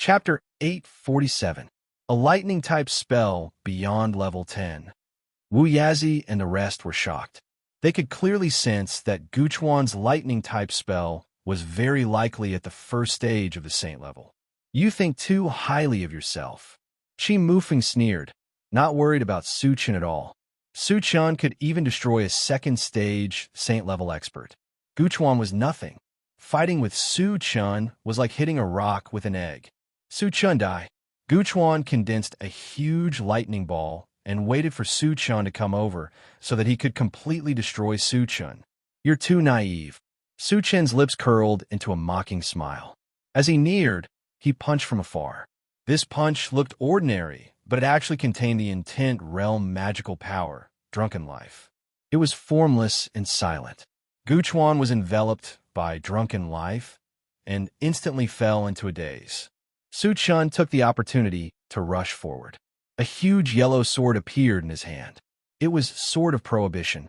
Chapter 847. A lightning-type spell beyond level 10. Wu Yazi and the rest were shocked. They could clearly sense that Guchuan's lightning-type spell was very likely at the first stage of the saint level. You think too highly of yourself. Qi Mufeng sneered, not worried about Su Chen at all. Su Chen could even destroy a second-stage saint-level expert. Guchuan was nothing. Fighting with Su Chen was like hitting a rock with an egg. Su Chen died. Guchuan condensed a huge lightning ball and waited for Su Chen to come over so that he could completely destroy Su Chen. You're too naive. Su Chen's lips curled into a mocking smile. As he neared, he punched from afar. This punch looked ordinary, but it actually contained the intent realm magical power, Drunken Life. It was formless and silent. Guchuan was enveloped by Drunken Life and instantly fell into a daze. Su Chen took the opportunity to rush forward. A huge yellow sword appeared in his hand. It was Sword of Prohibition.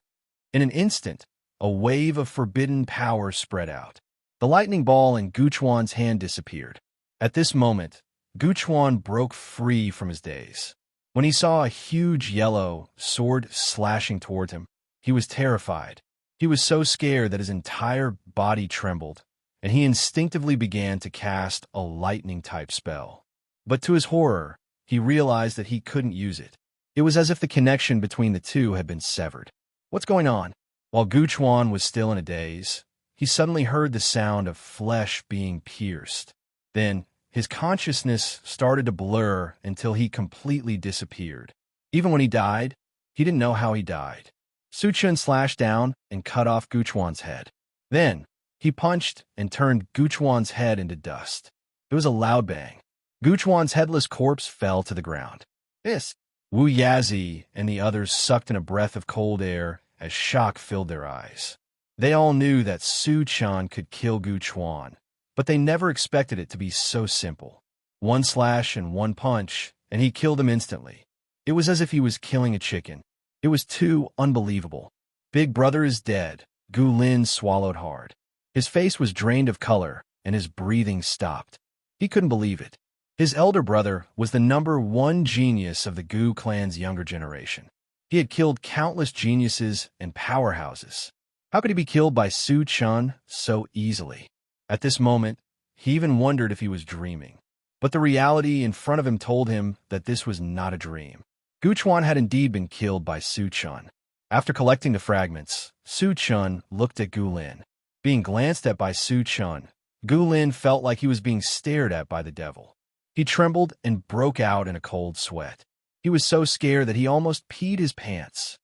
In an instant, a wave of forbidden power spread out. The lightning ball in Guchuan's hand disappeared. At this moment, Guchuan broke free from his daze. When he saw a huge yellow sword slashing towards him, he was terrified. He was so scared that his entire body trembled, and he instinctively began to cast a lightning-type spell. But to his horror, he realized that he couldn't use it. It was as if the connection between the two had been severed. What's going on? While Guchuan was still in a daze, he suddenly heard the sound of flesh being pierced. Then, his consciousness started to blur until he completely disappeared. Even when he died, he didn't know how he died. Su Chen slashed down and cut off Guchuan's head. Then, he punched and turned Guchuan's head into dust. It was a loud bang. Guchuan's headless corpse fell to the ground. Wu Yazi and the others sucked in a breath of cold air as shock filled their eyes. They all knew that Su Chen could kill Guchuan, but they never expected it to be so simple. One slash and one punch, and he killed him instantly. It was as if he was killing a chicken. It was too unbelievable. Big brother is dead. Gu Lin swallowed hard. His face was drained of color, and his breathing stopped. He couldn't believe it. His elder brother was the #1 genius of the Gu clan's younger generation. He had killed countless geniuses and powerhouses. How could he be killed by Su Chen so easily? At this moment, he even wondered if he was dreaming. But the reality in front of him told him that this was not a dream. Guchuan had indeed been killed by Su Chen. After collecting the fragments, Su Chen looked at Gu Lin. Being glanced at by Su Chen, Gu Lin felt like he was being stared at by the devil. He trembled and broke out in a cold sweat. He was so scared that he almost peed his pants.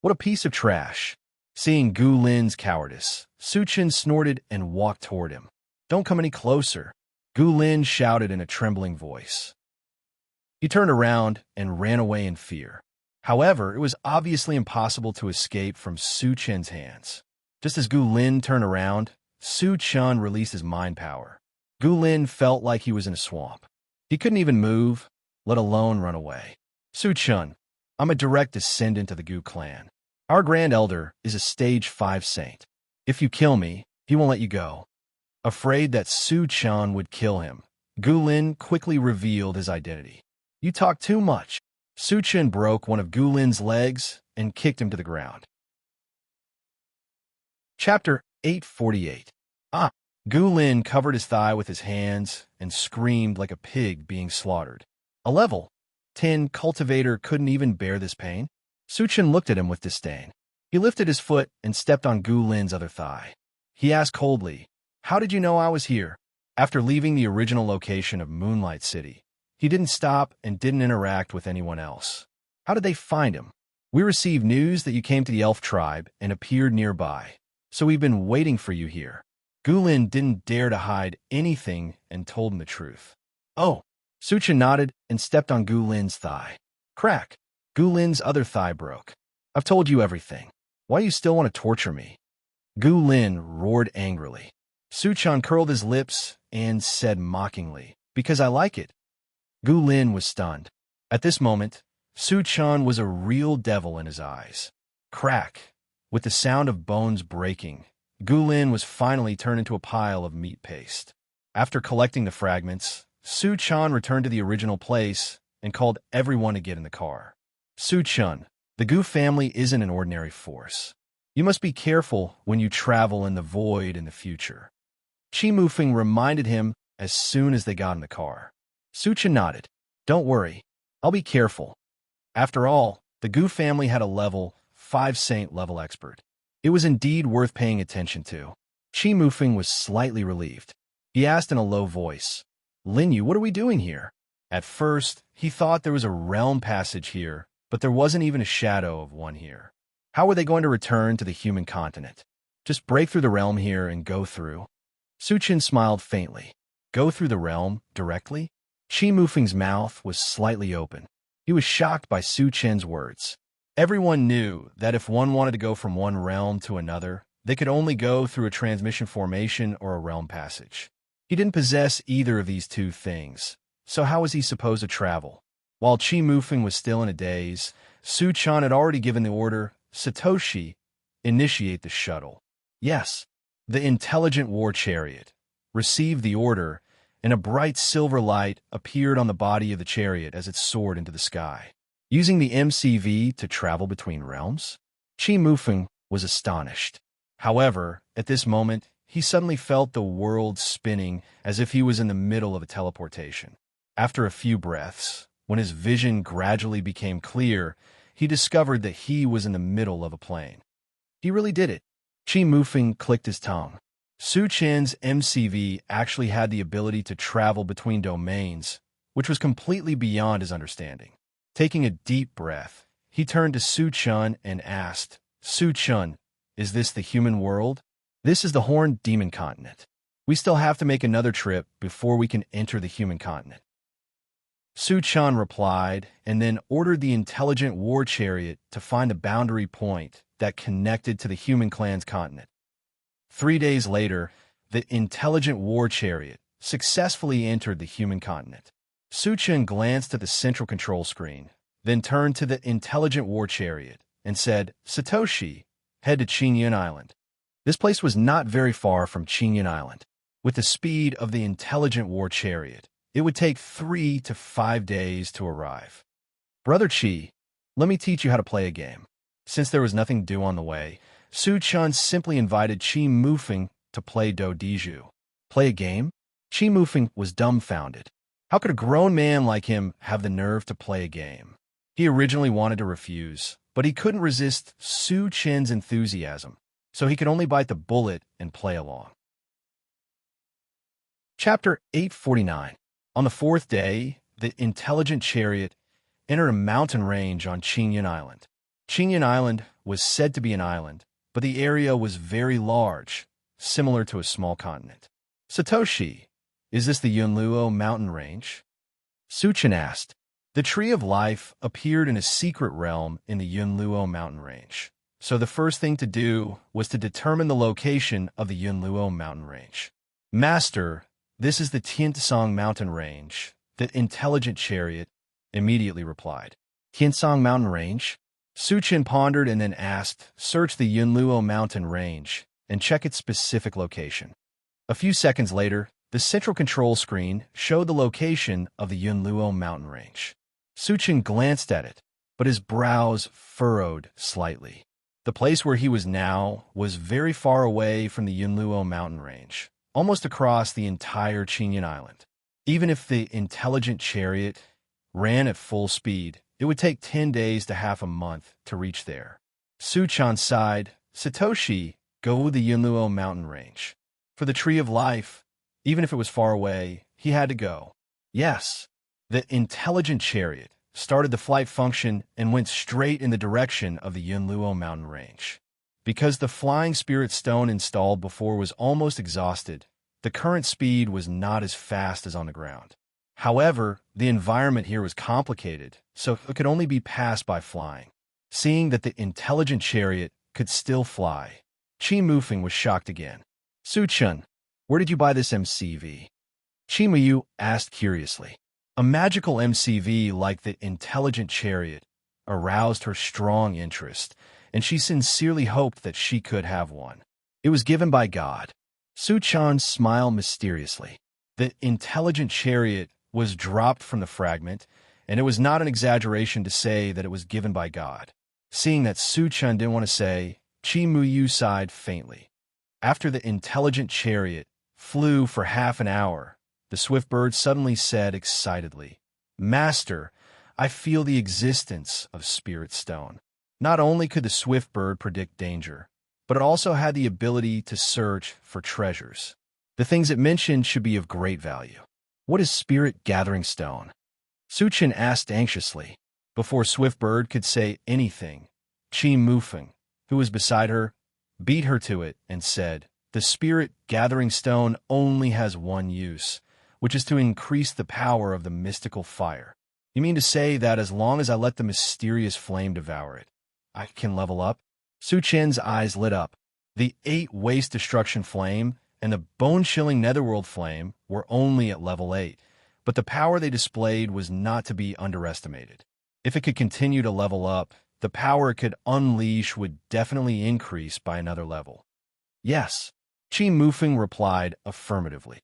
What a piece of trash. Seeing Gu Lin's cowardice, Su Chen snorted and walked toward him. Don't come any closer, Gu Lin shouted in a trembling voice. He turned around and ran away in fear. However, it was obviously impossible to escape from Su Chen's hands. Just as Gu Lin turned around, Su Chen released his mind power. Gu Lin felt like he was in a swamp. He couldn't even move, let alone run away. Su Chen, I'm a direct descendant of the Gu clan. Our Grand Elder is a stage 5 saint. If you kill me, he won't let you go. Afraid that Su Chen would kill him, Gu Lin quickly revealed his identity. You talk too much. Su Chen broke one of Gu Lin's legs and kicked him to the ground. Chapter 848. Gu Lin covered his thigh with his hands and screamed like a pig being slaughtered. A level 10 cultivator couldn't even bear this pain. Su Chen looked at him with disdain. He lifted his foot and stepped on Gu Lin's other thigh. He asked coldly, "How did you know I was here?" After leaving the original location of Moonlight City, he didn't stop and didn't interact with anyone else. How did they find him? We received news that you came to the elf tribe and appeared nearby, so we've been waiting for you here. Gu Lin didn't dare to hide anything and told him the truth. Oh, Su Chen nodded and stepped on Gu Lin's thigh. Crack! Gu Lin's other thigh broke. I've told you everything. Why do you still want to torture me? Gu Lin roared angrily. Su Chen curled his lips and said mockingly, because I like it. Gu Lin was stunned. At this moment, Su Chen was a real devil in his eyes. Crack! With the sound of bones breaking, Gu Lin was finally turned into a pile of meat paste. After collecting the fragments, Su Chan returned to the original place and called everyone to get in the car. Su Chun, the Gu family isn't an ordinary force. You must be careful when you travel in the void in the future. Chi Mufeng reminded him as soon as they got in the car. Su Chan nodded. Don't worry, I'll be careful. After all, the Gu family had a level 5 saint level expert. It was indeed worth paying attention to. Chi Mufeng was slightly relieved. He asked in a low voice, Lin Yu, what are we doing here? At first, he thought there was a realm passage here, but there wasn't even a shadow of one here. How were they going to return to the human continent? Just break through the realm here and go through? Su Chin smiled faintly. Go through the realm directly? Chi Mufeng's mouth was slightly open. He was shocked by Su Chin's words. Everyone knew that if one wanted to go from one realm to another, they could only go through a transmission formation or a realm passage. He didn't possess either of these two things, so how was he supposed to travel? While Chi Mufeng was still in a daze, Su Chan had already given the order, Satoshi, initiate the shuttle. Yes, the intelligent war chariot received the order, and a bright silver light appeared on the body of the chariot as it soared into the sky. Using the MCV to travel between realms? Chi Mufeng was astonished. However, at this moment, he suddenly felt the world spinning as if he was in the middle of a teleportation. After a few breaths, when his vision gradually became clear, he discovered that he was in the middle of a plane. He really did it. Chi Mufeng clicked his tongue. Su Chin's MCV actually had the ability to travel between domains, which was completely beyond his understanding. Taking a deep breath, he turned to Su Chun and asked, Su Chun, is this the human world? This is the Horned Demon Continent. We still have to make another trip before we can enter the human continent. Su Chan replied and then ordered the intelligent war chariot to find the boundary point that connected to the human clan's continent. 3 days later, the intelligent war chariot successfully entered the human continent. Su Chan glanced at the central control screen, then turned to the intelligent war chariot and said, Satoshi, head to Qingyun Island. This place was not very far from Qingyun Island. With the speed of the intelligent war chariot, it would take 3 to 5 days to arrive. Brother Qi, let me teach you how to play a game. Since there was nothing due on the way, Su Chan simply invited Chi Mufeng to play Do Diju. Play a game? Chi Mufeng was dumbfounded. How could a grown man like him have the nerve to play a game? He originally wanted to refuse, but he couldn't resist Su Chin's enthusiasm, so he could only bite the bullet and play along. Chapter 849. On the 4th day, the intelligent chariot entered a mountain range on Qingyun Island. Qingyun Island was said to be an island, but the area was very large, similar to a small continent. Satoshi, is this the Yunluo mountain range? Su Chin asked. The Tree of Life appeared in a secret realm in the Yunluo mountain range, so the first thing to do was to determine the location of the Yunluo mountain range. Master, this is the Tiansong mountain range, the intelligent chariot immediately replied. Tiansong mountain range? Su Chin pondered and then asked, search the Yunluo mountain range and check its specific location. A few seconds later, the central control screen showed the location of the Yunluo mountain range. Su Chin glanced at it, but his brows furrowed slightly. The place where he was now was very far away from the Yunluo mountain range, almost across the entire Qingyun Island. Even if the intelligent chariot ran at full speed, it would take 10 days to half a month to reach there. Su Chan sighed, Satoshi, go with the Yunluo mountain range. For the Tree of Life, even if it was far away, he had to go. Yes, the intelligent chariot started the flight function and went straight in the direction of the Yunluo mountain range. Because the flying spirit stone installed before was almost exhausted, the current speed was not as fast as on the ground. However, the environment here was complicated, so it could only be passed by flying. Seeing that the intelligent chariot could still fly, Chi Mufeng was shocked again. Su Chun, where did you buy this MCV? Chi Muyu asked curiously. A magical MCV like the intelligent chariot aroused her strong interest, and she sincerely hoped that she could have one. It was given by God. Su Chan smiled mysteriously. The intelligent chariot was dropped from the fragment, and it was not an exaggeration to say that it was given by God. Seeing that Su Chun didn't want to say, Chi Mu Yu sighed faintly. After the intelligent chariot flew for half an hour, the swift bird suddenly said excitedly, Master, I feel the existence of Spirit Stone. Not only could the swift bird predict danger, but it also had the ability to search for treasures. The things it mentioned should be of great value. What is Spirit Gathering Stone? Su Chen asked anxiously. Before Swift Bird could say anything, Chi Mufeng, who was beside her, beat her to it and said, The Spirit Gathering Stone only has one use, which is to increase the power of the mystical fire. You mean to say that as long as I let the mysterious flame devour it, I can level up? Su Chen's eyes lit up. The 8 Waste Destruction Flame and the Bone-Chilling Netherworld Flame were only at level 8, but the power they displayed was not to be underestimated. If it could continue to level up, the power it could unleash would definitely increase by another level. Yes, Chi Mufeng replied affirmatively.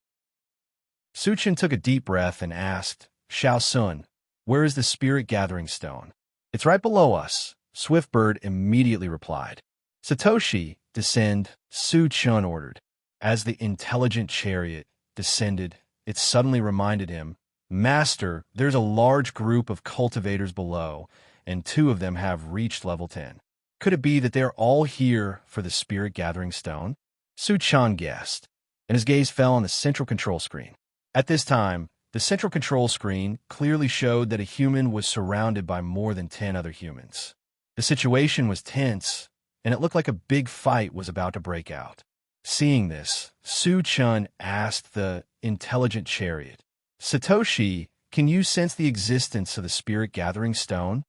Su Chen took a deep breath and asked, Xiao Sun, where is the Spirit Gathering Stone? It's right below us, Swift Bird immediately replied. Satoshi, descend, Su Chen ordered. As the intelligent chariot descended, it suddenly reminded him, Master, there's a large group of cultivators below, and 2 of them have reached level 10. Could it be that they're all here for the Spirit Gathering Stone? Su Chen guessed, and his gaze fell on the central control screen. At this time, the central control screen clearly showed that a human was surrounded by more than 10 other humans. The situation was tense, and it looked like a big fight was about to break out. Seeing this, Su Chen asked the intelligent chariot, Satoshi, can you sense the existence of the Spirit Gathering Stone?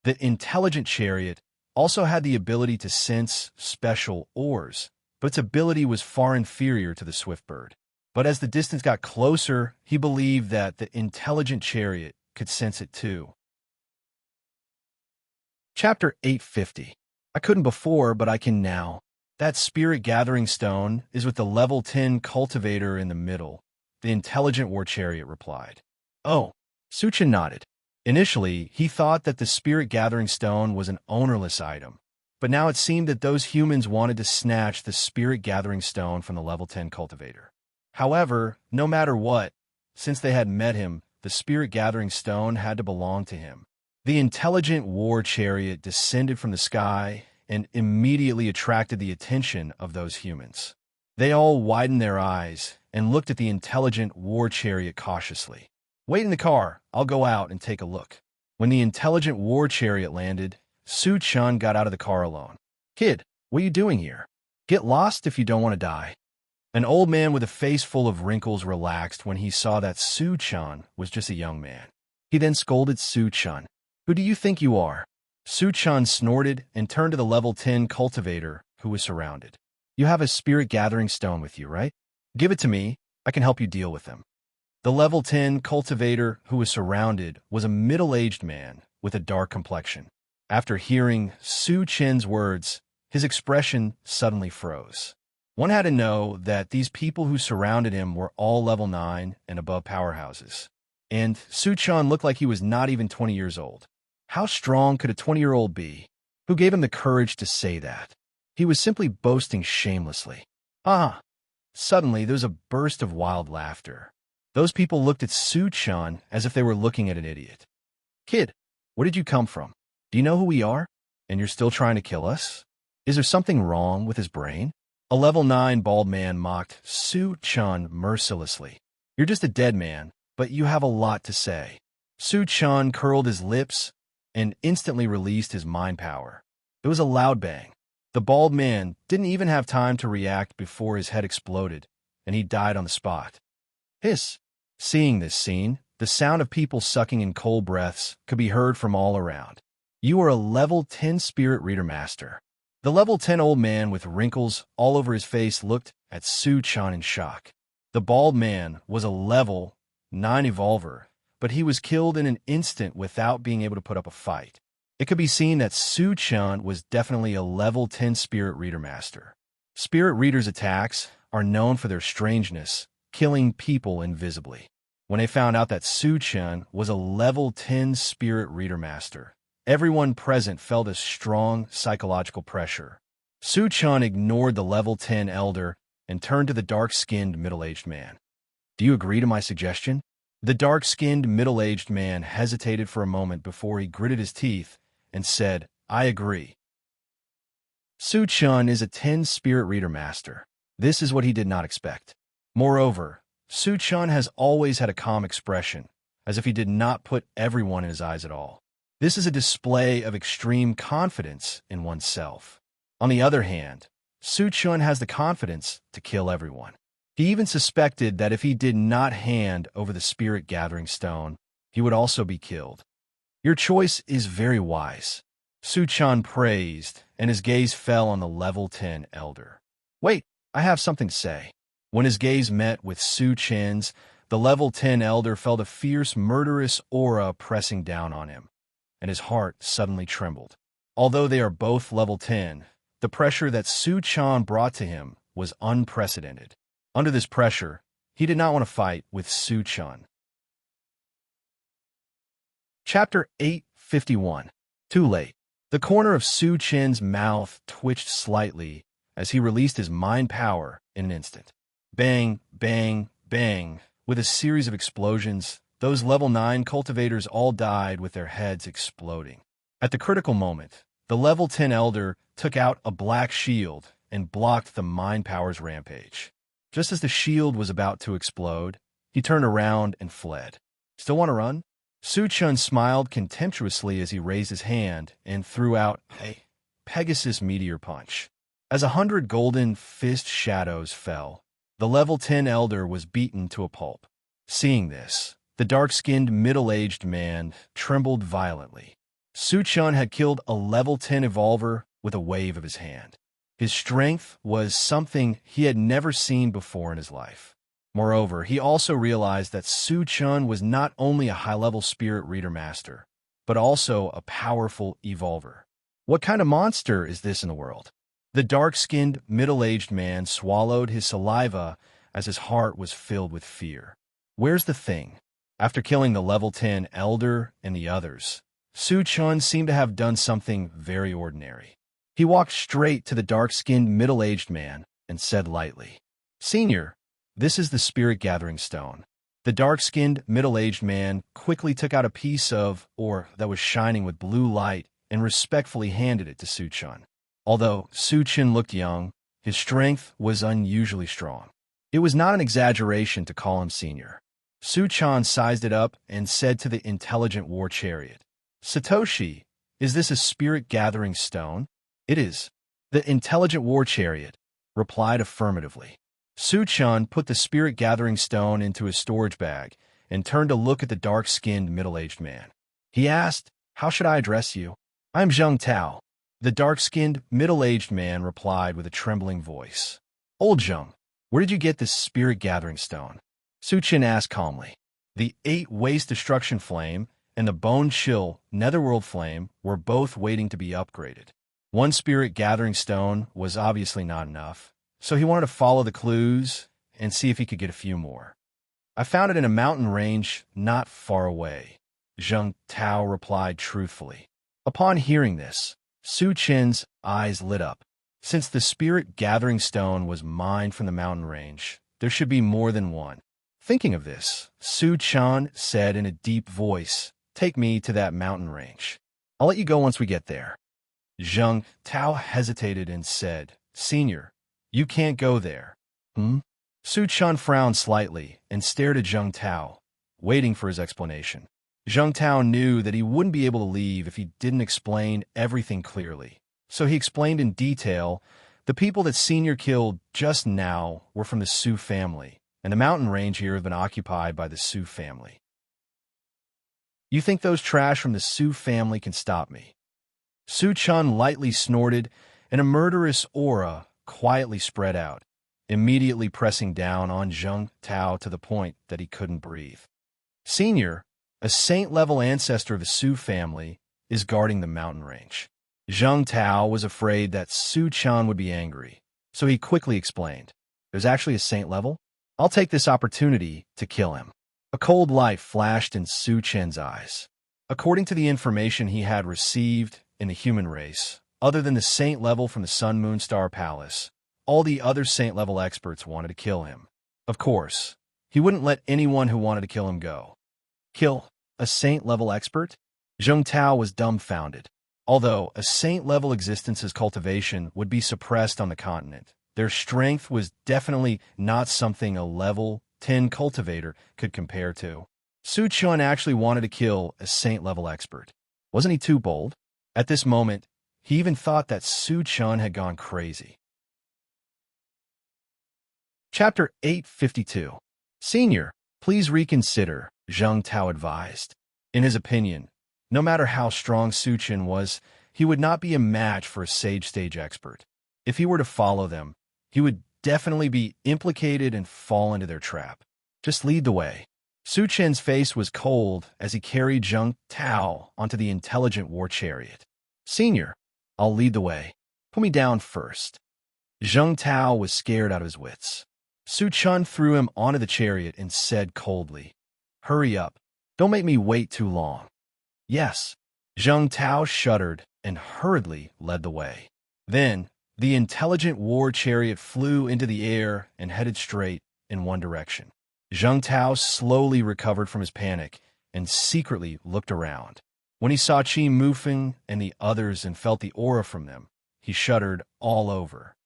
The intelligent chariot also had the ability to sense special ores, but its ability was far inferior to the swift bird. But as the distance got closer, he believed that the intelligent chariot could sense it too. Chapter 850. I couldn't before, but I can now. That Spirit Gathering Stone is with the level 10 cultivator in the middle, the intelligent war chariot replied. Oh, Su Chen nodded. Initially, he thought that the Spirit Gathering Stone was an ownerless item, but now it seemed that those humans wanted to snatch the Spirit Gathering Stone from the level 10 cultivator. However, no matter what, since they had met him, the Spirit Gathering Stone had to belong to him. The intelligent war chariot descended from the sky and immediately attracted the attention of those humans. They all widened their eyes and looked at the intelligent war chariot cautiously. Wait in the car, I'll go out and take a look. When the intelligent war chariot landed, Su Chen got out of the car alone. Kid, what are you doing here? Get lost if you don't want to die. An old man with a face full of wrinkles relaxed when he saw that Su Chen was just a young man. He then scolded Su Chen. Who do you think you are? Su Chen snorted and turned to the level 10 cultivator who was surrounded. You have a Spirit Gathering Stone with you, right? Give it to me. I can help you deal with them. The level 10 cultivator who was surrounded was a middle-aged man with a dark complexion. After hearing Su Chen's words, his expression suddenly froze. One had to know that these people who surrounded him were all level 9 and above powerhouses. And Su Chen looked like he was not even 20 years old. How strong could a 20-year-old be? Who gave him the courage to say that? He was simply boasting shamelessly. Suddenly, there was a burst of wild laughter. Those people looked at Su Chen as if they were looking at an idiot. Kid, where did you come from? Do you know who we are? And you're still trying to kill us? Is there something wrong with his brain? A level 9 bald man mocked Su Chen mercilessly. You're just a dead man, but you have a lot to say. Su Chen curled his lips and instantly released his mind power. It was a loud bang. The bald man didn't even have time to react before his head exploded, and he died on the spot. Hiss! Seeing this scene, the sound of people sucking in cold breaths could be heard from all around. You are a level 10 Spirit Reader Master. The level 10 old man with wrinkles all over his face looked at Su Chen in shock. The bald man was a level 9 Evolver, but he was killed in an instant without being able to put up a fight. It could be seen that Su Chen was definitely a level 10 Spirit Reader Master. Spirit Reader's attacks are known for their strangeness, killing people invisibly. When they found out that Su Chen was a level 10 spirit reader master, everyone present felt a strong psychological pressure. Su Chen ignored the level 10 elder and turned to the dark-skinned middle-aged man. "Do you agree to my suggestion?" The dark-skinned middle-aged man hesitated for a moment before he gritted his teeth and said, "I agree." Su Chen is a 10 spirit reader master. This is what he did not expect. Moreover, Su Chen has always had a calm expression, as if he did not put everyone in his eyes at all. This is a display of extreme confidence in oneself. On the other hand, Su Chen has the confidence to kill everyone. He even suspected that if he did not hand over the spirit gathering stone, he would also be killed. "Your choice is very wise," Su Chen praised, and his gaze fell on the level 10 elder. "Wait, I have something to say." When his gaze met with Su Chen's, the level 10 elder felt a fierce, murderous aura pressing down on him, and his heart suddenly trembled. Although they are both level 10, the pressure that Su Chen brought to him was unprecedented. Under this pressure, he did not want to fight with Su Chen. Chapter 851. Too late. The corner of Su Chen's mouth twitched slightly as he released his mind power in an instant. Bang, bang, bang. With a series of explosions, those level 9 cultivators all died with their heads exploding. At the critical moment, the level 10 elder took out a black shield and blocked the mind power's rampage. Just as the shield was about to explode, he turned around and fled. "Still want to run?" Su Chen smiled contemptuously as he raised his hand and threw out a Pegasus meteor punch. As 100 golden fist shadows fell, the level 10 elder was beaten to a pulp. Seeing this, the dark-skinned middle-aged man trembled violently. Su Chen had killed a level 10 evolver with a wave of his hand. His strength was something he had never seen before in his life. Moreover, he also realized that Su Chen was not only a high-level spirit reader master, but also a powerful evolver. What kind of monster is this in the world? The dark-skinned, middle-aged man swallowed his saliva as his heart was filled with fear. Where's the thing? After killing the level 10 elder and the others, Su Chen seemed to have done something very ordinary. He walked straight to the dark-skinned middle-aged man and said lightly, "Senior, this is the spirit gathering stone." The dark-skinned middle-aged man quickly took out a piece of ore that was shining with blue light and respectfully handed it to Su Chen. Although Su Chen looked young, his strength was unusually strong. It was not an exaggeration to call him senior. Su Chen sized it up and said to the intelligent war chariot, "Satoshi, is this a spirit gathering stone?" "It is." The intelligent war chariot replied affirmatively. Su Chen put the spirit gathering stone into his storage bag and turned to look at the dark-skinned middle-aged man. He asked, "How should I address you?" "I'm Zheng Tao." The dark-skinned middle-aged man replied with a trembling voice. "Old Zheng, where did you get this spirit gathering stone?" Su Chen asked calmly. The 8 waste destruction flame and the bone chill netherworld flame were both waiting to be upgraded. One spirit gathering stone was obviously not enough, so he wanted to follow the clues and see if he could get a few more. "I found it in a mountain range not far away," Zheng Tao replied truthfully. Upon hearing this, Su Chen's eyes lit up. Since the spirit gathering stone was mined from the mountain range, there should be more than one. Thinking of this, Su Chen said in a deep voice, "Take me to that mountain range. I'll let you go once we get there." Zheng Tao hesitated and said, "Senior, you can't go there." Su Chen frowned slightly and stared at Zheng Tao, waiting for his explanation. Zheng Tao knew that he wouldn't be able to leave if he didn't explain everything clearly, so he explained in detail. The people that Senior killed just now were from the Su family, and the mountain range here have been occupied by the Su family. "You think those trash from the Su family can stop me?" Su Chen lightly snorted, and a murderous aura quietly spread out, immediately pressing down on Zheng Tao to the point that he couldn't breathe. "Senior, a saint-level ancestor of the Su family, is guarding the mountain range." Zheng Tao was afraid that Su Chen would be angry, so he quickly explained, "There's actually a saint level?" I'll take this opportunity to kill him. A cold light flashed in Su Chen's eyes. According to the information he had received in the human race, other than the saint level from the Sun Moon Star Palace, all the other saint level experts wanted to kill him. Of course, he wouldn't let anyone who wanted to kill him go. Kill a saint level expert? Zheng Tao was dumbfounded. Although a saint level existence's cultivation would be suppressed on the continent, their strength was definitely not something a level 10 cultivator could compare to. Su Chun actually wanted to kill a saint-level expert. Wasn't he too bold? At this moment, he even thought that Su Chun had gone crazy. Chapter 852. Senior, please reconsider, Zheng Tao advised. In his opinion, no matter how strong Su Chun was, he would not be a match for a sage expert. If he were to follow them, he would definitely be implicated and fall into their trap. Just lead the way. Su Chen's face was cold as he carried Zheng Tao onto the intelligent war chariot. Senior, I'll lead the way. Put me down first. Zheng Tao was scared out of his wits. Su Chun threw him onto the chariot and said coldly, "Hurry up. Don't make me wait too long." Yes. Zheng Tao shuddered and hurriedly led the way. Then, the intelligent war chariot flew into the air and headed straight in one direction. Zheng Tao slowly recovered from his panic and secretly looked around. When he saw Qi Mufeng and the others and felt the aura from them, he shuddered all over.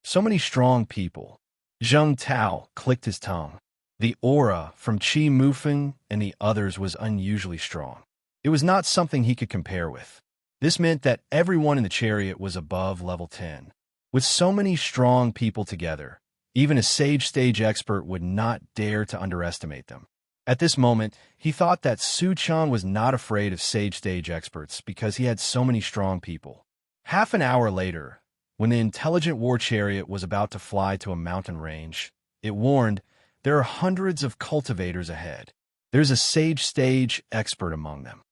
So many strong people. Zheng Tao clicked his tongue. The aura from Qi Mufeng and the others was unusually strong. It was not something he could compare with. This meant that everyone in the chariot was above level 10. With so many strong people together, even a sage expert would not dare to underestimate them. At this moment, he thought that Su Chun was not afraid of sage experts because he had so many strong people. Half an hour later, when the intelligent war chariot was about to fly to a mountain range, it warned, "There are hundreds of cultivators ahead. There's a sage expert among them.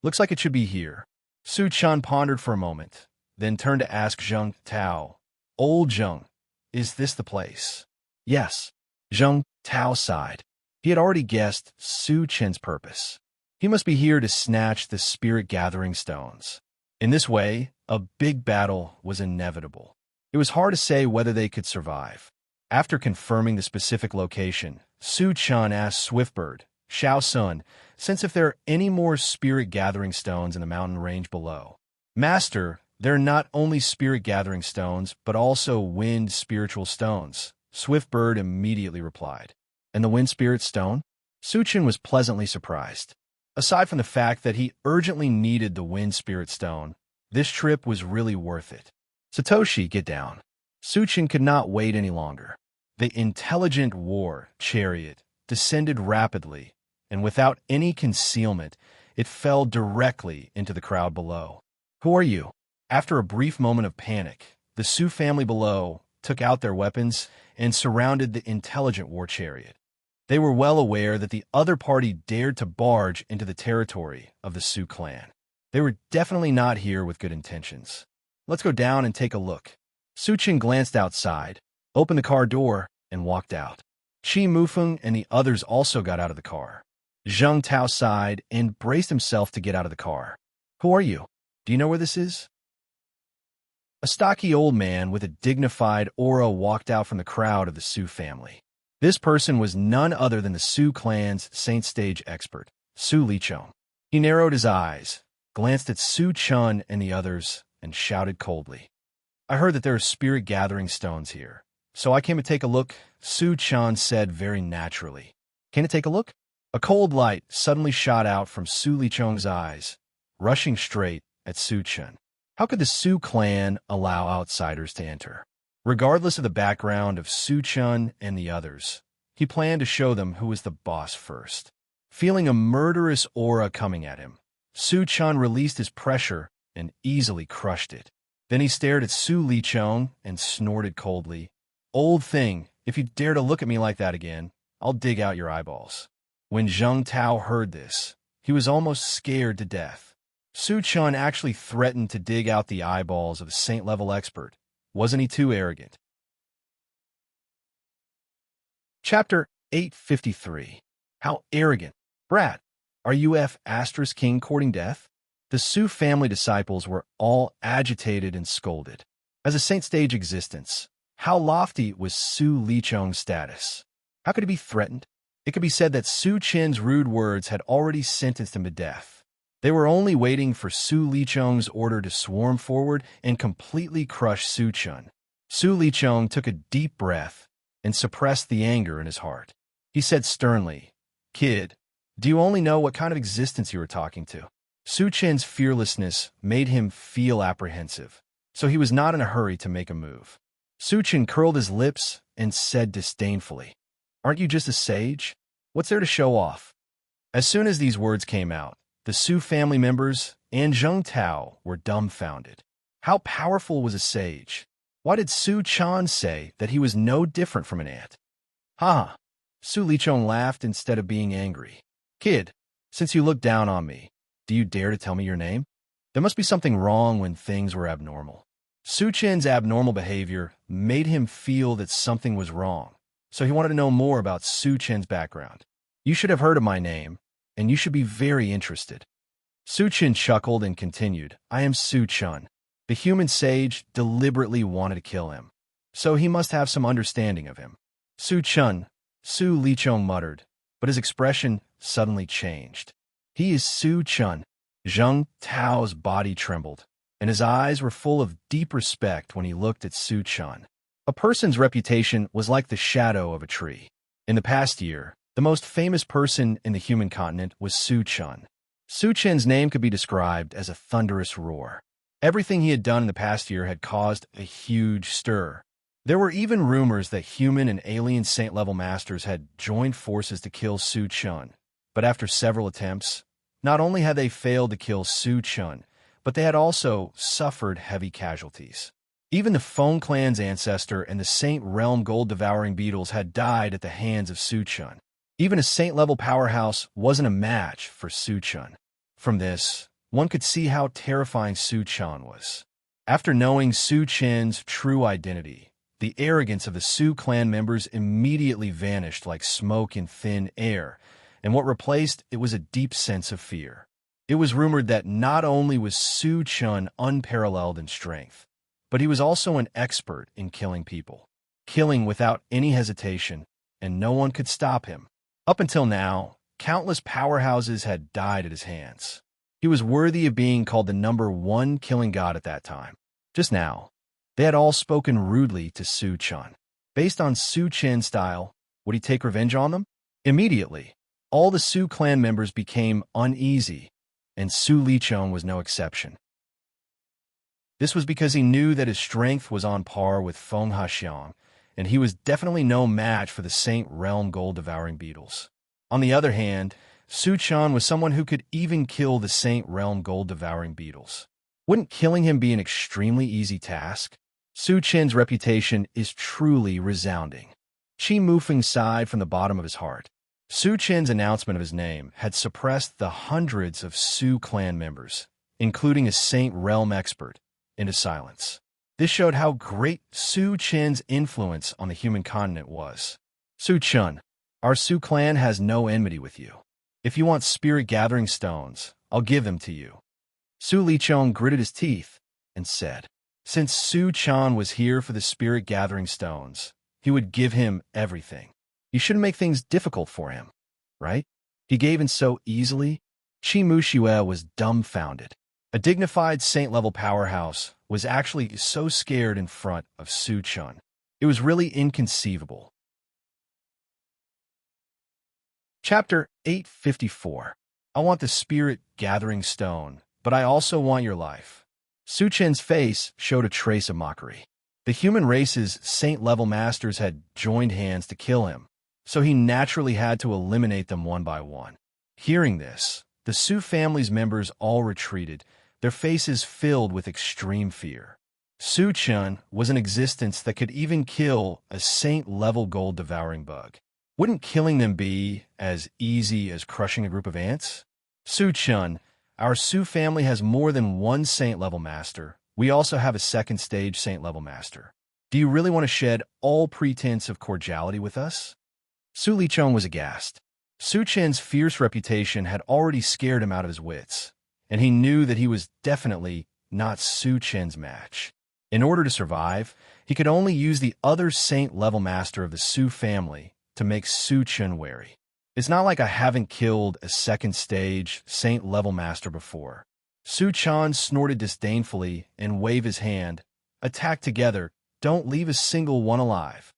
Looks like it should be here." Su Chun pondered for a moment, then turned to ask Zheng Tao, "Old Zheng, is this the place?" "Yes." Zheng Tao sighed. He had already guessed Su Chen's purpose. He must be here to snatch the spirit-gathering stones. In this way, a big battle was inevitable. It was hard to say whether they could survive. After confirming the specific location, Su Chun asked Swiftbird, Xiao Sun, since if there are any more spirit-gathering stones in the mountain range below. "Master, there are not only spirit-gathering stones, but also wind spiritual stones," Swiftbird immediately replied. "And the wind spirit stone?" Su Chun was pleasantly surprised. Aside from the fact that he urgently needed the wind spirit stone, this trip was really worth it. "Satoshi, get down." Su Chun could not wait any longer. The intelligent war chariot descended rapidly, and without any concealment, it fell directly into the crowd below. "Who are you?" After a brief moment of panic, the Su family below took out their weapons and surrounded the intelligent war chariot. They were well aware that the other party dared to barge into the territory of the Su clan. They were definitely not here with good intentions. "Let's go down and take a look." Su Chun glanced outside, opened the car door, and walked out. Qi Mufeng and the others also got out of the car. Zheng Tao sighed and braced himself to get out of the car. "Who are you? Do you know where this is?" A stocky old man with a dignified aura walked out from the crowd of the Su family. This person was none other than the Su clan's saint stage expert, Su Lichong. He narrowed his eyes, glanced at Su Chun and the others, and shouted coldly, "I heard that there are spirit-gathering stones here, so I came to take a look," Su Chun said very naturally. "Can I take a look?" A cold light suddenly shot out from Su Lichong's eyes, rushing straight at Su Chun. How could the Su clan allow outsiders to enter? Regardless of the background of Su Chun and the others, he planned to show them who was the boss first. Feeling a murderous aura coming at him, Su Chun released his pressure and easily crushed it. Then he stared at Su Lichong and snorted coldly, "Old thing, if you dare to look at me like that again, I'll dig out your eyeballs." When Zheng Tao heard this, he was almost scared to death. Su Chun actually threatened to dig out the eyeballs of a saint-level expert. Wasn't he too arrogant? Chapter 853. How arrogant. Brat, are you King courting death? The Su family disciples were all agitated and scolded. As a saint-stage existence, how lofty was Su Licheng's status? How could he be threatened? It could be said that Su Chen's rude words had already sentenced him to death. They were only waiting for Su Licheng's order to swarm forward and completely crush Su Chen. Su Licheng took a deep breath and suppressed the anger in his heart. He said sternly, "Kid, do you only know what kind of existence you are talking to?" Su Chen's fearlessness made him feel apprehensive, so he was not in a hurry to make a move. Su Chen curled his lips and said disdainfully, "Aren't you just a sage? What's there to show off?" As soon as these words came out, the Su family members and Zheng Tao were dumbfounded. How powerful was a sage? Why did Su Chen say that he was no different from an ant? Ha! Su Licheng laughed instead of being angry. "Kid, since you look down on me, do you dare to tell me your name? There must be something wrong when things were abnormal." Su Chen's abnormal behavior made him feel that something was wrong, so he wanted to know more about Su Chen's background. "You should have heard of my name, and you should be very interested." Su Chen chuckled and continued, "I am Su Chen. The human sage deliberately wanted to kill him, so he must have some understanding of him." "Su Chen," Su Licheng muttered, but his expression suddenly changed. "He is Su Chen." Zheng Tao's body trembled, and his eyes were full of deep respect when he looked at Su Chen. A person's reputation was like the shadow of a tree. In the past year, the most famous person in the human continent was Su Chen. Su Chen's name could be described as a thunderous roar. Everything he had done in the past year had caused a huge stir. There were even rumors that human and alien saint-level masters had joined forces to kill Su Chen, but after several attempts, not only had they failed to kill Su Chen, but they had also suffered heavy casualties. Even the Feng clan's ancestor and the Saint Realm gold-devouring beetles had died at the hands of Su Chen. Even a saint-level powerhouse wasn't a match for Su Chen. From this, one could see how terrifying Su Chen was. After knowing Su Chen's true identity, the arrogance of the Su clan members immediately vanished like smoke in thin air, and what replaced it was a deep sense of fear. It was rumored that not only was Su Chen unparalleled in strength, but he was also an expert in killing people, killing without any hesitation, and no one could stop him. Up until now, countless powerhouses had died at his hands. He was worthy of being called the #1 killing god at that time. Just now, they had all spoken rudely to Su Chen. Based on Su Chen's style, would he take revenge on them? Immediately, all the Su clan members became uneasy, and Su Licheng was no exception. This was because he knew that his strength was on par with Feng Haxiang, and he was definitely no match for the Saint Realm gold-devouring beetles. On the other hand, Su Chen was someone who could even kill the Saint Realm gold-devouring beetles. Wouldn't killing him be an extremely easy task? Su Chen's reputation is truly resounding. Qi Mufeng sighed from the bottom of his heart. Su Chen's announcement of his name had suppressed the hundreds of Su clan members, including a Saint Realm expert, into silence. This showed how great Su Chen's influence on the human continent was. "Su Chen, our Su clan has no enmity with you. If you want spirit-gathering stones, I'll give them to you." Su Licheng gritted his teeth and said, since Su Chen was here for the spirit-gathering stones, he would give him everything. You shouldn't make things difficult for him, right? He gave in so easily. Qi Muxue was dumbfounded. A dignified saint-level powerhouse was actually so scared in front of Su Chen. It was really inconceivable. Chapter 854. I want the spirit-gathering stone, but I also want your life. Su Chen's face showed a trace of mockery. The human race's saint-level masters had joined hands to kill him, so he naturally had to eliminate them one by one. Hearing this, the Su family's members all retreated, their faces filled with extreme fear. Su Chen was an existence that could even kill a saint-level gold-devouring bug. Wouldn't killing them be as easy as crushing a group of ants? Su Chen, our Su family has more than one saint-level master. We also have a second-stage saint-level master. Do you really want to shed all pretense of cordiality with us? Su Licheng was aghast. Su Chen's fierce reputation had already scared him out of his wits, and he knew that he was definitely not Su Chen's match. In order to survive, he could only use the other saint-level master of the Su family to make Su Chen wary. It's not like I haven't killed a second-stage saint-level master before. Su Chen snorted disdainfully and waved his hand. Attack together, don't leave a single one alive.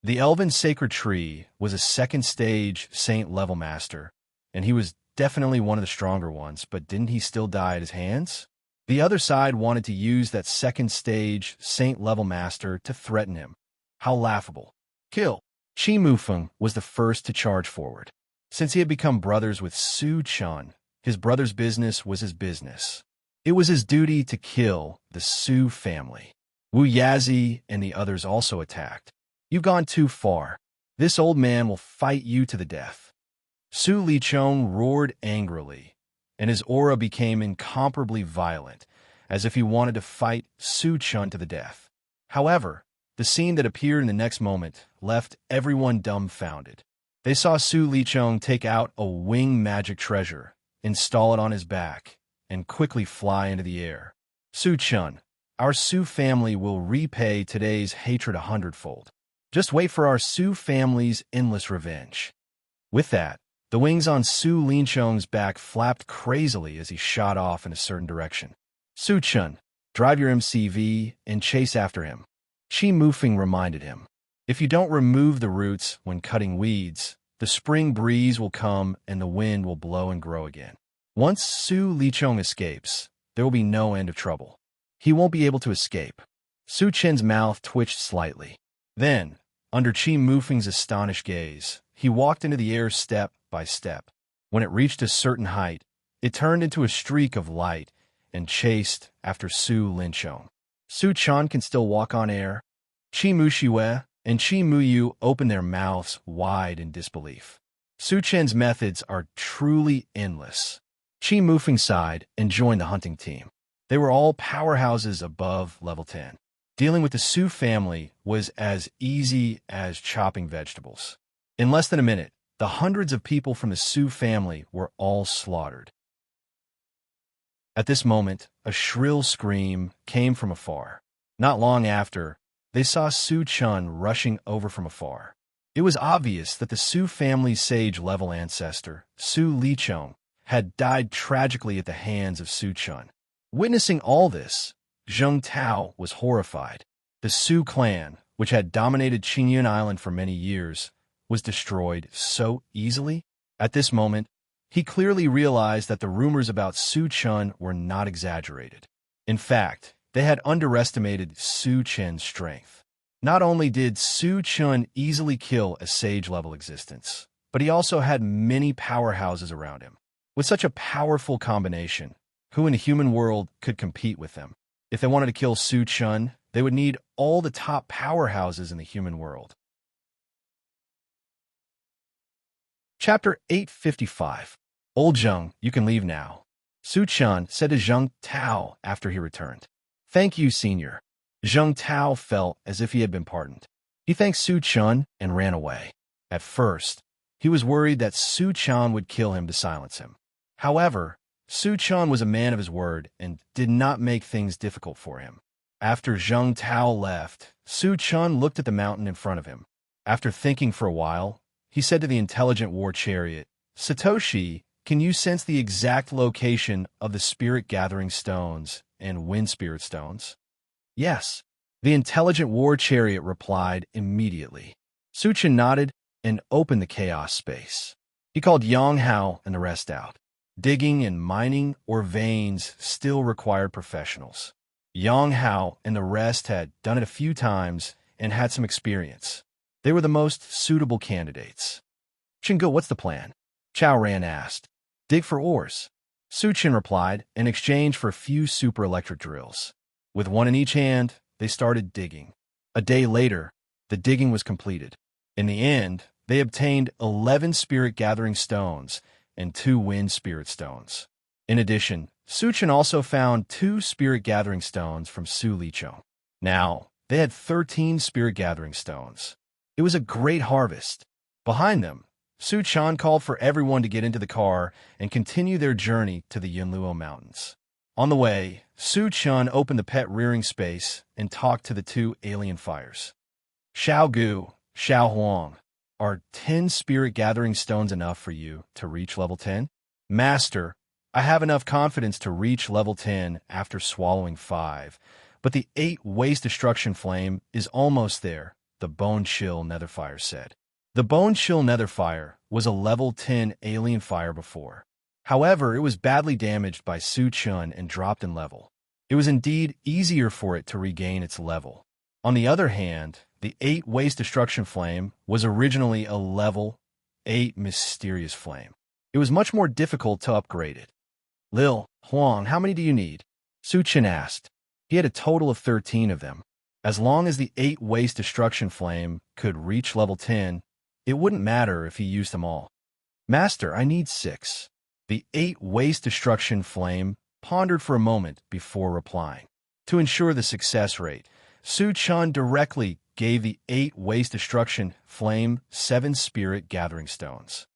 The elven sacred tree was a second-stage saint-level master, and he was definitely one of the stronger ones, but didn't he still die at his hands? The other side wanted to use that second-stage saint-level master to threaten him. How laughable. Kill! Qi Mufeng was the first to charge forward. Since he had become brothers with Su Chen, his brother's business was his business. It was his duty to kill the Su family. Wu Yazi and the others also attacked. You've gone too far. This old man will fight you to the death. Su Licheng roared angrily, and his aura became incomparably violent, as if he wanted to fight Su Chen to the death. However, the scene that appeared in the next moment left everyone dumbfounded. They saw Su Licheng take out a wing magic treasure, install it on his back, and quickly fly into the air. Su Chen, our Su family will repay today's hatred 100-fold. Just wait for our Su family's endless revenge. With that, the wings on Su Licheng's back flapped crazily as he shot off in a certain direction. Su Chen, drive your MCV and chase after him. Qi Mufeng reminded him. If you don't remove the roots when cutting weeds, the spring breeze will come and the wind will blow and grow again. Once Su Licheng escapes, there will be no end of trouble. He won't be able to escape. Su Chen's mouth twitched slightly. Then, under Qi Mufeng's astonished gaze, he walked into the air step by step. When it reached a certain height, it turned into a streak of light and chased after Su Licheng. Su Chen can still walk on air. Qi Mushiwe and Qi Muyu opened their mouths wide in disbelief. Su Chen's methods are truly endless. Qi Mufeng sighed and joined the hunting team. They were all powerhouses above level 10. Dealing with the Su family was as easy as chopping vegetables. In less than a minute, the hundreds of people from the Su family were all slaughtered. At this moment, a shrill scream came from afar. Not long after, they saw Su Chen rushing over from afar. It was obvious that the Su family's sage-level ancestor, Su Licheng, had died tragically at the hands of Su Chen. Witnessing all this, Zheng Tao was horrified. The Su clan, which had dominated Qingyun Island for many years, was destroyed so easily. At this moment, he clearly realized that the rumors about Su Chen were not exaggerated. In fact, they had underestimated Su Chen's strength. Not only did Su Chen easily kill a sage-level existence, but he also had many powerhouses around him. With such a powerful combination, who in the human world could compete with them? If they wanted to kill Su Chen, they would need all the top powerhouses in the human world. Chapter 855. Old Zheng, you can leave now. Su Chen said to Zheng Tao after he returned. Thank you, senior. Zheng Tao felt as if he had been pardoned. He thanked Su Chen and ran away. At first, he was worried that Su Chen would kill him to silence him. However, Su Chen was a man of his word and did not make things difficult for him. After Zheng Tao left, Su Chen looked at the mountain in front of him. After thinking for a while, he said to the intelligent war chariot, Satoshi, can you sense the exact location of the spirit gathering stones and wind spirit stones? Yes. The intelligent war chariot replied immediately. Su Chen nodded and opened the chaos space. He called Yang Hao and the rest out. Digging and mining or veins still required professionals. Yang Hao and the rest had done it a few times and had some experience. They were the most suitable candidates. Chingu, what's the plan? Chao Ran asked. Dig for ores. Su Chen replied in exchange for a few super electric drills. With one in each hand, they started digging. A day later, the digging was completed. In the end, they obtained 11 spirit gathering stones and 2 wind spirit stones. In addition, Su Chen also found 2 spirit gathering stones from Su Licheng. Now, they had 13 spirit gathering stones. It was a great harvest. Behind them, Su Chan called for everyone to get into the car and continue their journey to the Yunluo Mountains. On the way, Su Chan opened the pet rearing space and talked to the two alien fires. Xiao Gu, Xiao Huang, are 10 spirit gathering stones enough for you to reach level 10? Master, I have enough confidence to reach level 10 after swallowing 5, but the 8 waste destruction flame is almost there, the Bone Chill Netherfire said. The Bone Chill Netherfire was a level 10 alien fire before. However, it was badly damaged by Su Chun and dropped in level. It was indeed easier for it to regain its level. On the other hand, the 8 waste destruction flame was originally a level 8 mysterious flame. It was much more difficult to upgrade it. Lil, Huang, how many do you need? Su Chun asked. He had a total of 13 of them. As long as the 8 waste destruction flame could reach level 10, it wouldn't matter if he used them all. Master, I need 6. The 8 waste destruction flame pondered for a moment before replying. To ensure the success rate, Su Chun directly gave the 8 waste destruction flame 7 spirit gathering stones.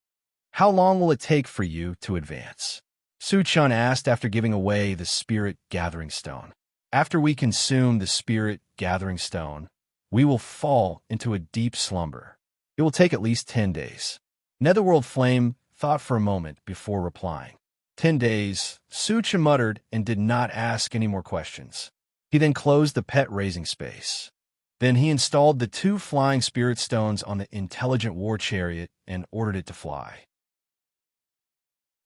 How long will it take for you to advance? Su Chun asked after giving away the spirit gathering stone. After we consume the spirit gathering stone, we will fall into a deep slumber. It will take at least 10 days. Netherworld Flame thought for a moment before replying. 10 days, Su Chun muttered and did not ask any more questions. He then closed the pet raising space. Then he installed the 2 flying spirit stones on the intelligent war chariot and ordered it to fly.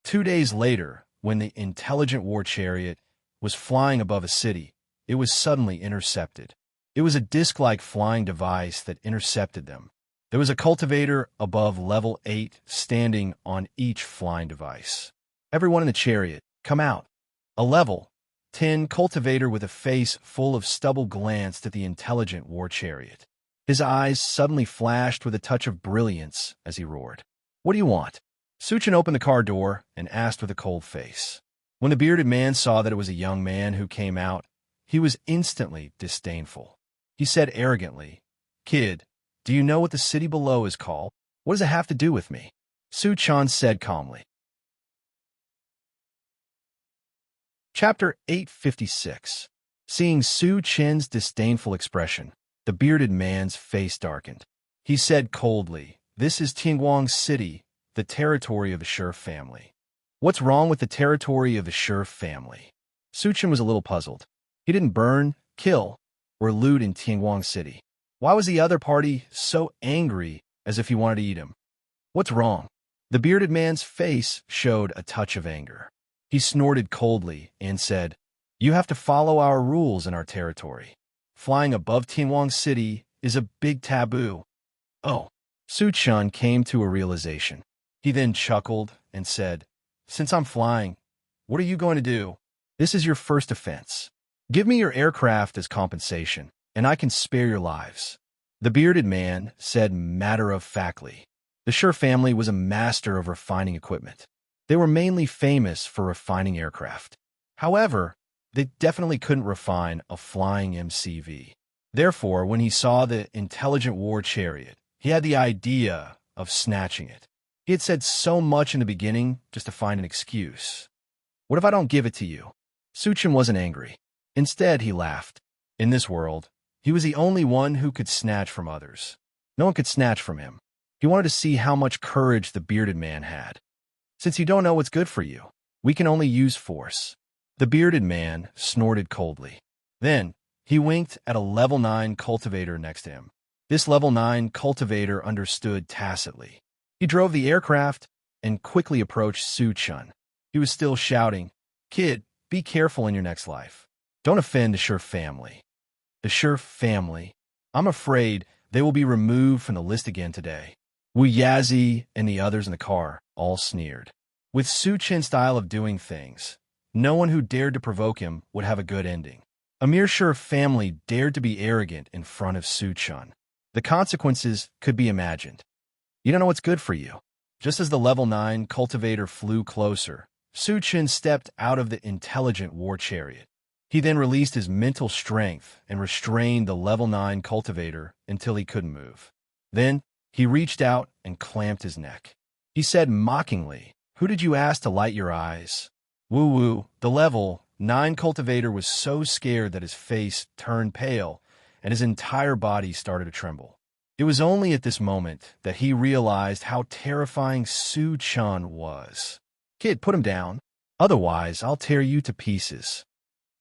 2 days later, when the intelligent war chariot was flying above a city, it was suddenly intercepted. It was a disc-like flying device that intercepted them. There was a cultivator above level 8 standing on each flying device. Everyone in the chariot, come out. A level 10 cultivator with a face full of stubble glanced at the intelligent war chariot. His eyes suddenly flashed with a touch of brilliance as he roared. What do you want? Su Chun opened the car door and asked with a cold face. When the bearded man saw that it was a young man who came out, he was instantly disdainful. He said arrogantly, Kid, do you know what the city below is called? What does it have to do with me? Su Chun said calmly. Chapter 856. Seeing Su Chen's disdainful expression, the bearded man's face darkened. He said coldly, This is Tianguang City, the territory of the Shi family. What's wrong with the territory of the Shi family? Su Chen was a little puzzled. He didn't burn, kill, or loot in Tianguang City. Why was the other party so angry as if he wanted to eat him? What's wrong? The bearded man's face showed a touch of anger. He snorted coldly and said, You have to follow our rules in our territory. Flying above Tianguang City is a big taboo. Oh, Su Chun came to a realization. He then chuckled and said, Since I'm flying, what are you going to do? This is your first offense. Give me your aircraft as compensation, and I can spare your lives. The bearded man said matter-of-factly. The Shi family was a master of refining equipment. They were mainly famous for refining aircraft. However, they definitely couldn't refine a flying MCV. Therefore, when he saw the intelligent war chariot, he had the idea of snatching it. He had said so much in the beginning just to find an excuse. What if I don't give it to you? Su Chen wasn't angry. Instead, he laughed. In this world, he was the only one who could snatch from others. No one could snatch from him. He wanted to see how much courage the bearded man had. Since you don't know what's good for you, we can only use force. The bearded man snorted coldly. Then, he winked at a level 9 cultivator next to him. This level 9 cultivator understood tacitly. He drove the aircraft and quickly approached Su Chun. He was still shouting, Kid, be careful in your next life. Don't offend the Shi family. The Shi family? I'm afraid they will be removed from the list again today. Wu Yazi and the others in the car all sneered. With Su Chen's style of doing things, no one who dared to provoke him would have a good ending. A mere Shi family dared to be arrogant in front of Su Chun. The consequences could be imagined. You don't know what's good for you. Just as the level 9 cultivator flew closer, Su Chun stepped out of the intelligent war chariot. He then released his mental strength and restrained the level 9 cultivator until he couldn't move. Then, He reached out and clamped his neck. He said mockingly, "Who did you ask to light your eyes?" Woo-woo, the level 9 cultivator was so scared that his face turned pale and his entire body started to tremble. It was only at this moment that he realized how terrifying Su-chan was. "Kid, put him down. Otherwise, I'll tear you to pieces."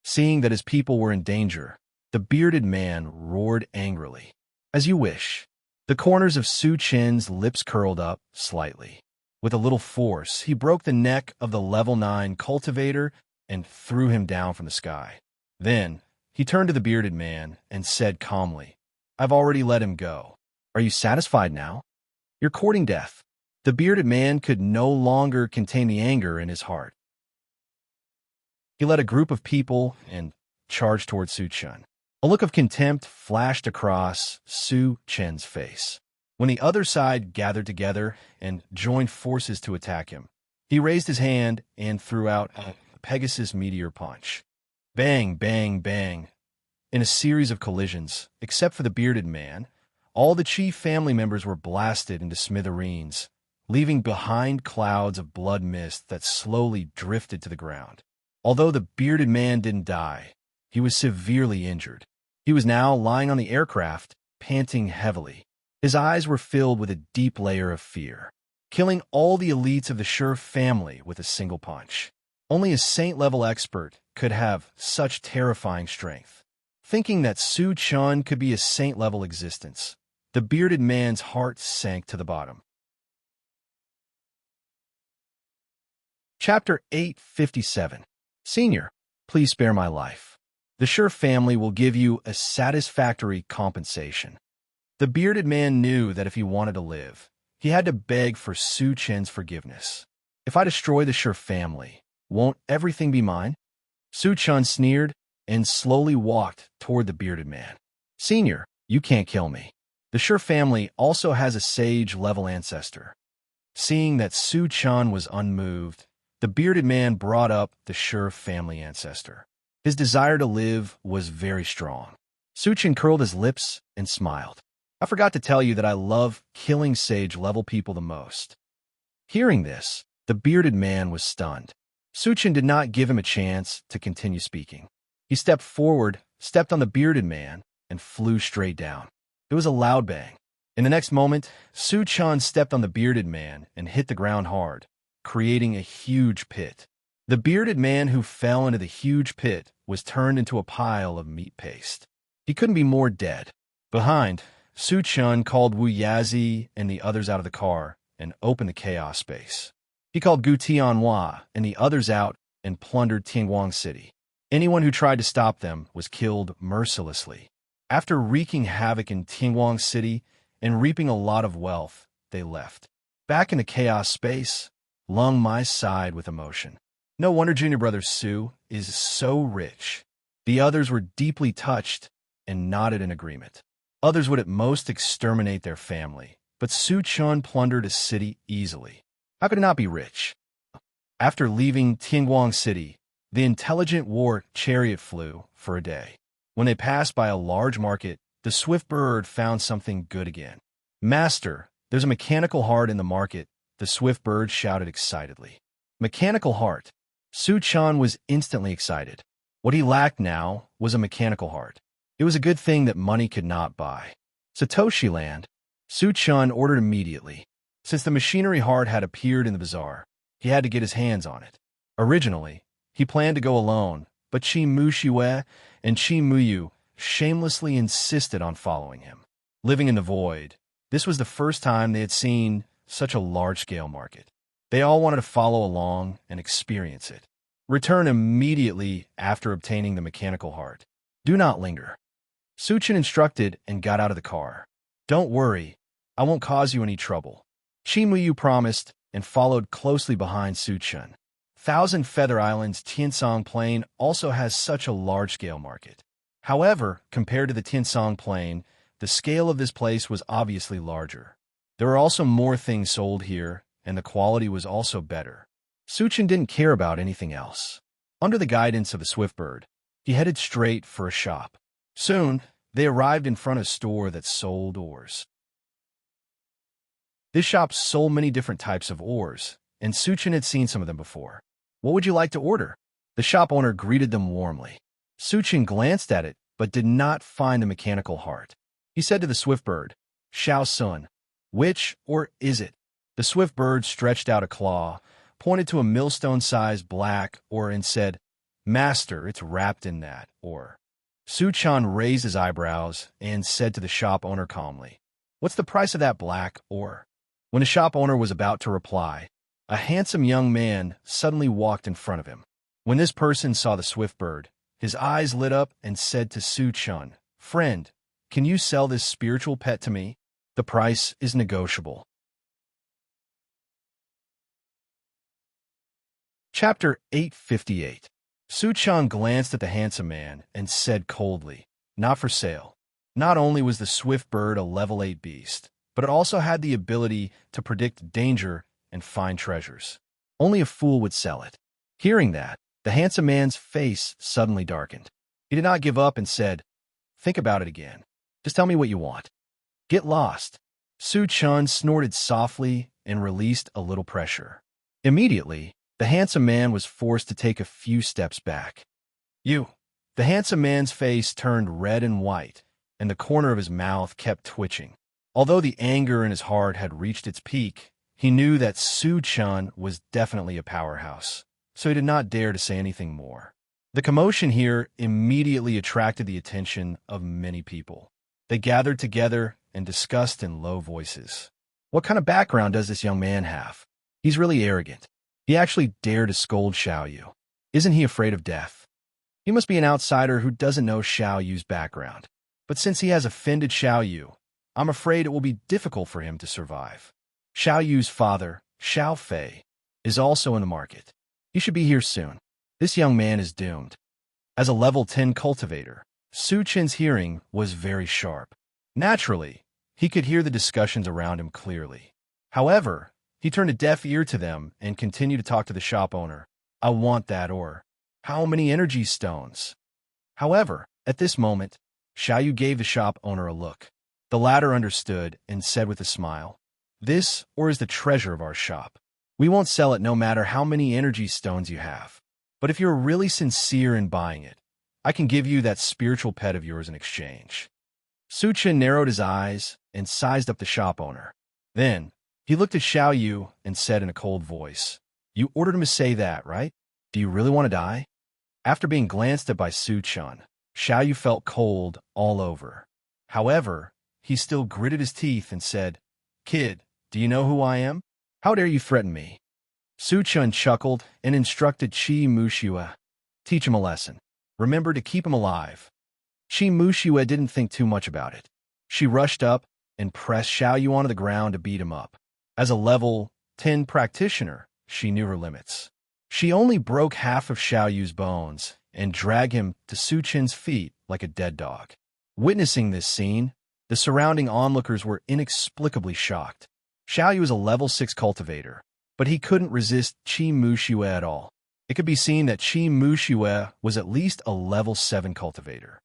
Seeing that his people were in danger, the bearded man roared angrily. "As you wish." The corners of Su-chan's lips curled up slightly. With a little force, he broke the neck of the level 9 cultivator and threw him down from the sky. Then, he turned to the bearded man and said calmly, "I've already let him go. Are you satisfied now? You're courting death." The bearded man could no longer contain the anger in his heart. He led a group of people and charged toward Su-chan. A look of contempt flashed across Su-chan's face. When the other side gathered together and joined forces to attack him, he raised his hand and threw out a Pegasus meteor punch. Bang, bang, bang. In a series of collisions, except for the bearded man, all the chief family members were blasted into smithereens, leaving behind clouds of blood mist that slowly drifted to the ground. Although the bearded man didn't die, he was severely injured. He was now lying on the aircraft, panting heavily. His eyes were filled with a deep layer of fear, killing all the elites of the Sure family with a single punch. Only a saint-level expert could have such terrifying strength. Thinking that Su-chan could be a saint-level existence, the bearded man's heart sank to the bottom. Chapter 857. Senior, please spare my life. The Sure family will give you a satisfactory compensation. The bearded man knew that if he wanted to live, he had to beg for Su-chan's forgiveness. "If I destroy the Sure family, won't everything be mine?" Su-chan sneered and slowly walked toward the bearded man. "Senior, you can't kill me. The Sure family also has a sage-level ancestor." Seeing that Su-chan was unmoved, the bearded man brought up the Sure family ancestor. His desire to live was very strong. Su-chan curled his lips and smiled. "I forgot to tell you that I love killing sage-level people the most." Hearing this, the bearded man was stunned. Su-chan did not give him a chance to continue speaking. He stepped forward, stepped on the bearded man, and flew straight down. It was a loud bang. In the next moment, Su-chan stepped on the bearded man and hit the ground hard, creating a huge pit. The bearded man who fell into the huge pit was turned into a pile of meat paste. He couldn't be more dead. Behind, Su-chan called Wu Yazi and the others out of the car and opened the chaos space. He called Gu Tianhua and the others out and plundered Tianguang City. Anyone who tried to stop them was killed mercilessly. After wreaking havoc in Tianguang City and reaping a lot of wealth, they left. Back in the chaos space, Lung Mai sighed with emotion. No wonder Junior Brother Su is so rich. The others were deeply touched and nodded in agreement. Others would at most exterminate their family, but Su-chan plundered a city easily. How could it not be rich? After leaving Tianguang City, the intelligent war chariot flew for a day. When they passed by a large market, the swift bird found something good again. "Master, there's a mechanical heart in the market," the swift bird shouted excitedly. Mechanical heart. Su-chan was instantly excited. What he lacked now was a mechanical heart. It was a good thing that money could not buy. Satoshi Land. Su-chan ordered immediately. Since the machinery heart had appeared in the bazaar, he had to get his hands on it. Originally, he planned to go alone, but Chi Mu-shiwe and Chi Muyu shamelessly insisted on following him. Living in the void, this was the first time they had seen such a large-scale market. They all wanted to follow along and experience it. Return immediately after obtaining the mechanical heart. Do not linger. Su-chan instructed and got out of the car. "Don't worry, I won't cause you any trouble." Chi Muyu promised and followed closely behind Su-chan. Thousand Feather Island's Tiansong Plain also has such a large-scale market. However, compared to the Tiansong Plain, the scale of this place was obviously larger. There were also more things sold here, and the quality was also better. Su-chan didn't care about anything else. Under the guidance of the swift bird, he headed straight for a shop. Soon, they arrived in front of a store that sold ores. This shop sold many different types of oars, and Suchin had seen some of them before. What would you like to order? The shop owner greeted them warmly. Suchin glanced at it, but did not find the mechanical heart. He said to the swift bird, Shao Sun, which or is it? The swift bird stretched out a claw, pointed to a millstone-sized black oar and said, Master, it's wrapped in that oar. Suchan raised his eyebrows and said to the shop owner calmly, What's the price of that black oar? When the shop owner was about to reply, a handsome young man suddenly walked in front of him. When this person saw the swift bird, his eyes lit up and said to Suchan, Friend, can you sell this spiritual pet to me? The price is negotiable. Chapter 858. Suchan glanced at the handsome man and said coldly, Not for sale. Not only was the swift bird a level 8 beast, but it also had the ability to predict danger and find treasures. Only a fool would sell it. Hearing that, the handsome man's face suddenly darkened. He did not give up and said, Think about it again. Just tell me what you want. Get lost. Suchan snorted softly and released a little pressure. Immediately, the handsome man was forced to take a few steps back. You. The handsome man's face turned red and white, and the corner of his mouth kept twitching. Although the anger in his heart had reached its peak, he knew that Suchan was definitely a powerhouse, so he did not dare to say anything more. The commotion here immediately attracted the attention of many people. They gathered together and discussed in low voices. What kind of background does this young man have? He's really arrogant. He actually dared to scold Xiaoyu. Isn't he afraid of death? He must be an outsider who doesn't know Xiaoyu's background. But since he has offended Xiaoyu, I'm afraid it will be difficult for him to survive. Xiaoyu's father, Xiao Fei, is also in the market. He should be here soon. This young man is doomed. As a level 10 cultivator, Suchin's hearing was very sharp. Naturally, he could hear the discussions around him clearly. However, he turned a deaf ear to them and continued to talk to the shop owner. I want that ore. How many energy stones? However, at this moment, Xiaoyu gave the shop owner a look. The latter understood and said with a smile, This ore is the treasure of our shop. We won't sell it no matter how many energy stones you have. But if you're really sincere in buying it, I can give you that spiritual pet of yours in exchange. Suchin narrowed his eyes and sized up the shop owner. Then, he looked at Xiaoyu and said in a cold voice, You ordered him to say that, right? Do you really want to die? After being glanced at by Suchan, Xiaoyu felt cold all over. However, he still gritted his teeth and said, Kid, do you know who I am? How dare you threaten me? Suchan chuckled and instructed Qi Mushue, Teach him a lesson. Remember to keep him alive. Qi Mushue didn't think too much about it. She rushed up and pressed Xiaoyu onto the ground to beat him up. As a level 10 practitioner, she knew her limits. She only broke half of Xiaoyu's bones and dragged him to Suchin's feet like a dead dog. Witnessing this scene, the surrounding onlookers were inexplicably shocked. Xiaoyu was a level 6 cultivator, but he couldn't resist Qi Mushue at all. It could be seen that Qi Mushue was at least a level 7 cultivator.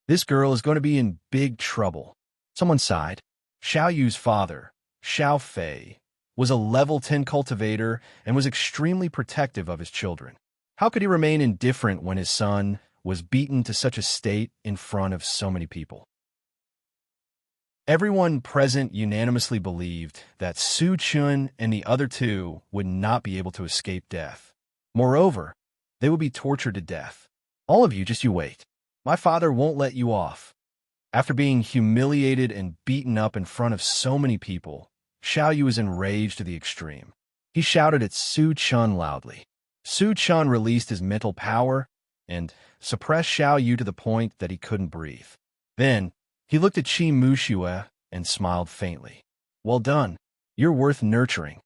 This girl is going to be in big trouble. Someone sighed. Xiaoyu's father, Xiao Fei, was a level 10 cultivator and was extremely protective of his children. How could he remain indifferent when his son was beaten to such a state in front of so many people? Everyone present unanimously believed that Suchin and the other two would not be able to escape death. Moreover, they would be tortured to death. All of you, just you wait. My father won't let you off. After being humiliated and beaten up in front of so many people, Xiaoyu was enraged to the extreme. He shouted at Suchan loudly. Suchan released his mental power and suppressed Xiaoyu to the point that he couldn't breathe. Then, he looked at Qi Mushue and smiled faintly. Well done. You're worth nurturing.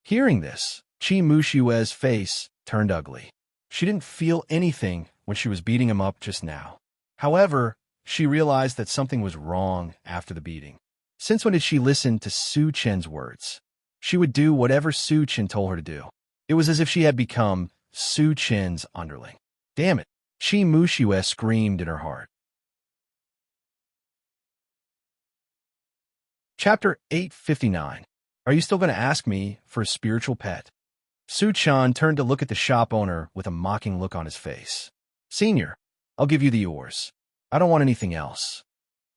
Hearing this, Qi Mushue's face turned ugly. She didn't feel anything when she was beating him up just now. However, she realized that something was wrong after the beating. Since when did she listen to Suchin's words? She would do whatever Suchin told her to do. It was as if she had become Suchin's underling. Damn it, Qi Mushue screamed in her heart. Chapter 859. Are you still going to ask me for a spiritual pet? Su-chan turned to look at the shop owner with a mocking look on his face. Senior, I'll give you the oars. I don't want anything else.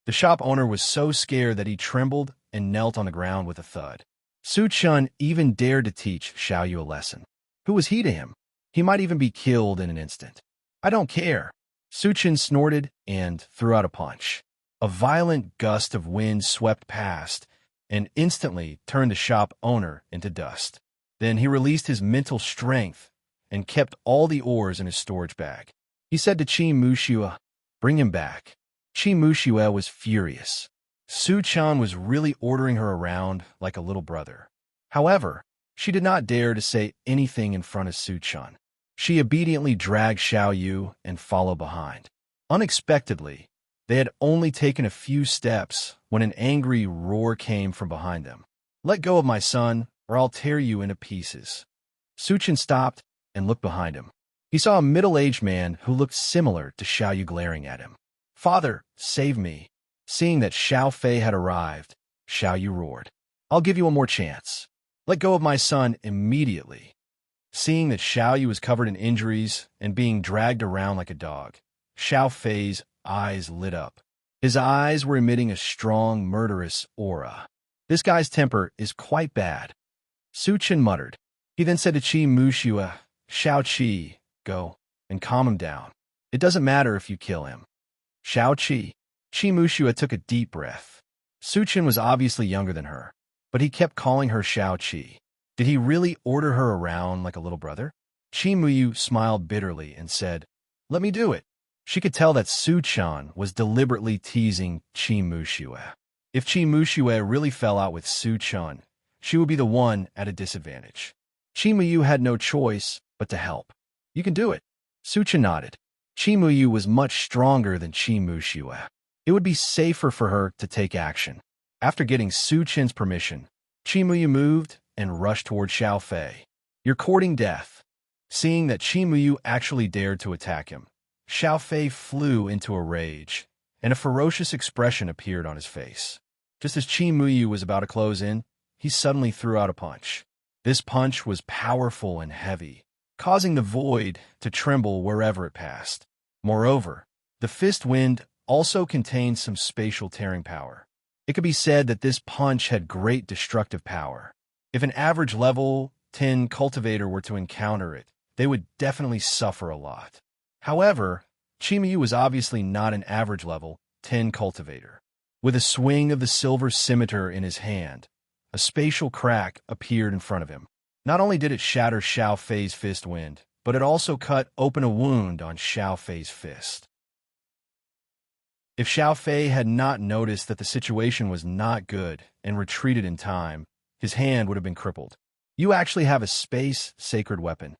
The shop owner was so scared that he trembled and knelt on the ground with a thud. Su-chan even dared to teach Xiaoyu a lesson. Who was he to him? He might even be killed in an instant. I don't care. Su-chan snorted and threw out a punch. A violent gust of wind swept past and instantly turned the shop owner into dust. Then he released his mental strength and kept all the oars in his storage bag. He said to Qi Muxue, "Bring him back." Qi Muxue was furious. Su-chan was really ordering her around like a little brother. However, she did not dare to say anything in front of Su-chan. She obediently dragged Xiaoyu and followed behind. Unexpectedly, they had only taken a few steps when an angry roar came from behind them. "Let go of my son, or I'll tear you into pieces." Su-chan stopped and looked behind him. He saw a middle-aged man who looked similar to Xiaoyu glaring at him. "Father, save me." Seeing that Xiao Fei had arrived, Xiaoyu roared, "I'll give you one more chance. Let go of my son immediately." Seeing that Xiaoyu was covered in injuries and being dragged around like a dog, Xiao Fei's eyes lit up. His eyes were emitting a strong, murderous aura. "This guy's temper is quite bad," Su-chan muttered. He then said to Qi Muxue, "Xiao Qi, go and calm him down. It doesn't matter if you kill him." "Xiao Qi." Qi Muxue took a deep breath. Su-chan was obviously younger than her, but he kept calling her Xiao Qi. Did he really order her around like a little brother? Qi Muxue smiled bitterly and said, "Let me do it." She could tell that Su-chan was deliberately teasing Qi Muxue. If Qi Muxue really fell out with Su-chan, she would be the one at a disadvantage. Qi Muxue had no choice but to help. "You can do it." Su-chan nodded. Qi Muxue was much stronger than Qi Muxue. It would be safer for her to take action. After getting Su-chan's permission, Qi Muxue moved and rushed toward Xiao Fei. "You're courting death." Seeing that Qi Muxue actually dared to attack him, Xiao Fei flew into a rage, and a ferocious expression appeared on his face. Just as Qi Muxue was about to close in, he suddenly threw out a punch. This punch was powerful and heavy, causing the void to tremble wherever it passed. Moreover, the fist wind also contained some spatial tearing power. It could be said that this punch had great destructive power. If an average level 10 cultivator were to encounter it, they would definitely suffer a lot. However, Qi Muxue was obviously not an average level 10 cultivator. With a swing of the silver scimitar in his hand, a spatial crack appeared in front of him. Not only did it shatter Xiao Fei's fist wind, but it also cut open a wound on Xiao Fei's fist. If Xiao Fei had not noticed that the situation was not good and retreated in time, his hand would have been crippled. "You actually have a space-sacred weapon."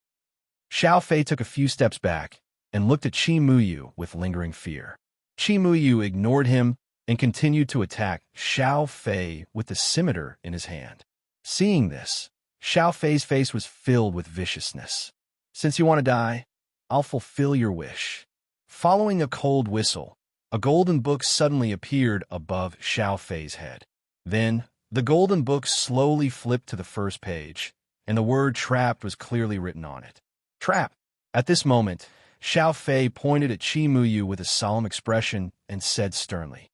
Xiao Fei took a few steps back and looked at Qi Muxue with lingering fear. Qi Muxue ignored him and continued to attack Xiao Fei with the scimitar in his hand. Seeing this, Xiao Fei's face was filled with viciousness. "Since you want to die, I'll fulfill your wish." Following a cold whistle, a golden book suddenly appeared above Xiao Fei's head. Then, the golden book slowly flipped to the first page, and the word "trapped" was clearly written on it. "Trap!" At this moment, Xiao Fei pointed at Qi Muxue with a solemn expression and said sternly.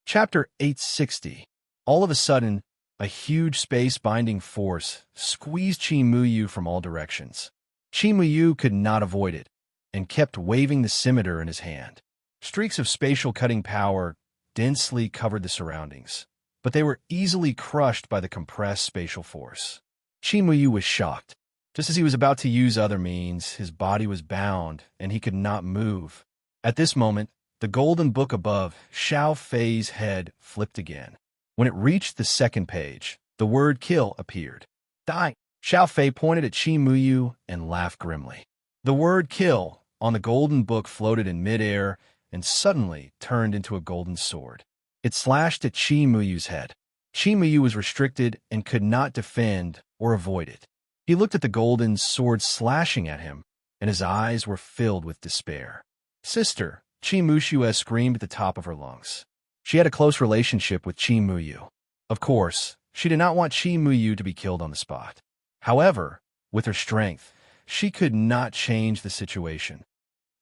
Chapter 860. All of a sudden, a huge space-binding force squeezed Qi Muxue from all directions. Qi Muxue could not avoid it, and kept waving the scimitar in his hand. Streaks of spatial cutting power densely covered the surroundings, but they were easily crushed by the compressed spatial force. Qi Muxue was shocked. Just as he was about to use other means, his body was bound, and he could not move. At this moment, the golden book above Xiao Fei's head flipped again. When it reached the second page, the word "kill" appeared. "Die!" Xiao Fei pointed at Qi Muxue and laughed grimly. The word "kill" on the golden book floated in midair and suddenly turned into a golden sword. It slashed at Qi Muxue's head. Qi Muxue was restricted and could not defend or avoid it. He looked at the golden sword slashing at him, and his eyes were filled with despair. "Sister!" Qi Muxue screamed at the top of her lungs. She had a close relationship with Qi Muyu. Of course, she did not want Qi Muyu to be killed on the spot. However, with her strength, she could not change the situation.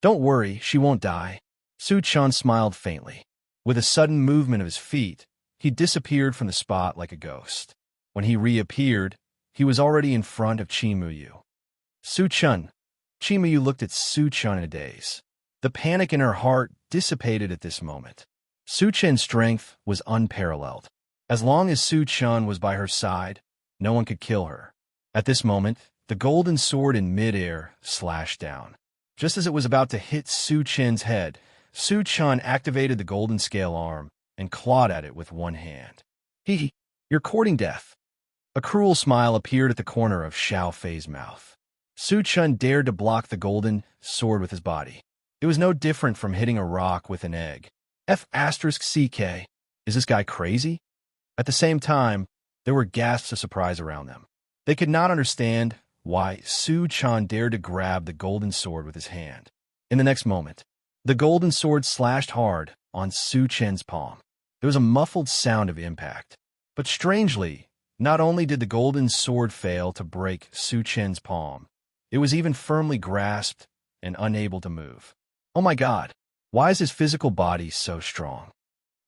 Don't worry, she won't die. Su Chun smiled faintly. With a sudden movement of his feet, he disappeared from the spot like a ghost. When he reappeared, he was already in front of Qi Muyu. Su Chun. Qi Muyu looked at Su Chun in a daze. The panic in her heart dissipated at this moment. Su Chun's strength was unparalleled. As long as Su Chun was by her side, no one could kill her. At this moment, the golden sword in midair slashed down. Just as it was about to hit Su Chun's head, Su Chun activated the golden scale arm and clawed at it with one hand. You're courting death. A cruel smile appeared at the corner of Xiao Fei's mouth. Su Chun dared to block the golden sword with his body. It was no different from hitting a rock with an egg. F***CK. Is this guy crazy? At the same time, there were gasps of surprise around them. They could not understand why Su Chun dared to grab the golden sword with his hand. In the next moment, the golden sword slashed hard on Su Chun's palm. There was a muffled sound of impact. But strangely, not only did the golden sword fail to break Su Chun's palm, it was even firmly grasped and unable to move. Oh my God, why is his physical body so strong?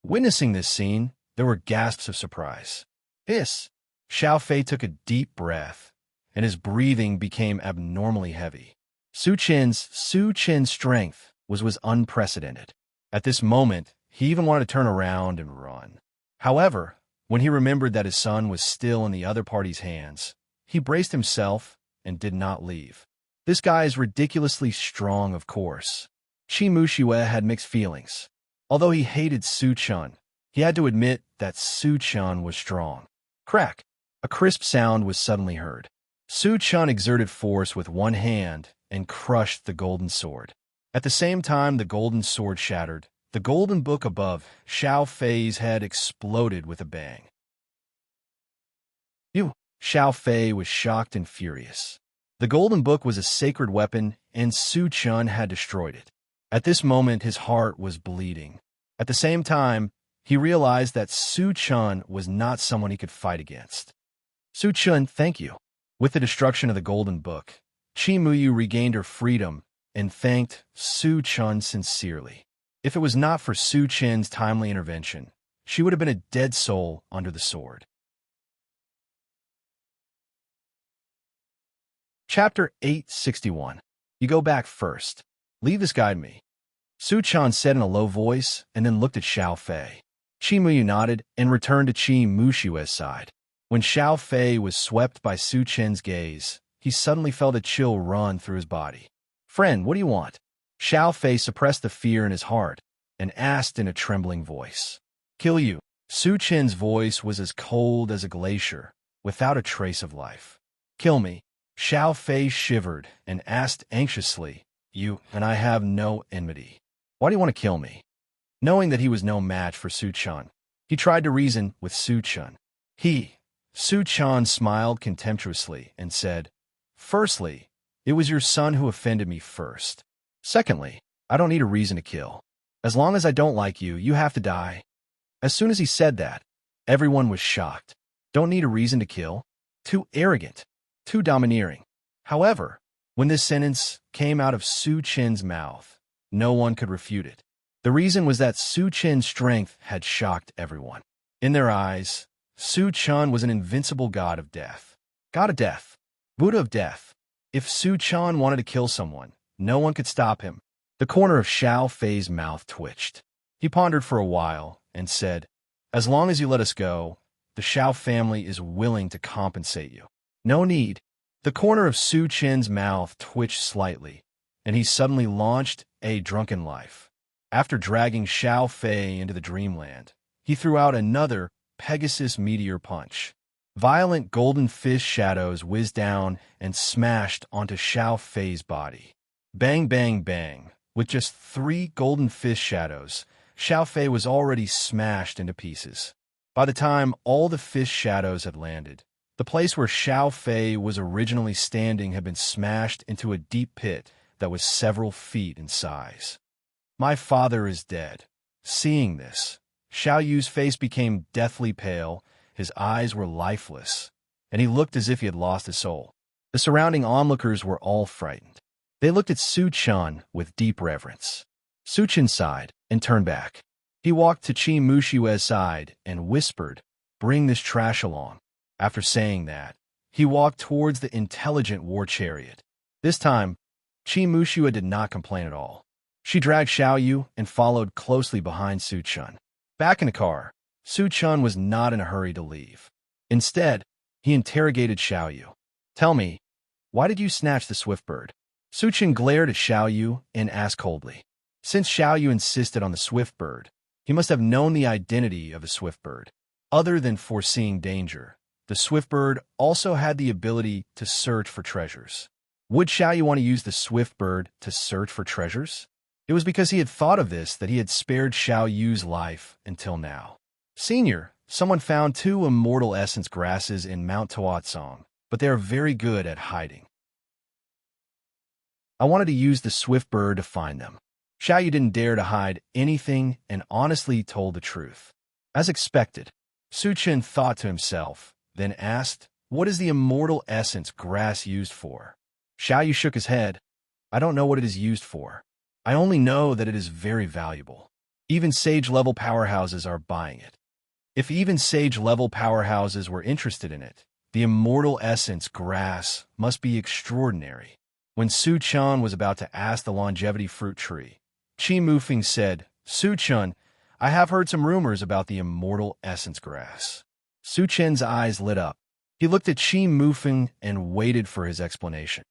Witnessing this scene, there were gasps of surprise. Xiao Fei took a deep breath, and his breathing became abnormally heavy. Su Chun's strength was unprecedented. At this moment, he even wanted to turn around and run. However, when he remembered that his son was still in the other party's hands, he braced himself and did not leave. This guy is ridiculously strong, of course. Qi Muxue had mixed feelings. Although he hated Su Chun, he had to admit that Su Chun was strong. Crack! A crisp sound was suddenly heard. Su Chun exerted force with one hand and crushed the golden sword. At the same time the golden sword shattered, the golden book above Xiao Fei's head exploded with a bang. Xiao Fei was shocked and furious. The golden book was a sacred weapon, and Su Chun had destroyed it. At this moment, his heart was bleeding. At the same time, he realized that Su Chun was not someone he could fight against. Su Chun, thank you. With the destruction of the golden book, Qi Muyu regained her freedom and thanked Su Chun sincerely. If it was not for Su Chun's timely intervention, she would have been a dead soul under the sword. Chapter 861. You go back first. Leave this guy to me. Su Chun said in a low voice and then looked at Xiao Fei. Qi Muyu nodded and returned to Qi Muxue's side. When Xiao Fei was swept by Su Chun's gaze, he suddenly felt a chill run through his body. Friend, what do you want? Xiao Fei suppressed the fear in his heart and asked in a trembling voice. Kill you. Su Chun's voice was as cold as a glacier, without a trace of life. Kill me. Xiao Fei shivered and asked anxiously, You and I have no enmity. Why do you want to kill me? Knowing that he was no match for Su Chun, he tried to reason with Su Chun. Su Chun smiled contemptuously and said, Firstly, it was your son who offended me first. Secondly, I don't need a reason to kill. As long as I don't like you, you have to die. As soon as he said that, everyone was shocked. Don't need a reason to kill? Too arrogant. Too domineering. However, when this sentence came out of Su Chun's mouth, no one could refute it. The reason was that Su Chun's strength had shocked everyone. In their eyes, Su Chun was an invincible god of death. God of death. Buddha of death. If Su Chun wanted to kill someone, no one could stop him. The corner of Xiao Fei's mouth twitched. He pondered for a while and said, As long as you let us go, the Xiao family is willing to compensate you. No need. The corner of Su Chun's mouth twitched slightly, and he suddenly launched a drunken life. After dragging Xiao Fei into the dreamland, he threw out another Pegasus meteor punch. Violent golden fish shadows whizzed down and smashed onto Xiao Fei's body. Bang, bang, bang. With just 3 golden fish shadows, Xiao Fei was already smashed into pieces. By the time all the fish shadows had landed, the place where Xiao Fei was originally standing had been smashed into a deep pit that was several feet in size. My father is dead. Seeing this, Xiao Yu's face became deathly pale, his eyes were lifeless, and he looked as if he had lost his soul. The surrounding onlookers were all frightened. They looked at Su Chen with deep reverence. Su Chen sighed and turned back. He walked to Qi Mushue's side and whispered, "Bring this trash along." After saying that, he walked towards the intelligent war chariot. This time, Qi Mushue did not complain at all. She dragged Xiao Yu and followed closely behind Su Chen. Back in the car, Su Chen was not in a hurry to leave. Instead, he interrogated Xiao Yu. "Tell me, why did you snatch the swift bird?" Su Chen glared at Xiao Yu and asked coldly. Since Xiao Yu insisted on the swift bird, he must have known the identity of the swift bird. Other than foreseeing danger, the swift bird also had the ability to search for treasures. Would Xiao Yu want to use the swift bird to search for treasures? It was because he had thought of this that he had spared Xiao Yu's life until now. "Senior, someone found 2 immortal essence grasses in Mount Tuatsong, but they are very good at hiding. I wanted to use the swift bird to find them." Xiao Yu didn't dare to hide anything and honestly told the truth. As expected, Su Chen thought to himself, then asked, "What is the immortal essence grass used for?" Xiao Yu shook his head. "I don't know what it is used for. I only know that it is very valuable. Even sage-level powerhouses are buying it." If even sage-level powerhouses were interested in it, the immortal essence grass must be extraordinary. When Su Chen was about to ask the longevity fruit tree, Qi Mufeng said, "Su Chen, I have heard some rumors about the immortal essence grass." Su Chen's eyes lit up. He looked at Qi Mufeng and waited for his explanation.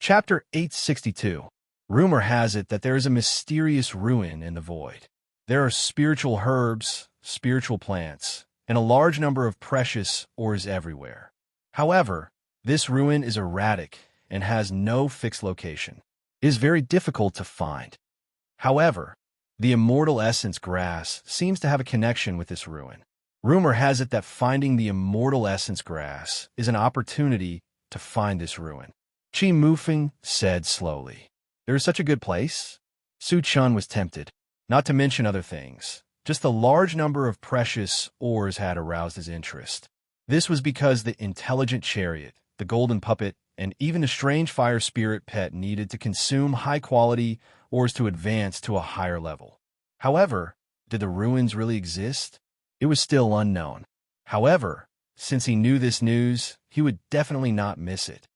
Chapter 862. Rumor has it that there is a mysterious ruin in the void. There are spiritual herbs, spiritual plants, and a large number of precious ores everywhere. However, this ruin is erratic and has no fixed location. It is very difficult to find. However, the immortal essence grass seems to have a connection with this ruin. Rumor has it that finding the immortal essence grass is an opportunity to find this ruin. Qi Mufeng said slowly. "There is such a good place?" Su Chen was tempted, not to mention other things. Just the large number of precious ores had aroused his interest. This was because the intelligent chariot, the golden puppet, and even a strange fire spirit pet needed to consume high-quality ores to advance to a higher level. However, did the ruins really exist? It was still unknown. However, since he knew this news, he would definitely not miss it.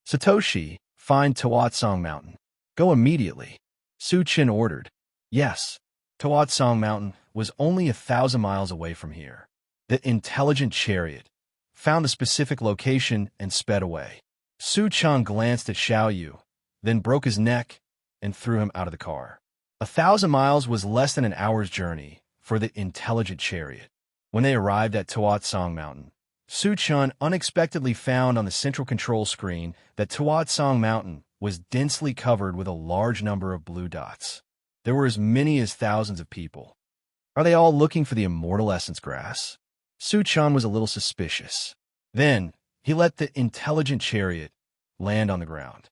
"Satoshi, find Tuatsong Mountain. Go immediately," Su Chen ordered. Yes, Tuatsong Mountain was only 1,000 miles away from here. The intelligent chariot found the specific location and sped away. Su Chen glanced at Xiao Yu, then broke his neck and threw him out of the car. 1,000 miles was less than an hour's journey for the intelligent chariot. When they arrived at Tuatsong Mountain, Su Chen unexpectedly found on the central control screen that Tuatsong Mountain was densely covered with a large number of blue dots. There were as many as thousands of people. Are they all looking for the immortal essence grass? Su Chen was a little suspicious. Then, he let the intelligent chariot land on the ground.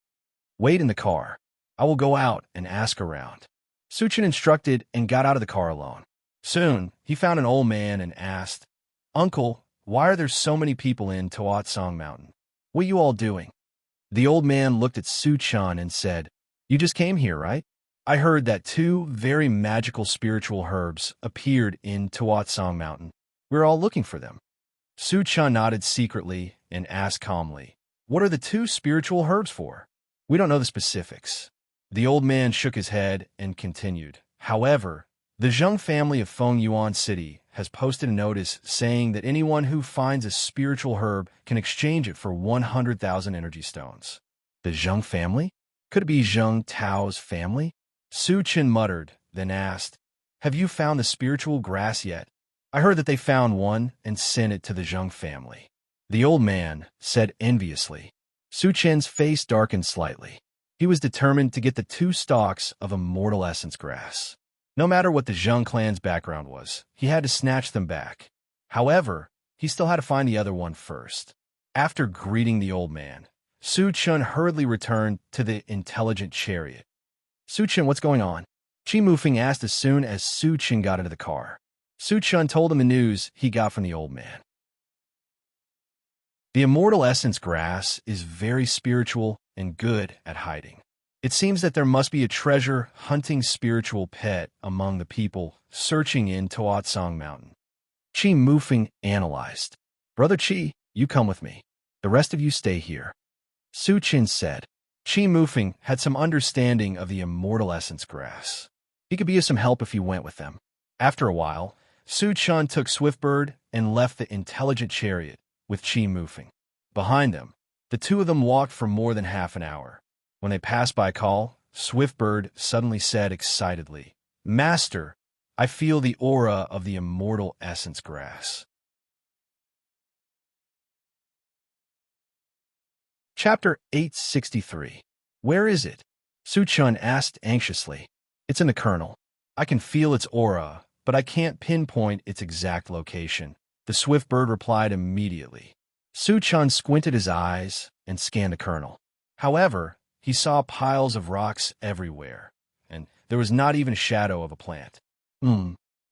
"Wait in the car. I will go out and ask around." Su Chen instructed and got out of the car alone. Soon, he found an old man and asked, "Uncle, why are there so many people in Tuatsong Mountain? What are you all doing?" The old man looked at Su Chen and said, "You just came here, right? I heard that 2 very magical spiritual herbs appeared in Tuatsong Mountain. We're all looking for them." Su Chen nodded secretly and asked calmly, "What are the 2 spiritual herbs for?" "We don't know the specifics." The old man shook his head and continued, "However, the Zheng family of Fengyuan City has posted a notice saying that anyone who finds a spiritual herb can exchange it for 100,000 energy stones." The Zheng family? Could it be Zheng Tao's family? Su Chen muttered, then asked, "Have you found the spiritual grass yet?" "I heard that they found one and sent it to the Zheng family," the old man said enviously. Su Chen's face darkened slightly. He was determined to get the 2 stalks of immortal essence grass. No matter what the Zheng clan's background was, he had to snatch them back. However, he still had to find the other one first. After greeting the old man, Su Chen hurriedly returned to the intelligent chariot. Su-Chen, what's going on? Chi Mufeng asked as soon as Su-Chen got into the car. Su-Chen told him the news he got from the old man. The immortal essence grass is very spiritual and good at hiding. It seems that there must be a treasure-hunting spiritual pet among the people searching in Toatsang Mountain. Chi Mufeng analyzed. Brother Chi, you come with me. The rest of you stay here. Su-Chen said. Chi Mufeng had some understanding of the immortal essence grass. He could be of some help if he went with them. After a while, Su-Chen took Swiftbird and left the intelligent chariot with Chi Mufeng. Behind them, the two of them walked for more than half an hour. When they passed by Call, Swiftbird suddenly said excitedly, Master, I feel the aura of the immortal essence grass. Chapter 863. Where is it? Su-Chen asked anxiously. It's in the kernel. I can feel its aura, but I can't pinpoint its exact location. The Swiftbird replied immediately. Su-Chen squinted his eyes and scanned the kernel. However, he saw piles of rocks everywhere, and there was not even a shadow of a plant.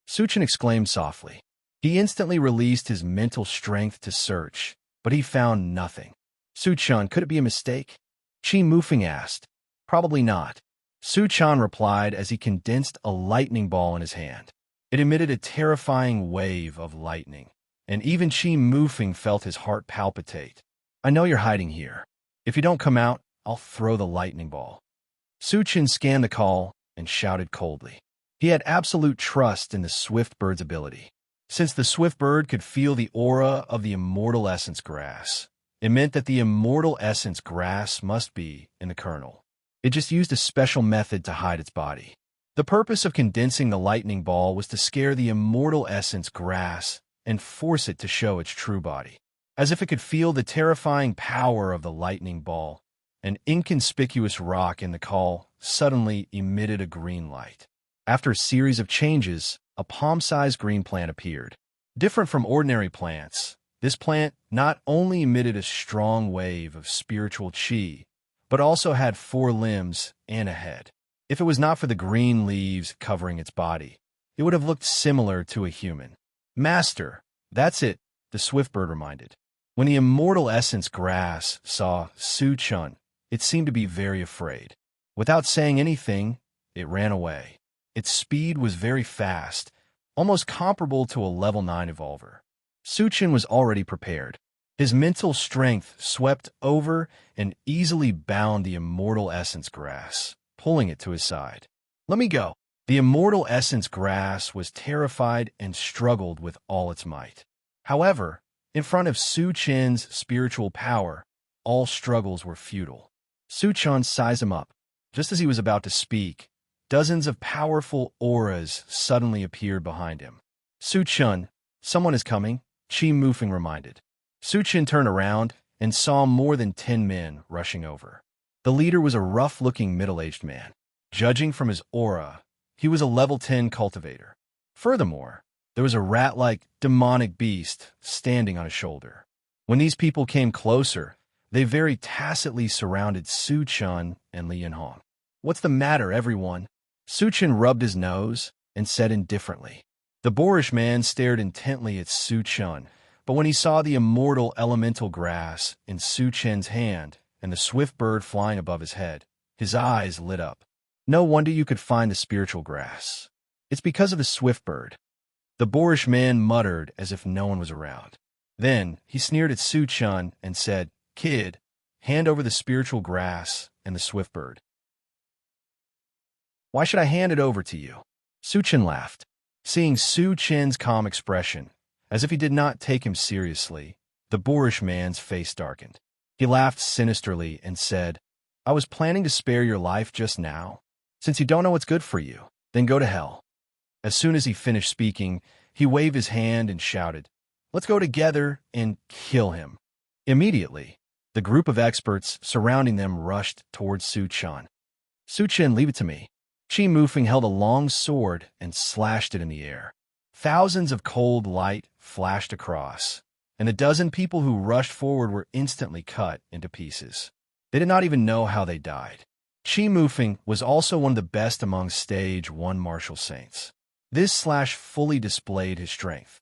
Su-Chen exclaimed softly. He instantly released his mental strength to search, but he found nothing. Su-Chen, could it be a mistake? Chi Mufeng asked. Probably not. Su-Chen replied as he condensed a lightning ball in his hand. It emitted a terrifying wave of lightning, and even Chi Mufeng felt his heart palpitate. I know you're hiding here. If you don't come out, I'll throw the lightning ball. Su-Chen scanned the call and shouted coldly. He had absolute trust in the Swiftbird's ability. Since the Swiftbird could feel the aura of the immortal essence grass, it meant that the immortal essence grass must be in the kernel. It just used a special method to hide its body. The purpose of condensing the lightning ball was to scare the immortal essence grass and force it to show its true body. As if it could feel the terrifying power of the lightning ball, an inconspicuous rock in the call suddenly emitted a green light. After a series of changes, a palm-sized green plant appeared. Different from ordinary plants, this plant not only emitted a strong wave of spiritual chi, but also had 4 limbs and a head. If it was not for the green leaves covering its body, it would have looked similar to a human. Master, that's it, the Swiftbird reminded. When the immortal essence grass saw Su-Chen, it seemed to be very afraid. Without saying anything, it ran away. Its speed was very fast, almost comparable to a level 9 evolver. Su-Chen was already prepared. His mental strength swept over and easily bound the immortal essence grass, pulling it to his side. Let me go. The immortal essence grass was terrified and struggled with all its might. However, in front of Su-Chen's spiritual power, all struggles were futile. Su-Chen sized him up. Just as he was about to speak, dozens of powerful auras suddenly appeared behind him. Su-Chen, someone is coming, Chi Mufeng reminded. Su-Chen turned around and saw more than 10 men rushing over. The leader was a rough-looking middle-aged man. Judging from his aura, he was a level 10 cultivator. Furthermore, there was a rat-like demonic beast standing on his shoulder. When these people came closer, they very tacitly surrounded Su-Chen and Li Yanhong. What's the matter, everyone? Su-Chen rubbed his nose and said indifferently. The boorish man stared intently at Su-Chen, but when he saw the immortal elemental grass in Su-Chen's hand and the swift bird flying above his head, his eyes lit up. No wonder you could find the spiritual grass. It's because of the swift bird. The boorish man muttered as if no one was around. Then he sneered at Su-Chen and said, Kid, hand over the spiritual grass and the swift bird. Why should I hand it over to you? Su-Chen laughed. Seeing Su-Chen's calm expression, as if he did not take him seriously, the boorish man's face darkened. He laughed sinisterly and said, I was planning to spare your life just now. Since you don't know what's good for you, then go to hell. As soon as he finished speaking, he waved his hand and shouted, Let's go together and kill him. Immediately, the group of experts surrounding them rushed towards Su-Chen. Su-Chen, leave it to me. Chi Mufeng held a long sword and slashed it in the air. Thousands of cold light flashed across, and the dozen people who rushed forward were instantly cut into pieces. They did not even know how they died. Qi Mufeng was also one of the best among Stage 1 martial saints. This slash fully displayed his strength.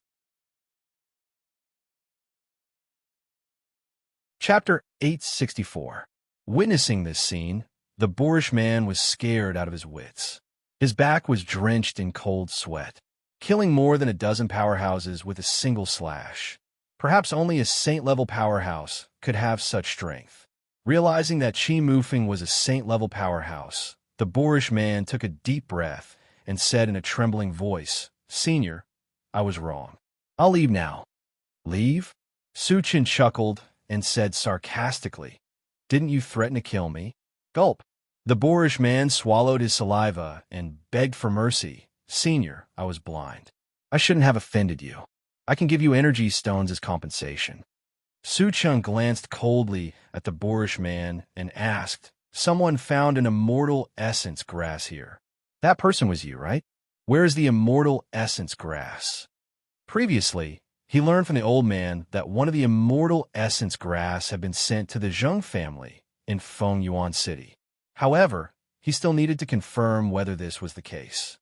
Chapter 864. Witnessing this scene, the boorish man was scared out of his wits. His back was drenched in cold sweat, killing more than a dozen powerhouses with a single slash. Perhaps only a saint-level powerhouse could have such strength. Realizing that Qi Mufeng was a saint-level powerhouse, the boorish man took a deep breath and said in a trembling voice, "Senior, I was wrong. I'll leave now." "Leave?" Su Chen chuckled and said sarcastically, "Didn't you threaten to kill me?" Gulp. The boorish man swallowed his saliva and begged for mercy. "Senior, I was blind. I shouldn't have offended you. I can give you energy stones as compensation." Su Chen glanced coldly at the boorish man and asked, "Someone found an immortal essence grass here. That person was you, right? Where is the immortal essence grass?" Previously, he learned from the old man that one of the immortal essence grass had been sent to the Zheng family in Fengyuan City. However, he still needed to confirm whether this was the case.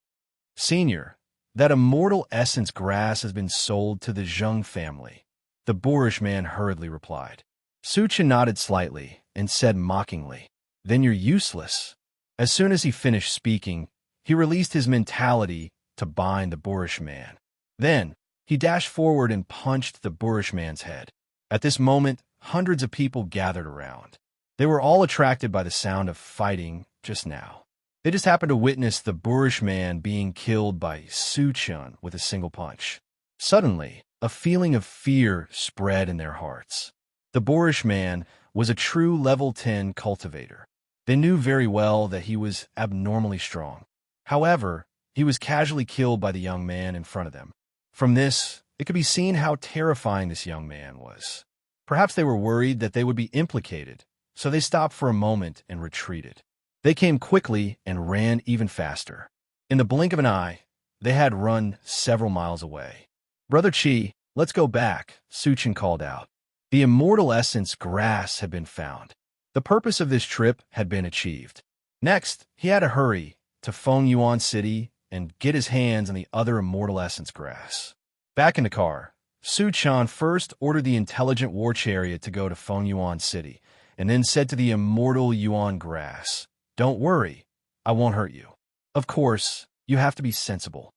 "Senior, that immortal essence grass has been sold to the Zheng family," the boorish man hurriedly replied. Su Chen nodded slightly and said mockingly, "Then you're useless." As soon as he finished speaking, he released his mentality to bind the boorish man. Then, he dashed forward and punched the boorish man's head. At this moment, hundreds of people gathered around. They were all attracted by the sound of fighting just now. They just happened to witness the boorish man being killed by Su Chen with a single punch. Suddenly, a feeling of fear spread in their hearts. The boorish man was a true level 10 cultivator. They knew very well that he was abnormally strong. However, he was casually killed by the young man in front of them. From this, it could be seen how terrifying this young man was. Perhaps they were worried that they would be implicated, so they stopped for a moment and retreated. They came quickly and ran even faster. In the blink of an eye, they had run several miles away. "Brother Qi, let's go back," Su Chen called out. The immortal essence grass had been found. The purpose of this trip had been achieved. Next, he had to hurry to Fengyuan City and get his hands on the other immortal essence grass. Back in the car, Su Chen first ordered the intelligent war chariot to go to Fengyuan City, and then said to the immortal yuan grass, "Don't worry, I won't hurt you. Of course, you have to be sensible."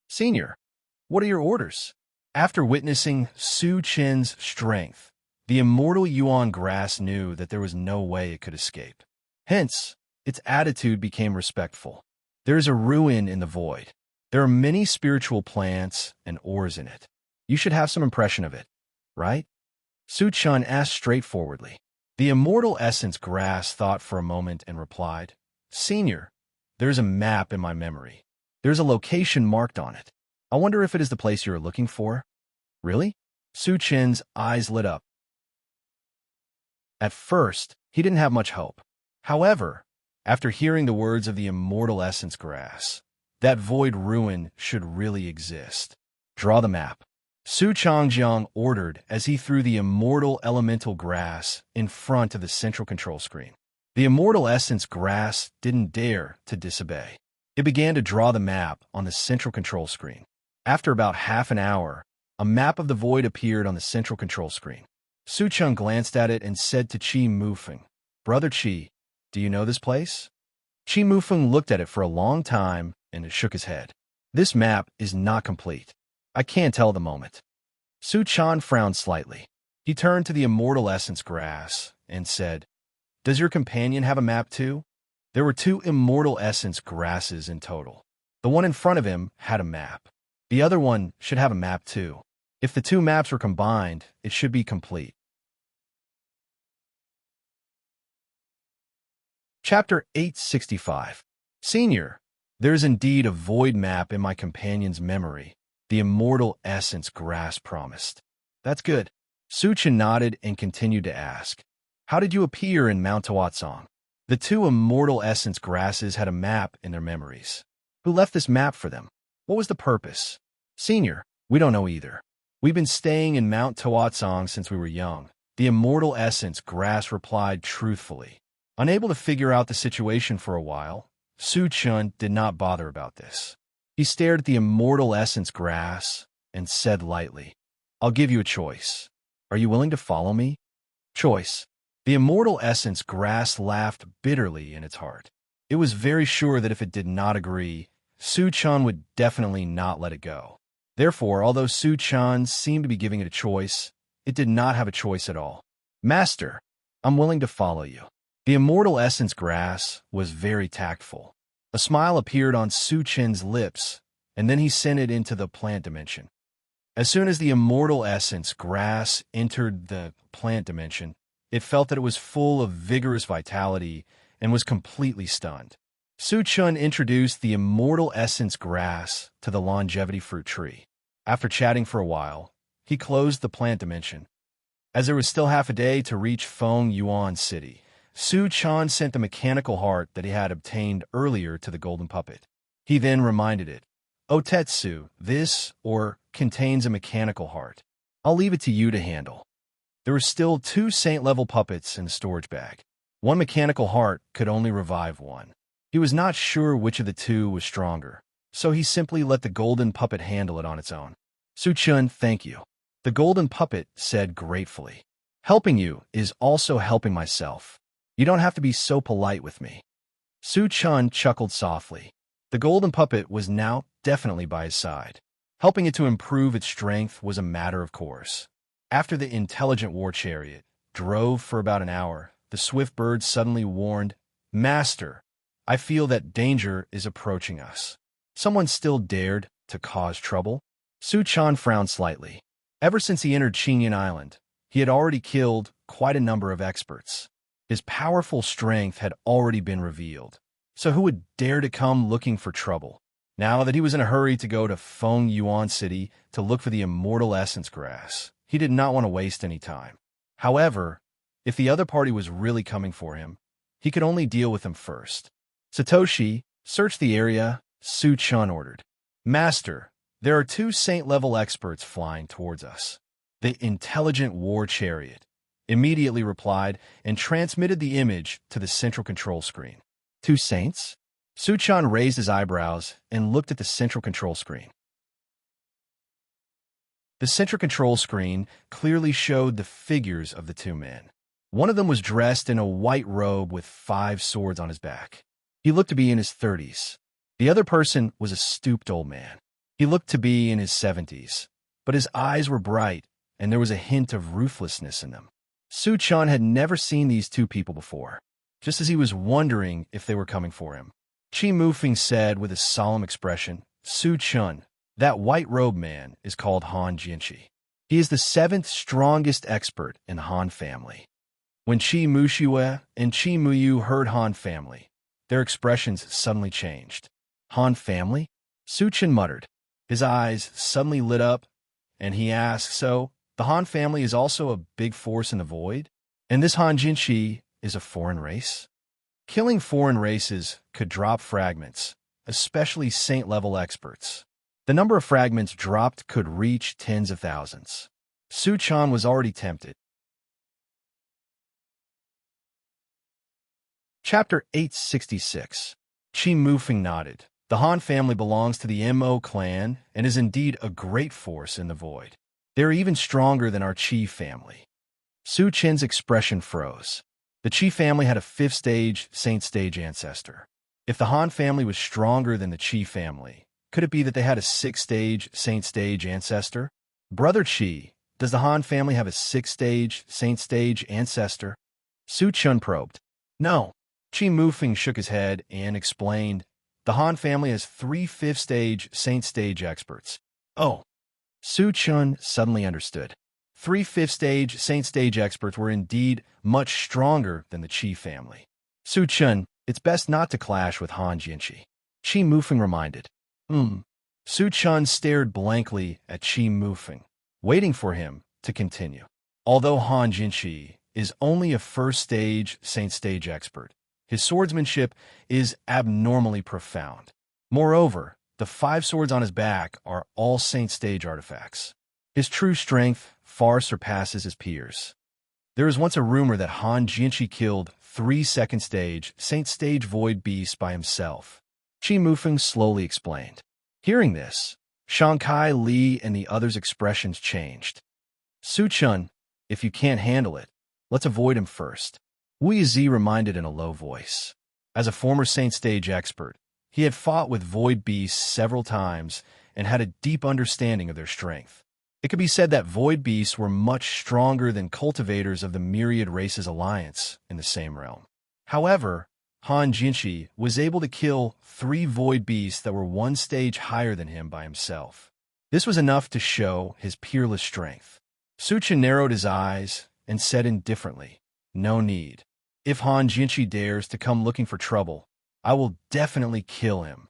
"Senior, what are your orders?" After witnessing Su Chen's strength, the immortal yuan grass knew that there was no way it could escape. Hence, its attitude became respectful. "There is a ruin in the void. There are many spiritual plants and ores in it. You should have some impression of it, right?" Su Chen asked straightforwardly. The immortal essence grass thought for a moment and replied, "Senior, there's a map in my memory. There's a location marked on it. I wonder if it is the place you're looking for." "Really?" Su Chen's eyes lit up. At first, he didn't have much hope. However, after hearing the words of the immortal essence grass, that void ruin should really exist. "Draw the map," Su Changjiang ordered as he threw the immortal elemental grass in front of the central control screen. The immortal essence grass didn't dare to disobey. It began to draw the map on the central control screen. After about half an hour, a map of the void appeared on the central control screen. Su Chen glanced at it and said to Qi Mufeng, "Brother Qi, do you know this place?" Qi Mufeng looked at it for a long time and shook his head. "This map is not complete. I can't tell the moment." Su Chen frowned slightly. He turned to the immortal essence grass and said, "Does your companion have a map too?" There were 2 immortal essence grasses in total. The one in front of him had a map. The other one should have a map too. If the 2 maps were combined, it should be complete. Chapter 865. Senior, there is indeed a void map in my companion's memory, the immortal essence grass promised. "That's good." Su Chen nodded and continued to ask, "How did you appear in Mount Tawatsong?" The 2 immortal essence grasses had a map in their memories. "Who left this map for them? What was the purpose?" "Senior, we don't know either. We've been staying in Mount Tawatsong since we were young," the immortal essence grass replied truthfully. Unable to figure out the situation for a while, Su Chun did not bother about this. He stared at the immortal essence grass and said lightly, "I'll give you a choice. Are you willing to follow me?" Choice. The immortal essence grass laughed bitterly in its heart. It was very sure that if it did not agree, Su Chun would definitely not let it go. Therefore, although Su Chun seemed to be giving it a choice, it did not have a choice at all. "Master, I'm willing to follow you." The immortal essence grass was very tactful. A smile appeared on Su Chin's lips, and then he sent it into the plant dimension. As soon as the immortal essence grass entered the plant dimension, it felt that it was full of vigorous vitality and was completely stunned. Su Chun introduced the immortal essence grass to the longevity fruit tree. After chatting for a while, he closed the plant dimension. As there was still half a day to reach Feng Yuan City, Su Chun sent the mechanical heart that he had obtained earlier to the golden puppet. He then reminded it, "O Tetsu, this, or contains a mechanical heart. I'll leave it to you to handle." There were still 2 saint-level puppets in the storage bag. One mechanical heart could only revive one. He was not sure which of the 2 was stronger, so he simply let the golden puppet handle it on its own. "Su Chun, thank you," the golden puppet said gratefully. "Helping you is also helping myself. You don't have to be so polite with me." Su Chun chuckled softly. The golden puppet was now definitely by his side. Helping it to improve its strength was a matter of course. After the intelligent war chariot drove for about an hour, the swift bird suddenly warned, "Master, I feel that danger is approaching us." Someone still dared to cause trouble? Su Chun frowned slightly. Ever since he entered Qingyan Island, he had already killed quite a number of experts. His powerful strength had already been revealed. So who would dare to come looking for trouble? Now that he was in a hurry to go to Feng Yuan City to look for the immortal essence grass, he did not want to waste any time. However, if the other party was really coming for him, he could only deal with them first. "Satoshi, search the area," Su Chun ordered. "Master, there are 2 saint-level experts flying towards us." The intelligent war chariot immediately replied and transmitted the image to the central control screen. 2 saints? Su Chun raised his eyebrows and looked at the central control screen. The central control screen clearly showed the figures of the 2 men. One of them was dressed in a white robe with 5 swords on his back. He looked to be in his 30s. The other person was a stooped old man. He looked to be in his 70s, but his eyes were bright, and there was a hint of ruthlessness in them. Su Chun had never seen these 2 people before. Just as he was wondering if they were coming for him, Qi Mufeng said with a solemn expression, "Su Chun, that white-robed man is called Han Jinshi. He is the 7th strongest expert in Han family." When Qi Muxue and Qi Muyu heard Han family, their expressions suddenly changed. "Han family?" Su Chun muttered. His eyes suddenly lit up, and he asked, "So, the Han family is also a big force in the void? And this Han Jinshi is a foreign race?" Killing foreign races could drop fragments, especially saint-level experts. The number of fragments dropped could reach tens of thousands. Su Chun was already tempted. Chapter 866. Qi Mufeng nodded. The Han family belongs to the Mo clan and is indeed a great force in the void. They are even stronger than our Qi family. Su Chin's expression froze. The Qi family had a 5th stage Saint stage ancestor. If the Han family was stronger than the Qi family, could it be that they had a 6th stage Saint stage ancestor? Brother Qi, does the Han family have a 6th stage Saint stage ancestor? Su Chun probed. No. Qi Mufeng shook his head and explained, the Han family has 3 5th stage Saint stage experts. Oh. Su Chun suddenly understood. 3 5th stage Saint stage experts were indeed much stronger than the Qi family. Su Chun, it's best not to clash with Han Jinshi. Qi Mufeng reminded. Su Chun stared blankly at Qi Mufeng, waiting for him to continue. Although Han Jinshi is only a 1st stage Saint stage expert, his swordsmanship is abnormally profound. Moreover, the 5 swords on his back are all Saint stage artifacts. His true strength far surpasses his peers. There was once a rumor that Han Jianqi killed 3 second stage, Saint Stage Void Beasts by himself. Qi Mufeng slowly explained. Hearing this, Shankai Li and the others' expressions changed. Su Chun, if you can't handle it, let's avoid him first. Wu Yizi reminded in a low voice. As a former Saint Stage expert, he had fought with Void Beasts several times and had a deep understanding of their strength. It could be said that Void Beasts were much stronger than cultivators of the Myriad Races Alliance in the same realm. However, Han Jianqi was able to kill 3 Void Beasts that were 1 stage higher than him by himself. This was enough to show his peerless strength. Su Chen narrowed his eyes and said indifferently, "No need. If Han Jianqi dares to come looking for trouble, I will definitely kill him."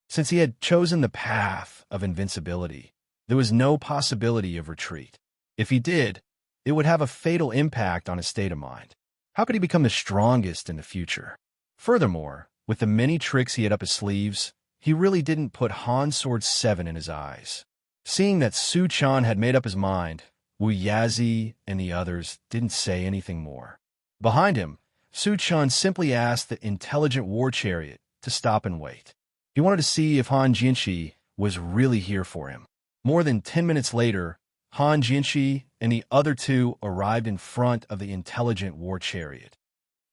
Since he had chosen the path of invincibility, there was no possibility of retreat. If he did, it would have a fatal impact on his state of mind. How could he become the strongest in the future? Furthermore, with the many tricks he had up his sleeves, he really didn't put Han Sword 7 in his eyes. Seeing that Su Chan had made up his mind, Wu Yazi and the others didn't say anything more. Behind him, Su Chan simply asked the intelligent war chariot to stop and wait. He wanted to see if Han Jianqi was really here for him. More than 10 minutes later, Han Jianqi and the other 2 arrived in front of the intelligent war chariot.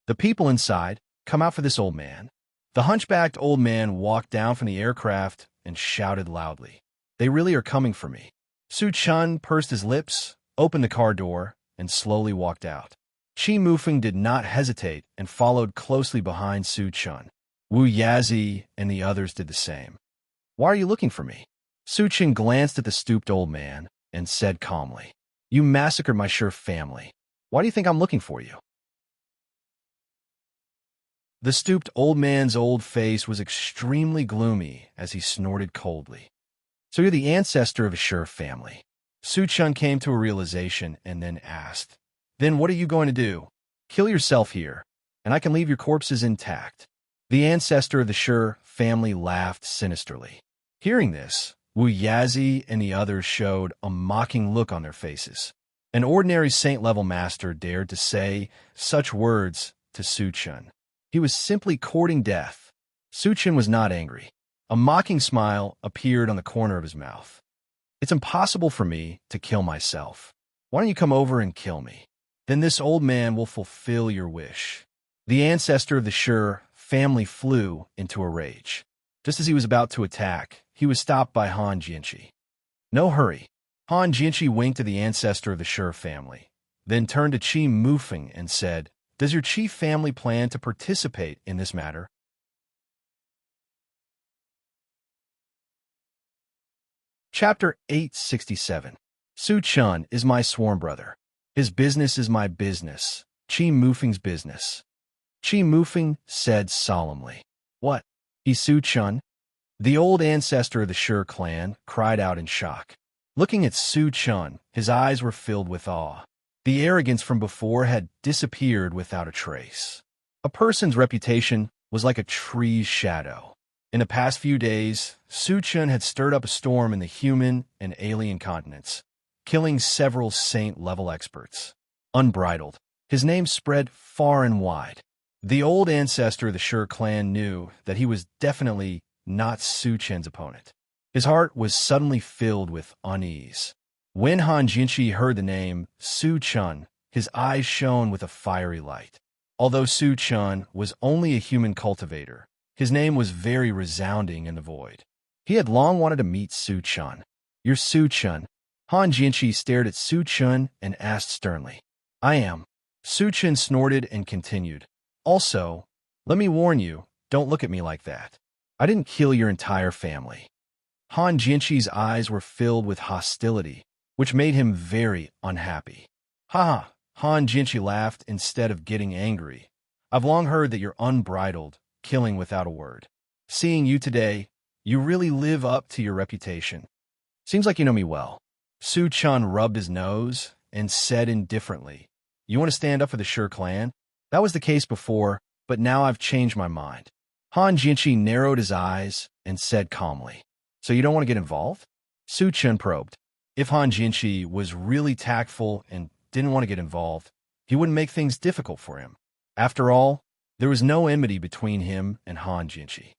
The people inside, "Come out for this old man." The hunchbacked old man walked down from the aircraft and shouted loudly, "They really are coming for me." Su Chun pursed his lips, opened the car door, and slowly walked out. Qi Mufeng did not hesitate and followed closely behind Su Chun. Wu Yazi and the others did the same. "Why are you looking for me?" Su Chen glanced at the stooped old man and said calmly, "You massacred my Sher family. Why do you think I'm looking for you?" The stooped old man's old face was extremely gloomy as he snorted coldly. "So you're the ancestor of a Sher family." Su Chun came to a realization and then asked, "Then what are you going to do? Kill yourself here, and I can leave your corpses intact." The ancestor of the Sher family laughed sinisterly. Hearing this, Wu Yazi and the others showed a mocking look on their faces. An ordinary saint-level master dared to say such words to Su Chun. He was simply courting death. Su Chun was not angry. A mocking smile appeared on the corner of his mouth. "It's impossible for me to kill myself. Why don't you come over and kill me? Then this old man will fulfill your wish." The ancestor of the Sher family flew into a rage. Just as he was about to attack, he was stopped by Han Jianqi. "No hurry." Han Jianqi winked to the ancestor of the Sher family, then turned to Qi Mufeng and said, "Does your chief family plan to participate in this matter?" Chapter 867. Su Chun is my sworn brother. His business is my business. Qi Mufeng's business. Qi Mufeng said solemnly. "What? He's Su Chun?" The old ancestor of the Sher clan cried out in shock. Looking at Su Chun, his eyes were filled with awe. The arrogance from before had disappeared without a trace. A person's reputation was like a tree's shadow. In the past few days, Su Chun had stirred up a storm in the human and alien continents, killing several saint-level experts. Unbridled, his name spread far and wide. The old ancestor of the Sher clan knew that he was definitely not Su Chen's opponent. His heart was suddenly filled with unease. When Han Jianqi heard the name Su Chun, his eyes shone with a fiery light. Although Su Chun was only a human cultivator, his name was very resounding in the void. He had long wanted to meet Su Chun. "You're Su Chun." Han Jianqi stared at Su Chun and asked sternly. "I am." Su Chun snorted and continued. "Also, let me warn you, don't look at me like that. I didn't kill your entire family." Han Jianqi's eyes were filled with hostility, which made him very unhappy. "Ha ha!" Han Jianqi laughed instead of getting angry. "I've long heard that you're unbridled, killing without a word. Seeing you today, you really live up to your reputation. Seems like you know me well." Su Chun rubbed his nose and said indifferently, "You want to stand up for the Sher clan? That was the case before, but now I've changed my mind." Han Jianqi narrowed his eyes and said calmly, "So you don't want to get involved?" Su Chun probed. If Han Jianqi was really tactful and didn't want to get involved, he wouldn't make things difficult for him. After all, there was no enmity between him and Han Jinchi.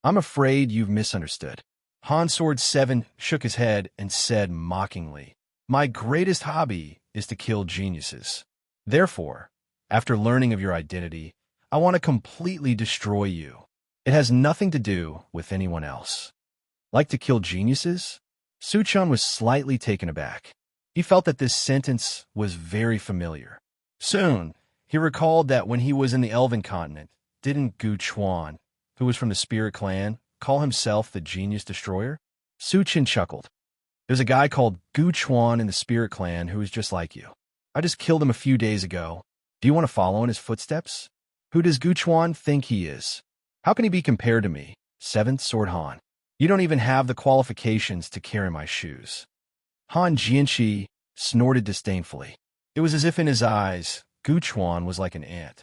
I'm afraid you've misunderstood. Han Sword 7 shook his head and said mockingly, my greatest hobby is to kill geniuses. Therefore, after learning of your identity, I want to completely destroy you. It has nothing to do with anyone else. Like to kill geniuses? Su Chun was slightly taken aback. He felt that this sentence was very familiar. Soon, he recalled that when he was in the Elven continent, didn't Gu Chuan, who was from the Spirit Clan, call himself the Genius Destroyer? Su Chun chuckled. There's a guy called Gu Chuan in the Spirit Clan who is just like you. I just killed him a few days ago. Do you want to follow in his footsteps? Who does Gu Chuan think he is? How can he be compared to me, 7th Sword Han? You don't even have the qualifications to carry my shoes. Han Jianqi snorted disdainfully. It was as if in his eyes, Gu Chuan was like an ant.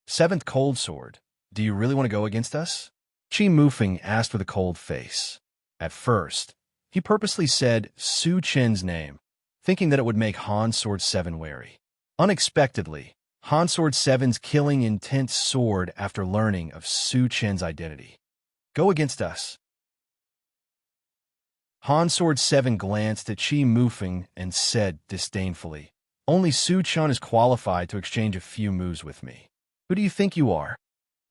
7th Cold Sword, do you really want to go against us? Qi Mufeng asked with a cold face. At first, he purposely said Su Chen's name, thinking that it would make Han Sword 7 wary. Unexpectedly, Han Sword 7's killing intent soared after learning of Su Chen's identity. Go against us. Han Sword 7 glanced at Qi Mufeng and said disdainfully, only Su Chun is qualified to exchange a few moves with me. Who do you think you are?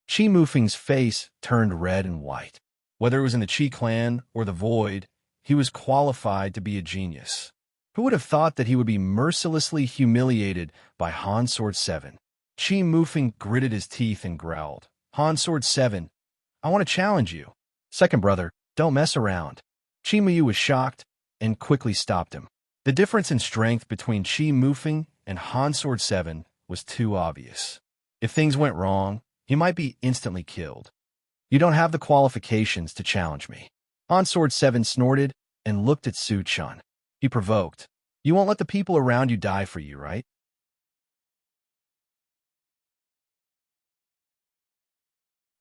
Qi Mufeng's face turned red and white. Whether it was in the Qi clan or the Void, he was qualified to be a genius. Who would have thought that he would be mercilessly humiliated by Han Sword 7? Qi Mufeng gritted his teeth and growled, Han Sword 7, I want to challenge you. Second brother, don't mess around. Qi Muyu was shocked and quickly stopped him. The difference in strength between Qi Mufeng and Han Sword 7 was too obvious. If things went wrong, he might be instantly killed. You don't have the qualifications to challenge me. Han Sword 7 snorted and looked at Su Chun. He provoked. You won't let the people around you die for you, right?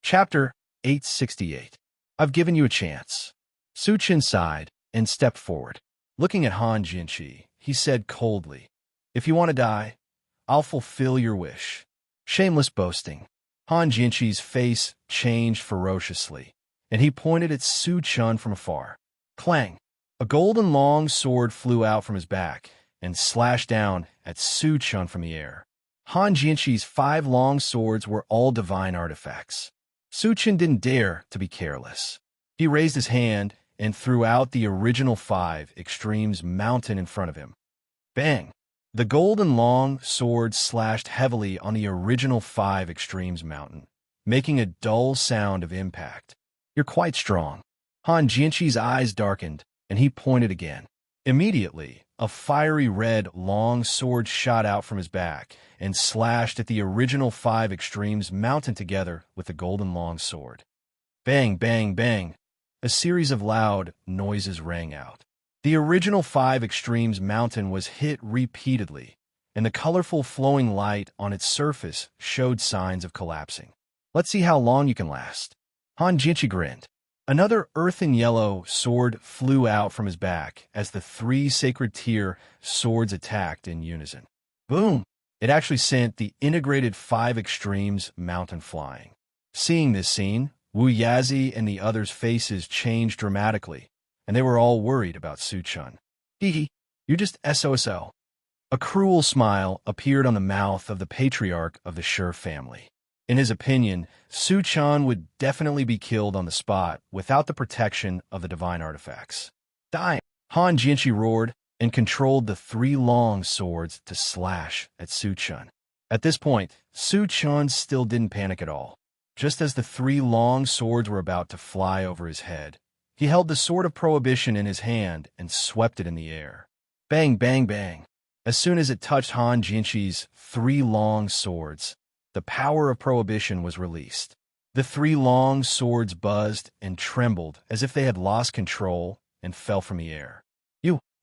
Chapter 868. I've given you a chance. Su Chun sighed and stepped forward. Looking at Han Jinchi, he said coldly, if you want to die, I'll fulfill your wish. Shameless boasting. Han Jinchi's face changed ferociously, and he pointed at Su Chun from afar. Clang! A golden long sword flew out from his back and slashed down at Su Chun from the air. Han Jinchi's 5 long swords were all divine artifacts. Su Chun didn't dare to be careless. He raised his hand and threw out the original 5 Extremes mountain in front of him. Bang! The golden long sword slashed heavily on the original 5 Extremes mountain, making a dull sound of impact. You're quite strong. Han Jinchi's eyes darkened, and he pointed again. Immediately, a fiery red long sword shot out from his back and slashed at the original 5 Extremes mountain together with the golden long sword. Bang, bang, bang! A series of loud noises rang out. The original 5 Extremes mountain was hit repeatedly, and the colorful flowing light on its surface showed signs of collapsing. Let's see how long you can last. Han Jinchi grinned. Another earthen yellow sword flew out from his back as the 3 sacred tier swords attacked in unison. Boom! It actually sent the integrated 5 Extremes mountain flying. Seeing this scene, Wu Yazi and the others' faces changed dramatically, and they were all worried about Su Chun. Hee, you're just SOSO. A cruel smile appeared on the mouth of the patriarch of the Sher family. In his opinion, Su Chun would definitely be killed on the spot without the protection of the divine artifacts. Die! Han Jinchi roared and controlled the 3 long swords to slash at Su Chun. At this point, Su Chun still didn't panic at all. Just as the 3 long swords were about to fly over his head, he held the sword of prohibition in his hand and swept it in the air. Bang, bang, bang. As soon as it touched Han Jinchi's 3 long swords, the power of prohibition was released. The 3 long swords buzzed and trembled as if they had lost control and fell from the air.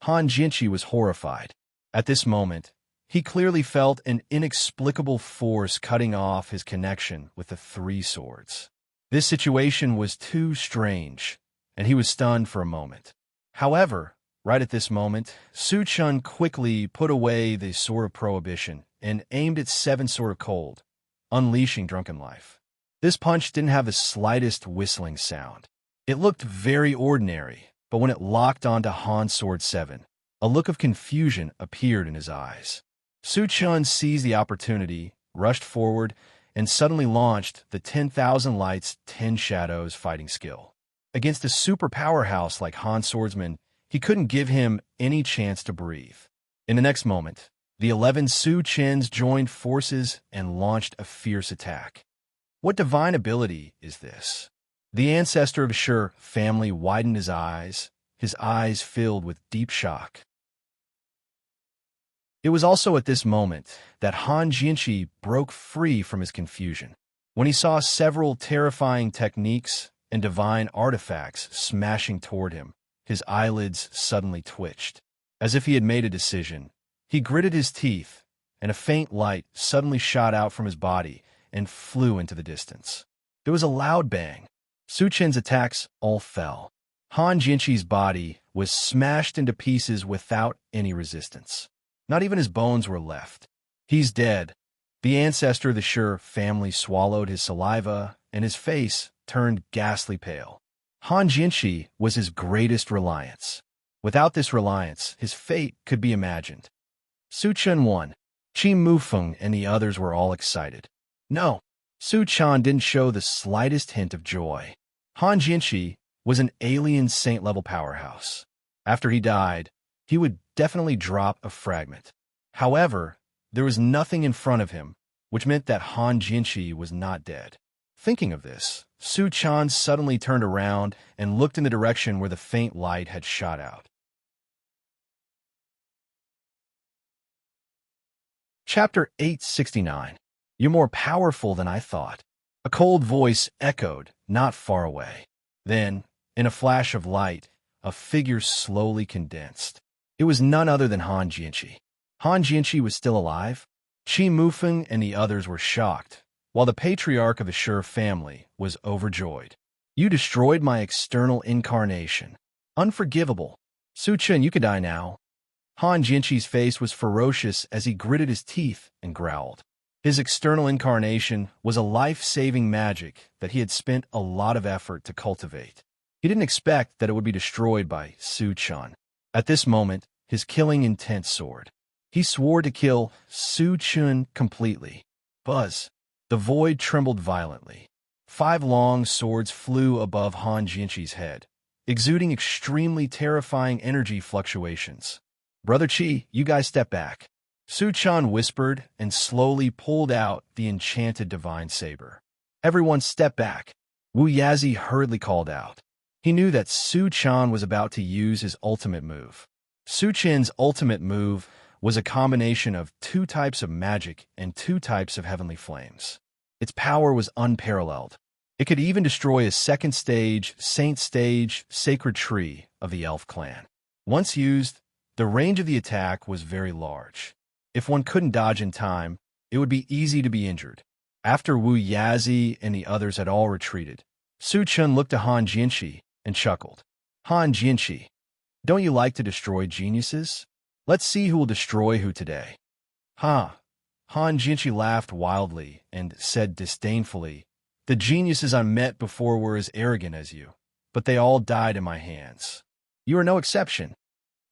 Han Jinchi was horrified. At this moment, he clearly felt an inexplicable force cutting off his connection with the 3 swords. This situation was too strange, and he was stunned for a moment. However, right at this moment, Su Chun quickly put away the sword of prohibition and aimed its seventh sword cold, unleashing drunken life. This punch didn't have the slightest whistling sound. It looked very ordinary, but when it locked onto Han's sword 7, a look of confusion appeared in his eyes. Su Chun seized the opportunity, rushed forward, and suddenly launched the 10,000 Lights, 10 Shadows fighting skill. Against a super powerhouse like Han's swordsman, he couldn't give him any chance to breathe. In the next moment, the 11 Su Chins joined forces and launched a fierce attack. What divine ability is this? The ancestor of the Shur family widened his eyes filled with deep shock. It was also at this moment that Han Jianqi broke free from his confusion. When he saw several terrifying techniques and divine artifacts smashing toward him, his eyelids suddenly twitched. As if he had made a decision, he gritted his teeth, and a faint light suddenly shot out from his body and flew into the distance. There was a loud bang. Su Chen's attacks all fell. Han Jianqi's body was smashed into pieces without any resistance. Not even his bones were left. He's dead. The ancestor of the Shur family swallowed his saliva, and his face turned ghastly pale. Han Jianqi was his greatest reliance. Without this reliance, his fate could be imagined. Su Chun won. Qi Mufeng and the others were all excited. No, Su Chun didn't show the slightest hint of joy. Han Jianqi was an alien saint-level powerhouse. After he died, he would definitely drop a fragment. However, there was nothing in front of him, which meant that Han Jianqi was not dead. Thinking of this, Su Chun suddenly turned around and looked in the direction where the faint light had shot out. Chapter 869. You're more powerful than I thought. A cold voice echoed not far away. Then, in a flash of light, a figure slowly condensed. It was none other than Han Jianqi. Han Jianqi was still alive. Qi Mufeng and the others were shocked, while the patriarch of the Shur family was overjoyed. You destroyed my external incarnation. Unforgivable. Su Chun, you could die now. Han Jianqi's face was ferocious as he gritted his teeth and growled. His external incarnation was a life-saving magic that he had spent a lot of effort to cultivate. He didn't expect that it would be destroyed by Su Chun. At this moment, his killing intent soared. He swore to kill Su Chun completely. Buzz. The void trembled violently. 5 long swords flew above Han Jianqi's head, exuding extremely terrifying energy fluctuations. Brother Qi, you guys step back. Su Chun whispered and slowly pulled out the enchanted divine saber. Everyone step back. Wu Yazi hurriedly called out. He knew that Su Chun was about to use his ultimate move. Su Chen's ultimate move was a combination of 2 types of magic and 2 types of heavenly flames. Its power was unparalleled. It could even destroy a 2nd stage, Saint stage, sacred tree of the elf clan. Once used, the range of the attack was very large. If one couldn't dodge in time, it would be easy to be injured. After Wu Yazi and the others had all retreated, Su Chun looked to Han Jianqi and chuckled. Han Jianqi, don't you like to destroy geniuses? Let's see who will destroy who today. Han Jianqi laughed wildly and said disdainfully, the geniuses I met before were as arrogant as you, but they all died in my hands. You are no exception.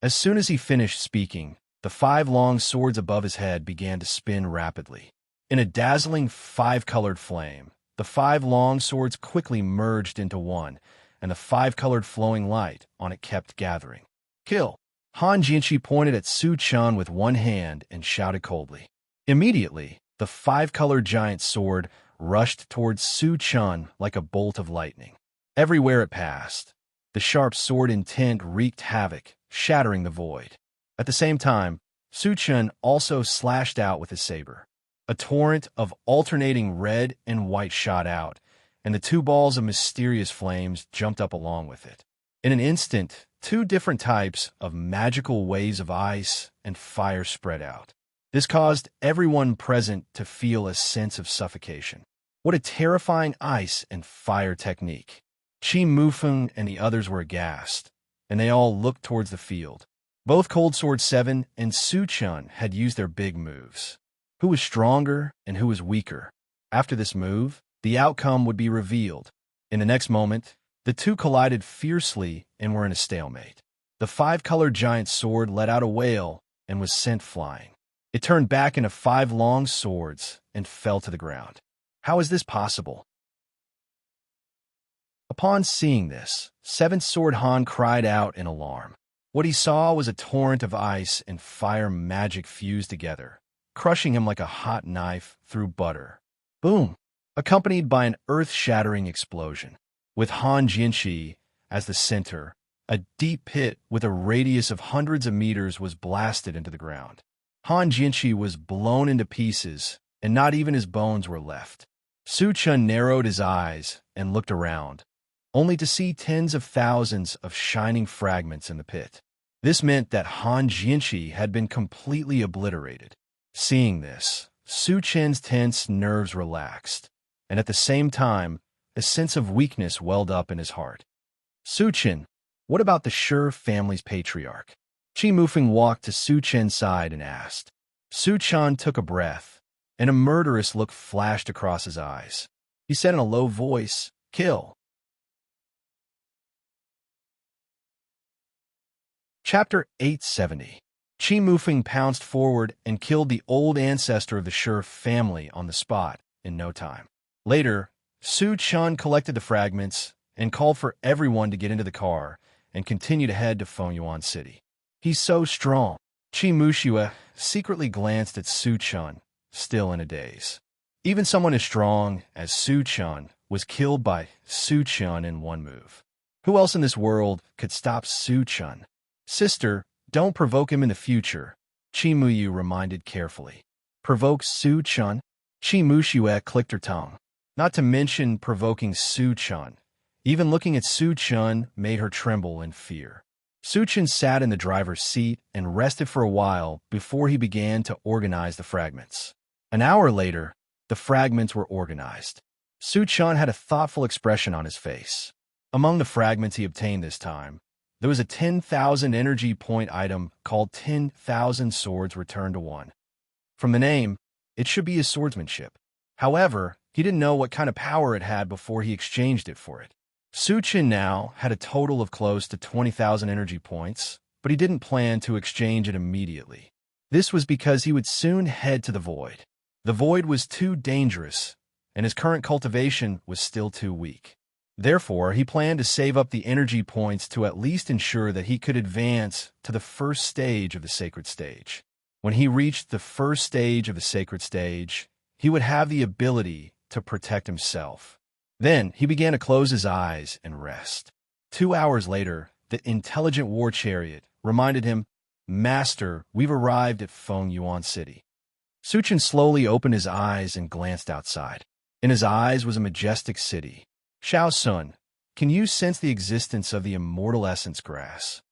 As soon as he finished speaking, the 5 long swords above his head began to spin rapidly. In a dazzling 5-colored flame, the 5 long swords quickly merged into one, and the 5-colored flowing light on it kept gathering. Kill! Han Jianqi pointed at Su Chun with one hand and shouted coldly. Immediately, the 5-colored giant sword rushed towards Su Chun like a bolt of lightning. Everywhere it passed, the sharp sword intent wreaked havoc, shattering the void. At the same time, Su Chun also slashed out with his saber. A torrent of alternating red and white shot out, and the 2 balls of mysterious flames jumped up along with it. In an instant, 2 different types of magical waves of ice and fire spread out. This caused everyone present to feel a sense of suffocation. What a terrifying ice and fire technique. Qi Mufeng and the others were aghast, and they all looked towards the field. Both Cold Sword 7 and Su Chun had used their big moves. who was stronger and who was weaker. After this move, the outcome would be revealed. In the next moment, the two collided fiercely and were in a stalemate. The five-colored giant sword let out a wail and was sent flying. It turned back into five long swords and fell to the ground. How is this possible? Upon seeing this, Seventh Sword Han cried out in alarm. What he saw was a torrent of ice and fire magic fused together, crushing him like a hot knife through butter. Boom! Accompanied by an earth-shattering explosion. With Han Jianxi as the center, a deep pit with a radius of hundreds of meters was blasted into the ground. Han Jianxi was blown into pieces, and not even his bones were left. Su Chun narrowed his eyes and looked around, only to see tens of thousands of shining fragments in the pit. This meant that Han Jianxi had been completely obliterated. Seeing this, Su Chen's tense nerves relaxed, and at the same time, a sense of weakness welled up in his heart. Su Chen, what about the Shi family's patriarch? Qi Mufeng walked to Su Chen's side and asked. Su Chen took a breath, and a murderous look flashed across his eyes. He said in a low voice, "Kill." Chapter 870. Qi Mufeng pounced forward and killed the old ancestor of the Shi family on the spot in no time. Later, Su Chen collected the fragments and called for everyone to get into the car and continue to head to Fengyuan City. He's so strong. Qi Muxue secretly glanced at Su Chen, still in a daze. Even someone as strong as Su Chen was killed by Su Chen in one move. Who else in this world could stop Su Chen? Sister, don't provoke him in the future, Qi Muyu reminded carefully. Provoke Su Chen? Qi Muxue clicked her tongue. Not to mention provoking Su Chen. Even looking at Su Chen made her tremble in fear. Su Chen sat in the driver's seat and rested for a while before he began to organize the fragments. An hour later, the fragments were organized. Su Chen had a thoughtful expression on his face. Among the fragments he obtained this time, there was a 10,000 energy point item called 10,000 Swords Returned to One. From the name, it should be his swordsmanship. However, he didn't know what kind of power it had before he exchanged it for it. Su Chen now had a total of close to 20,000 energy points, but he didn't plan to exchange it immediately. This was because he would soon head to the Void. The Void was too dangerous, and his current cultivation was still too weak. Therefore, he planned to save up the energy points to at least ensure that he could advance to the first stage of the sacred stage. When he reached the first stage of the sacred stage, he would have the ability to protect himself. Then he began to close his eyes and rest. 2 hours later, the intelligent war chariot reminded him, "Master, we've arrived at Fengyuan City." Su Chen slowly opened his eyes and glanced outside. In his eyes was a majestic city. Xiao Sun, can you sense the existence of the immortal essence grass?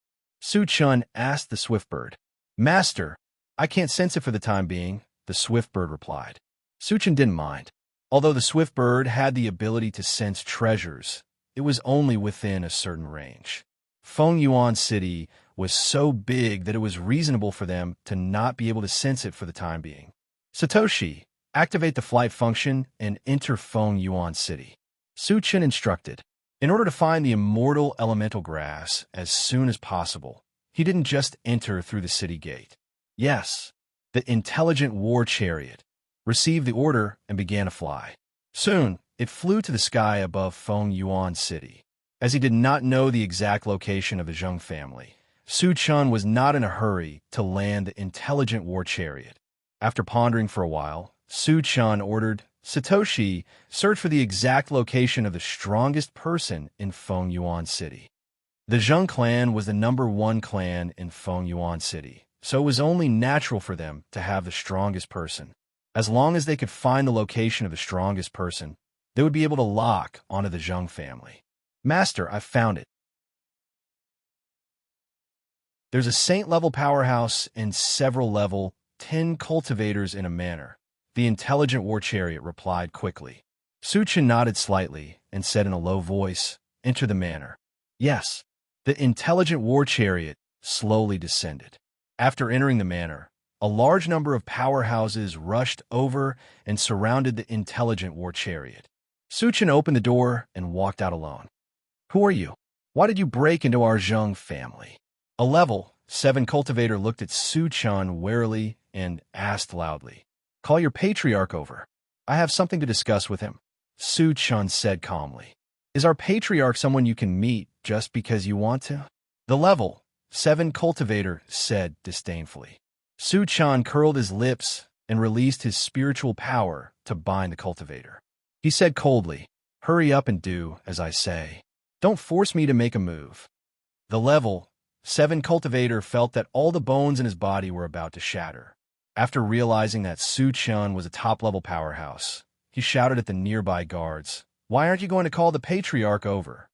Su Chen asked the swift bird. Master, I can't sense it for the time being, the swift bird replied. Su Chen didn't mind. Although the swift bird had the ability to sense treasures, it was only within a certain range. Fengyuan City was so big that it was reasonable for them to not be able to sense it for the time being. Satoshi, activate the flight function and enter Fengyuan City. Su Chen instructed. In order to find the immortal elemental grass as soon as possible, he didn't just enter through the city gate. Yes, the intelligent war chariot received the order and began to fly. Soon, it flew to the sky above Fengyuan City. As he did not know the exact location of the Zheng family, Su Chen was not in a hurry to land the intelligent war chariot. After pondering for a while, Su Chen ordered, Satoshi, search for the exact location of the strongest person in Fengyuan City. The Zheng clan was the #1 clan in Fengyuan City, so it was only natural for them to have the strongest person. As long as they could find the location of the strongest person, they would be able to lock onto the Zheng family. Master, I found it. There's a saint-level powerhouse and several level 10 cultivators in a manor. The intelligent war chariot replied quickly. Su Chen nodded slightly and said in a low voice, enter the manor. Yes. The intelligent war chariot slowly descended. After entering the manor, A large number of powerhouses rushed over and surrounded the intelligent war chariot. Suchin opened the door and walked out alone. "Who are you? Why did you break into our Zheng family?" A level 7 cultivator looked at Suchin warily and asked loudly, "Call your patriarch over. I have something to discuss with him." Suchin said calmly, "Is our patriarch someone you can meet just because you want to?" The level 7 cultivator said disdainfully. Suchin curled his lips and released his spiritual power to bind the cultivator. He said coldly, "Hurry up and do as I say. Don't force me to make a move." The level 7 cultivator felt that all the bones in his body were about to shatter. After realizing that Suchin was a top-level powerhouse, he shouted at the nearby guards, "Why aren't you going to call the patriarch over?"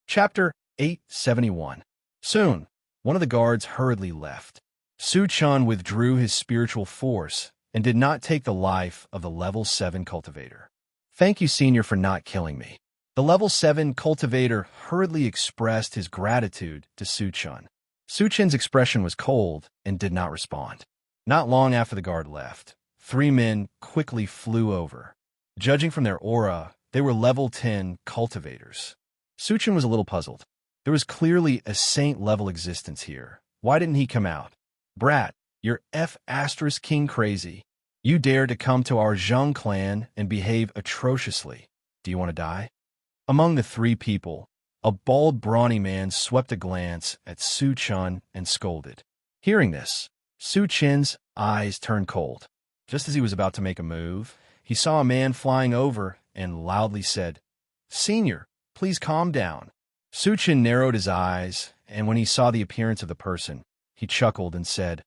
Chapter 871. Soon, one of the guards hurriedly left. Suchin withdrew his spiritual force and did not take the life of the level 7 cultivator. "Thank you, Senior, for not killing me." The level 7 cultivator hurriedly expressed his gratitude to Suchin. Suchin's expression was cold and did not respond. Not long after the guard left, 3 men quickly flew over. Judging from their aura, they were level 10 cultivators. Suchin was a little puzzled. There was clearly a saint-level existence here. Why didn't he come out? "Brat, you're F***king crazy. You dare to come to our Zheng clan and behave atrociously. Do you want to die?" Among the 3 people, a bald, brawny man swept a glance at Suchin and scolded. Hearing this, Suchin's eyes turned cold. Just as he was about to make a move, he saw a man flying over and loudly said, "Senior, please calm down." Suchin narrowed his eyes, and when he saw the appearance of the person, he chuckled and said,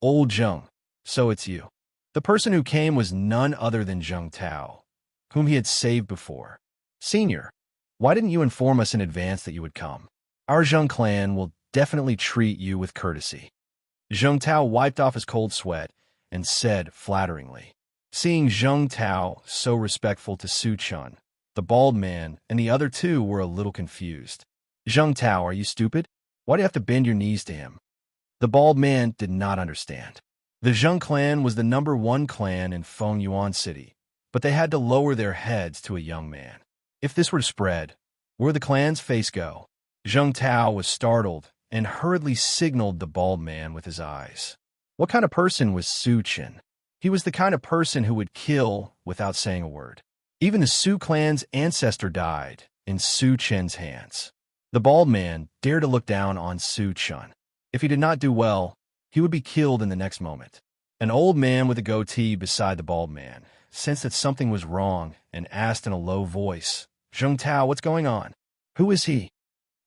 "Old Zheng, so it's you." The person who came was none other than Zheng Tao, whom he had saved before. "Senior, why didn't you inform us in advance that you would come? Our Zheng clan will definitely treat you with courtesy." Zheng Tao wiped off his cold sweat and said flatteringly. Seeing Zheng Tao so respectful to Suchin, the bald man and the other 2 were a little confused. "Zheng Tao, are you stupid? Why do you have to bend your knees to him?" The bald man did not understand. The Zheng clan was the #1 clan in Fengyuan City, but they had to lower their heads to a young man. If this were to spread, where would the clan's face go? Zheng Tao was startled and hurriedly signaled the bald man with his eyes. What kind of person was Suchin? He was the kind of person who would kill without saying a word. Even the Su clan's ancestor died in Suchin's hands. The bald man dared to look down on Suchin. If he did not do well, he would be killed in the next moment. An old man with a goatee beside the bald man sensed that something was wrong and asked in a low voice, "Zheng Tao, what's going on? Who is he?"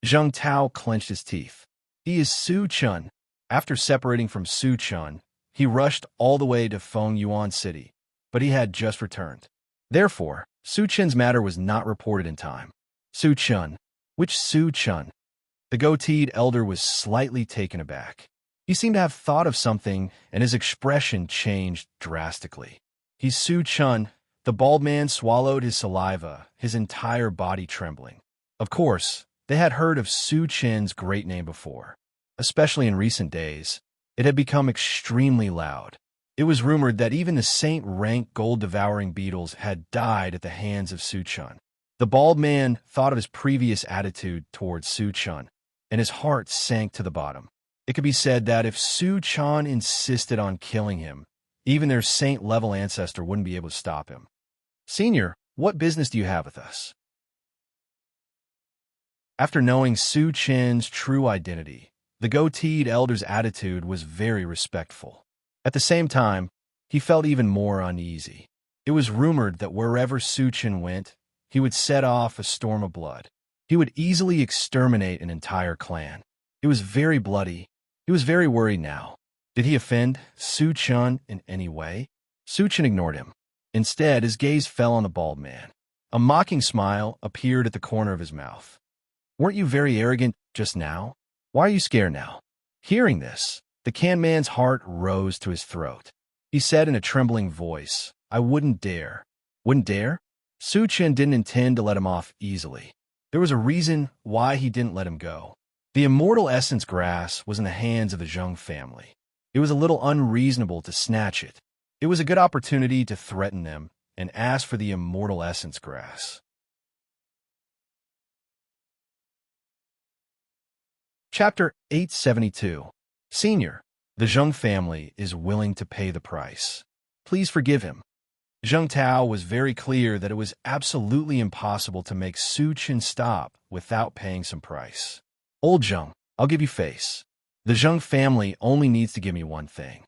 Zheng Tao clenched his teeth. "He is Suchin." After separating from Suchin, he rushed all the way to Fengyuan City, but he had just returned. Therefore, Suchin's matter was not reported in time. "Suchin? Which Suchin?" The goateed elder was slightly taken aback. He seemed to have thought of something, and his expression changed drastically. "He's Suchin." The bald man swallowed his saliva, his entire body trembling. Of course, they had heard of Suchin's great name before. Especially in recent days, it had become extremely loud. It was rumored that even the saint-rank gold-devouring beetles had died at the hands of Suchin. The bald man thought of his previous attitude towards Suchin, and his heart sank to the bottom. It could be said that if Suchin insisted on killing him, even their saint-level ancestor wouldn't be able to stop him. "Senior, what business do you have with us?" After knowing Suchin's true identity, the goateed elder's attitude was very respectful. At the same time, he felt even more uneasy. It was rumored that wherever Suchin went, he would set off a storm of blood. He would easily exterminate an entire clan. It was very bloody. He was very worried now. Did he offend Suchin in any way? Suchin ignored him. Instead, his gaze fell on the bald man. A mocking smile appeared at the corner of his mouth. "Weren't you very arrogant just now? Why are you scared now?" Hearing this, the can man's heart rose to his throat. He said in a trembling voice, "I wouldn't dare." Wouldn't dare? Suchin didn't intend to let him off easily. There was a reason why he didn't let him go. The immortal essence grass was in the hands of the Zheng family. It was a little unreasonable to snatch it. It was a good opportunity to threaten them and ask for the immortal essence grass. Chapter 872. Senior, the Zheng family is willing to pay the price. Please forgive him. Zheng Tao was very clear that it was absolutely impossible to make Su Chen stop without paying some price. Old Zheng, I'll give you face. The Zheng family only needs to give me one thing.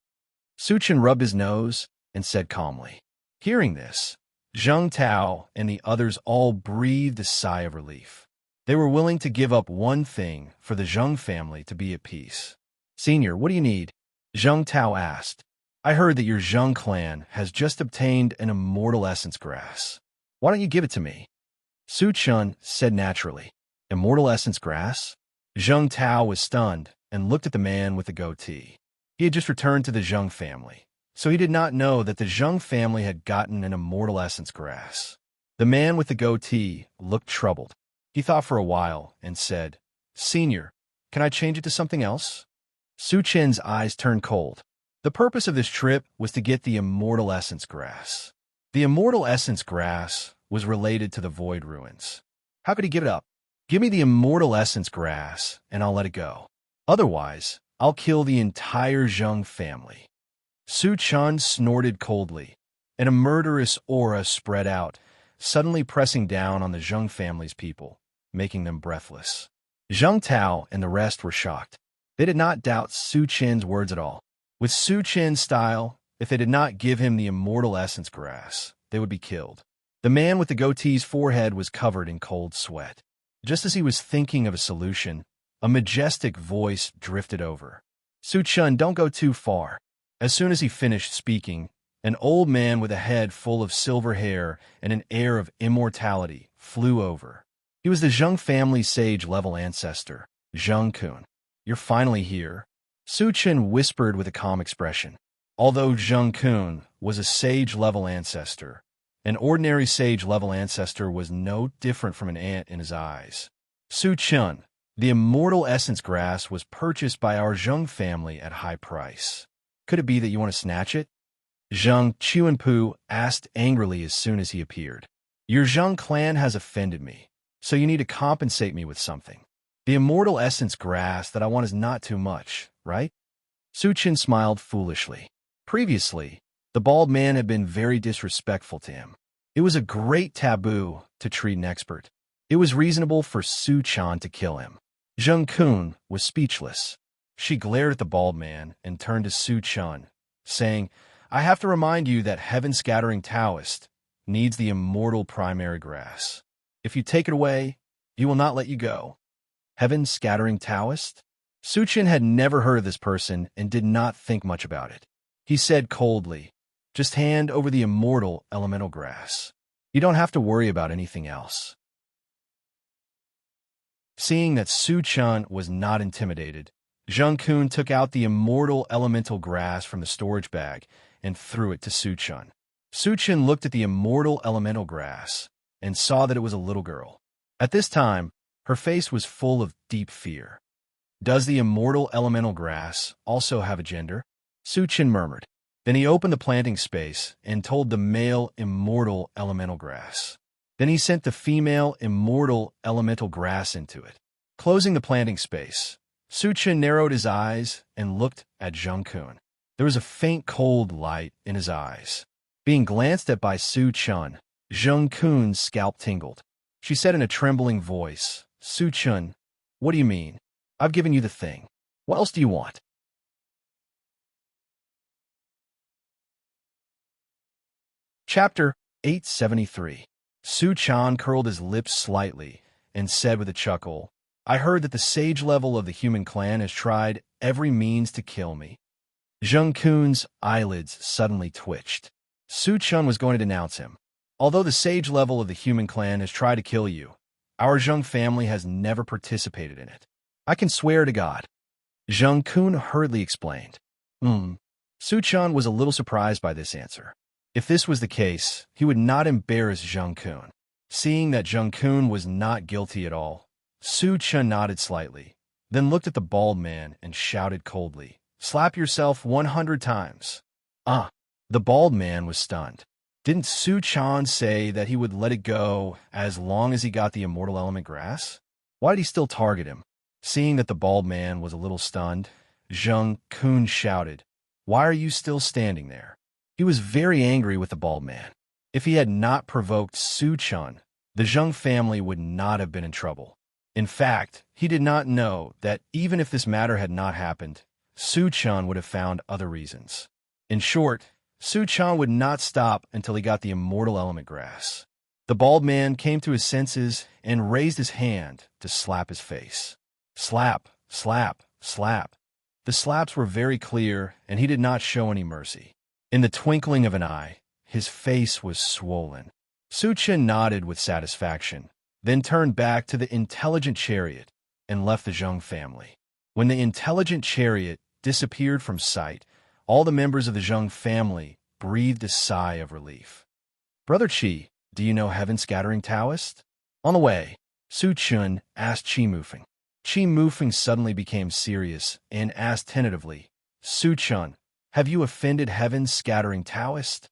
Su Chen rubbed his nose and said calmly. Hearing this, Zheng Tao and the others all breathed a sigh of relief. They were willing to give up one thing for the Zheng family to be at peace. Senior, what do you need? Zheng Tao asked. I heard that your Zheng clan has just obtained an immortal essence grass. Why don't you give it to me? Su Chen said naturally. Immortal essence grass? Zheng Tao was stunned and looked at the man with the goatee. He had just returned to the Zheng family, so he did not know that the Zheng family had gotten an immortal essence grass. The man with the goatee looked troubled. He thought for a while and said, Senior, can I change it to something else? Su Chen's eyes turned cold. The purpose of this trip was to get the immortal essence grass. The immortal essence grass was related to the Void Ruins. How could he give it up? Give me the immortal essence grass, and I'll let it go. Otherwise, I'll kill the entire Zheng family. Su Chen snorted coldly, and a murderous aura spread out, suddenly pressing down on the Zheng family's people, making them breathless. Zheng Tao and the rest were shocked. They did not doubt Su Chen's words at all. With Su Chen's style, if they did not give him the immortal essence grass, they would be killed. The man with the goatee's forehead was covered in cold sweat. Just as he was thinking of a solution, a majestic voice drifted over. Su Chen, don't go too far. As soon as he finished speaking, an old man with a head full of silver hair and an air of immortality flew over. He was the Zheng family's sage-level ancestor, Zheng Kun. You're finally here. Su Chen whispered with a calm expression. Although Zheng Kun was a sage-level ancestor, an ordinary sage-level ancestor was no different from an ant in his eyes. Su Chen, the immortal essence grass was purchased by our Zheng family at high price. Could it be that you want to snatch it? Zheng Chuanpu asked angrily as soon as he appeared. Your Zheng clan has offended me, so you need to compensate me with something. The immortal essence grass that I want is not too much, right? Su Chen smiled foolishly. Previously, the bald man had been very disrespectful to him. It was a great taboo to treat an expert. It was reasonable for Su Chen to kill him. Zheng Kun was speechless. She glared at the bald man and turned to Su Chen, saying, I have to remind you that heaven-scattering Taoist needs the immortal primary grass. If you take it away, he will not let you go. Heaven-scattering Taoist? Su Chen had never heard of this person and did not think much about it. He said coldly, just hand over the immortal elemental grass. You don't have to worry about anything else. Seeing that Su Chen was not intimidated, Zheng Kun took out the immortal elemental grass from the storage bag and threw it to Su Chen. Su Chen looked at the immortal elemental grass and saw that it was a little girl. At this time, her face was full of deep fear. Does the immortal elemental grass also have a gender? Su Chen murmured. Then he opened the planting space and told the male immortal elemental grass. Then he sent the female immortal elemental grass into it. Closing the planting space, Su Chen narrowed his eyes and looked at Zheng Kun. There was a faint cold light in his eyes. Being glanced at by Su Chen, Zheng Kun's scalp tingled. She said in a trembling voice, Su Chen, what do you mean? I've given you the thing. What else do you want? Chapter 873. Su Chen curled his lips slightly and said with a chuckle, I heard that the sage level of the human clan has tried every means to kill me. Zheng Kun's eyelids suddenly twitched. Su Chen was going to denounce him. Although the sage level of the human clan has tried to kill you, our Zheng family has never participated in it. I can swear to God. Zheng Kun hurriedly explained. Su Chen was a little surprised by this answer. If this was the case, he would not embarrass Zheng Kun. Seeing that Zheng Kun was not guilty at all, Su Chen nodded slightly, then looked at the bald man and shouted coldly, "Slap yourself 100 times." Ah! The bald man was stunned. Didn't Su Chan say that he would let it go as long as he got the immortal element grass? Why did he still target him? Seeing that the bald man was a little stunned, Zheng Kun shouted, "Why are you still standing there?" He was very angry with the bald man. If he had not provoked Su Chan, the Zheng family would not have been in trouble. In fact, he did not know that even if this matter had not happened, Su Chan would have found other reasons. In short, Su Chan would not stop until he got the immortal element grass. The bald man came to his senses and raised his hand to slap his face. Slap, slap, slap. The slaps were very clear, and he did not show any mercy. In the twinkling of an eye, his face was swollen. Su Chan nodded with satisfaction, then turned back to the intelligent chariot and left the Zheng family. When the intelligent chariot disappeared from sight, all the members of the Zheng family breathed a sigh of relief. "Brother Qi, do you know Heaven-Scattering Taoist?" On the way, Su Chun asked Qi Mufeng. Qi Mufeng suddenly became serious and asked tentatively, "Su Chun, have you offended Heaven-Scattering Taoist?"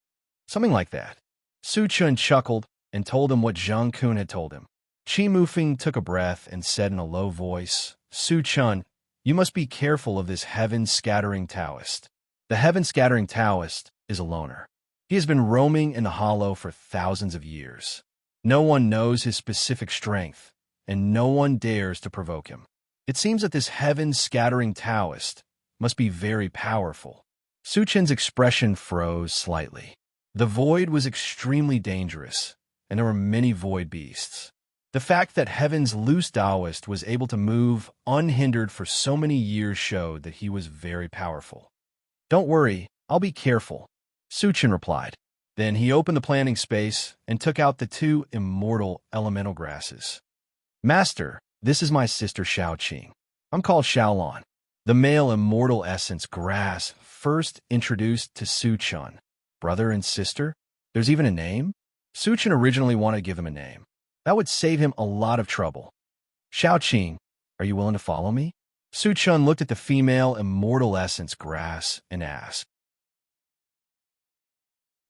Something like that. Su Chun chuckled and told him what Zheng Kun had told him. Qi Mufeng took a breath and said in a low voice, "Su Chun, you must be careful of this Heaven-Scattering Taoist. The Heaven-Scattering Taoist is a loner. He has been roaming in the hollow for thousands of years. No one knows his specific strength, and no one dares to provoke him. It seems that this Heaven-Scattering Taoist must be very powerful." Su Chen's expression froze slightly. The void was extremely dangerous, and there were many void beasts. The fact that Heaven's loose Taoist was able to move unhindered for so many years showed that he was very powerful. "Don't worry, I'll be careful," Su Chen replied. Then he opened the planting space and took out the 2 immortal elemental grasses. "Master, this is my sister Xiaoqing. I'm called Xiaolon." The male immortal essence grass first introduced to Su Chen. Brother and sister? There's even a name? Su Chen originally wanted to give them a name. That would save him a lot of trouble. "Xiaoqing, are you willing to follow me?" Su Chen looked at the female immortal essence grass and asked.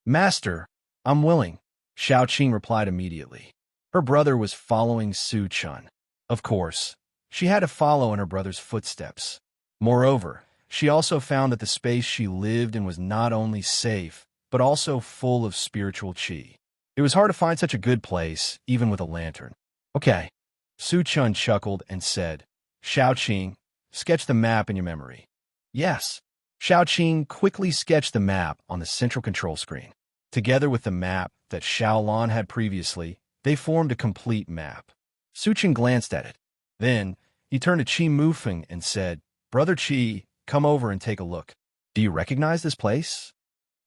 "Master, I'm willing," Xiaoqing replied immediately. Her brother was following Su Chen. Of course, she had to follow in her brother's footsteps. Moreover, she also found that the space she lived in was not only safe, but also full of spiritual qi. It was hard to find such a good place, even with a lantern. "Okay." Su Chen chuckled and said, "Xiaoqing, sketch the map in your memory." "Yes." Xiaoqing quickly sketched the map on the central control screen. Together with the map that Xiaolon had previously, they formed a complete map. Su Chen glanced at it. Then, he turned to Qi Mufeng and said, "Brother Qi, come over and take a look. Do you recognize this place?"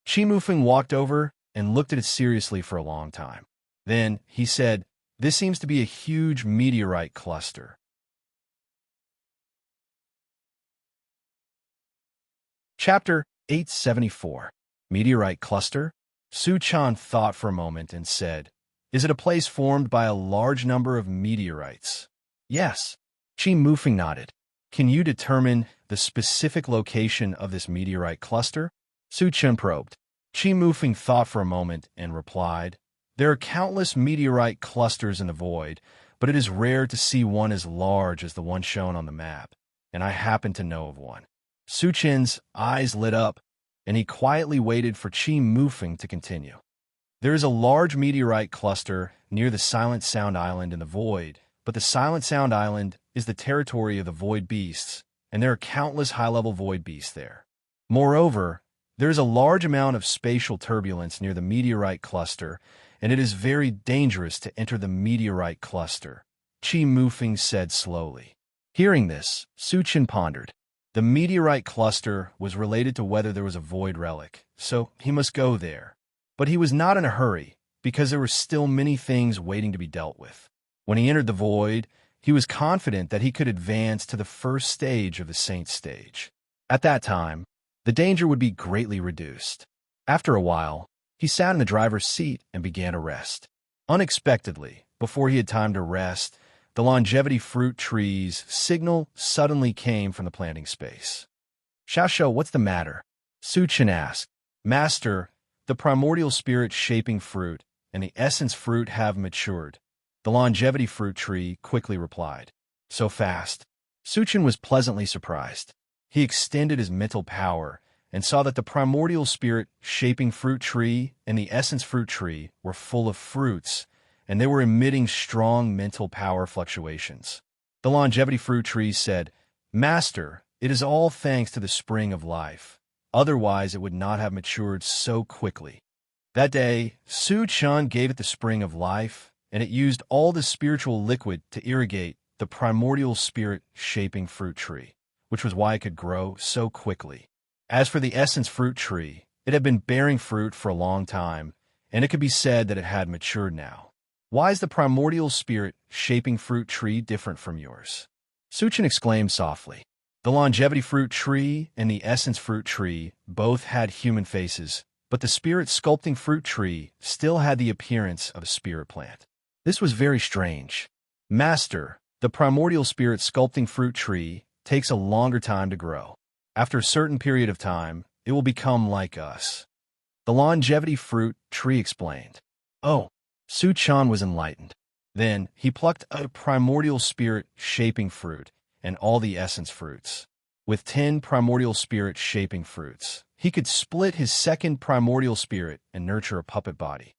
Qi Mufeng walked over and looked at it seriously for a long time. Then, he said, "This seems to be a huge meteorite cluster." Chapter 874. Meteorite Cluster? Su Chan thought for a moment and said, "Is it a place formed by a large number of meteorites?" "Yes." Qi Mufeng nodded. "Can you determine the specific location of this meteorite cluster?" Su Chen probed. Qi Mufeng thought for a moment and replied, "There are countless meteorite clusters in the void, but it is rare to see one as large as the one shown on the map, and I happen to know of one." Su Chen's eyes lit up, and he quietly waited for Qi Mufeng to continue. "There is a large meteorite cluster near the Silent Sound Island in the void, but the Silent Sound Island is the territory of the void beasts, and there are countless high-level void beasts there. Moreover, there is a large amount of spatial turbulence near the meteorite cluster, and it is very dangerous to enter the meteorite cluster," Qi Mufeng said slowly. Hearing this, Su Chen pondered. The meteorite cluster was related to whether there was a void relic, so he must go there. But he was not in a hurry, because there were still many things waiting to be dealt with. When he entered the void, he was confident that he could advance to the first stage of the Saint stage. At that time, the danger would be greatly reduced. After a while, he sat in the driver's seat and began to rest. Unexpectedly, before he had time to rest, the longevity fruit tree's signal suddenly came from the planting space. Xiaoshu, what's the matter? Su Chen asked. Master, the primordial spirit shaping fruit and the essence fruit have matured. The longevity fruit tree quickly replied. So fast. Su Chen was pleasantly surprised. He extended his mental power and saw that the primordial spirit shaping fruit tree and the essence fruit tree were full of fruits, and they were emitting strong mental power fluctuations. The longevity fruit tree said, Master, it is all thanks to the spring of life. Otherwise, it would not have matured so quickly. That day, Su Chen gave it the spring of life, and it used all the spiritual liquid to irrigate the primordial spirit shaping fruit tree, which was why it could grow so quickly. As for the essence fruit tree, it had been bearing fruit for a long time, and it could be said that it had matured now. Why is the primordial spirit shaping fruit tree different from yours? Su Chen exclaimed softly. The longevity fruit tree and the essence fruit tree both had human faces, but the spirit sculpting fruit tree still had the appearance of a spirit plant. This was very strange. Master, the primordial spirit sculpting fruit tree takes a longer time to grow. After a certain period of time, it will become like us. The longevity fruit tree explained. Oh, Su Chen was enlightened. Then he plucked a primordial spirit shaping fruit and all the essence fruits. With 10 primordial spirit shaping fruits, he could split his second primordial spirit and nurture a puppet body.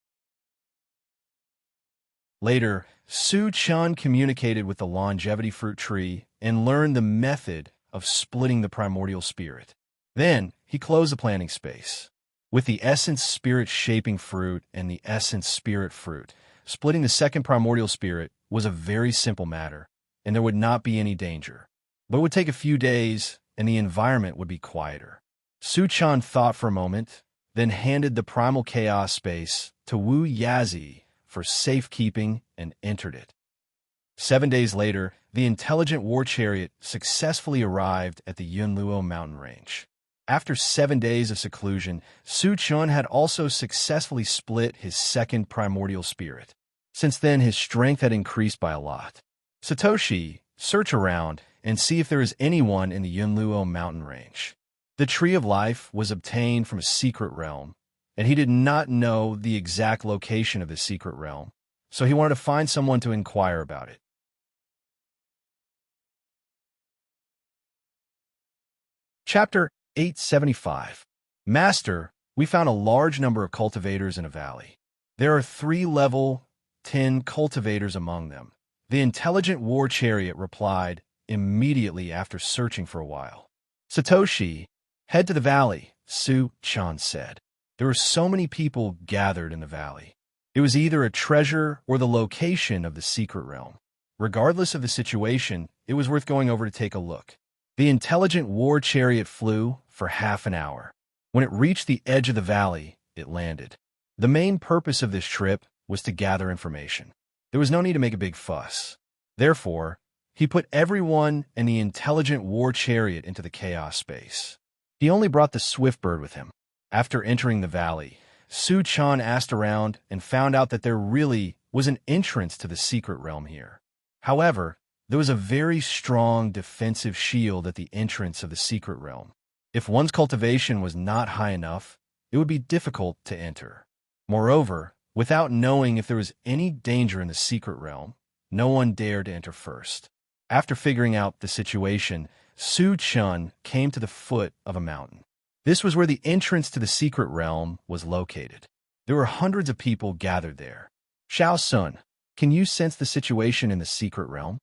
Later, Su Chen communicated with the longevity fruit tree and learned the method of splitting the primordial spirit. Then, he closed the planting space. With the essence spirit shaping fruit and the essence spirit fruit, splitting the second primordial spirit was a very simple matter, and there would not be any danger. But it would take a few days, and the environment would be quieter. Su Chen thought for a moment, then handed the primal chaos space to Wu Yazi for safekeeping and entered it. 7 days later, the intelligent war chariot successfully arrived at the Yunluo mountain range. After 7 days of seclusion, Su Chen had also successfully split his second primordial spirit. Since then, his strength had increased by a lot. Satoshi, search around and see if there is anyone in the Yunluo mountain range. The Tree of Life was obtained from a secret realm, and he did not know the exact location of the secret realm, so he wanted to find someone to inquire about it. Chapter 875. Master, we found a large number of cultivators in a valley. There are 3 level 10 cultivators among them. The intelligent war chariot replied immediately after searching for a while. Satoshi, head to the valley, Su Chen said. There were so many people gathered in the valley. It was either a treasure or the location of the secret realm. Regardless of the situation, it was worth going over to take a look. The intelligent war chariot flew for half an hour. When it reached the edge of the valley, it landed. The main purpose of this trip was to gather information. There was no need to make a big fuss. Therefore, he put everyone in the intelligent war chariot into the chaos space. He only brought the swift bird with him. After entering the valley, Su Chen asked around and found out that there really was an entrance to the secret realm here. However, there was a very strong defensive shield at the entrance of the secret realm. If one's cultivation was not high enough, it would be difficult to enter. Moreover, without knowing if there was any danger in the secret realm, no one dared to enter first. After figuring out the situation, Su Chen came to the foot of a mountain. This was where the entrance to the secret realm was located. There were hundreds of people gathered there. Xiao Sun, can you sense the situation in the secret realm?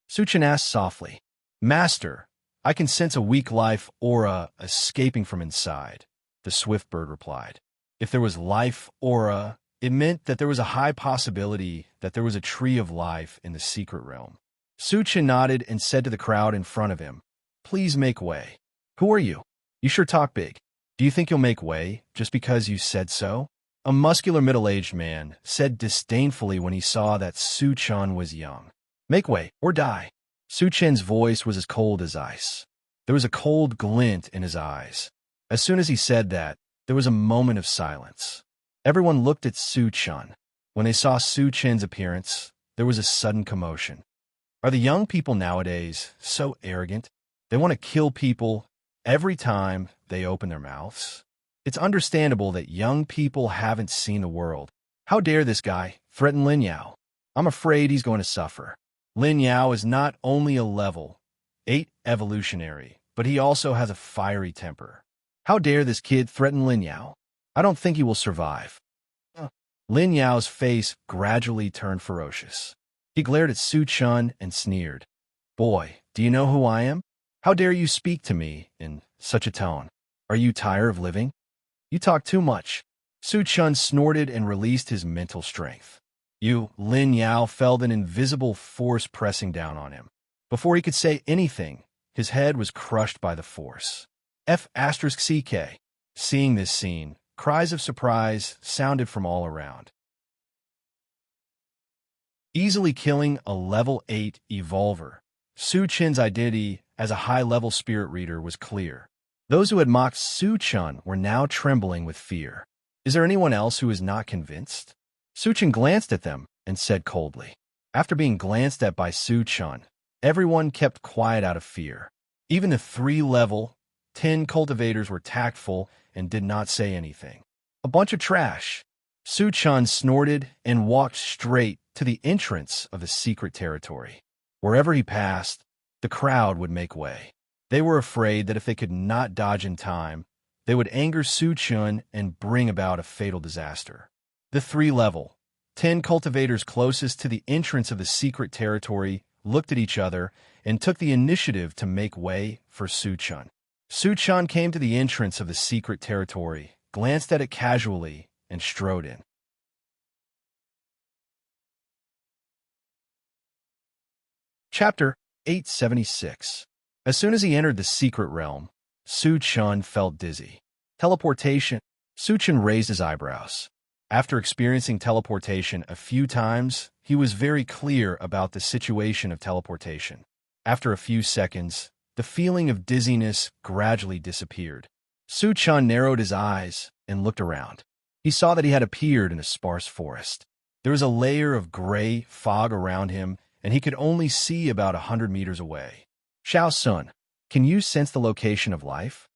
Su Chen asked softly. Master, I can sense a weak life aura escaping from inside, the swift bird replied. If there was life aura, it meant that there was a high possibility that there was a tree of life in the secret realm. Su Chen nodded and said to the crowd in front of him, Please make way. Who are you? You sure talk big. Do you think you'll make way just because you said so? A muscular middle-aged man said disdainfully when he saw that Su Chen was young. Make way or die. Su Chen's voice was as cold as ice. There was a cold glint in his eyes. As soon as he said that, there was a moment of silence. Everyone looked at Su Chen. When they saw Su Chen's appearance, there was a sudden commotion. Are the young people nowadays so arrogant? They want to kill people every time they open their mouths? It's understandable that young people haven't seen the world. How dare this guy threaten Lin Yao? I'm afraid he's going to suffer. Lin Yao is not only a level 8 evolutionary, but he also has a fiery temper. How dare this kid threaten Lin Yao? I don't think he will survive. Lin Yao's face gradually turned ferocious. He glared at Su Chun and sneered. Boy, do you know who I am? How dare you speak to me in such a tone? Are you tired of living? You talk too much. Su Chun snorted and released his mental strength. Lin Yao felt an invisible force pressing down on him. Before he could say anything, his head was crushed by the force. F***CK. Seeing this scene, cries of surprise sounded from all around. Easily killing a level 8 evolver, Su Chun's identity as a high-level spirit reader was clear. Those who had mocked Su Chun were now trembling with fear. Is there anyone else who is not convinced? Su Chun glanced at them and said coldly. After being glanced at by Su Chun, everyone kept quiet out of fear. Even the 3 level 10 cultivators were tactful and did not say anything. A bunch of trash. Su Chun snorted and walked straight to the entrance of the secret territory. Wherever he passed, the crowd would make way. They were afraid that if they could not dodge in time, they would anger Su Chun and bring about a fatal disaster. The 3 level 10 cultivators closest to the entrance of the secret territory looked at each other and took the initiative to make way for Su Chun. Su Chun came to the entrance of the secret territory, glanced at it casually, and strode in. Chapter 876. As soon as he entered the secret realm, Su Chun felt dizzy. Teleportation. Su Chun raised his eyebrows. After experiencing teleportation a few times, he was very clear about the situation of teleportation. After a few seconds, the feeling of dizziness gradually disappeared. Su Chun narrowed his eyes and looked around. He saw that he had appeared in a sparse forest. There was a layer of gray fog around him, and he could only see about 100 meters away. Xiao Sun, can you sense the location of life?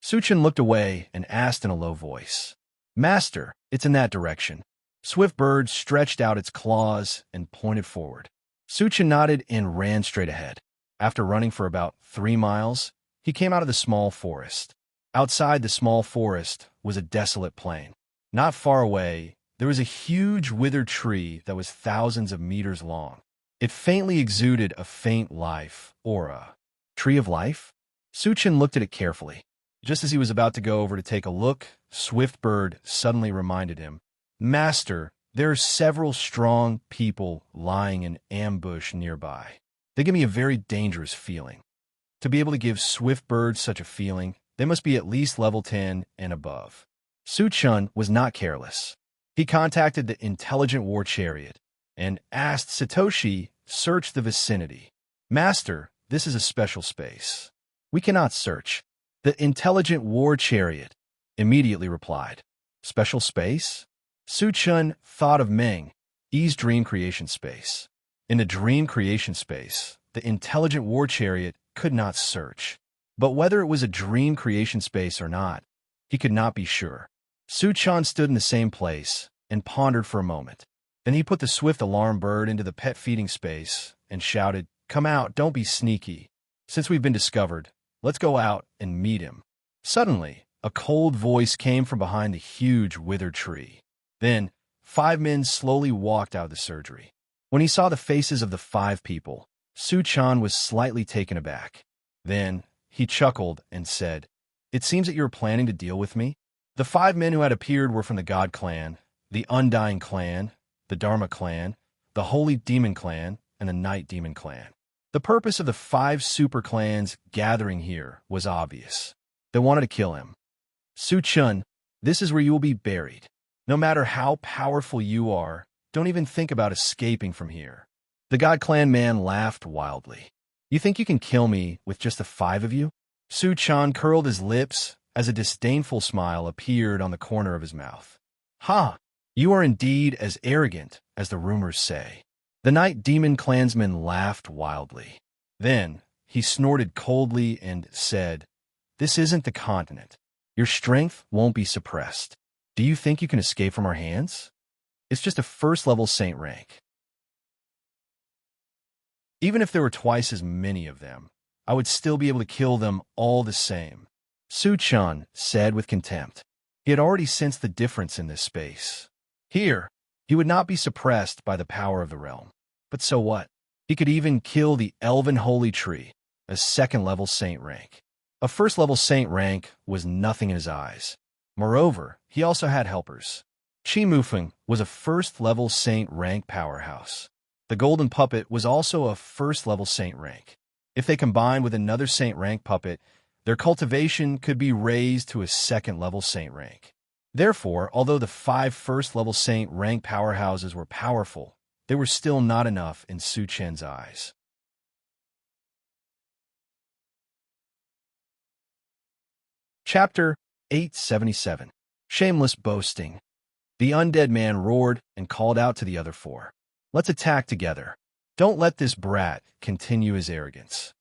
Su Chun looked away and asked in a low voice. Master, it's in that direction. Swift Bird stretched out its claws and pointed forward. Su Chun nodded and ran straight ahead. After running for about 3 miles, he came out of the small forest. Outside the small forest was a desolate plain. Not far away, there was a huge withered tree that was thousands of meters long. It faintly exuded a faint life aura. Tree of Life? Su Chun looked at it carefully. Just as he was about to go over to take a look, Swift Bird suddenly reminded him, Master, there are several strong people lying in ambush nearby. They give me a very dangerous feeling. To be able to give Swift Bird such a feeling, they must be at least level 10 and above. Su Chun was not careless. He contacted the Intelligent War Chariot and asked Satoshi search the vicinity. Master, this is a special space. We cannot search. The Intelligent War Chariot immediately replied. Special space? Su Chun thought of Meng, Yi's dream creation space. In the dream creation space, the Intelligent War Chariot could not search. But whether it was a dream creation space or not, he could not be sure. Su Chun stood in the same place and pondered for a moment. Then he put the swift alarm bird into the pet feeding space and shouted, Come out, don't be sneaky. Since we've been discovered, let's go out and meet him. Suddenly, a cold voice came from behind the huge withered tree. Then, 5 men slowly walked out of the surgery. When he saw the faces of the 5 people, Su Chun was slightly taken aback. Then, he chuckled and said, It seems that you're planning to deal with me? The 5 men who had appeared were from the God Clan, the Undying Clan, the Dharma Clan, the Holy Demon Clan, and the Night Demon Clan. The purpose of the 5 super clans gathering here was obvious. They wanted to kill him. Su Chun, this is where you will be buried. No matter how powerful you are, don't even think about escaping from here. The God Clan man laughed wildly. You think you can kill me with just the 5 of you? Su Chun curled his lips as a disdainful smile appeared on the corner of his mouth. Ha! You are indeed as arrogant as the rumors say. The Night Demon clansman laughed wildly. Then he snorted coldly and said, "This isn't the continent. Your strength won't be suppressed. Do you think you can escape from our hands? It's just a first-level saint rank. Even if there were twice as many of them, I would still be able to kill them all the same," Su-chan said with contempt. He had already sensed the difference in this space. Here, he would not be suppressed by the power of the realm. But so what? He could even kill the Elven Holy Tree, a second-level saint rank. A first-level saint rank was nothing in his eyes. Moreover, he also had helpers. Chi Mufeng was a first-level saint rank powerhouse. The Golden Puppet was also a first-level saint rank. If they combined with another saint rank puppet, their cultivation could be raised to a second-level saint rank. Therefore, although the 5 first-level saint rank powerhouses were powerful, they were still not enough in Su-chen's eyes. Chapter 877. Shameless Boasting. The undead man roared and called out to the other 4. "Let's attack together. Don't let this brat continue his arrogance.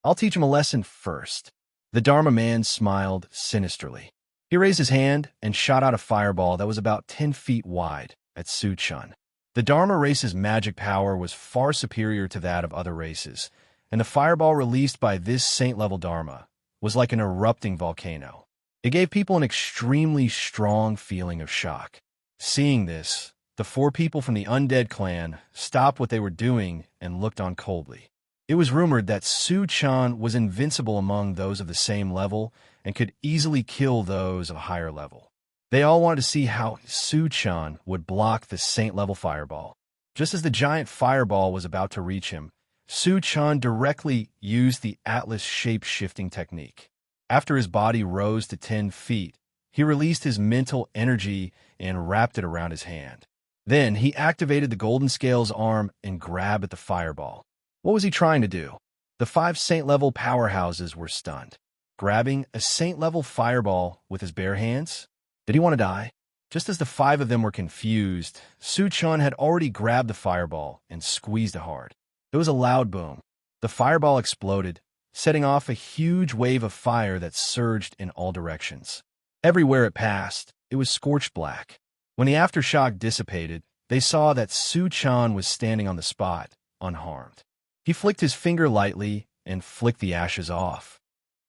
I'll teach him a lesson first." The Dharma man smiled sinisterly. He raised his hand and shot out a fireball that was about 10 feet wide at Su-chan. The Dharma race's magic power was far superior to that of other races, and the fireball released by this saint-level Dharma was like an erupting volcano. It gave people an extremely strong feeling of shock. Seeing this, the 4 people from the undead clan stopped what they were doing and looked on coldly. It was rumored that Su-chan was invincible among those of the same level and could easily kill those of a higher level. They all wanted to see how Su-chan would block the saint-level fireball. Just as the giant fireball was about to reach him, Su-chan directly used the Atlas shape-shifting technique. After his body rose to 10 feet, he released his mental energy and wrapped it around his hand. Then he activated the Golden Scales arm and grabbed at the fireball. What was he trying to do? The 5 saint-level powerhouses were stunned. Grabbing a saint-level fireball with his bare hands? Did he want to die? Just as the 5 of them were confused, Su-chan had already grabbed the fireball and squeezed it hard. There was a loud boom. The fireball exploded, setting off a huge wave of fire that surged in all directions. Everywhere it passed, it was scorched black. When the aftershock dissipated, they saw that Su-chan was standing on the spot, unharmed. He flicked his finger lightly and flicked the ashes off.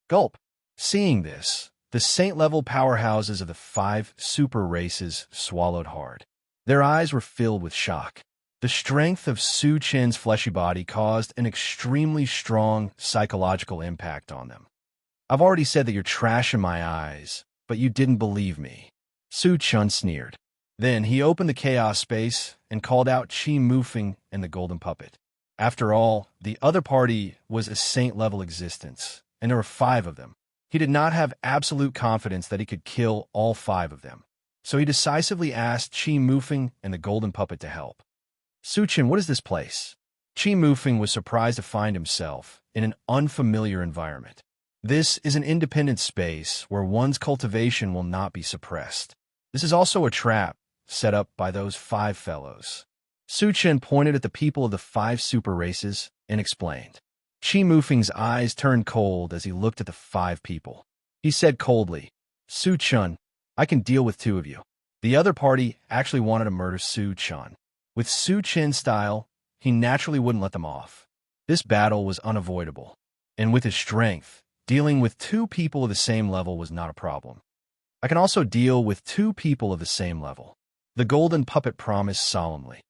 Gulp! Seeing this, the saint-level powerhouses of the 5 super races swallowed hard. Their eyes were filled with shock. The strength of Su-chen's fleshy body caused an extremely strong psychological impact on them. "I've already said that you're trash in my eyes, but you didn't believe me," Su-chen sneered. Then he opened the chaos space and called out Chi Mufeng and the Golden Puppet. After all, the other party was a saint-level existence, and there were 5 of them. He did not have absolute confidence that he could kill all 5 of them, so he decisively asked Chi Mufeng and the Golden Puppet to help. "Su-chen, what is this place?" Chi Mufeng was surprised to find himself in an unfamiliar environment. This is an independent space where one's cultivation will not be suppressed. This is also a trap set up by those 5 fellows. Su-chen pointed at the people of the 5 super races and explained. Chi Mufeng's eyes turned cold as he looked at the 5 people. He said coldly, "Su-chen, I can deal with 2 of you." The other party actually wanted to murder Su-chen. With Su-chen's style, he naturally wouldn't let them off. This battle was unavoidable, and with his strength, dealing with 2 people of the same level was not a problem. "I can also deal with 2 people of the same level," the Golden Puppet promised solemnly.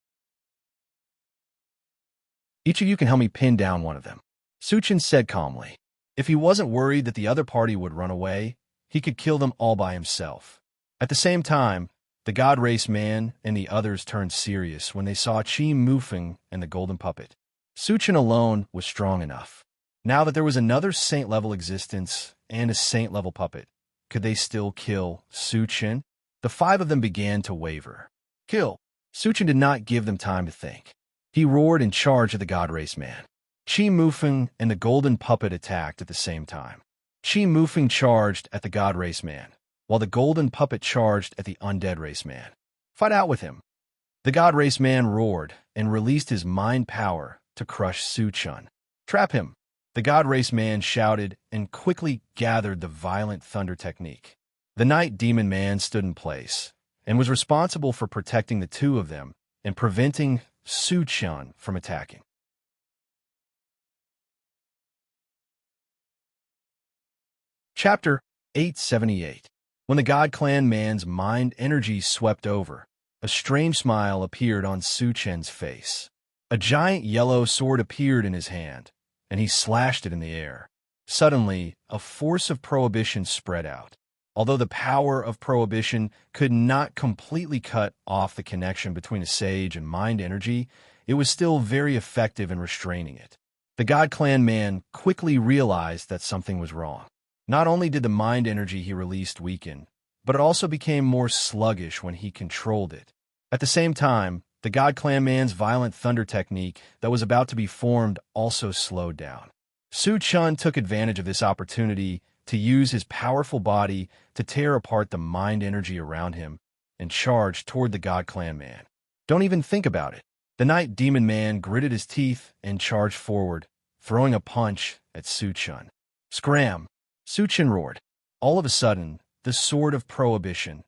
"Each of you can help me pin down one of them," Su-chen said calmly. If he wasn't worried that the other party would run away, he could kill them all by himself. At the same time, the God Race man and the others turned serious when they saw Chi Mufeng and the Golden Puppet. Su-chen alone was strong enough. Now that there was another saint-level existence and a saint-level puppet, could they still kill Su-chen? The 5 of them began to waver. "Kill!" Su-chen did not give them time to think. He roared and charged at the God Race man. Chi Mufeng and the Golden Puppet attacked at the same time. Chi Mufeng charged at the God Race man, while the Golden Puppet charged at the Undead Race man. "Fight out with him!" The God Race Man roared and released his mind power to crush Su Chun. Trap him! The God Race Man shouted and quickly gathered the violent thunder technique. The Night Demon Man stood in place and was responsible for protecting the two of them and preventing Su Chun from attacking. Chapter 878. When the God Clan Man's mind energy swept over, a strange smile appeared on Su Chen's face. A giant yellow sword appeared in his hand, and he slashed it in the air. Suddenly, a force of prohibition spread out. Although the power of prohibition could not completely cut off the connection between a sage and mind energy, it was still very effective in restraining it. The God Clan Man quickly realized that something was wrong. Not only did the mind energy he released weaken, but it also became more sluggish when he controlled it. At the same time, the God Clan Man's violent thunder technique that was about to be formed also slowed down. Su Chun took advantage of this opportunity to use his powerful body to tear apart the mind energy around him and charge toward the God Clan Man. Don't even think about it. The Night Demon Man gritted his teeth and charged forward, throwing a punch at Su Chun. Scram! Su Chun roared. All of a sudden, the sword of prohibition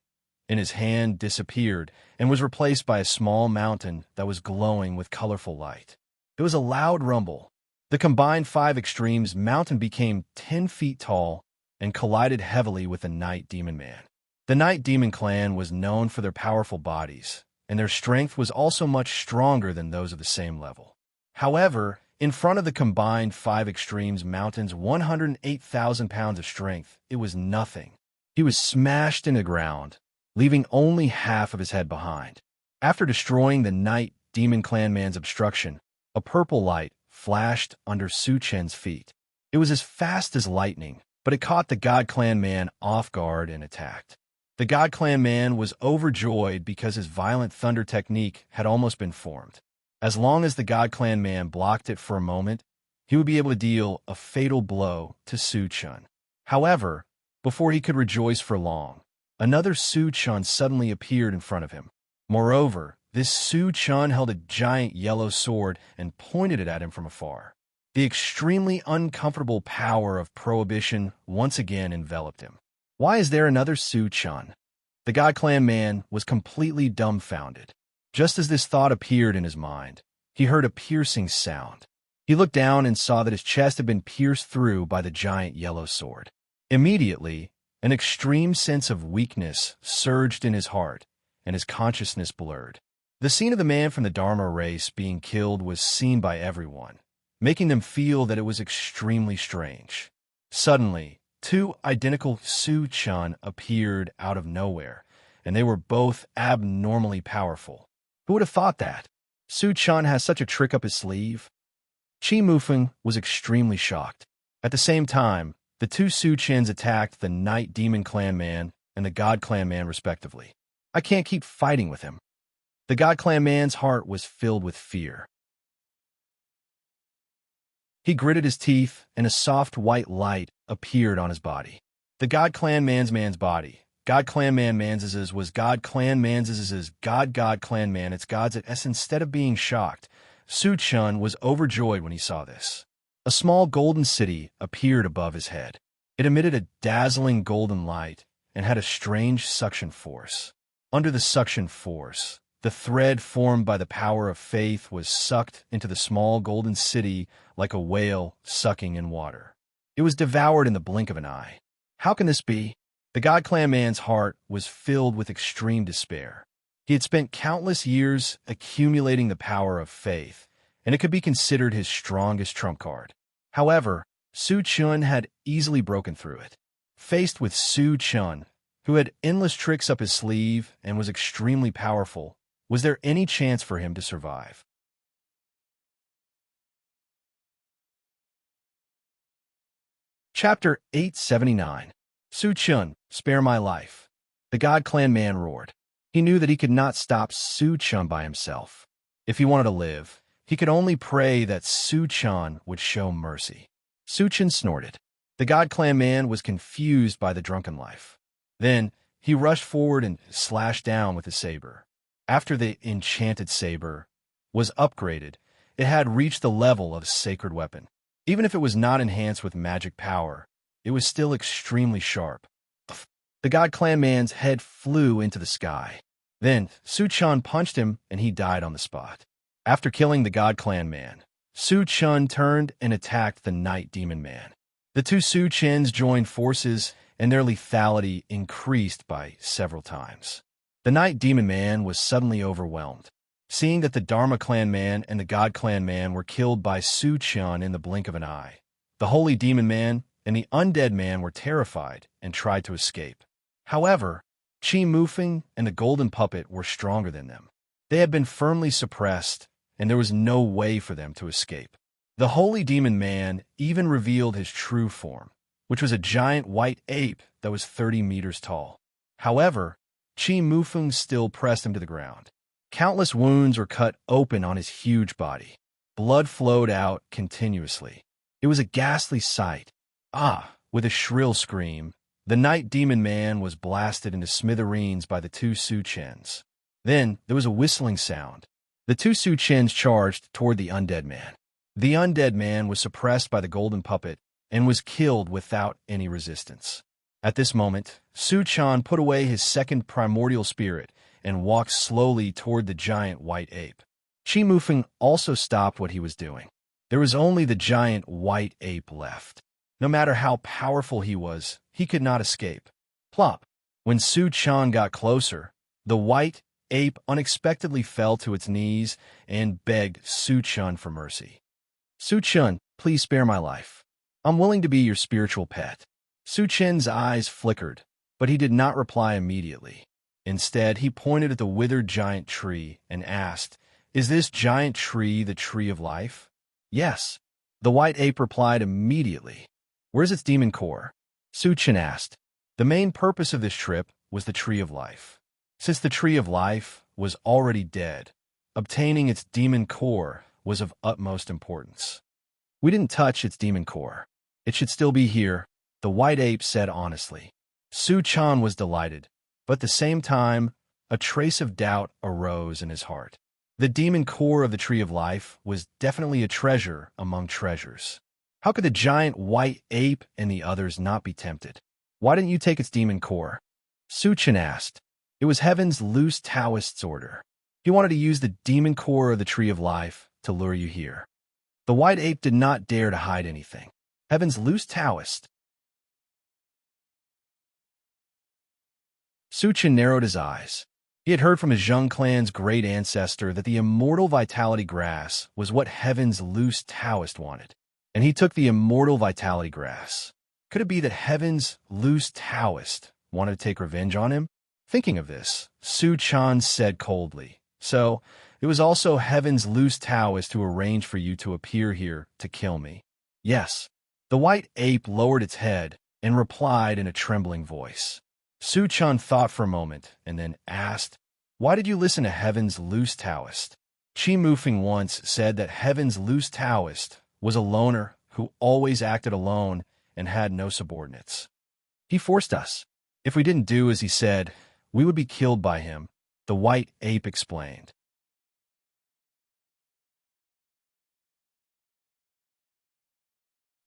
in his hand disappeared and was replaced by a small mountain that was glowing with colorful light. It was a loud rumble. The combined 5 extremes mountain became 10 feet tall and collided heavily with the Night Demon Man. The Night Demon Clan was known for their powerful bodies, and their strength was also much stronger than those of the same level. However, in front of the combined 5 extremes mountain's 108,000 pounds of strength, it was nothing. He was smashed into the ground, leaving only half of his head behind. After destroying the Night Demon Clan Man's obstruction, a purple light flashed under Su Chen's feet. It was as fast as lightning, but it caught the God Clan Man off guard and attacked. The God Clan Man was overjoyed because his violent thunder technique had almost been formed. As long as the God Clan Man blocked it for a moment, he would be able to deal a fatal blow to Su Chun. However, before he could rejoice for long, another Su Chun suddenly appeared in front of him. Moreover, this Su Chun held a giant yellow sword and pointed it at him from afar. The extremely uncomfortable power of prohibition once again enveloped him. Why is there another Su Chun? The God Clan Man was completely dumbfounded. Just as this thought appeared in his mind, he heard a piercing sound. He looked down and saw that his chest had been pierced through by the giant yellow sword. Immediately, an extreme sense of weakness surged in his heart, and his consciousness blurred. The scene of the man from the Dharma race being killed was seen by everyone, making them feel that it was extremely strange. Suddenly, 2 identical Su Chun appeared out of nowhere, and they were both abnormally powerful. Who would have thought that? Su Chun has such a trick up his sleeve? Chi Mufeng was extremely shocked. At the same time, the 2 Su Chuns attacked the Night Demon Clan Man and the God Clan Man respectively. I can't keep fighting with him. The God Clan Man's heart was filled with fear. He gritted his teeth, and a soft white light appeared on his body. The God Clan Man's body. God Clan Man's was God Clan Man's God Clan Man. It's God's S. Instead of being shocked, Su Chun was overjoyed when he saw this. A small golden city appeared above his head. It emitted a dazzling golden light and had a strange suction force. Under the suction force, the thread formed by the power of faith was sucked into the small golden city like a whale sucking in water. It was devoured in the blink of an eye. How can this be? The God Clan Man's heart was filled with extreme despair. He had spent countless years accumulating the power of faith, and it could be considered his strongest trump card. However, Su Chun had easily broken through it. Faced with Su Chun, who had endless tricks up his sleeve and was extremely powerful, was there any chance for him to survive? Chapter 879. Su Chun, spare my life. The God Clan Man roared. He knew that he could not stop Su Chun by himself. If he wanted to live, he could only pray that Su Chun would show mercy. Su Chun snorted. The God Clan Man was confused by the drunken life. Then, he rushed forward and slashed down with his saber. After the enchanted saber was upgraded, it had reached the level of sacred weapon. Even if it was not enhanced with magic power, it was still extremely sharp. The God Clan man's head flew into the sky. Then, Su Chun punched him and he died on the spot. After killing the God Clan man, Su Chun turned and attacked the Night Demon Man. The two Su Chins joined forces and their lethality increased by several times. The Night Demon Man was suddenly overwhelmed. Seeing that the Dharma Clan man and the God Clan man were killed by Su Chun in the blink of an eye, the Holy Demon Man and the Undead Man were terrified and tried to escape. However, Chi Mufeng and the Golden Puppet were stronger than them. They had been firmly suppressed, and there was no way for them to escape. The Holy Demon Man even revealed his true form, which was a giant white ape that was 30 meters tall. However, Chi Mufeng still pressed him to the ground. Countless wounds were cut open on his huge body. Blood flowed out continuously. It was a ghastly sight. With a shrill scream, the Night Demon Man was blasted into smithereens by the two Su Chins. Then there was a whistling sound. The two Su Chins charged toward the Undead Man. The Undead Man was suppressed by the Golden Puppet and was killed without any resistance. At this moment, Su Chun put away his second primordial spirit and walked slowly toward the giant white ape. Chi Mufeng also stopped what he was doing. There was only the giant white ape left. No matter how powerful he was, he could not escape. Plop! When Su Chun got closer, the white ape unexpectedly fell to its knees and begged Su Chun for mercy. Su Chun, please spare my life. I'm willing to be your spiritual pet. Su Chun's eyes flickered, but he did not reply immediately. Instead, he pointed at the withered giant tree and asked, "Is this giant tree the tree of life?" "Yes." The white ape replied immediately. "Where's its demon core?" Su Chun asked. The main purpose of this trip was the Tree of Life. Since the Tree of Life was already dead, obtaining its demon core was of utmost importance. "We didn't touch its demon core. It should still be here," the white ape said honestly. Su Chun was delighted, but at the same time, a trace of doubt arose in his heart. The demon core of the Tree of Life was definitely a treasure among treasures. How could the giant white ape and the others not be tempted? "Why didn't you take its demon core?" Su Chun asked. It was Heaven's loose Taoist's order. He wanted to use the demon core of the Tree of Life to lure you here. The white ape did not dare to hide anything. Heaven's loose Taoist. Su Chun narrowed his eyes. He had heard from his Zheng clan's great ancestor that the immortal vitality grass was what Heaven's loose Taoist wanted, and he took the immortal vitality grass. Could it be that Heaven's loose Taoist wanted to take revenge on him? Thinking of this, Su Chun said coldly, "So, it was also Heaven's loose Taoist who arranged for you to appear here to kill me?" "Yes." The white ape lowered its head and replied in a trembling voice. Su Chun thought for a moment and then asked, "Why did you listen to Heaven's loose Taoist?" Chi Mufeng once said that Heaven's loose Taoist was a loner who always acted alone and had no subordinates. "He forced us. If we didn't do as he said, we would be killed by him," the white ape explained.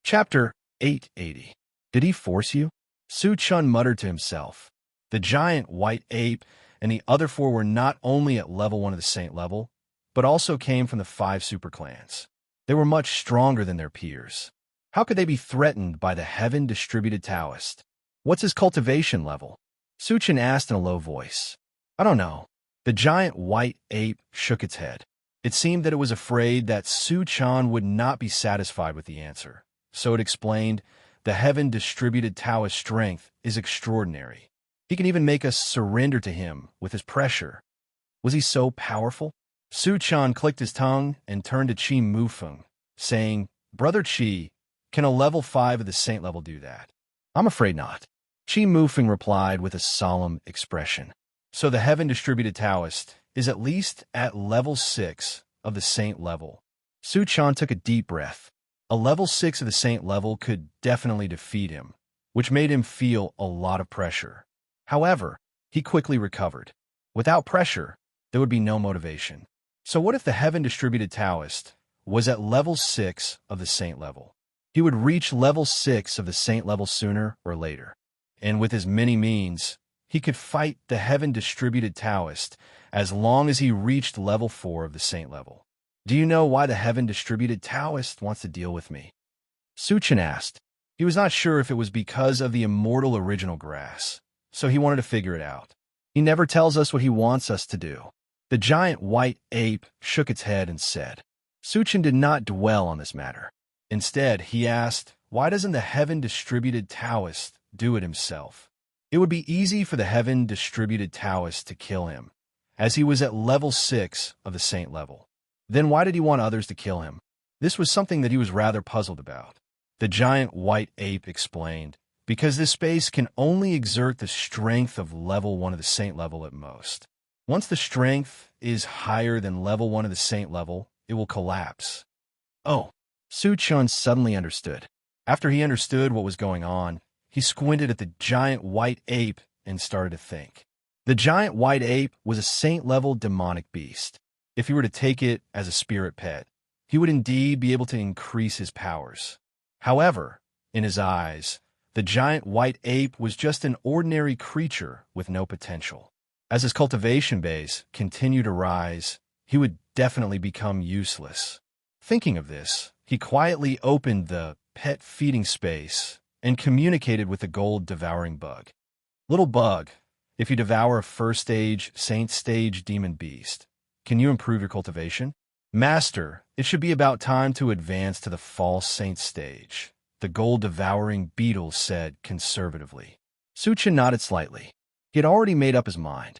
Chapter 880. Did he force you? Su Chun muttered to himself. The giant white ape and the other four were not only at level 1 of the Saint level, but also came from the 5 super clans. They were much stronger than their peers. How could they be threatened by the heaven-distributed Taoist? "What's his cultivation level?" Su Chun asked in a low voice. "I don't know." The giant white ape shook its head. It seemed that it was afraid that Su Chun would not be satisfied with the answer, so it explained, "The heaven-distributed Taoist strength is extraordinary. He can even make us surrender to him with his pressure." Was he so powerful? Su Chun clicked his tongue and turned to Chi Mufeng, saying, "Brother Chi, can a level 5 of the Saint level do that?" "I'm afraid not." Chi Mufeng replied with a solemn expression. "So the heaven-distributed Taoist is at least at level 6 of the Saint level." Su Chun took a deep breath. A level 6 of the Saint level could definitely defeat him, which made him feel a lot of pressure. However, he quickly recovered. Without pressure, there would be no motivation. So what if the heaven-distributed Taoist was at level 6 of the saint level? He would reach level 6 of the saint level sooner or later. And with his many means, he could fight the heaven-distributed Taoist as long as he reached level 4 of the saint level. Do you know why the heaven-distributed Taoist wants to deal with me? Suchin asked. He was not sure if it was because of the immortal original grass, so he wanted to figure it out. He never tells us what he wants us to do. The giant white ape shook its head and said. Suchin did not dwell on this matter. Instead, he asked, why doesn't the heaven-distributed Taoist do it himself? It would be easy for the heaven-distributed Taoist to kill him, as he was at level 6 of the saint level. Then why did he want others to kill him? This was something that he was rather puzzled about. The giant white ape explained, because this space can only exert the strength of level 1 of the saint level at most. Once the strength is higher than level 1 of the saint level, it will collapse. Oh, Suchun suddenly understood. After he understood what was going on, he squinted at the giant white ape and started to think. The giant white ape was a saint-level demonic beast. If he were to take it as a spirit pet, he would indeed be able to increase his powers. However, in his eyes, the giant white ape was just an ordinary creature with no potential. As his cultivation base continued to rise, he would definitely become useless. Thinking of this, he quietly opened the pet feeding space and communicated with the gold-devouring bug. Little bug, if you devour a first-stage, saint-stage demon beast, can you improve your cultivation? Master, it should be about time to advance to the false saint stage, the gold-devouring beetle said conservatively. Suchin nodded slightly. He had already made up his mind.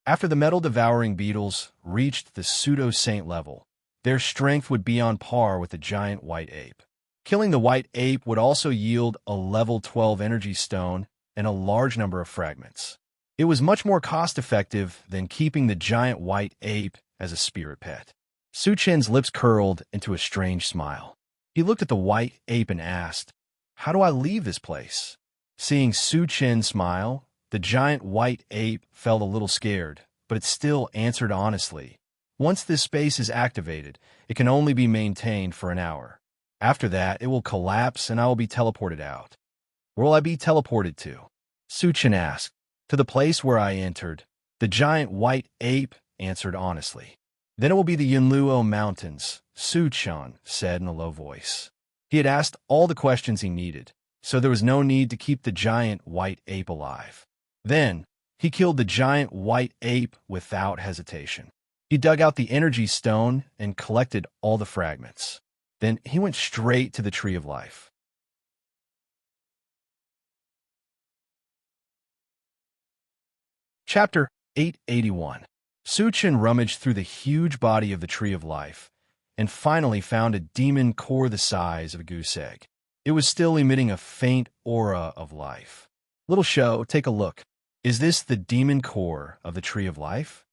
After the metal-devouring beetles reached the pseudo-saint level, their strength would be on par with the giant white ape. Killing the white ape would also yield a level 12 energy stone and a large number of fragments. It was much more cost-effective than keeping the giant white ape as a spirit pet. Suchin's lips curled into a strange smile. He looked at the white ape and asked, how do I leave this place? Seeing Suchin smile, the giant white ape felt a little scared, but it still answered honestly. Once this space is activated, it can only be maintained for an hour. After that, it will collapse and I will be teleported out. Where will I be teleported to? Suchin asked. To the place where I entered. The giant white ape answered honestly. Then it will be the Yunluo Mountains, Suchin said in a low voice. He had asked all the questions he needed, so there was no need to keep the giant white ape alive. Then, he killed the giant white ape without hesitation. He dug out the energy stone and collected all the fragments. Then he went straight to the Tree of Life. Chapter 881. Suchin rummaged through the huge body of the Tree of Life and finally found a demon core the size of a goose egg. It was still emitting a faint aura of life. Little show, take a look. Is this the demon core of the Tree of Life?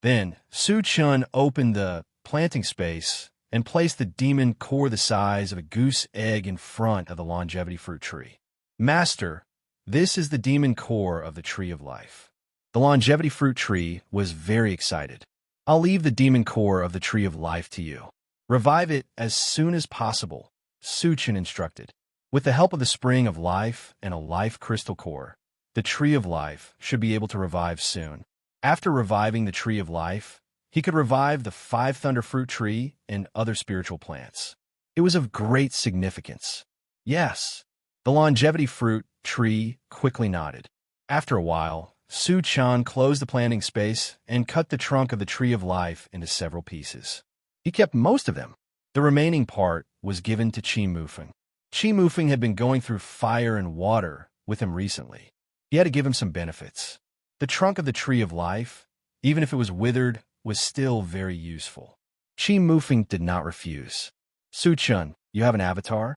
Then Suchin opened the planting space and placed the demon core the size of a goose egg in front of the longevity fruit tree. Master, this is the demon core of the Tree of Life. The longevity fruit tree was very excited. I'll leave the demon core of the Tree of Life to you. Revive it as soon as possible, Suchin instructed. With the help of the Spring of Life and a life crystal core, the Tree of Life should be able to revive soon. After reviving the Tree of Life, he could revive the 5 thunder fruit tree and other spiritual plants. It was of great significance. Yes, the longevity fruit tree quickly nodded. After a while, Suchin closed the planting space and cut the trunk of the Tree of Life into several pieces. He kept most of them. The remaining part was given to Qi Mufeng. Qi Mufeng had been going through fire and water with him recently. He had to give him some benefits. The trunk of the Tree of Life, even if it was withered, was still very useful. Qi Mufeng did not refuse. Suchin, you have an avatar?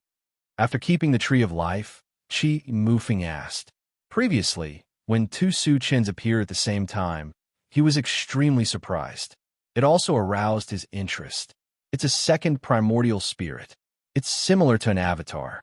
After keeping the Tree of Life, Qi Mufeng asked. Previously, when 2 Suchins appeared at the same time, he was extremely surprised. It also aroused his interest. It's a second primordial spirit. It's similar to an avatar.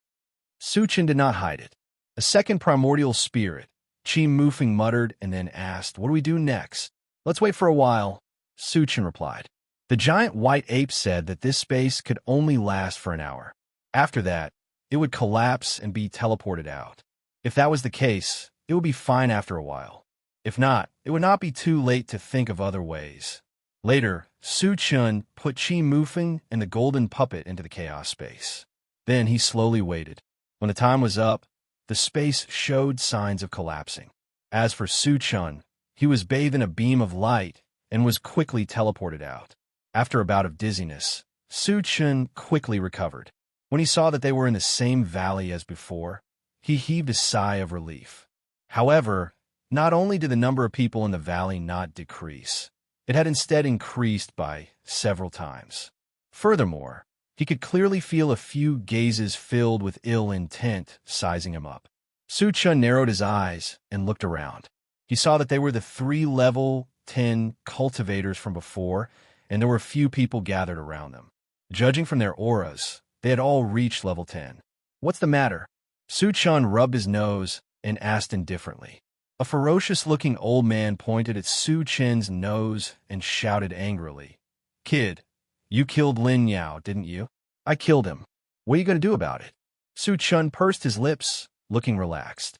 Suchin did not hide it. A second primordial spirit, Chi Mufeng muttered and then asked, "What do we do next?" "Let's wait for a while," Su Chen replied. The giant white ape said that this space could only last for an hour. After that, it would collapse and be teleported out. If that was the case, it would be fine after a while. If not, it would not be too late to think of other ways. Later, Su Chen put Chi Mufeng and the golden puppet into the chaos space. Then he slowly waited. When the time was up, the space showed signs of collapsing. As for Su Chen, he was bathed in a beam of light and was quickly teleported out. After a bout of dizziness, Su Chen quickly recovered. When he saw that they were in the same valley as before, he heaved a sigh of relief. However, not only did the number of people in the valley not decrease, it had instead increased by several times. Furthermore, he could clearly feel a few gazes filled with ill intent sizing him up. Su Chen narrowed his eyes and looked around. He saw that they were the 3 level 10 cultivators from before, and there were few people gathered around them. Judging from their auras, they had all reached level 10. "What's the matter?" Su Chen rubbed his nose and asked indifferently. A ferocious-looking old man pointed at Su Chen's nose and shouted angrily, "Kid, you killed Lin Yao, didn't you?" "I killed him. What are you going to do about it?" Su Chen pursed his lips, looking relaxed.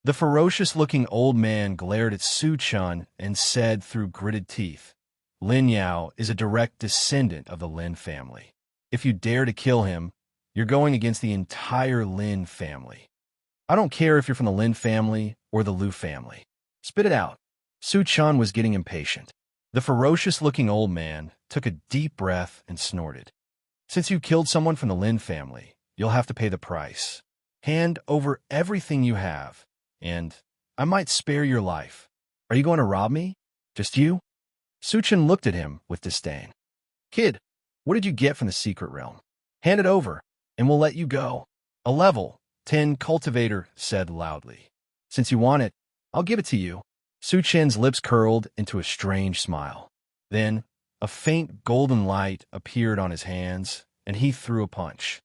The ferocious-looking old man glared at Su Chen and said through gritted teeth, "Lin Yao is a direct descendant of the Lin family. If you dare to kill him, you're going against the entire Lin family. I don't care if you're from the Lin family or the Lu family. Spit it out." Su Chen was getting impatient. The ferocious-looking old man took a deep breath and snorted. "Since you killed someone from the Lin family, you'll have to pay the price. Hand over everything you have, and I might spare your life. Are you going to rob me? Just you?" Su Chen looked at him with disdain. "Kid, what did you get from the secret realm? Hand it over, and we'll let you go." A level 10 cultivator said loudly. "Since you want it, I'll give it to you." Su Chen's lips curled into a strange smile. Then, a faint golden light appeared on his hands, and he threw a punch.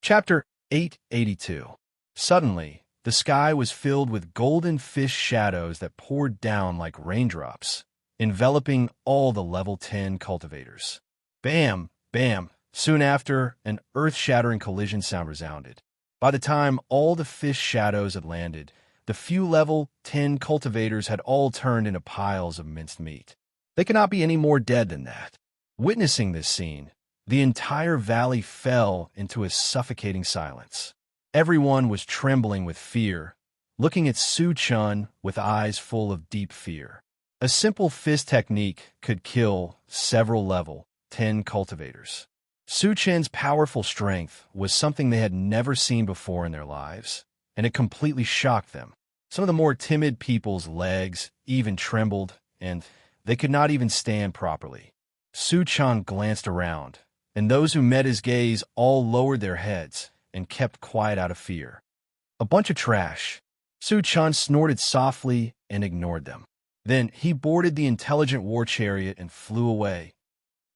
Chapter 882. Suddenly, the sky was filled with golden fish shadows that poured down like raindrops, enveloping all the level 10 cultivators. Bam! Bam! Soon after, an earth-shattering collision sound resounded. By the time all the fish shadows had landed, the few level 10 cultivators had all turned into piles of minced meat. They could not be any more dead than that. Witnessing this scene, the entire valley fell into a suffocating silence. Everyone was trembling with fear, looking at Su Chen with eyes full of deep fear. A simple fist technique could kill several level 10 cultivators. Su Chen's powerful strength was something they had never seen before in their lives, and it completely shocked them. Some of the more timid people's legs even trembled, and they could not even stand properly. Su Chen glanced around, and those who met his gaze all lowered their heads and kept quiet out of fear. "A bunch of trash." Su Chen snorted softly and ignored them. Then he boarded the intelligent war chariot and flew away.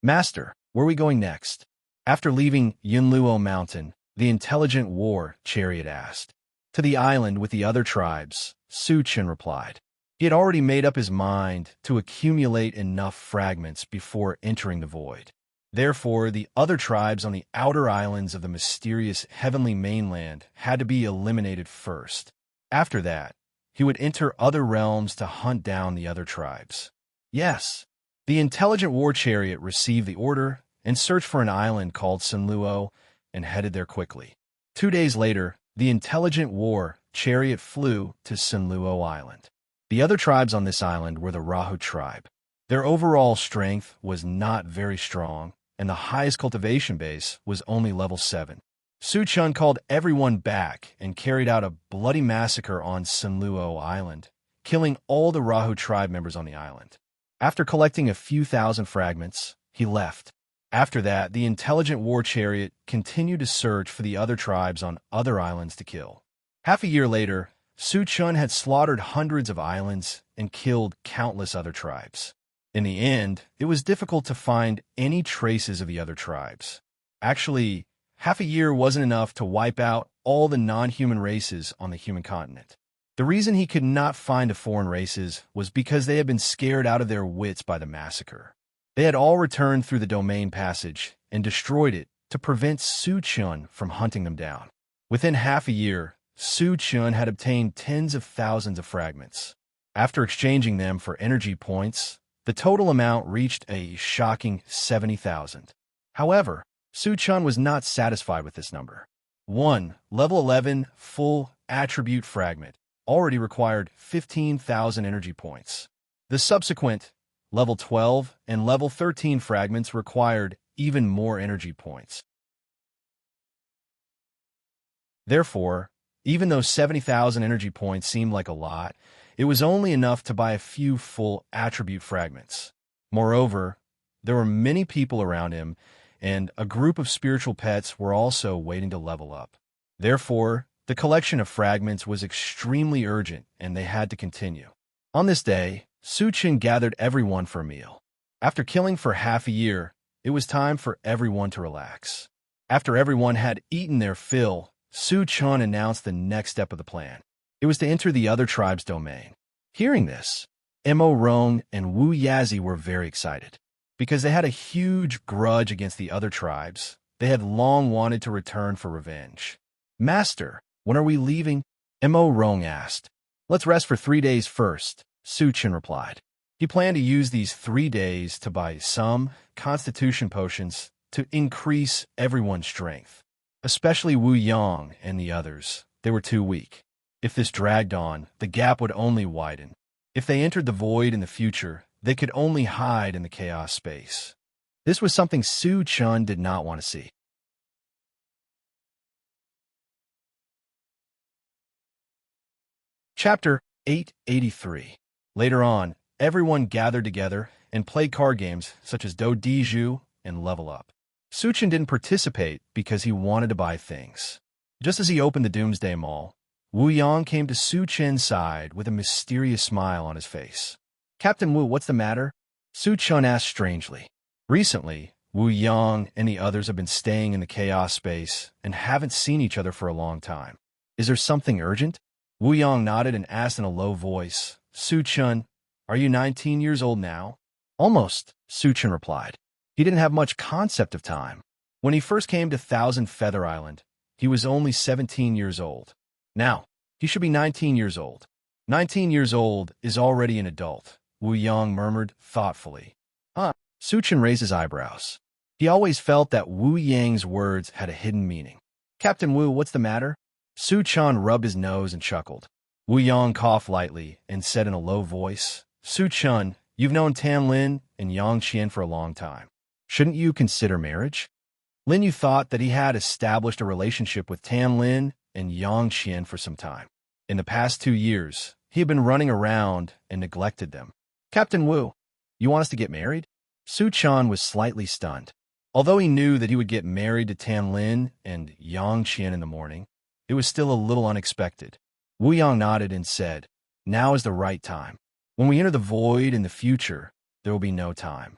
"Master, where are we going next?" After leaving Yunluo Mountain, the intelligent war chariot asked. "To the island with the other tribes," Su Chen replied. He had already made up his mind to accumulate enough fragments before entering the void. Therefore, the other tribes on the outer islands of the mysterious heavenly mainland had to be eliminated first. After that, he would enter other realms to hunt down the other tribes. Yes, the intelligent war chariot received the order and searched for an island called Sinluo and headed there quickly. 2 days later, the intelligent war chariot flew to Sinluo Island. The other tribes on this island were the Rahu tribe. Their overall strength was not very strong, and the highest cultivation base was only level 7. Su Chen called everyone back and carried out a bloody massacre on Sinluo Island, killing all the Rahu tribe members on the island. After collecting a few thousand fragments, he left. After that, the intelligent war chariot continued to search for the other tribes on other islands to kill. Half a year later, Su Chen had slaughtered hundreds of islands and killed countless other tribes. In the end, it was difficult to find any traces of the other tribes. Actually, half a year wasn't enough to wipe out all the non-human races on the human continent. The reason he could not find the foreign races was because they had been scared out of their wits by the massacre. They had all returned through the domain passage and destroyed it to prevent Su Chun from hunting them down. Within half a year, Su Chun had obtained tens of thousands of fragments. After exchanging them for energy points, the total amount reached a shocking 70,000. However, Su Chun was not satisfied with this number. One level 11 full attribute fragment already required 15,000 energy points. The subsequent level 12 and level 13 fragments required even more energy points. Therefore, even though 70,000 energy points seemed like a lot, it was only enough to buy a few full attribute fragments. Moreover, there were many people around him, and a group of spiritual pets were also waiting to level up. Therefore, the collection of fragments was extremely urgent, and they had to continue. On this day, Su Chun gathered everyone for a meal. After killing for half a year, it was time for everyone to relax. After everyone had eaten their fill, Su Chun announced the next step of the plan. It was to enter the other tribe's domain. Hearing this, Mo Rong and Wu Yazi were very excited. Because they had a huge grudge against the other tribes, they had long wanted to return for revenge. "Master, when are we leaving?" Mo Rong asked. "Let's rest for 3 days first," Su Chun replied. He planned to use these 3 days to buy some constitution potions to increase everyone's strength. Especially Wu Yang and the others. They were too weak. If this dragged on, the gap would only widen. If they entered the void in the future, they could only hide in the chaos space. This was something Su Chun did not want to see. Chapter 883. Later on, everyone gathered together and played card games such as Do Diju and Level Up. Su Chun didn't participate because he wanted to buy things. Just as he opened the Doomsday Mall, Wu Yang came to Su Chun's side with a mysterious smile on his face. "Captain Wu, what's the matter?" Su Chun asked strangely. Recently, Wu Yang and the others have been staying in the chaos space and haven't seen each other for a long time. "Is there something urgent?" Wu Yang nodded and asked in a low voice, "Su Chun, are you 19 years old now?" "Almost," Su Chun replied. He didn't have much concept of time. When he first came to Thousand Feather Island, he was only 17 years old. Now, he should be 19 years old. 19 years old is already an adult, Wu Yang murmured thoughtfully. "Huh?" Su Chun raised his eyebrows. He always felt that Wu Yang's words had a hidden meaning. "Captain Wu, what's the matter?" Su Chun rubbed his nose and chuckled. Wu Yang coughed lightly and said in a low voice, "Su Chun, you've known Tan Lin and Yang Qian for a long time. Shouldn't you consider marriage?" Lin Yu thought that he had established a relationship with Tan Lin and Yang Qian for some time. In the past 2 years, he had been running around and neglected them. "Captain Wu, you want us to get married?" Su Chun was slightly stunned. Although he knew that he would get married to Tan Lin and Yang Qian in the morning, it was still a little unexpected. Wu Yang nodded and said, "Now is the right time. When we enter the void in the future, there will be no time."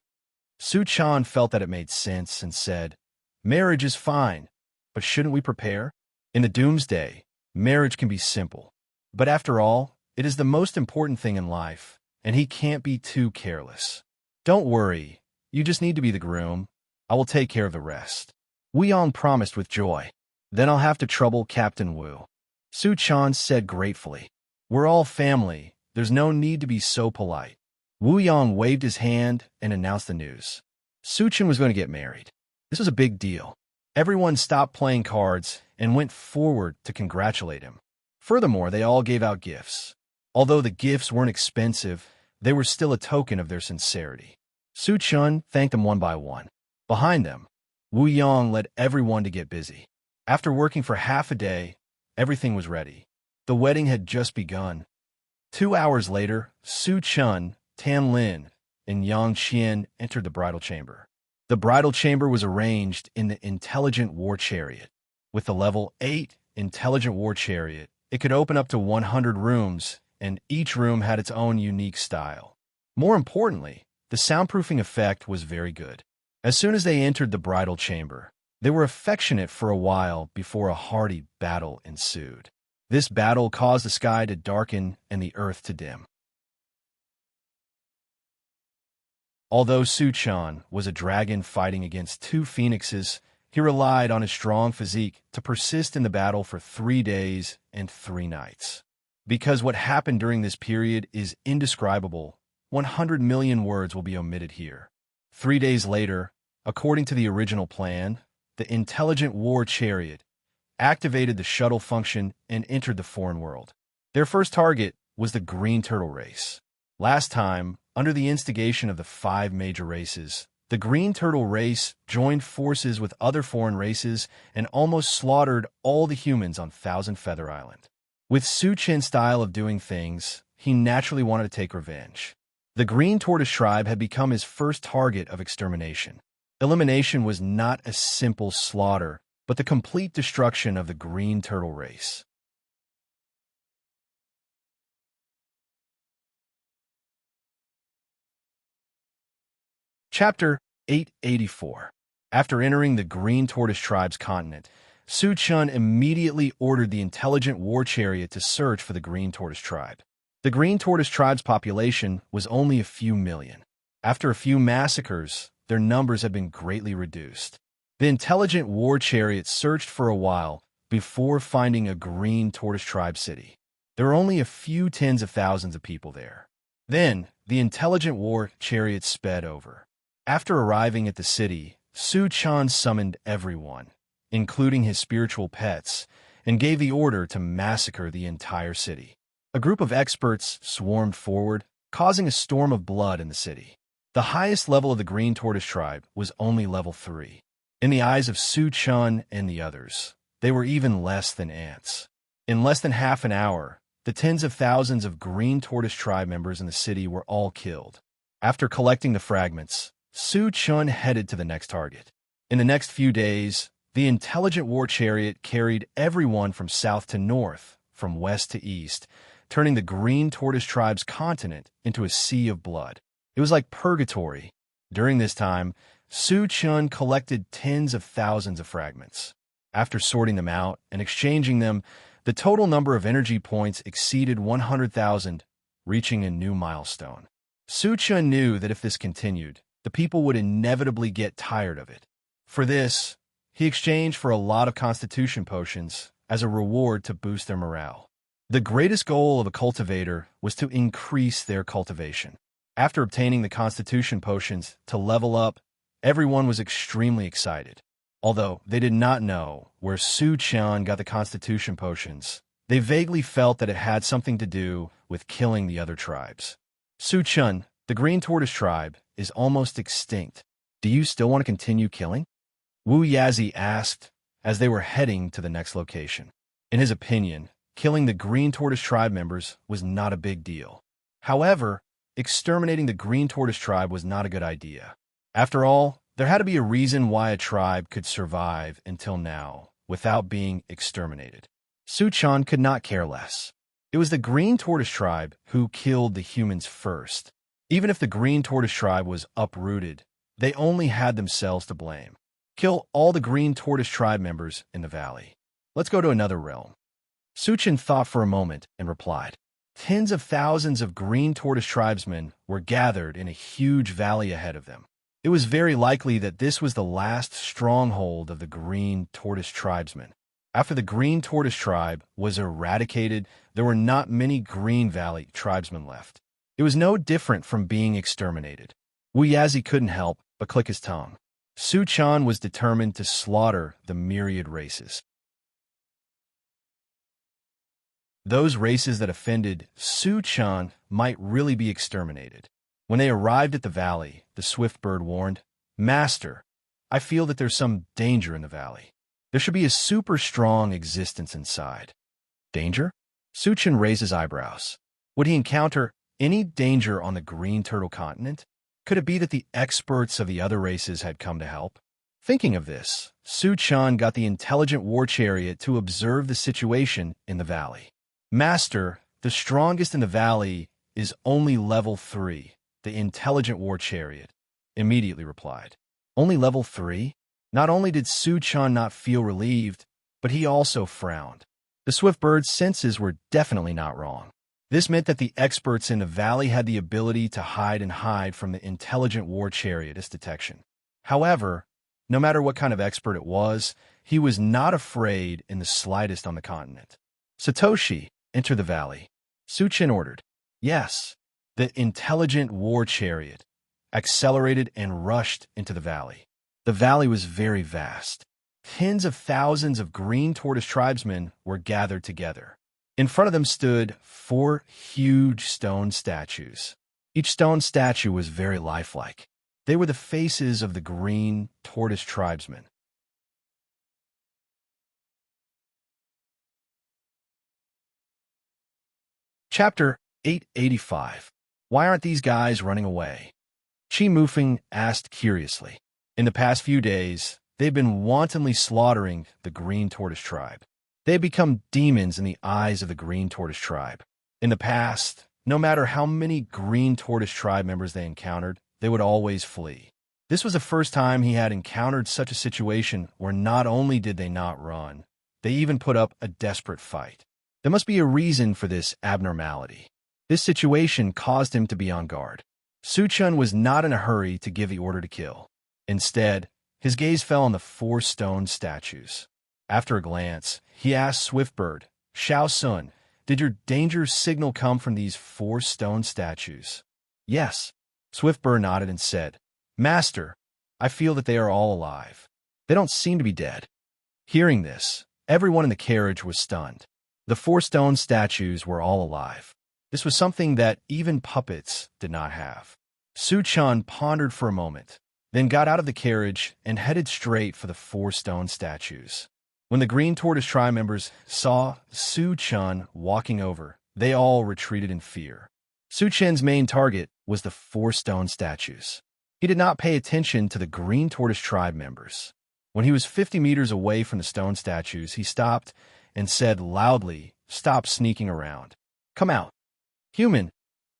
Su Chun felt that it made sense and said, "Marriage is fine, but shouldn't we prepare? In the doomsday, marriage can be simple. But after all, it is the most important thing in life, and he can't be too careless. Don't worry, you just need to be the groom. I will take care of the rest." Wu Yang promised with joy. "Then I'll have to trouble Captain Wu." Su Chun said gratefully, "We're all family. There's no need to be so polite." Wu Yang waved his hand and announced the news. Su Chun was going to get married. This was a big deal. Everyone stopped playing cards and went forward to congratulate him. Furthermore, they all gave out gifts. Although the gifts weren't expensive, they were still a token of their sincerity. Su Chun thanked them one by one. Behind them, Wu Yang led everyone to get busy. After working for half a day, everything was ready. The wedding had just begun. 2 hours later, Su Chun, Tan Lin, and Yang Qian entered the bridal chamber. The bridal chamber was arranged in the Intelligent War Chariot. With the level 8 Intelligent War Chariot, it could open up to 100 rooms, and each room had its own unique style. More importantly, the soundproofing effect was very good. As soon as they entered the bridal chamber, they were affectionate for a while before a hearty battle ensued. This battle caused the sky to darken and the earth to dim. Although Su-chan was a dragon fighting against two phoenixes, he relied on his strong physique to persist in the battle for 3 days and 3 nights. Because what happened during this period is indescribable, 100 million words will be omitted here. 3 days later, according to the original plan, the intelligent war chariot activated the shuttle function and entered the foreign world. Their first target was the green turtle race. Last time, under the instigation of the 5 major races, the green turtle race joined forces with other foreign races and almost slaughtered all the humans on Thousand Feather Island. With Su-chen's style of doing things, he naturally wanted to take revenge. The green tortoise tribe had become his first target of extermination. Elimination was not a simple slaughter, but the complete destruction of the green turtle race. Chapter 884. After entering the Green Tortoise Tribe's continent, Su-chan immediately ordered the intelligent war chariot to search for the Green Tortoise Tribe. The Green Tortoise Tribe's population was only a few million. After a few massacres, their numbers had been greatly reduced. The intelligent war chariot searched for a while before finding a Green Tortoise Tribe city. There were only a few tens of thousands of people there. Then, the intelligent war chariot sped over. After arriving at the city, Su-chan summoned everyone, including his spiritual pets, and gave the order to massacre the entire city. A group of experts swarmed forward, causing a storm of blood in the city. The highest level of the Green Tortoise Tribe was only level 3. In the eyes of Su-chan and the others, they were even less than ants. In less than half an hour, the tens of thousands of Green Tortoise Tribe members in the city were all killed. After collecting the fragments, Su-chan headed to the next target. In the next few days, the intelligent war chariot carried everyone from south to north, from west to east, turning the Green Tortoise Tribe's continent into a sea of blood. It was like purgatory. During this time, Su-chan collected tens of thousands of fragments. After sorting them out and exchanging them, the total number of energy points exceeded 100,000, reaching a new milestone. Su-chan knew that if this continued, the people would inevitably get tired of it. For this, he exchanged for a lot of constitution potions as a reward to boost their morale. The greatest goal of a cultivator was to increase their cultivation. After obtaining the constitution potions to level up, everyone was extremely excited. Although they did not know where Su-chan got the constitution potions, they vaguely felt that it had something to do with killing the other tribes. Su-chan, the Green Tortoise Tribe, is almost extinct. Do you still want to continue killing? Wu Yazi asked as they were heading to the next location. In his opinion, killing the Green Tortoise Tribe members was not a big deal. However, exterminating the Green Tortoise Tribe was not a good idea. After all, there had to be a reason why a tribe could survive until now without being exterminated. Su-chan could not care less. It was the Green Tortoise Tribe who killed the humans first. Even if the Green Tortoise Tribe was uprooted, they only had themselves to blame. Kill all the Green Tortoise Tribe members in the valley. Let's go to another realm. Su-chan thought for a moment and replied. Tens of thousands of Green Tortoise Tribesmen were gathered in a huge valley ahead of them. It was very likely that this was the last stronghold of the Green Tortoise Tribesmen. After the Green Tortoise Tribe was eradicated, there were not many Green Valley Tribesmen left. It was no different from being exterminated. Wu Yazi couldn't help but click his tongue. Su-chan was determined to slaughter the myriad races. Those races that offended Su-chan might really be exterminated. When they arrived at the valley, the swift bird warned, Master, I feel that there's some danger in the valley. There should be a super strong existence inside. Danger? Su-chan raised his eyebrows. Would he encounter any danger on the Green Turtle continent? Could it be that the experts of the other races had come to help? Thinking of this, Su-chan got the intelligent war chariot to observe the situation in the valley. Master, the strongest in the valley is only level 3. the intelligent war chariot, immediately replied. Only level 3? Not only did Su Chun not feel relieved, but he also frowned. The swift bird's senses were definitely not wrong. This meant that the experts in the valley had the ability to hide from the intelligent war chariot's detection. However, no matter what kind of expert it was, he was not afraid in the slightest on the continent. Satoshi, enter the valley. Su Chen ordered. Yes, the intelligent war chariot accelerated and rushed into the valley. The valley was very vast. Tens of thousands of green tortoise tribesmen were gathered together. In front of them stood 4 huge stone statues. Each stone statue was very lifelike. They were the faces of the green tortoise tribesmen. Chapter 885. Why aren't these guys running away? Chi Mufeng asked curiously. In the past few days, they've been wantonly slaughtering the green tortoise tribe. They had become demons in the eyes of the green tortoise tribe. In the past, no matter how many green tortoise tribe members they encountered, they would always flee. This was the first time he had encountered such a situation where not only did they not run, they even put up a desperate fight. There must be a reason for this abnormality. This situation caused him to be on guard. Su Chun was not in a hurry to give the order to kill. Instead, his gaze fell on the 4 stone statues. After a glance, he asked Swiftbird, Xiao Sun, did your danger signal come from these 4 stone statues? Yes. Swiftbird nodded and said, Master, I feel that they are all alive. They don't seem to be dead. Hearing this, everyone in the carriage was stunned. The 4 stone statues were all alive. This was something that even puppets did not have. Su Chun pondered for a moment, then got out of the carriage and headed straight for the 4 stone statues. When the green tortoise tribe members saw Su Chun walking over, they all retreated in fear. Su Chen's main target was the 4 stone statues. He did not pay attention to the green tortoise tribe members. When he was 50 meters away from the stone statues, he stopped and said loudly, Stop sneaking around. Come out. Human,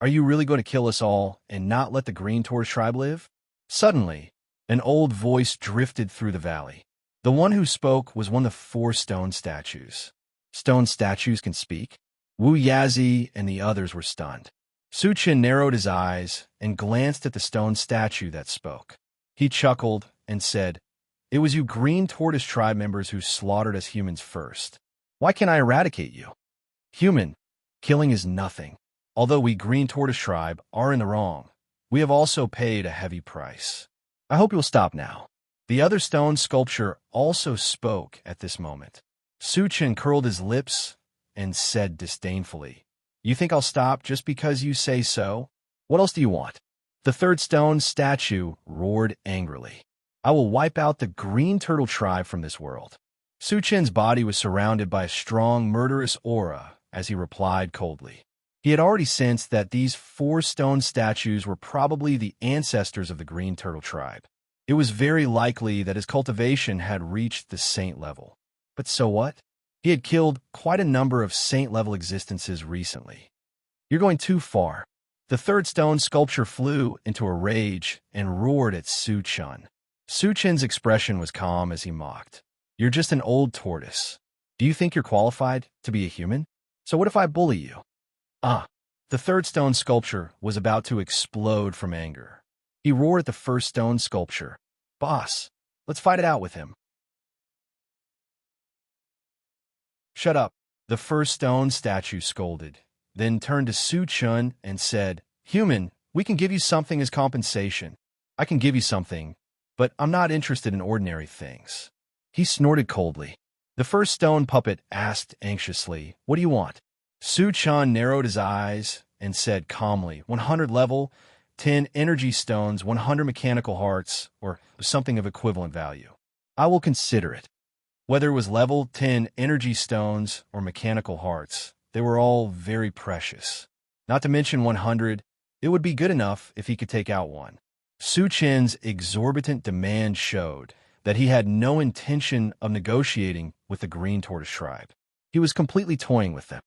are you really going to kill us all and not let the green tortoise tribe live? Suddenly, an old voice drifted through the valley. The one who spoke was one of the 4 stone statues. Stone statues can speak? Wu Yazi and the others were stunned. Su Chen narrowed his eyes and glanced at the stone statue that spoke. He chuckled and said, It was you green tortoise tribe members who slaughtered us humans first. Why can't I eradicate you? Human, killing is nothing. Although we green tortoise tribe are in the wrong, we have also paid a heavy price. I hope you'll stop now. The other stone sculpture also spoke at this moment. Su Chen curled his lips and said disdainfully, You think I'll stop just because you say so? What else do you want? The 3rd stone statue roared angrily. I will wipe out the green turtle tribe from this world. Su Chen's body was surrounded by a strong, murderous aura as he replied coldly. He had already sensed that these 4 stone statues were probably the ancestors of the green turtle tribe. It was very likely that his cultivation had reached the saint level. But so what? He had killed quite a number of saint-level existences recently. You're going too far. The 3rd stone sculpture flew into a rage and roared at Su Chun. Su Chen's expression was calm as he mocked. You're just an old tortoise. Do you think you're qualified to be a human? So what if I bully you? The 3rd stone sculpture was about to explode from anger. He roared at the 1st stone sculpture. Boss, let's fight it out with him. Shut up, the 1st stone statue scolded, then turned to Su Chun and said, Human, we can give you something as compensation. I can give you something, but I'm not interested in ordinary things. He snorted coldly. The 1st stone puppet asked anxiously, What do you want? Su Chun narrowed his eyes and said calmly, 100 level, 10 energy stones, 100 mechanical hearts, or something of equivalent value. I will consider it. Whether it was level 10 energy stones or mechanical hearts, they were all very precious. Not to mention 100, it would be good enough if he could take out one. Su Chen's exorbitant demand showed that he had no intention of negotiating with the Green Tortoise tribe. He was completely toying with them.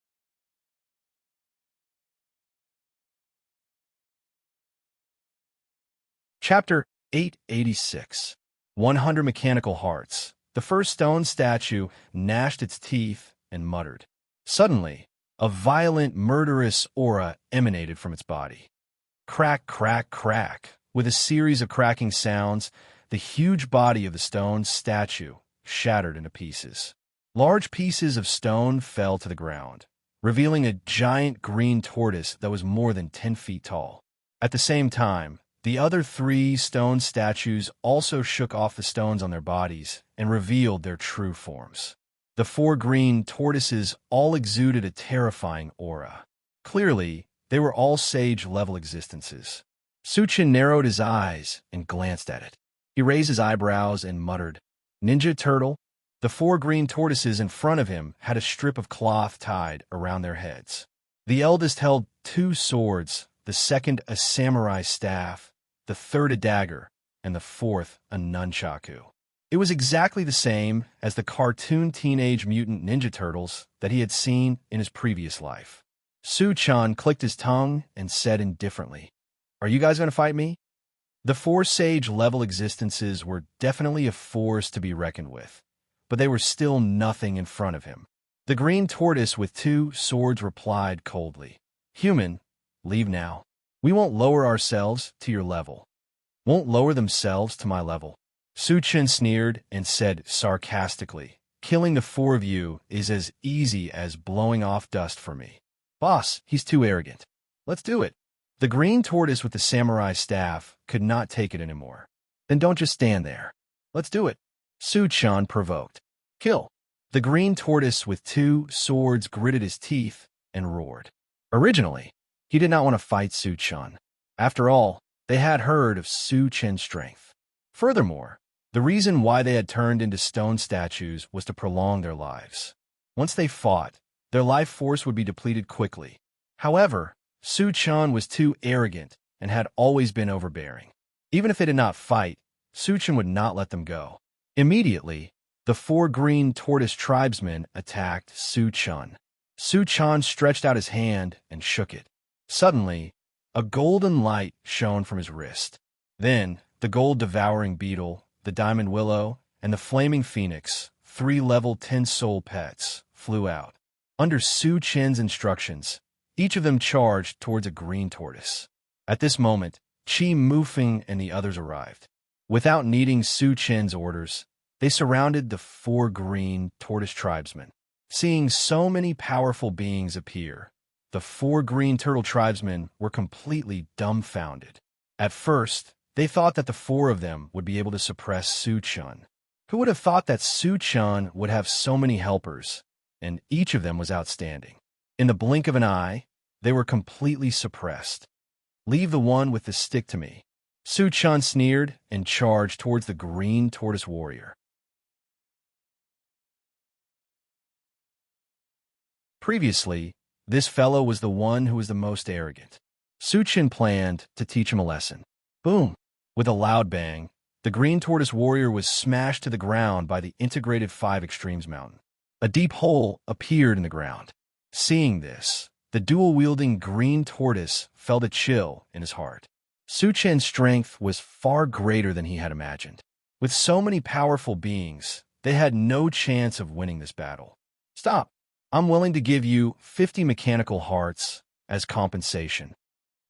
Chapter 886. 100 Mechanical Hearts. The first stone statue gnashed its teeth and muttered. Suddenly, a violent, murderous aura emanated from its body. Crack, crack, crack. With a series of cracking sounds, the huge body of the stone statue shattered into pieces. Large pieces of stone fell to the ground, revealing a giant green tortoise that was more than 10 feet tall. At the same time, the other 3 stone statues also shook off the stones on their bodies and revealed their true forms. The 4 green tortoises all exuded a terrifying aura. Clearly, they were all sage-level existences. Suchin narrowed his eyes and glanced at it. He raised his eyebrows and muttered, "Ninja turtle?" The 4 green tortoises in front of him had a strip of cloth tied around their heads. The eldest held 2 swords, the second a samurai staff, the third a dagger, and the fourth a nunchaku. It was exactly the same as the cartoon Teenage Mutant Ninja Turtles that he had seen in his previous life. Su-chan clicked his tongue and said indifferently, "Are you guys going to fight me?" The 4 sage-level existences were definitely a force to be reckoned with, but they were still nothing in front of him. The green tortoise with 2 swords replied coldly, "Human, leave now. We won't lower ourselves to your level." "Won't lower themselves to my level?" Su-chan sneered and said sarcastically, "Killing the 4 of you is as easy as blowing off dust for me." "Boss, he's too arrogant. Let's do it." The green tortoise with the samurai staff could not take it anymore. "Then don't just stand there. Let's do it." Su-chan provoked. "Kill." The green tortoise with 2 swords gritted his teeth and roared. Originally, he did not want to fight Su-chan. After all, they had heard of Su-chan's strength. Furthermore, the reason why they had turned into stone statues was to prolong their lives. Once they fought, their life force would be depleted quickly. However, Su-chan was too arrogant and had always been overbearing. Even if they did not fight, Su-chan would not let them go. Immediately, the 4 green tortoise tribesmen attacked Su-chan. Su-chan stretched out his hand and shook it. Suddenly, a golden light shone from his wrist. Then, the gold-devouring beetle, the diamond willow, and the flaming phoenix, 3 level 10 soul pets, flew out. Under Su-chan's instructions, each of them charged towards a green tortoise. At this moment, Chi Mufeng and the others arrived. Without needing Su-chan's orders, they surrounded the 4 green tortoise tribesmen. Seeing so many powerful beings appear, the 4 green turtle tribesmen were completely dumbfounded. At first, they thought that the 4 of them would be able to suppress Su-chan. Who would have thought that Su-chan would have so many helpers, and each of them was outstanding? In the blink of an eye, they were completely suppressed. "Leave the one with the stick to me." Su-chan sneered and charged towards the green tortoise warrior. Previously, this fellow was the one who was the most arrogant. Su-chan planned to teach him a lesson. Boom! With a loud bang, the green tortoise warrior was smashed to the ground by the integrated 5 Extremes mountain. A deep hole appeared in the ground. Seeing this, the dual-wielding green tortoise felt a chill in his heart. Su-chan's strength was far greater than he had imagined. With so many powerful beings, they had no chance of winning this battle. "Stop! I'm willing to give you 50 mechanical hearts as compensation."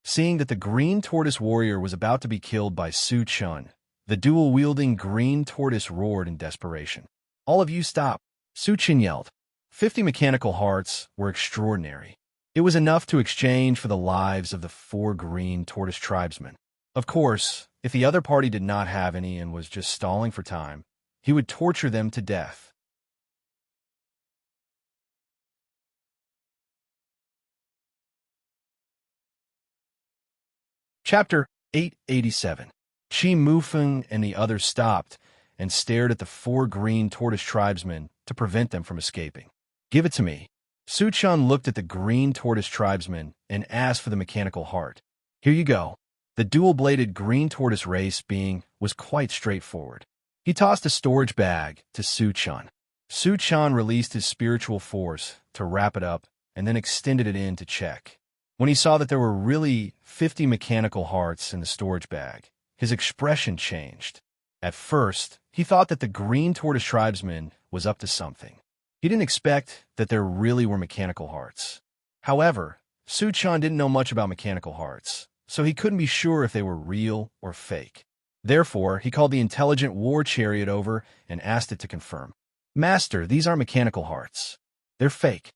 Seeing that the green tortoise warrior was about to be killed by Su-chan, the dual-wielding green tortoise roared in desperation. "All of you stop!" Su-chan yelled. 50 mechanical hearts were extraordinary. It was enough to exchange for the lives of the 4 green tortoise tribesmen. Of course, if the other party did not have any and was just stalling for time, he would torture them to death. Chapter 887. Chi Mufeng and the others stopped and stared at the 4 green tortoise tribesmen to prevent them from escaping. "Give it to me." Su-chan looked at the green tortoise tribesmen and asked for the mechanical heart. "Here you go." The dual-bladed green tortoise race being was quite straightforward. He tossed a storage bag to Su-chan. Su-chan released his spiritual force to wrap it up and then extended it in to check. When he saw that there were really 50 mechanical hearts in the storage bag, his expression changed. At first, he thought that the green tortoise tribesman was up to something. He didn't expect that there really were mechanical hearts. However, Su-chan didn't know much about mechanical hearts, so he couldn't be sure if they were real or fake. Therefore, he called the intelligent war chariot over and asked it to confirm. "Master, these aren't mechanical hearts. They're fake."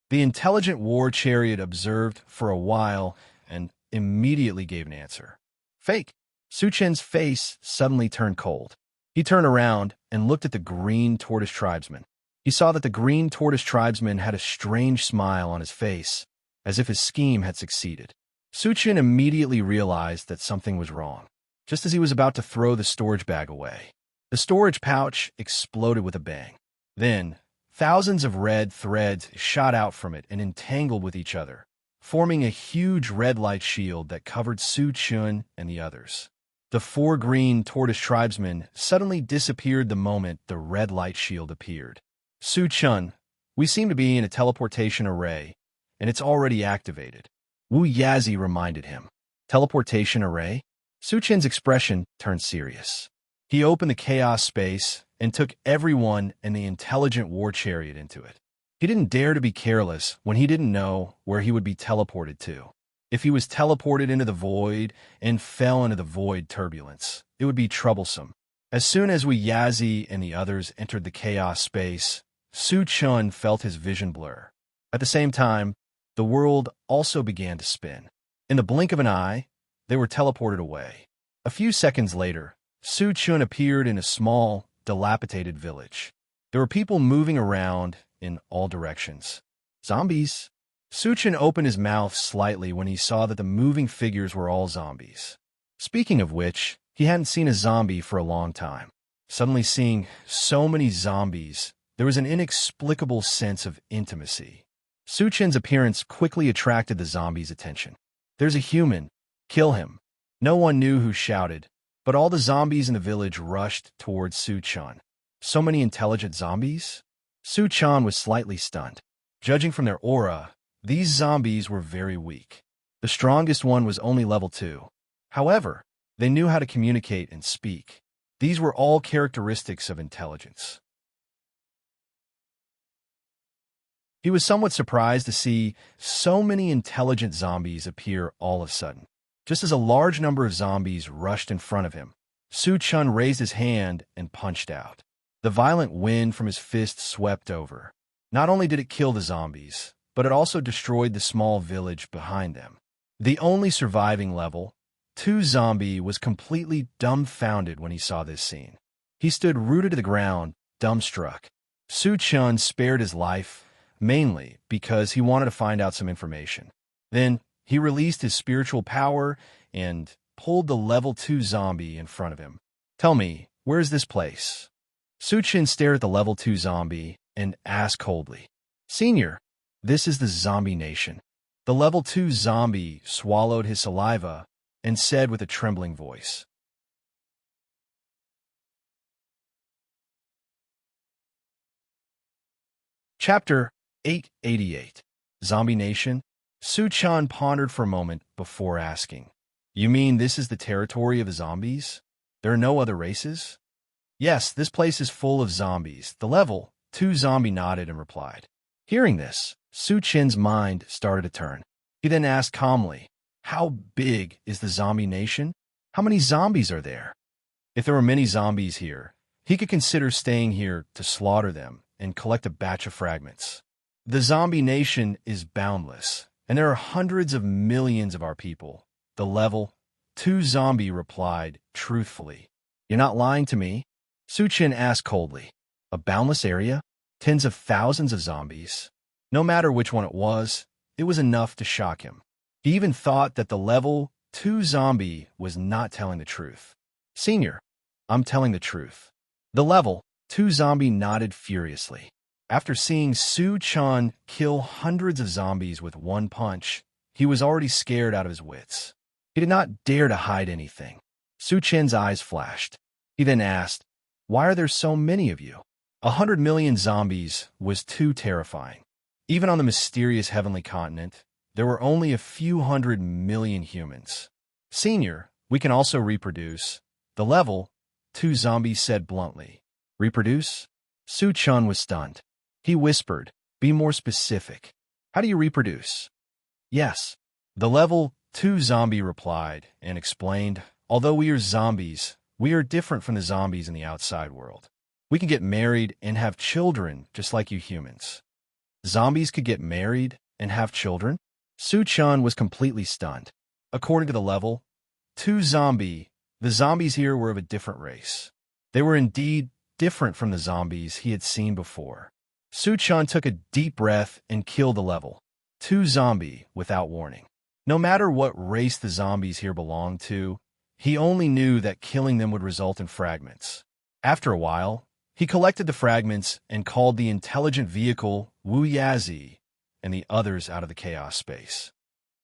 The intelligent war chariot observed for a while and immediately gave an answer. "Fake." Su-chen's face suddenly turned cold. He turned around and looked at the green tortoise tribesman. He saw that the green tortoise tribesman had a strange smile on his face, as if his scheme had succeeded. Su-chen immediately realized that something was wrong. Just as he was about to throw the storage bag away, the storage pouch exploded with a bang. Then, thousands of red threads shot out from it and entangled with each other, forming a huge red light shield that covered Su-chen and the others. The 4 green tortoise tribesmen suddenly disappeared the moment the red light shield appeared. "Su-chen, we seem to be in a teleportation array, and it's already activated," Wu Yazi reminded him. "Teleportation array?" Su-chen's expression turned serious. He opened the chaos space and took everyone and the intelligent war chariot into it. He didn't dare to be careless when he didn't know where he would be teleported to. If he was teleported into the void and fell into the void turbulence, it would be troublesome. As soon as Wu Yazi and the others entered the chaos space, Su-chen felt his vision blur. At the same time, the world also began to spin. In the blink of an eye, they were teleported away. A few seconds later, Su-chen appeared in a small, dilapidated village. There were people moving around in all directions. Zombies? Su-chen opened his mouth slightly when he saw that the moving figures were all zombies. Speaking of which, he hadn't seen a zombie for a long time. Suddenly seeing so many zombies, there was an inexplicable sense of intimacy. Su-chen's appearance quickly attracted the zombies' attention. "There's a human. Kill him." No one knew who shouted, but all the zombies in the village rushed towards Su-chan. So many intelligent zombies? Su-chan was slightly stunned. Judging from their aura, these zombies were very weak. The strongest one was only level 2. However, they knew how to communicate and speak. These were all characteristics of intelligence. He was somewhat surprised to see so many intelligent zombies appear all of a sudden. Just as a large number of zombies rushed in front of him, Su-chen raised his hand and punched out. The violent wind from his fist swept over. Not only did it kill the zombies, but it also destroyed the small village behind them. The only surviving level 2 zombie was completely dumbfounded when he saw this scene. He stood rooted to the ground, dumbstruck. Su-chen spared his life, mainly because he wanted to find out some information. Then, he released his spiritual power and pulled the level 2 zombie in front of him. "Tell me, where is this place?" Su-chen stared at the level 2 zombie and asked coldly. "Senior, this is the zombie nation." The level 2 zombie swallowed his saliva and said with a trembling voice, Chapter 888, Zombie Nation. Su-chan pondered for a moment before asking, "You mean this is the territory of the zombies? There are no other races?" "Yes, this place is full of zombies." The level 2 zombie nodded and replied. Hearing this, Su-chen's mind started to turn. He then asked calmly, "How big is the zombie nation? How many zombies are there?" If there were many zombies here, he could consider staying here to slaughter them and collect a batch of fragments. "The zombie nation is boundless, and there are hundreds of millions of our people," the level 2 zombie replied truthfully. "You're not lying to me?" Su-chen asked coldly. "A boundless area? Tens of thousands of zombies?" No matter which one it was enough to shock him. He even thought that the level 2 zombie was not telling the truth. "Senior, I'm telling the truth." The level 2 zombie nodded furiously. After seeing Su-chan kill hundreds of zombies with one punch, he was already scared out of his wits. He did not dare to hide anything. Su-chen's eyes flashed. He then asked, "Why are there so many of you?" 100 million zombies was too terrifying. Even on the mysterious heavenly continent, there were only a few 100 million humans. "Senior, We can also reproduce. The level 2 zombie said bluntly. Reproduce? Su-chan was stunned. He whispered, "Be more specific. How do you reproduce?" "Yes." The level 2 zombie replied and explained, "Although we are zombies, we are different from the zombies in the outside world. We can get married and have children just like you humans." Zombies could get married and have children? Su-chan was completely stunned. According to the level 2 zombie, the zombies here were of a different race. They were indeed different from the zombies he had seen before. Su-chan took a deep breath and killed the level 2 zombie without warning. No matter what race the zombies here belonged to, he only knew that killing them would result in fragments. After a while, he collected the fragments and called the intelligent vehicle Wu Yazi and the others out of the chaos space.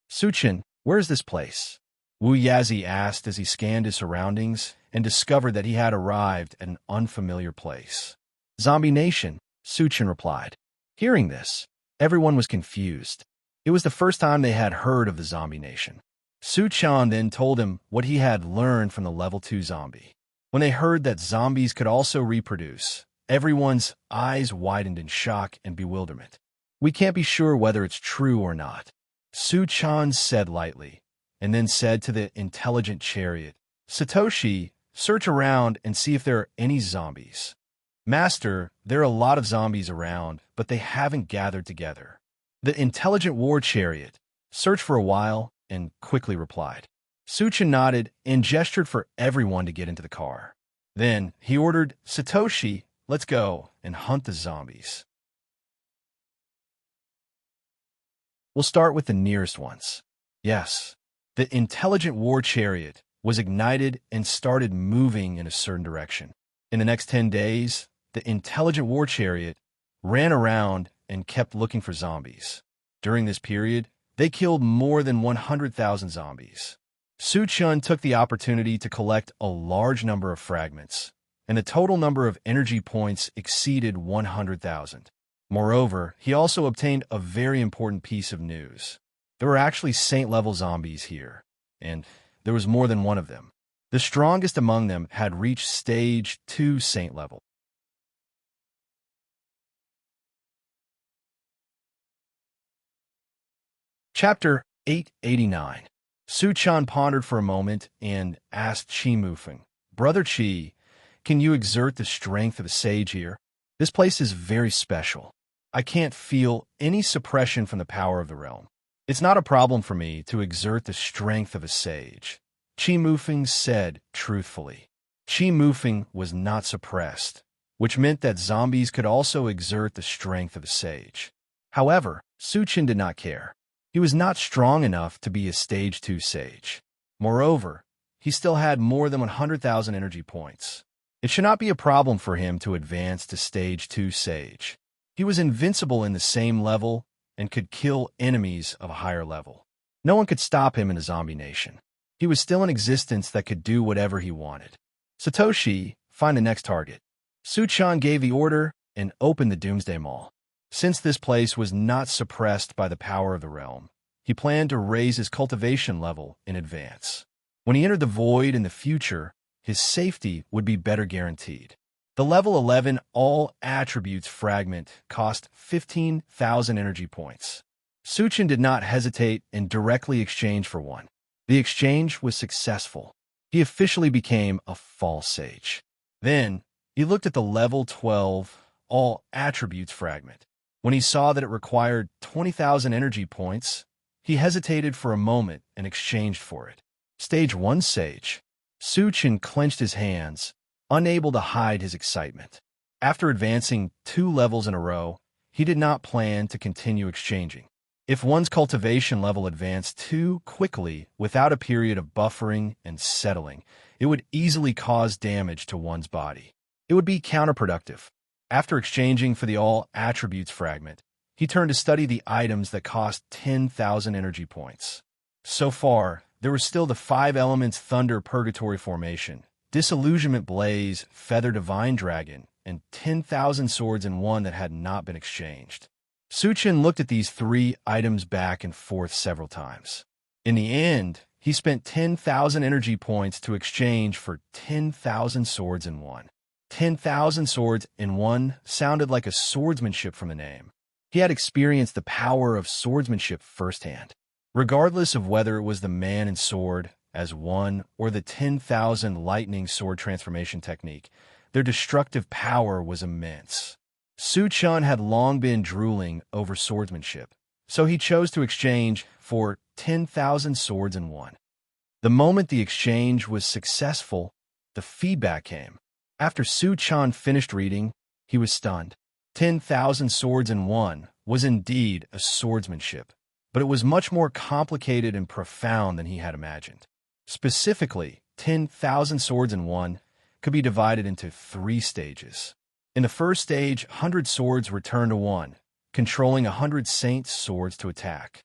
"Su-chan, where is this place?" Wu Yazi asked as he scanned his surroundings and discovered that he had arrived at an unfamiliar place. "Zombie Nation," Su-chan replied. Hearing this, everyone was confused. It was the first time they had heard of the Zombie Nation. Su-chan then told him what he had learned from the level 2 zombie. When they heard that zombies could also reproduce, everyone's eyes widened in shock and bewilderment. "We can't be sure whether it's true or not," Su-chan said lightly, and then said to the intelligent chariot, "Satoshi, search around and see if there are any zombies." "Master, there are a lot of zombies around, but they haven't gathered together." The intelligent war chariot searched for a while and quickly replied. Su-chan nodded and gestured for everyone to get into the car. Then he ordered, "Satoshi, let's go and hunt the zombies." We'll start with the nearest ones. Yes, the intelligent war chariot was ignited and started moving in a certain direction. In the next 10 days, the intelligent war chariot ran around and kept looking for zombies. During this period, they killed more than 100,000 zombies. Su-chan took the opportunity to collect a large number of fragments, and the total number of energy points exceeded 100,000. Moreover, he also obtained a very important piece of news. There were actually saint-level zombies here, and there was more than one of them. The strongest among them had reached stage 2 saint level. Chapter 889. Su-chan pondered for a moment and asked Chi Mufeng, "Brother Chi, can you exert the strength of a sage here? This place is very special. I can't feel any suppression from the power of the realm. It's not a problem for me to exert the strength of a sage," Chi Mufeng said truthfully. Chi Mufeng was not suppressed, which meant that zombies could also exert the strength of a sage. However, Su-chan did not care. He was not strong enough to be a stage 2 sage. Moreover, he still had more than 100,000 energy points. It should not be a problem for him to advance to stage 2 sage. He was invincible in the same level and could kill enemies of a higher level. No one could stop him in a zombie nation. He was still an existence that could do whatever he wanted. "Satoshi, find the next target." Su-chan gave the order and opened the Doomsday Mall. Since this place was not suppressed by the power of the realm, he planned to raise his cultivation level in advance. When he entered the void in the future, his safety would be better guaranteed. The level 11 all attributes fragment cost 15,000 energy points. Su-chan did not hesitate and directly exchanged for one. The exchange was successful. He officially became a false sage. Then, he looked at the level 12 all attributes fragment. When he saw that it required 20,000 energy points, he hesitated for a moment and exchanged for it. Stage 1 sage. Su-chan clenched his hands, unable to hide his excitement. After advancing 2 levels in a row, he did not plan to continue exchanging. If one's cultivation level advanced too quickly without a period of buffering and settling, it would easily cause damage to one's body. It would be counterproductive. After exchanging for the all attributes fragment, he turned to study the items that cost 10,000 energy points. So far, there were still the 5 elements Thunder Purgatory Formation, Disillusionment Blaze, Feather Divine Dragon, and 10,000 swords in one that had not been exchanged. Su-chan looked at these 3 items back and forth several times. In the end, he spent 10,000 energy points to exchange for 10,000 swords in one. 10,000 swords in one sounded like a swordsmanship from the name. He had experienced the power of swordsmanship firsthand. Regardless of whether it was the man and sword as one or the 10,000 lightning sword transformation technique, their destructive power was immense. Su Chun had long been drooling over swordsmanship, so he chose to exchange for 10,000 swords in one. The moment the exchange was successful, the feedback came. After Su Chun finished reading, he was stunned. 10,000 swords in one was indeed a swordsmanship, but it was much more complicated and profound than he had imagined. Specifically, 10,000 swords in one could be divided into 3 stages. In the first stage, 100 swords return to one, controlling 100 saints' swords to attack.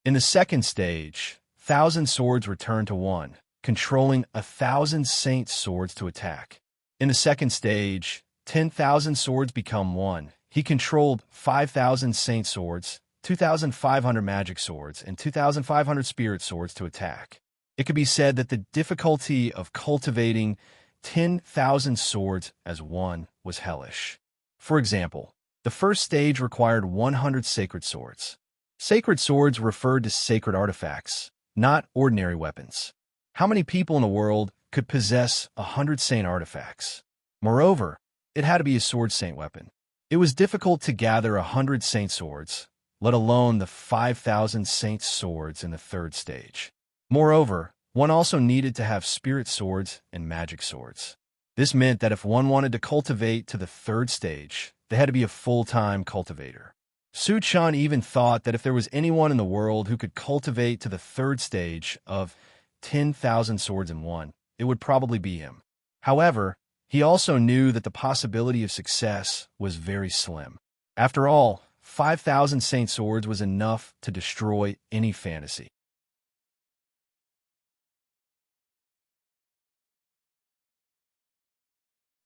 In the second stage, 1,000 swords return to one, controlling 1,000 saints' swords to attack. In the second stage, 10,000 swords become one. He controlled 5,000 saint swords, 2,500 magic swords, and 2,500 spirit swords to attack. It could be said that the difficulty of cultivating 10,000 swords as one was hellish. For example, the first stage required 100 sacred swords. Sacred swords referred to sacred artifacts, not ordinary weapons. How many people in the world could possess 100 saint artifacts? Moreover, it had to be a sword saint weapon. It was difficult to gather 100 saint swords, let alone the 5,000 saint swords in the third stage. Moreover, one also needed to have spirit swords and magic swords. This meant that if one wanted to cultivate to the third stage, they had to be a full-time cultivator. Su Chun even thought that if there was anyone in the world who could cultivate to the third stage of 10,000 swords in one, it would probably be him. However, he also knew that the possibility of success was very slim. After all, 5,000 saint swords was enough to destroy any fantasy.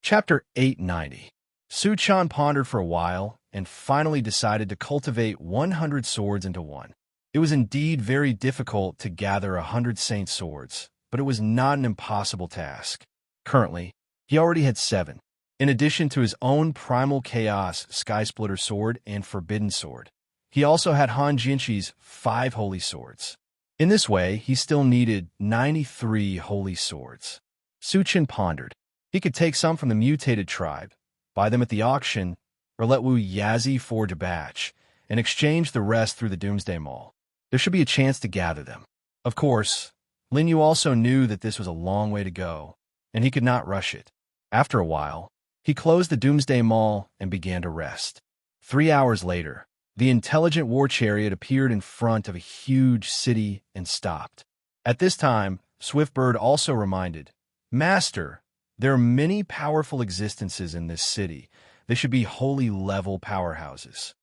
Chapter 890. Su Chun pondered for a while and finally decided to cultivate 100 swords into one. It was indeed very difficult to gather 100 saint swords, but it was not an impossible task. Currently, he already had 7, in addition to his own Primal Chaos Sky Splitter Sword and Forbidden Sword. He also had Han Jinchi's 5 Holy Swords. In this way, he still needed 93 Holy Swords. Su Chun pondered. He could take some from the mutated tribe, buy them at the auction, or let Wu Yazi forge a batch, and exchange the rest through the Doomsday Mall. There should be a chance to gather them. Of course, Lin Yu also knew that this was a long way to go, and he could not rush it. After a while, he closed the Doomsday Mall and began to rest. 3 hours later, the intelligent war chariot appeared in front of a huge city and stopped. At this time, Swiftbird also reminded, "Master, there are many powerful existences in this city. They should be holy level powerhouses."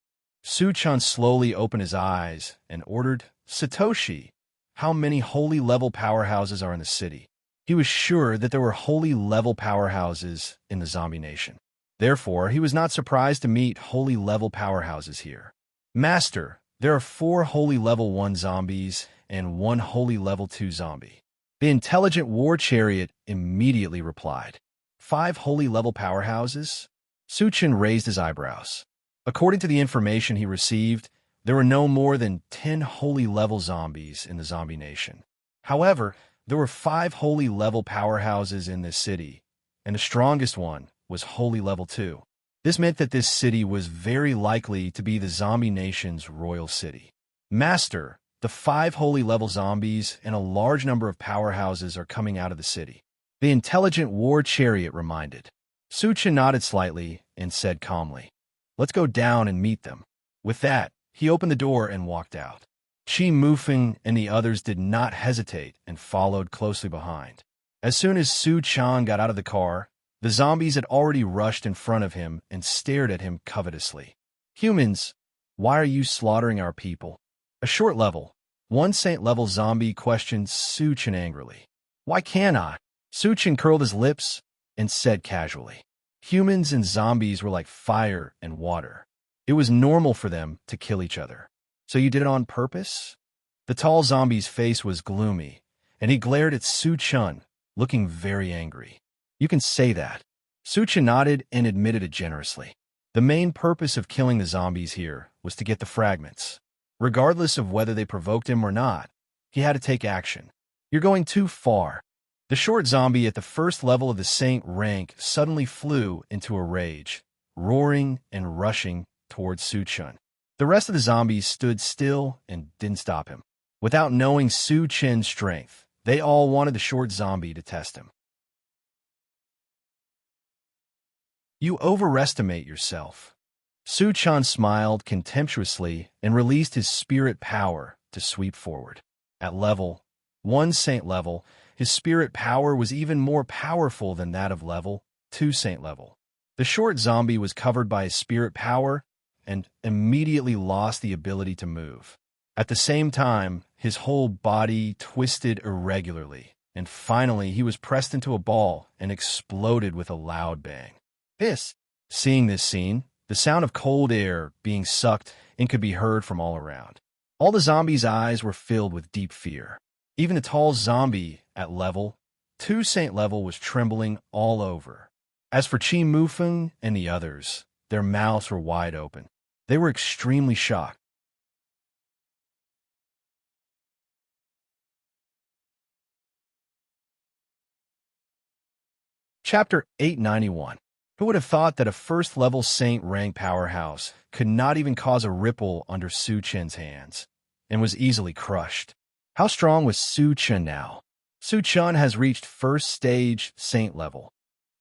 Su Chun slowly opened his eyes and ordered, "Satoshi, how many holy level powerhouses are in the city?" He was sure that there were holy level powerhouses in the zombie nation. Therefore, he was not surprised to meet holy level powerhouses here. "Master, there are 4 holy level 1 zombies and 1 holy level 2 zombie." The intelligent war chariot immediately replied, "5 holy level powerhouses?" Su Chun raised his eyebrows. According to the information he received, there were no more than 10 holy level zombies in the zombie nation. However, there were 5 holy level powerhouses in this city, and the strongest one was holy level 2. This meant that this city was very likely to be the zombie nation's royal city. "Master, the 5 holy level zombies and a large number of powerhouses are coming out of the city," the intelligent war chariot reminded. Su Chun nodded slightly and said calmly, "Let's go down and meet them." With that, he opened the door and walked out. Chi Mufeng and the others did not hesitate and followed closely behind. As soon as Su Chun got out of the car, the zombies had already rushed in front of him and stared at him covetously. "Humans, why are you slaughtering our people?" A short level, 1 saint level zombie questioned Su Chun angrily. "Why can't I?" Su Chun curled his lips and said casually, "Humans and zombies were like fire and water. It was normal for them to kill each other." So you did it on purpose? The tall zombie's face was gloomy, and he glared at Su Chun, looking very angry. You can say that. Su Chun nodded and admitted it generously. The main purpose of killing the zombies here was to get the fragments. Regardless of whether they provoked him or not, he had to take action. You're going too far. The short zombie at the first level of the Saint rank suddenly flew into a rage, roaring and rushing towards Su Chun. The rest of the zombies stood still and didn't stop him. Without knowing Su Chen's strength, they all wanted the short zombie to test him. You overestimate yourself. Su Chun smiled contemptuously and released his spirit power to sweep forward. At level 1 Saint level, his spirit power was even more powerful than that of level 2 Saint level. The short zombie was covered by his spirit power and immediately lost the ability to move. At the same time, his whole body twisted irregularly, and finally he was pressed into a ball and exploded with a loud bang. Seeing this scene, the sound of cold air being sucked in could be heard from all around. All the zombies' eyes were filled with deep fear. Even the tall zombie at level 2 Saint level was trembling all over. As for Chi Mufeng and the others, their mouths were wide open. They were extremely shocked. Chapter 891. Who would have thought that a first-level Saint rank powerhouse could not even cause a ripple under Su Chen's hands, and was easily crushed? How strong was Su Chen now? Su Chen has reached first stage Saint level.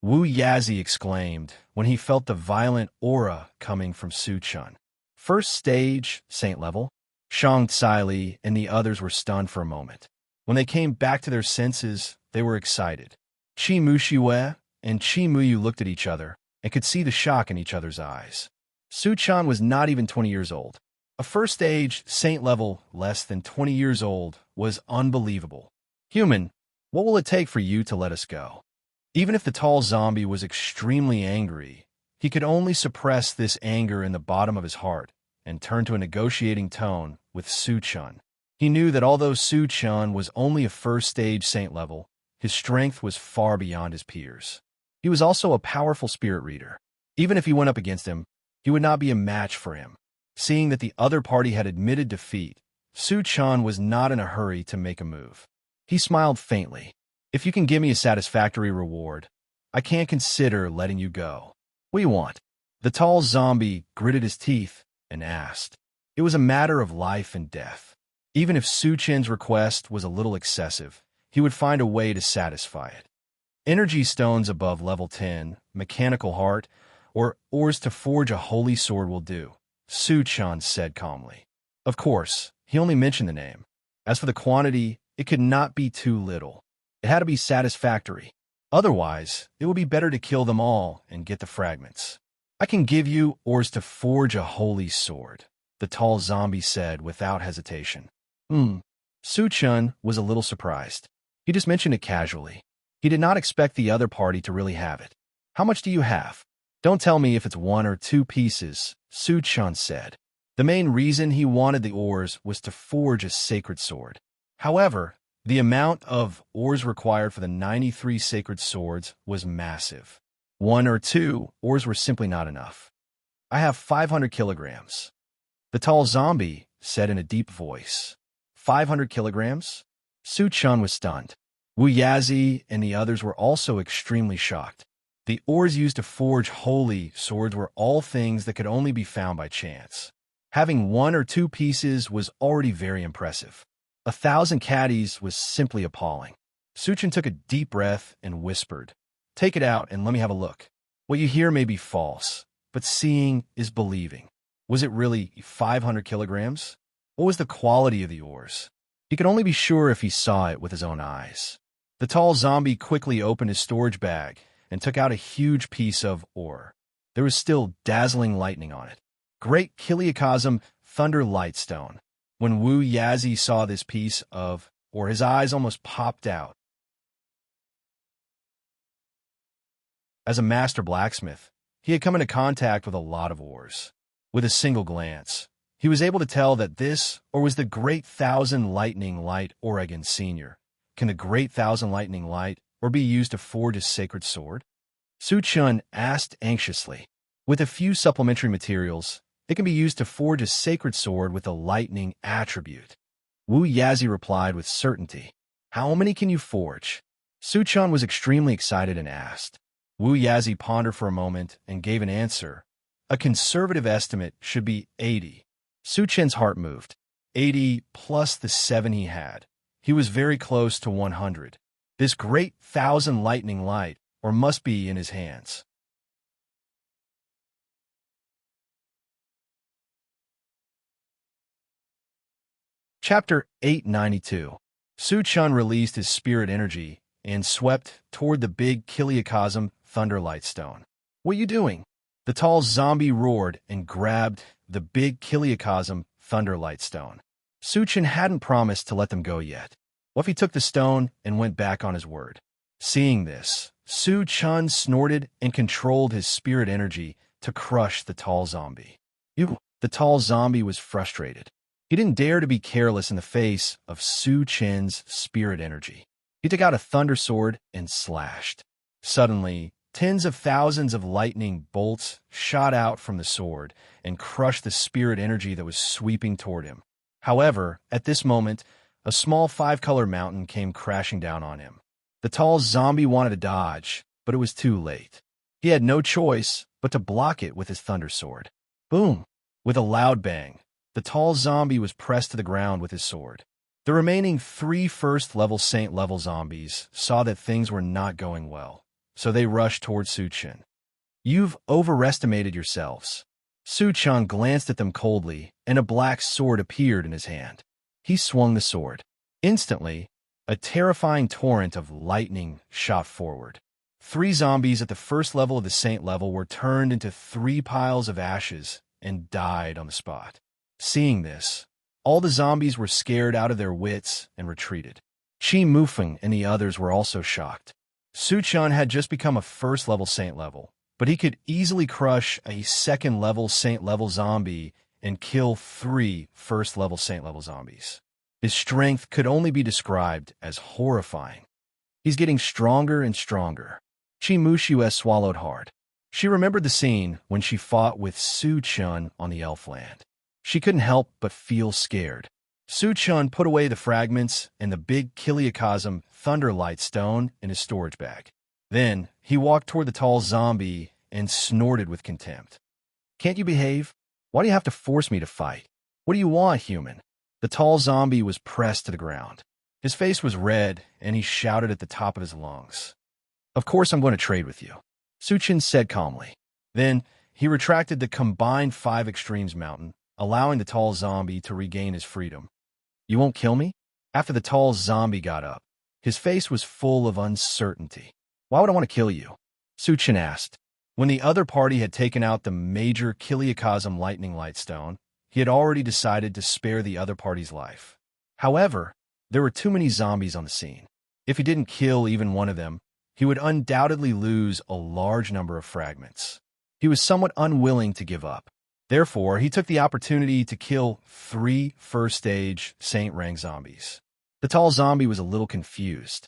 Wu Yazi exclaimed when he felt the violent aura coming from Su Chen. First stage Saint level? Shang Tsai and the others were stunned for a moment. When they came back to their senses, they were excited. Qi Mushiwe and Qi Muyu looked at each other and could see the shock in each other's eyes. Su Chan was not even 20 years old. A first-stage Saint level less than 20 years old was unbelievable. Human, what will it take for you to let us go? Even if the tall zombie was extremely angry, he could only suppress this anger in the bottom of his heart and turn to a negotiating tone with Su Chun. He knew that although Su Chun was only a first-stage Saint level, his strength was far beyond his peers. He was also a powerful spirit reader. Even if he went up against him, he would not be a match for him. Seeing that the other party had admitted defeat, Su Chun was not in a hurry to make a move. He smiled faintly. If you can give me a satisfactory reward, I can't consider letting you go. What do you want? The tall zombie gritted his teeth and asked. It was a matter of life and death. Even if Su Chen's request was a little excessive, he would find a way to satisfy it. Energy stones above level 10, mechanical heart, or ores to forge a holy sword will do, Su Chan said calmly. Of course, he only mentioned the name. As for the quantity, it could not be too little. It had to be satisfactory. Otherwise, it would be better to kill them all and get the fragments. I can give you ores to forge a holy sword, the tall zombie said without hesitation. Su Chun was a little surprised. He just mentioned it casually. He did not expect the other party to really have it. How much do you have? Don't tell me if it's 1 or 2 pieces, Su Chun said. The main reason he wanted the ores was to forge a sacred sword. However, the amount of ores required for the 93 sacred swords was massive. 1 or 2 ores were simply not enough. I have 500 kilograms. The tall zombie said in a deep voice. 500 kilograms? Su Chun was stunned. Wu Yazi and the others were also extremely shocked. The ores used to forge holy swords were all things that could only be found by chance. Having 1 or 2 pieces was already very impressive. 1,000 caddies was simply appalling. Su Chun took a deep breath and whispered, "Take it out and let me have a look. What you hear may be false, but seeing is believing. Was it really 500 kilograms? What was the quality of the ores?" He could only be sure if he saw it with his own eyes. The tall zombie quickly opened his storage bag and took out a huge piece of ore. There was still dazzling lightning on it. Great Kiliakosm Thunder Lightstone. When Wu Yazi saw this piece of ore, his eyes almost popped out. As a master blacksmith, he had come into contact with a lot of ores. With a single glance, He was able to tell that this, or was the Great Thousand Lightning Light Oregon Sr. Can the Great Thousand Lightning Light or be used to forge a sacred sword? Su Chun asked anxiously. With a few supplementary materials, it can be used to forge a sacred sword with a lightning attribute. Wu Yazi replied with certainty. How many can you forge? Su Chun was extremely excited and asked. Wu Yazi pondered for a moment and gave an answer. A conservative estimate should be 80. Su Chen's heart moved. 80 plus the 7 he had. He was very close to 100. This Great Thousand Lightning Light, or must be in his hands. Chapter 892. Su Chun released his spirit energy and swept toward the big Kiliakosm Thunderlight Stone. What are you doing? The tall zombie roared and grabbed the big Kiliakosm Thunderlight Stone. Su Chun hadn't promised to let them go yet. What if he took the stone and went back on his word? Seeing this, Su Chun snorted and controlled his spirit energy to crush the tall zombie. The tall zombie was frustrated. He didn't dare to be careless in the face of Su Chen's spirit energy. He took out a thunder sword and slashed. Suddenly, tens of thousands of lightning bolts shot out from the sword and crushed the spirit energy that was sweeping toward him. However, at this moment, a small 5-color mountain came crashing down on him. The tall zombie wanted to dodge, but it was too late. He had no choice but to block it with his thunder sword. Boom! With a loud bang, the tall zombie was pressed to the ground with his sword. The remaining 3 first-level Saint-level zombies saw that things were not going well, so they rushed toward Su Chun. You've overestimated yourselves. Su Chun glanced at them coldly, and a black sword appeared in his hand. He swung the sword. Instantly, a terrifying torrent of lightning shot forward. 3 zombies at the first level of the Saint level were turned into 3 piles of ashes and died on the spot. Seeing this, all the zombies were scared out of their wits and retreated. Chi Mufeng and the others were also shocked. Su Chun had just become a first-level Saint level, but he could easily crush a second-level Saint level zombie and kill 3 first-level Saint level zombies. His strength could only be described as horrifying. He's getting stronger and stronger. Chi Mushue swallowed hard. She remembered the scene when she fought with Su Chun on the Elfland. She couldn't help but feel scared. Su Chun put away the fragments and the big Kiliakosm Thunderlight Stone in his storage bag. Then, he walked toward the tall zombie and snorted with contempt. Can't you behave? Why do you have to force me to fight? What do you want, human? The tall zombie was pressed to the ground. His face was red, and he shouted at the top of his lungs. Of course I'm going to trade with you, Su Chun said calmly. Then, he retracted the combined 5 extremes mountain, allowing the tall zombie to regain his freedom. You won't kill me? After the tall zombie got up, his face was full of uncertainty. Why would I want to kill you? Su Chun asked. When the other party had taken out the major Kiliakosm lightning light stone, he had already decided to spare the other party's life. However, there were too many zombies on the scene. If he didn't kill even one of them, he would undoubtedly lose a large number of fragments. He was somewhat unwilling to give up. Therefore, he took the opportunity to kill 3 first-stage Saint rank zombies. The tall zombie was a little confused.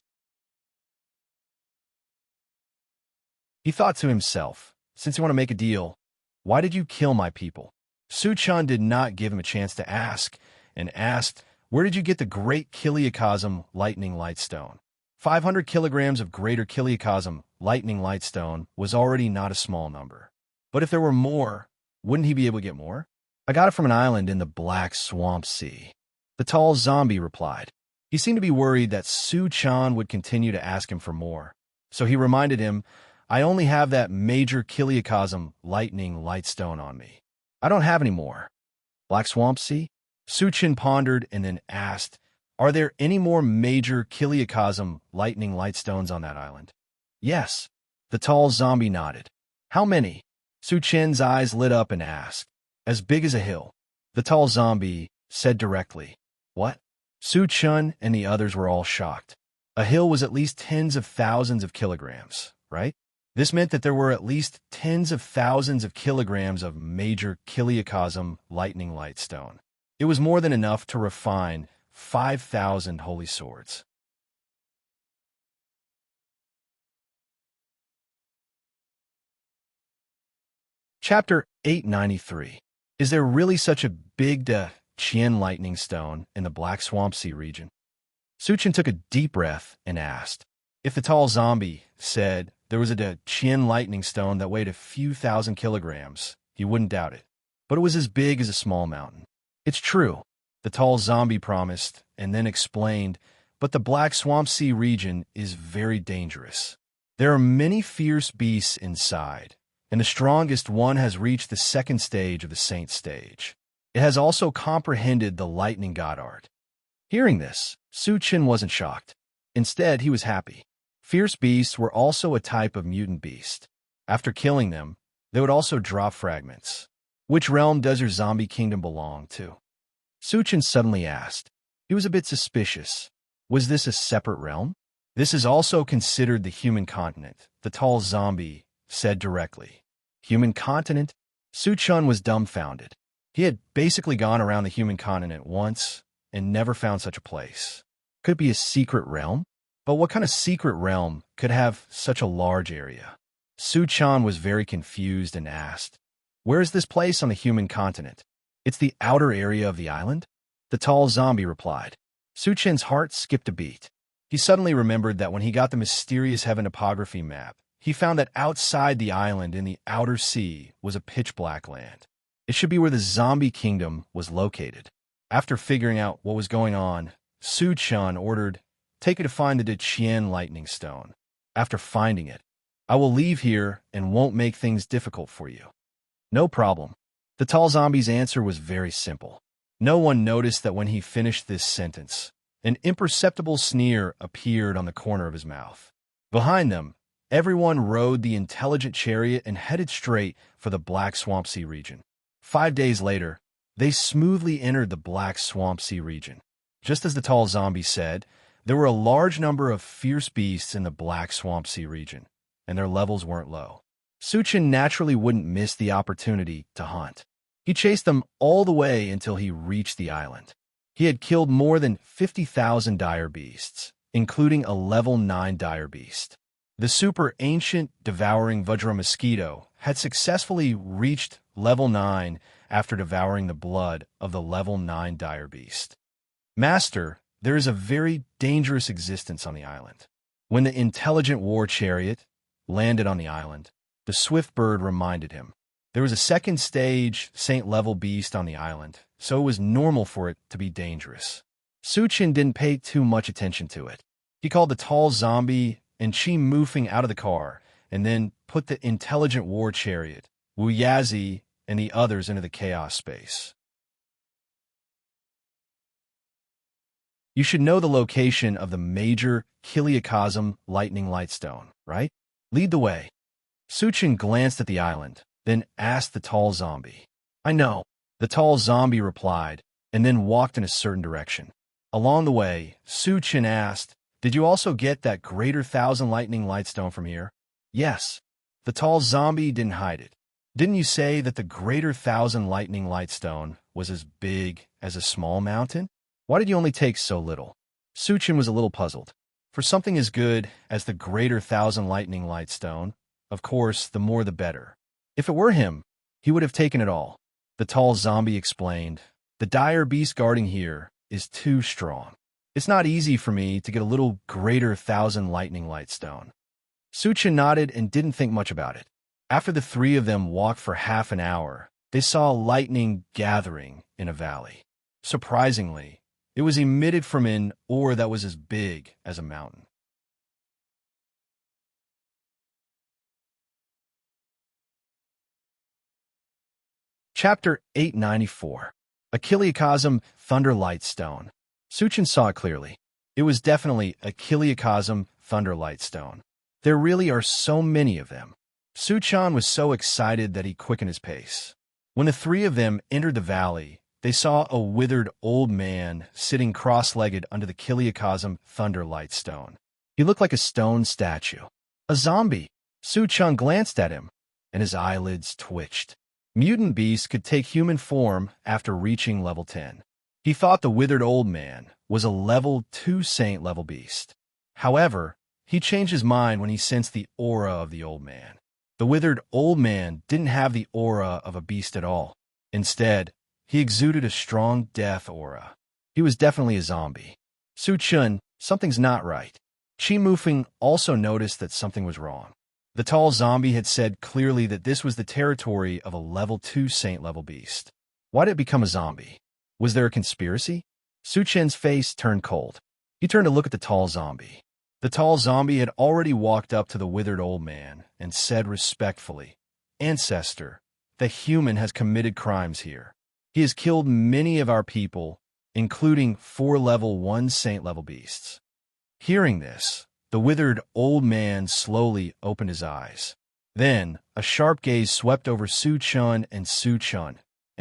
He thought to himself, since you want to make a deal, why did you kill my people? Su Chun did not give him a chance to ask, and asked, where did you get the Great Kiliakosm Lightning Light Stone? 500 kilograms of Greater Kiliakosm Lightning Light Stone was already not a small number. But if there were more, wouldn't he be able to get more? I got it from an island in the Black Swamp Sea. The tall zombie replied. He seemed to be worried that Su Chun would continue to ask him for more. So he reminded him, I only have that major Kiliakosm Lightning Light Stone on me. I don't have any more. Black Swamp Sea? Su Chun pondered and then asked, are there any more major Kiliakosm Lightning Light Stones on that island? Yes. The tall zombie nodded. How many? Su Chen's eyes lit up and asked. As big as a hill. The tall zombie said directly. What? Su Chun and the others were all shocked. A hill was at least tens of thousands of kilograms, right? This meant that there were at least tens of thousands of kilograms of major Kiliakosm lightning lightstone. It was more than enough to refine 5,000 holy swords. Chapter 893. Is there really such a big Qian lightning stone in the Black Swamp Sea region? Suchin took a deep breath and asked. If the tall zombie said there was a Qian lightning stone that weighed a few thousand kilograms, he wouldn't doubt it. But it was as big as a small mountain. It's true, the tall zombie promised, and then explained, but the Black Swamp Sea region is very dangerous. There are many fierce beasts inside, and the strongest one has reached the second stage of the Saint stage. It has also comprehended the lightning god art. Hearing this, Su Qin wasn't shocked. Instead, he was happy. Fierce beasts were also a type of mutant beast. After killing them, they would also drop fragments. Which realm does your zombie kingdom belong to? Su Qin suddenly asked. He was a bit suspicious. Was this a separate realm? This is also considered the human continent, the tall zombie said directly. Human continent? Su Chun was dumbfounded. He had basically gone around the human continent once and never found such a place. Could it be a secret realm? But what kind of secret realm could have such a large area? Su Chan was very confused and asked, where is this place on the human continent? It's the outer area of the island? The tall zombie replied. Su Chin's heart skipped a beat. He suddenly remembered that when he got the mysterious heaven topography map, he found that outside the island in the outer sea was a pitch-black land. It should be where the zombie kingdom was located. After figuring out what was going on, Su Chun ordered, take it to find the Qian lightning stone. After finding it, I will leave here and won't make things difficult for you. No problem. The tall zombie's answer was very simple. No one noticed that when he finished this sentence, an imperceptible sneer appeared on the corner of his mouth. Behind them, everyone rode the intelligent chariot and headed straight for the Black Swamp Sea region. 5 days later, they smoothly entered the Black Swamp Sea region. Just as the tall zombie said, there were a large number of fierce beasts in the Black Swamp Sea region, and their levels weren't low. Suchin naturally wouldn't miss the opportunity to hunt. He chased them all the way until he reached the island. He had killed more than 50,000 dire beasts, including a level 9 dire beast. The super ancient devouring Vajra mosquito had successfully reached level 9 after devouring the blood of the level 9 dire beast. Master, there is a very dangerous existence on the island. When the intelligent war chariot landed on the island, the swift bird reminded him. There was a second stage saint-level beast on the island, so it was normal for it to be dangerous. Suchin didn't pay too much attention to it. He called the tall zombie and Chi Mufing out of the car, and then put the intelligent war chariot, Wu Yazi, and the others into the chaos space. You should know the location of the major Kiliakosm lightning lightstone, right? Lead the way. Suchin glanced at the island, then asked the tall zombie. I know, the tall zombie replied, and then walked in a certain direction. Along the way, Suchin asked, did you also get that greater thousand lightning lightstone from here? Yes. The tall zombie didn't hide it. Didn't you say that the greater thousand lightning lightstone was as big as a small mountain? Why did you only take so little? Suchin was a little puzzled. For something as good as the greater thousand lightning lightstone, of course, the more the better. If it were him, he would have taken it all. The tall zombie explained, the dire beast guarding here is too strong. It's not easy for me to get a little greater thousand lightning lightstone. Suchin nodded and didn't think much about it. After the three of them walked for half an hour, they saw lightning gathering in a valley. Surprisingly, it was emitted from an ore that was as big as a mountain. Chapter 894. A Kiliakosm Thunder Lightstone. Suchin saw it clearly. It was definitely a Kiliakosm Thunder Lightstone. There really are so many of them. Suchan was so excited that he quickened his pace. When the three of them entered the valley, they saw a withered old man sitting cross-legged under the Kiliakosm Thunder Lightstone. He looked like a stone statue. A zombie. Su Chun glanced at him, and his eyelids twitched. Mutant beasts could take human form after reaching level 10. He thought the withered old man was a level 2 saint-level beast. However, he changed his mind when he sensed the aura of the old man. The withered old man didn't have the aura of a beast at all. Instead, he exuded a strong death aura. He was definitely a zombie. Su Chun, something's not right. Chi Mufeng also noticed that something was wrong. The tall zombie had said clearly that this was the territory of a level 2 saint-level beast. Why did it become a zombie? Was there a conspiracy? Su Chen's face turned cold. He turned to look at the tall zombie. The tall zombie had already walked up to the withered old man and said respectfully, "Ancestor, the human has committed crimes here. He has killed many of our people, including 4 level 1 saint-level beasts." Hearing this, the withered old man slowly opened his eyes. Then, a sharp gaze swept over Su Chun and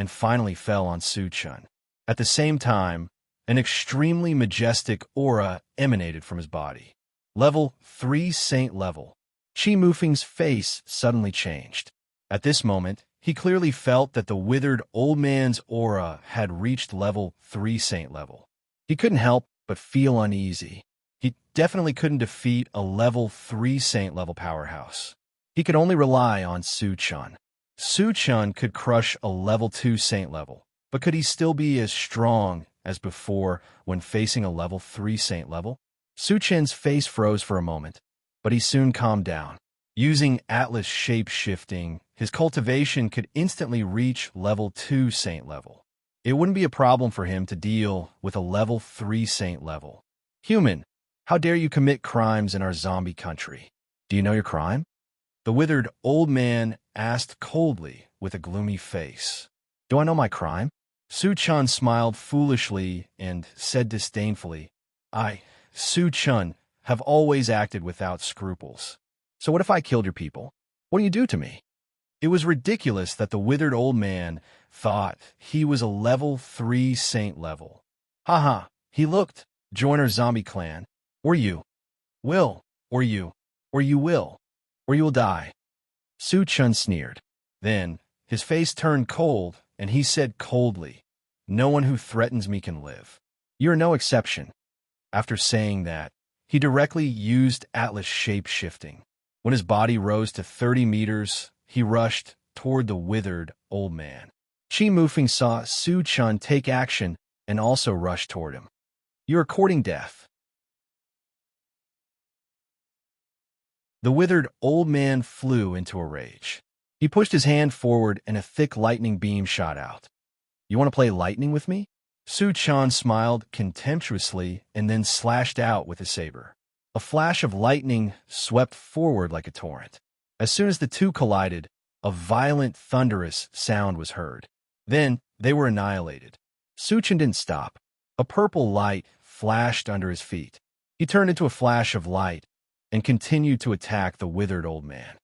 finally fell on Su Chun. At the same time, an extremely majestic aura emanated from his body. Level 3 Saint level. Chi Mufeng's face suddenly changed. At this moment, he clearly felt that the withered old man's aura had reached level 3 Saint level. He couldn't help but feel uneasy. He definitely couldn't defeat a level 3 Saint level powerhouse. He could only rely on Su Chun. Su Chun could crush a level 2 Saint level, but could he still be as strong as before when facing a level 3 Saint level? Su Chen's face froze for a moment, but he soon calmed down. Using Atlas shape-shifting, his cultivation could instantly reach level 2 Saint level. It wouldn't be a problem for him to deal with a level 3 Saint level. "Human, how dare you commit crimes in our zombie country? Do you know your crime?" The withered old man asked coldly with a gloomy face. "Do I know my crime?" Su Chun smiled foolishly and said disdainfully, "I, Su Chun, have always acted without scruples. So what if I killed your people? What do you do to me?" It was ridiculous that the withered old man thought he was a level 3 Saint level. Haha, he looked. Join our zombie clan. Or you will, or you will, or you will die. Su Chun sneered. Then his face turned cold, and he said coldly, "No one who threatens me can live. You are no exception." After saying that, he directly used Atlas shape-shifting. When his body rose to 30 meters, he rushed toward the withered old man. Chi Mufeng saw Su Chun take action and also rushed toward him. "You are courting death." The withered old man flew into a rage. He pushed his hand forward and a thick lightning beam shot out. "You want to play lightning with me?" Su Chun smiled contemptuously and then slashed out with his saber. A flash of lightning swept forward like a torrent. As soon as the two collided, a violent, thunderous sound was heard. Then they were annihilated. Su Chun didn't stop. A purple light flashed under his feet. He turned into a flash of light and continued to attack the withered old man.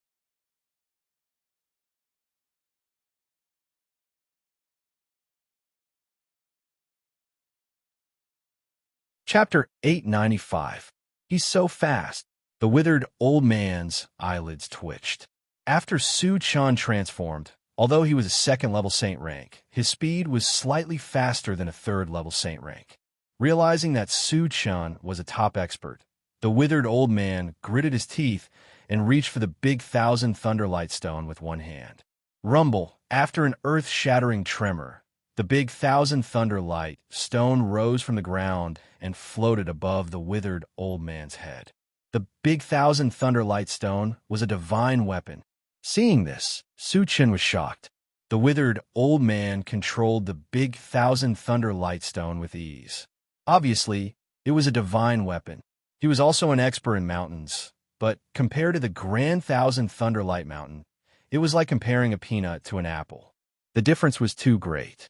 Chapter 895. He's so fast. The withered old man's eyelids twitched. After Su Chun transformed, although he was a 2nd level saint rank, his speed was slightly faster than a 3rd level saint rank. Realizing that Su Chun was a top expert, the withered old man gritted his teeth and reached for the big 1,000 Thunderlight Stone with one hand. Rumble, after an earth-shattering tremor, the big 1,000 Thunderlight Stone rose from the ground and floated above the withered old man's head. The big 1,000 Thunderlight Stone was a divine weapon. Seeing this, Su Chun was shocked. The withered old man controlled the big 1,000 Thunderlight Stone with ease. Obviously, it was a divine weapon. He was also an expert in mountains, but compared to the Grand 1,000 Thunderlight Mountain, it was like comparing a peanut to an apple. The difference was too great.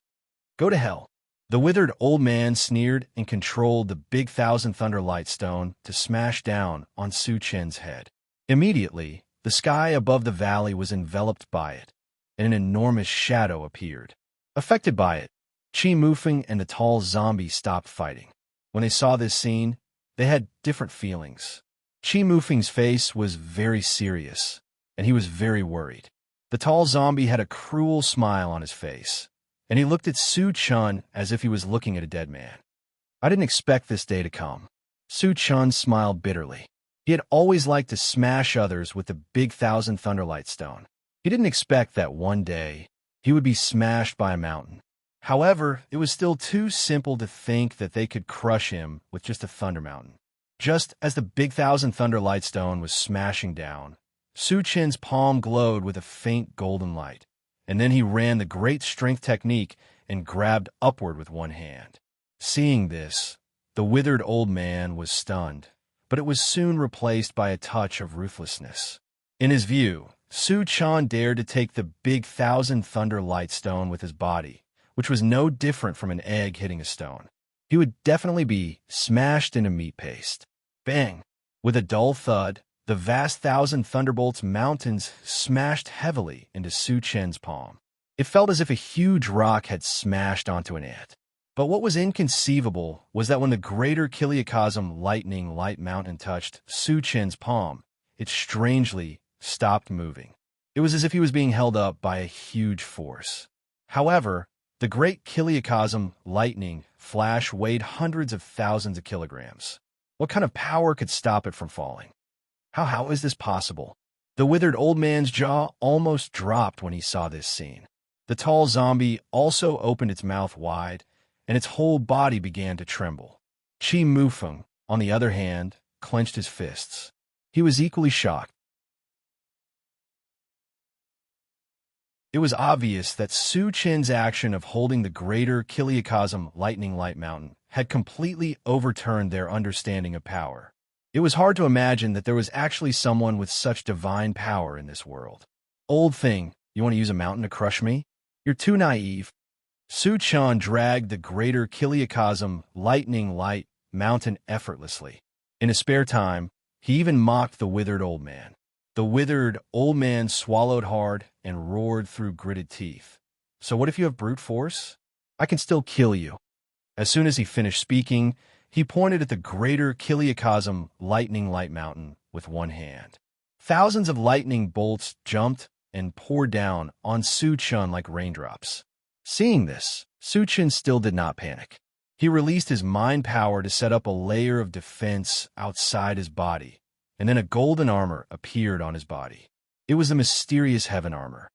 "Go to hell." The withered old man sneered and controlled the big 1,000 Thunderlight Stone to smash down on Su Chun's head. Immediately, the sky above the valley was enveloped by it, and an enormous shadow appeared. Affected by it, Chi Mufeng and the tall zombie stopped fighting. When they saw this scene, they had different feelings. Chi Mufeng's face was very serious, and he was very worried. The tall zombie had a cruel smile on his face, and he looked at Su Chun as if he was looking at a dead man. I didn't expect this day to come. Su Chun smiled bitterly. He had always liked to smash others with the big 1,000 Thunderlight Stone. He didn't expect that one day he would be smashed by a mountain. However, it was still too simple to think that they could crush him with just a Thunder Mountain. Just as the big 1,000 Thunderlight Stone was smashing down, Su Chin's palm glowed with a faint golden light, and then he ran the great strength technique and grabbed upward with one hand. Seeing this, the withered old man was stunned, but it was soon replaced by a touch of ruthlessness. In his view, Su Chan dared to take the big 1,000 Thunder Light Stone with his body, which was no different from an egg hitting a stone. He would definitely be smashed into meat paste. Bang! With a dull thud, the vast 1,000 Thunderbolts mountains smashed heavily into Su Chen's palm. It felt as if a huge rock had smashed onto an ant. But what was inconceivable was that when the greater Kiliakosm lightning light mountain touched Su Chen's palm, it strangely stopped moving. It was as if he was being held up by a huge force. However, the great Kiliakosm lightning flash weighed hundreds of thousands of kilograms. What kind of power could stop it from falling? How is this possible? The withered old man's jaw almost dropped when he saw this scene. The tall zombie also opened its mouth wide, and its whole body began to tremble. Chi Mufeng, on the other hand, clenched his fists. He was equally shocked. It was obvious that Su Chen's action of holding the greater Kiliakosm lightning light mountain had completely overturned their understanding of power. It was hard to imagine that there was actually someone with such divine power in this world. Old thing, you want to use a mountain to crush me? You're too naive. Su Chan dragged the greater Kiliakosm lightning light mountain effortlessly. In his spare time, he even mocked the withered old man. The withered old man swallowed hard and roared through gritted teeth. So what if you have brute force? I can still kill you. As soon as he finished speaking, he pointed at the greater Kiliakosm lightning light mountain with one hand. Thousands of lightning bolts jumped and poured down on Su Chun like raindrops. Seeing this, Su Chun still did not panic. He released his mind power to set up a layer of defense outside his body, and then a golden armor appeared on his body. It was the mysterious heaven armor.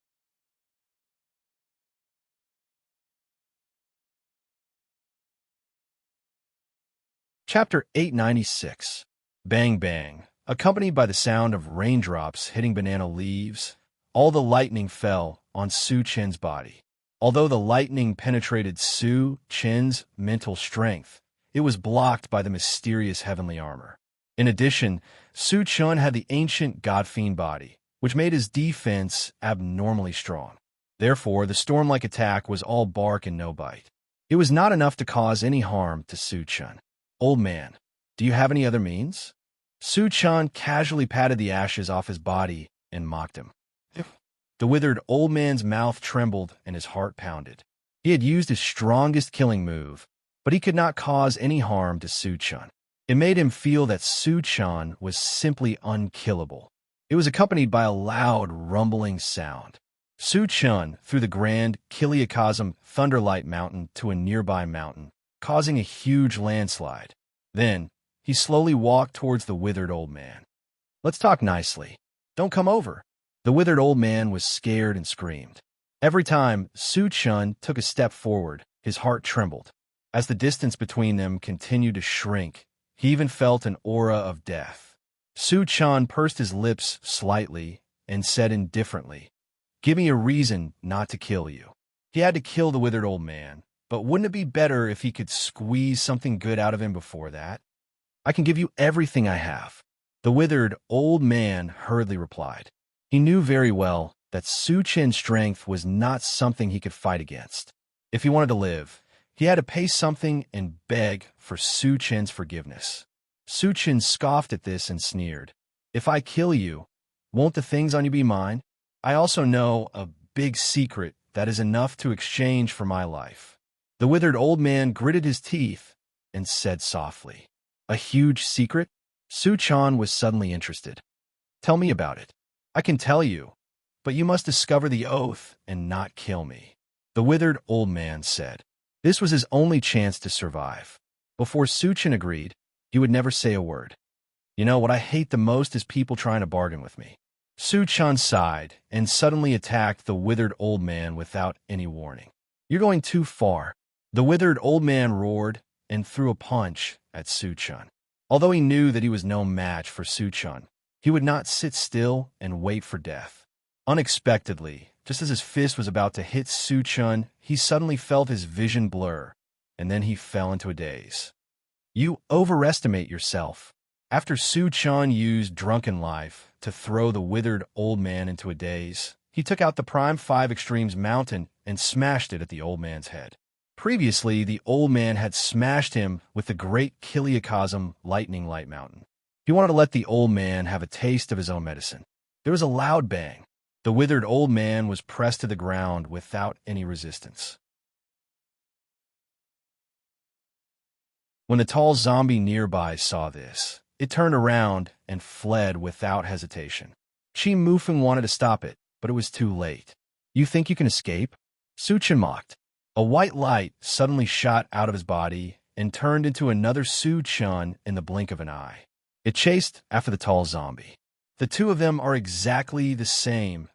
Chapter 896. Bang Bang. Accompanied by the sound of raindrops hitting banana leaves, all the lightning fell on Su Chen's body. Although the lightning penetrated Su Chen's mental strength, it was blocked by the mysterious heavenly armor. In addition, Su Chun had the ancient God-fiend body, which made his defense abnormally strong. Therefore, the storm-like attack was all bark and no bite. It was not enough to cause any harm to Su Chun. Old man, do you have any other means? Su Chun casually patted the ashes off his body and mocked him. The withered old man's mouth trembled and his heart pounded. He had used his strongest killing move, but he could not cause any harm to Su Chun. It made him feel that Su Chun was simply unkillable. It was accompanied by a loud, rumbling sound. Su Chun threw the grand Kiliakosm Thunderlight Mountain to a nearby mountain, causing a huge landslide. Then, he slowly walked towards the withered old man. Let's talk nicely. Don't come over. The withered old man was scared and screamed. Every time Su Chun took a step forward, his heart trembled. As the distance between them continued to shrink, he even felt an aura of death. Su Chun pursed his lips slightly and said indifferently, "Give me a reason not to kill you." He had to kill the withered old man, but wouldn't it be better if he could squeeze something good out of him before that? I can give you everything I have. The withered old man hurriedly replied. He knew very well that Su Chen's strength was not something he could fight against. If he wanted to live, he had to pay something and beg for Su Chen's forgiveness. Su Chen scoffed at this and sneered. If I kill you, won't the things on you be mine? I also know a big secret that is enough to exchange for my life. The withered old man gritted his teeth and said softly, "A huge secret?" Su Chan was suddenly interested. "Tell me about it." I can tell you, but you must discover the oath and not kill me, the withered old man said. This was his only chance to survive. Before Suchin agreed, he would never say a word. You know, what I hate the most is people trying to bargain with me. Suchan sighed and suddenly attacked the withered old man without any warning. You're going too far. The withered old man roared and threw a punch at Suchan. Although he knew that he was no match for Suchan, he would not sit still and wait for death. Unexpectedly, just as his fist was about to hit Suchan, he suddenly felt his vision blur, and then he fell into a daze. You overestimate yourself. After Suchan used Drunken Life to throw the withered old man into a daze, he took out the Prime 5 Extremes Mountain and smashed it at the old man's head. Previously, the old man had smashed him with the Great Kiliakosm Lightning Light Mountain. He wanted to let the old man have a taste of his own medicine. There was a loud bang. The withered old man was pressed to the ground without any resistance. When the tall zombie nearby saw this, it turned around and fled without hesitation. Chi Mufeng wanted to stop it, but it was too late. You think you can escape? Suchin mocked. A white light suddenly shot out of his body and turned into another Suchan in the blink of an eye. It chased after the tall zombie. The two of them are exactly the same.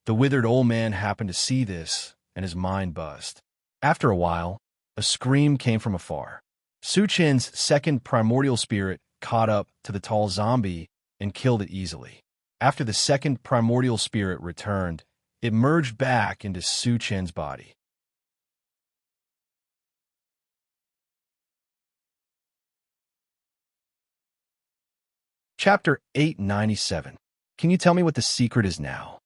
The withered old man happened to see this, and his mind buzzed. After a while, a scream came from afar. Suchin's second primordial spirit caught up to the tall zombie and killed it easily. After the second primordial spirit returned, it merged back into Suchin's body. Chapter 897. Can you tell me what the secret is now?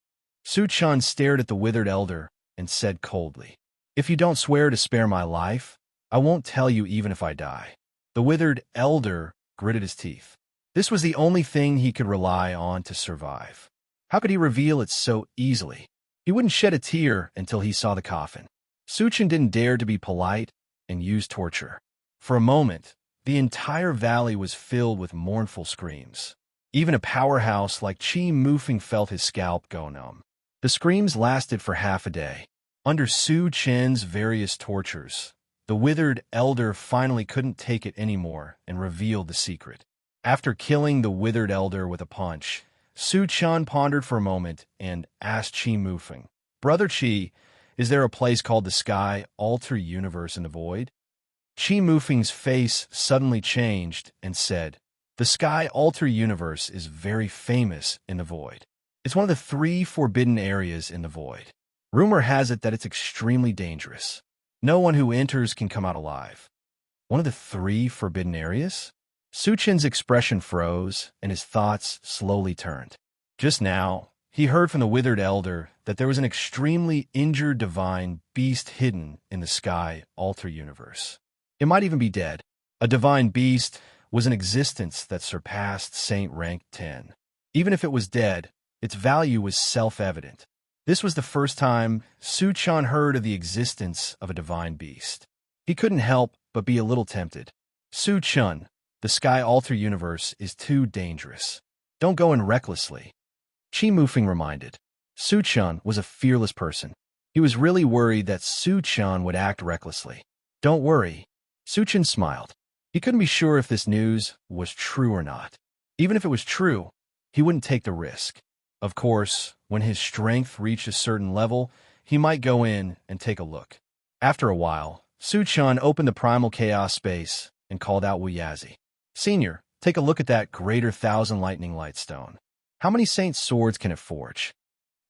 Suchan stared at the withered elder and said coldly, If you don't swear to spare my life, I won't tell you even if I die. The withered elder gritted his teeth. This was the only thing he could rely on to survive. How could he reveal it so easily? He wouldn't shed a tear until he saw the coffin. Suchin didn't dare to be polite and use torture. For a moment, the entire valley was filled with mournful screams. Even a powerhouse like Chi Mufeng felt his scalp go numb. The screams lasted for half a day. Under Suchin's various tortures, the withered elder finally couldn't take it anymore and revealed the secret. After killing the withered elder with a punch, Suchan pondered for a moment and asked Chi Mufeng, Brother Chi, is there a place called the Sky Alter Universe in the Void? Chi Mufeng's face suddenly changed and said, The Sky Alter Universe is very famous in the Void. It's one of the 3 forbidden areas in the Void. Rumor has it that it's extremely dangerous. No one who enters can come out alive. One of the 3 forbidden areas? Suchin's expression froze, and his thoughts slowly turned. Just now, he heard from the withered elder that there was an extremely injured divine beast hidden in the Sky Alter Universe. It might even be dead. A divine beast was an existence that surpassed Saint Rank 10. Even if it was dead, its value was self-evident. This was the first time Suchan heard of the existence of a divine beast. He couldn't help but be a little tempted. Suchan, the Sky Alter Universe is too dangerous. Don't go in recklessly. Chi Mufeng reminded. Suchan was a fearless person. He was really worried that Suchan would act recklessly. Don't worry. Suchin smiled. He couldn't be sure if this news was true or not. Even if it was true, he wouldn't take the risk. Of course, when his strength reached a certain level, he might go in and take a look. After a while, Suchan opened the primal chaos space and called out Wuyazi. Senior, take a look at that greater 1,000 lightning light stone. How many saint swords can it forge?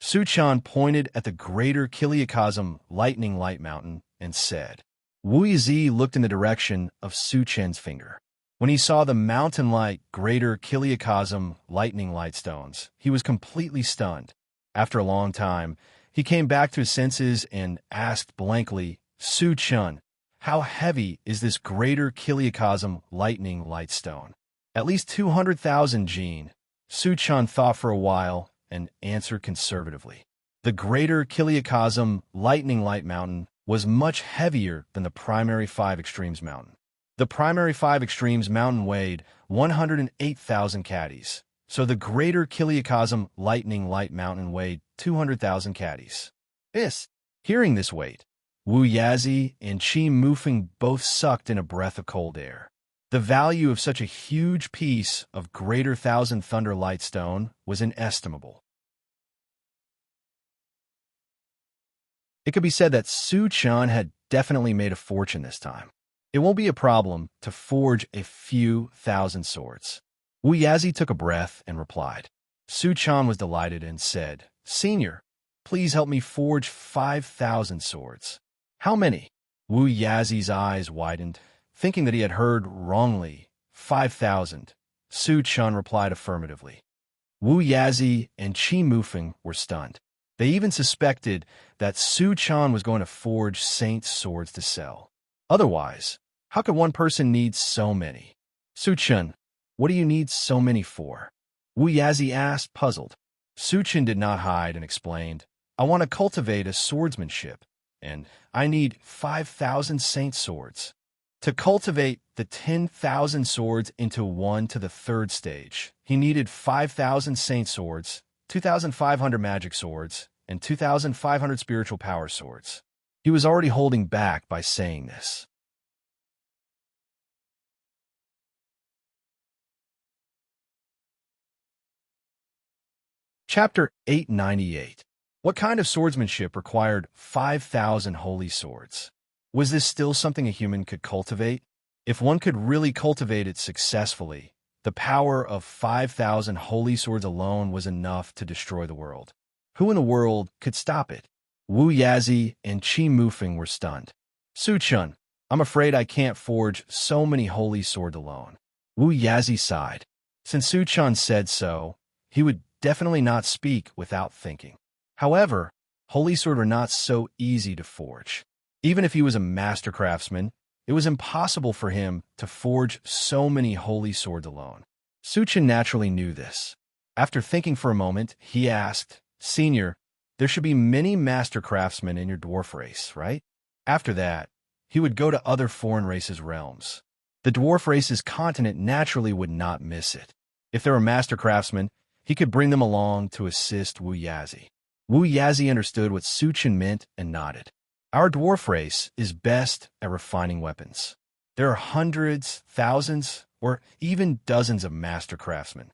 Suchan pointed at the greater Kiliakosm lightning light mountain and said. Wuyazi looked in the direction of Suchin's finger. When he saw the mountain-like greater Kiliakosm lightning light stones, he was completely stunned. After a long time, he came back to his senses and asked blankly, Suchan, how heavy is this greater Kiliakosm lightning light stone? At least 200,000 Gene. Suchan thought for a while and answered conservatively. The greater Kiliakosm lightning light mountain was much heavier than the primary 5 Extremes mountain. The primary 5 Extremes mountain weighed 108,000 caddies, So the greater Kiliakosm lightning light mountain weighed 200,000 caddies. Yes. Hearing this weight, Wu Yazi and Qi Mufeng both sucked in a breath of cold air. The value of such a huge piece of greater thousand thunder light stone was inestimable. It could be said that Su Chan had definitely made a fortune this time. It won't be a problem to forge a few thousand swords. Wu Yazi took a breath and replied. Su Chan was delighted and said, Senior, please help me forge 5,000 swords. How many? Wu Yazi's eyes widened, thinking that he had heard wrongly. 5,000. Su Chan replied affirmatively. Wu Yazi and Qi Mufeng were stunned. They even suspected that Su Chan was going to forge saints' swords to sell. Otherwise, how could one person need so many? Su Chan, what do you need so many for? Wu Yazi asked, puzzled. Su Chan did not hide and explained, I want to cultivate a swordsmanship, and I need 5,000 saint swords. To cultivate the 10,000 swords into one to the third stage, he needed 5,000 saint swords, 2,500 magic swords, and 2,500 spiritual power swords. He was already holding back by saying this. Chapter 898. What kind of swordsmanship required 5,000 holy swords? Was this still something a human could cultivate? If one could really cultivate it successfully, the power of 5,000 holy swords alone was enough to destroy the world. Who in the world could stop it? Wu Yazi and Qi Mufeng were stunned. Su Chan, I'm afraid I can't forge so many holy swords alone. Wu Yazi sighed. Since Su Chan said so, he would definitely not speak without thinking. However, holy swords were not so easy to forge. Even if he was a master craftsman, it was impossible for him to forge so many holy swords alone. Su Chan naturally knew this. After thinking for a moment, he asked, Senior, there should be many master craftsmen in your dwarf race, right? After that, he would go to other foreign races' realms. The dwarf race's continent naturally would not miss it. If there were master craftsmen, he could bring them along to assist Wu Yazi. Wu Yazi understood what Su Chan meant and nodded. Our dwarf race is best at refining weapons. There are hundreds, thousands, or even dozens of master craftsmen.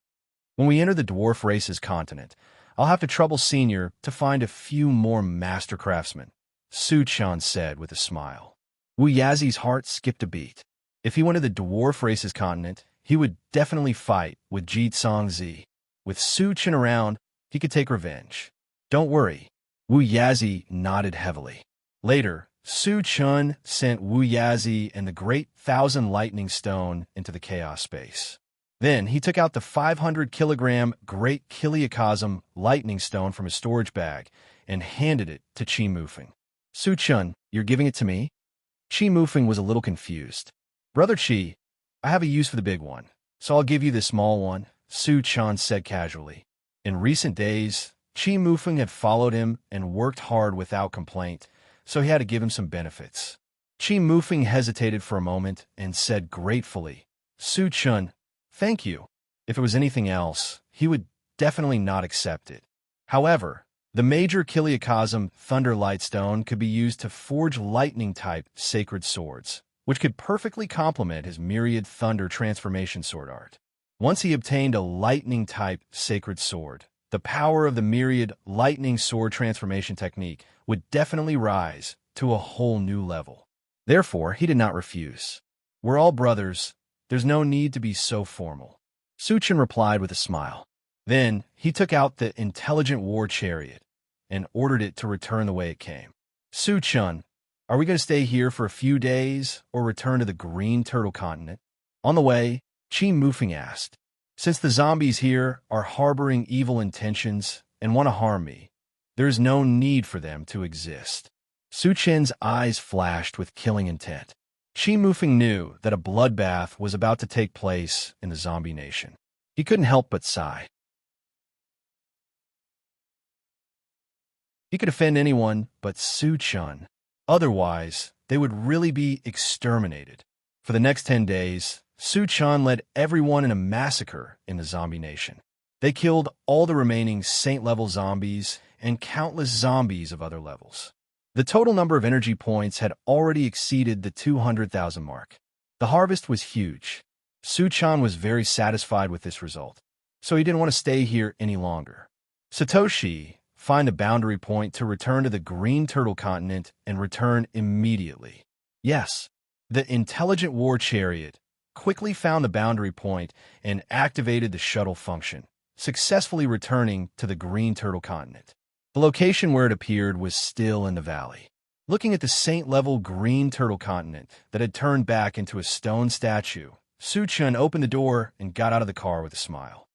When we enter the dwarf race's continent, I'll have to trouble Senior to find a few more master craftsmen, Su Chan said with a smile. Wu Yazi's heart skipped a beat. If he went to the dwarf race's continent, he would definitely fight with Jitsong Zi. With Su Chan around, he could take revenge. Don't worry. Wu Yazi nodded heavily. Later, Su Chan sent Wu Yazi and the great 1,000 lightning stone into the chaos space. Then he took out the 500-kilogram great Kiliakosm lightning stone from his storage bag and handed it to Qi Mufeng. Su Chan, you're giving it to me? Qi Mufeng was a little confused. Brother Qi, I have a use for the big one, so I'll give you the small one, Su Chan said casually. In recent days, Qi Mufeng had followed him and worked hard without complaint, so he had to give him some benefits. Qi Mufeng hesitated for a moment and said gratefully, Su Chan, thank you. If it was anything else, he would definitely not accept it. However, the major Kiliakosm Thunder Light Stone could be used to forge lightning-type sacred swords, which could perfectly complement his myriad thunder transformation sword art. Once he obtained a lightning-type sacred sword, the power of the myriad lightning sword transformation technique would definitely rise to a whole new level. Therefore, he did not refuse. We're all brothers. There's no need to be so formal. Su Chan replied with a smile. Then, he took out the intelligent war chariot and ordered it to return the way it came. Su Chan, are we going to stay here for a few days or return to the Green Turtle Continent? On the way, Qi Mufeng asked, Since the zombies here are harboring evil intentions and want to harm me, there is no need for them to exist. Su Chan's eyes flashed with killing intent. Qi Mufeng knew that a bloodbath was about to take place in the zombie nation. He couldn't help but sigh. He could offend anyone but Su Chan. Otherwise, they would really be exterminated. For the next 10 days, Su Chan led everyone in a massacre in the zombie nation. They killed all the remaining Saint-level zombies and countless zombies of other levels. The total number of energy points had already exceeded the 200,000 mark. The harvest was huge. Su-chan was very satisfied with this result, so he didn't want to stay here any longer. Satoshi, find a boundary point to return to the Green Turtle Continent and return immediately. Yes, the intelligent war chariot quickly found the boundary point and activated the shuttle function, successfully returning to the Green Turtle Continent. The location where it appeared was still in the valley. Looking at the Saint-level Green Turtle Continent that had turned back into a stone statue, Su-chan opened the door and got out of the car with a smile.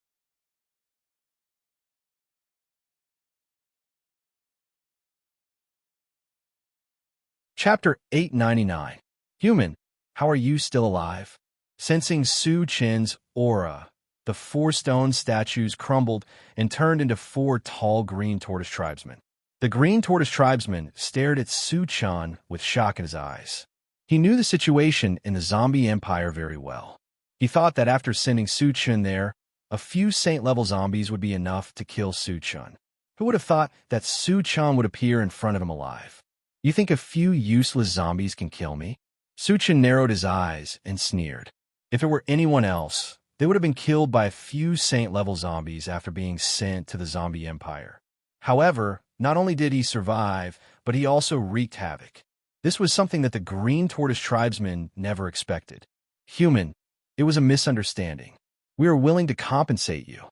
Chapter 899. Human, how are you still alive? Sensing Su-chan's aura, the 4 stone statues crumbled and turned into 4 tall green tortoise tribesmen. The green tortoise tribesman stared at Su-chan with shock in his eyes. He knew the situation in the zombie empire very well. He thought that after sending Su-chan there, a few saint-level zombies would be enough to kill Su-chan. Who would have thought that Su-chan would appear in front of him alive? You think a few useless zombies can kill me? Su-chan narrowed his eyes and sneered. If it were anyone else, they would have been killed by a few saint-level zombies after being sent to the zombie empire. However, not only did he survive, but he also wreaked havoc. This was something that the green tortoise tribesmen never expected. Human, it was a misunderstanding. We are willing to compensate you.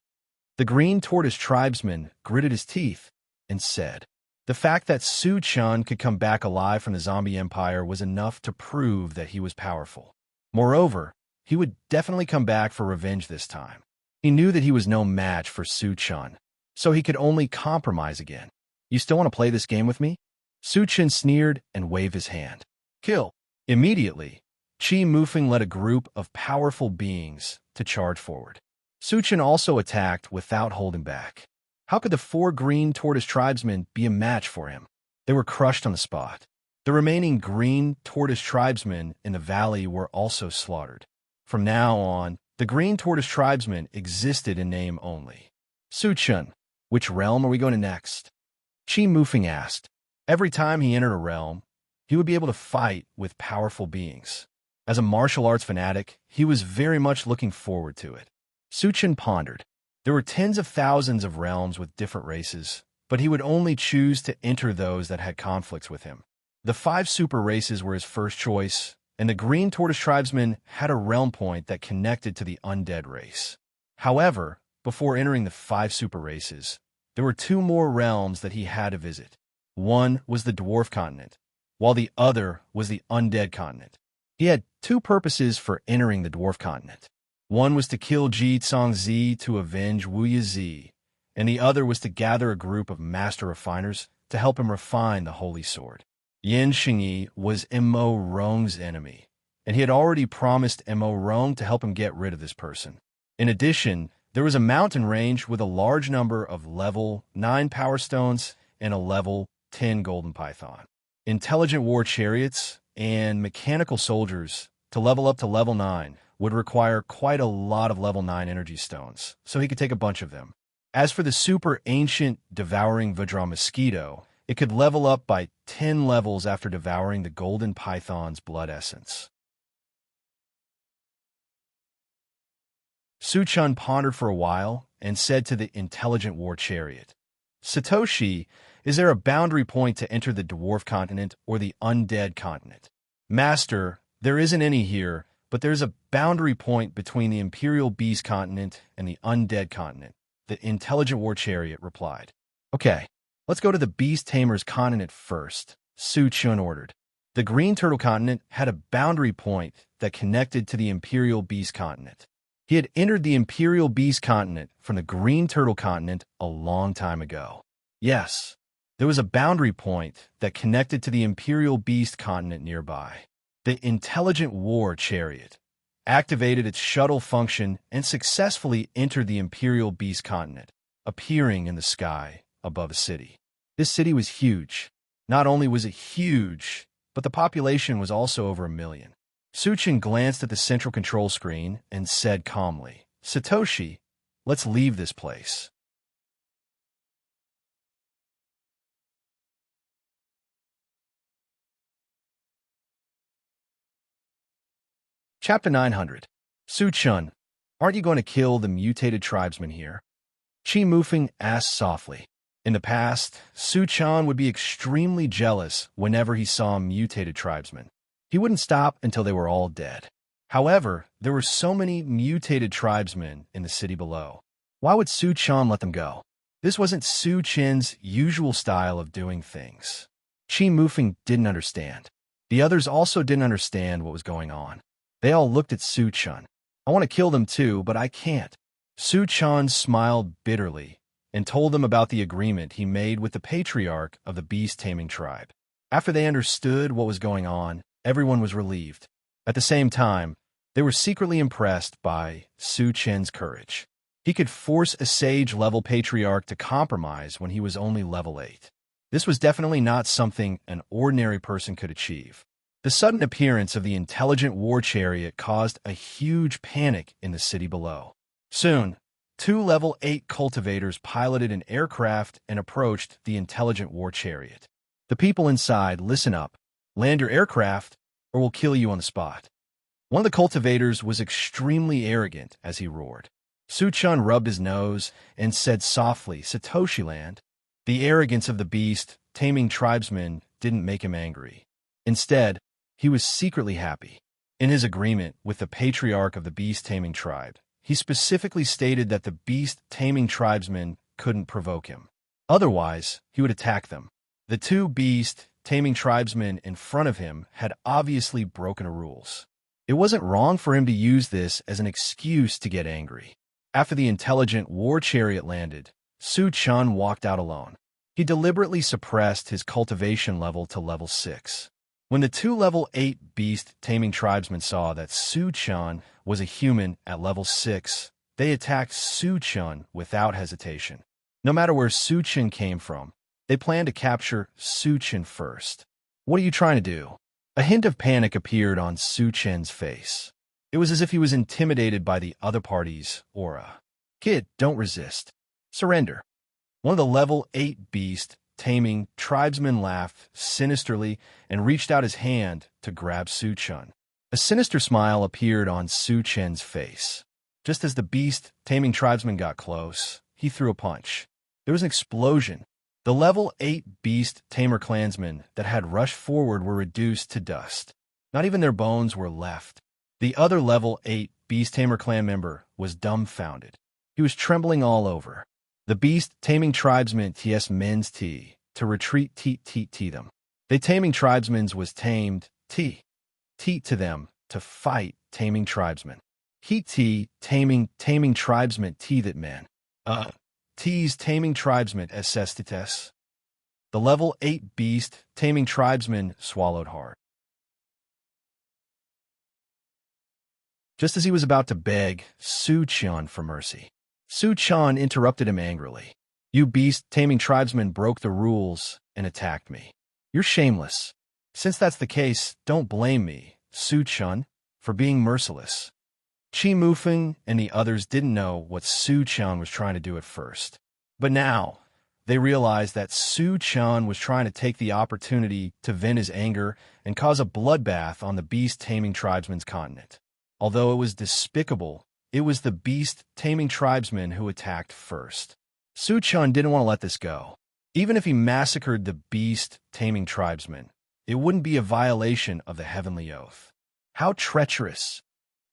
The green tortoise tribesman gritted his teeth and said, the fact that Su-chan could come back alive from the zombie empire was enough to prove that he was powerful. Moreover, he would definitely come back for revenge this time. He knew that he was no match for Su-chan, so he could only compromise again. You still want to play this game with me? Su-chan sneered and waved his hand. Kill. Immediately, Chi Mufeng led a group of powerful beings to charge forward. Su-chan also attacked without holding back. How could the 4 green tortoise tribesmen be a match for him? They were crushed on the spot. The remaining green tortoise tribesmen in the valley were also slaughtered. From now on, the green tortoise tribesmen existed in name only. Su-chan, which realm are we going to next? Chi Mufeng asked. Every time he entered a realm, he would be able to fight with powerful beings. As a martial arts fanatic, he was very much looking forward to it. Su-chan pondered. There were tens of thousands of realms with different races, but he would only choose to enter those that had conflicts with him. The 5 super races were his first choice, and the green tortoise tribesmen had a realm point that connected to the undead race. However, before entering the 5 super races, there were 2 more realms that he had to visit. One was the dwarf continent, while the other was the undead continent. He had 2 purposes for entering the dwarf continent. One was to kill Ji Tsong-zi to avenge Wu Yi, and the other was to gather a group of master refiners to help him refine the holy sword. Yin Xingyi was Mo Rong's enemy, and he had already promised Mo Rong to help him get rid of this person. In addition, there was a mountain range with a large number of level 9 power stones and a level 10 golden python. Intelligent war chariots and mechanical soldiers to level up to level 9 would require quite a lot of level 9 energy stones, so he could take a bunch of them. As for the super ancient devouring Vajra mosquito, it could level up by 10 levels after devouring the golden python's blood essence. Su-chan pondered for a while and said to the intelligent war chariot, Satoshi, is there a boundary point to enter the dwarf continent or the undead continent? Master, there isn't any here, but there's a boundary point between the Imperial Beast continent and the undead continent, the intelligent war chariot replied. Okay, let's go to the Beast Tamer's continent first, Su-chan ordered. The Green Turtle continent had a boundary point that connected to the Imperial Beast continent. He had entered the Imperial Beast continent from the Green Turtle continent a long time ago. Yes, there was a boundary point that connected to the Imperial Beast continent nearby. The intelligent war chariot activated its shuttle function and successfully entered the Imperial Beast continent, appearing in the sky above a city. This city was huge. Not only was it huge, but the population was also over 1 million. Su-chan glanced at the central control screen and said calmly, Satoshi, Let's leave this place. Chapter 900. Su Chun, aren't you going to kill the mutated tribesmen here? Chi Mufeng asked softly. In the past, Su Chan would be extremely jealous whenever he saw mutated tribesmen. He wouldn't stop until they were all dead. However, there were so many mutated tribesmen in the city below. Why would Su Chan let them go? This wasn't Su Chin's usual style of doing things. Chi Mufeng didn't understand. The others also didn't understand what was going on. They all looked at Su Chan. I want to kill them too, but I can't. Su Chan smiled bitterly and told them about the agreement he made with the patriarch of the beast-taming tribe. After they understood what was going on, everyone was relieved. At the same time, they were secretly impressed by Su Chen's courage. He could force a sage-level patriarch to compromise when he was only level 8. This was definitely not something an ordinary person could achieve. The sudden appearance of the intelligent war chariot caused a huge panic in the city below. Soon, 2 level 8 cultivators piloted an aircraft and approached the intelligent war chariot. The people inside, listen up. Land your aircraft, or we'll kill you on the spot. One of the cultivators was extremely arrogant as he roared. Su Chun rubbed his nose and said softly, Satoshi land. The arrogance of the beast-taming tribesmen didn't make him angry. Instead, he was secretly happy. In his agreement with the patriarch of the beast-taming tribe, he specifically stated that the beast-taming tribesmen couldn't provoke him. Otherwise, he would attack them. The 2 beast-taming tribesmen in front of him had obviously broken the rules. It wasn't wrong for him to use this as an excuse to get angry. After the intelligent war chariot landed, Su Chun walked out alone. He deliberately suppressed his cultivation level to level 6. When the 2 level 8 beast-taming tribesmen saw that Su Chun was a human at level 6, they attacked Su Chun without hesitation. No matter where Su Chun came from, they planned to capture Su Chun first. What are you trying to do? A hint of panic appeared on Su Chun's face. It was as if he was intimidated by the other party's aura. Kid, don't resist. Surrender. One of the level 8 beast-taming tribesmen laughed sinisterly and reached out his hand to grab Su Chun. A sinister smile appeared on Su Chen's face. Just as the beast-taming tribesman got close, he threw a punch. There was an explosion. The level 8 beast-tamer clansmen that had rushed forward were reduced to dust. Not even their bones were left. The other level 8 beast-tamer clan member was dumbfounded. He was trembling all over. The beast-taming tribesmen ts men's t to retreat t them. The taming tribesmen's was tamed t to them to fight taming tribesmen. He taming tribesmen t that men. T's taming tribesmen ss. The level 8 beast-taming tribesman swallowed hard. Just as he was about to beg Su Chun for mercy, Su Chun interrupted him angrily. You beast-taming tribesmen broke the rules and attacked me. You're shameless. Since that's the case, don't blame me, Su Chun, for being merciless. Chi Mufeng and the others didn't know what Su Chun was trying to do at first. But now, they realized that Su Chun was trying to take the opportunity to vent his anger and cause a bloodbath on the beast-taming tribesmen's continent. Although it was despicable, it was the beast-taming tribesmen who attacked first. Su Chun didn't want to let this go. Even if he massacred the beast-taming tribesmen, it wouldn't be a violation of the heavenly oath. How treacherous!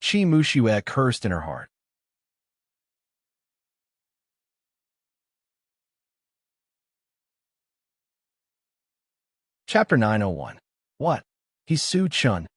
Chi Mushue cursed in her heart. Chapter 901. What? He's Su Chun.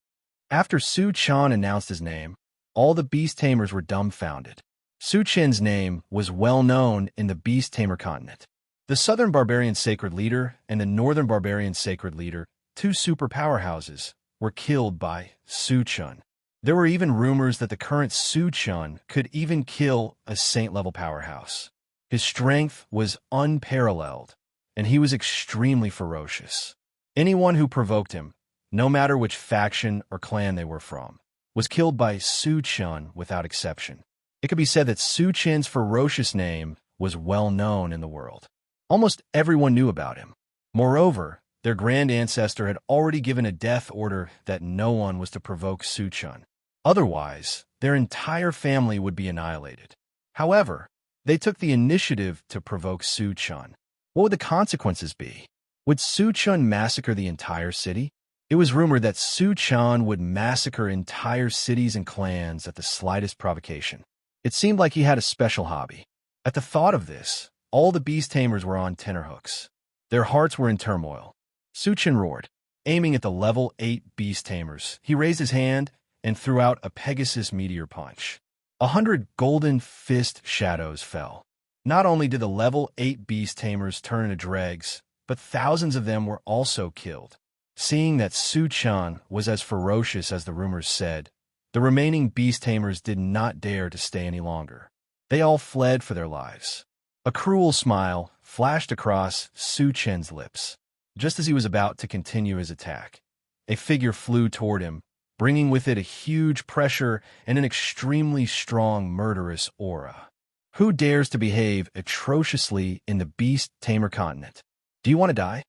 After Su Chun announced his name, all the beast tamers were dumbfounded. Su Chen's name was well known in the beast tamer continent. The Southern Barbarian Sacred Leader and the Northern Barbarian Sacred Leader, 2 super powerhouses, were killed by Su Chun. There were even rumors that the current Su Chun could even kill a saint-level powerhouse. His strength was unparalleled, and he was extremely ferocious. Anyone who provoked him, no matter which faction or clan they were from, was killed by Su Chun without exception. It could be said that Su Chen's ferocious name was well known in the world. Almost everyone knew about him. Moreover, their grand ancestor had already given a death order that no one was to provoke Su Chen. Otherwise, their entire family would be annihilated. However, they took the initiative to provoke Su Chen. What would the consequences be? Would Su Chen massacre the entire city? It was rumored that Su Chen would massacre entire cities and clans at the slightest provocation. It seemed like he had a special hobby. At the thought of this, all the beast tamers were on tenterhooks. Their hearts were in turmoil. Su Chen roared. Aiming at the level 8 beast tamers, he raised his hand and threw out a Pegasus meteor punch. 100 golden fist shadows fell. Not only did the level 8 beast tamers turn into dregs, but thousands of them were also killed. Seeing that Su Chen was as ferocious as the rumors said, the remaining beast tamers did not dare to stay any longer. They all fled for their lives. A cruel smile flashed across Su Chen's lips. Just as he was about to continue his attack, a figure flew toward him, bringing with it a huge pressure and an extremely strong murderous aura. Who dares to behave atrociously in the beast tamer continent? Do you want to die?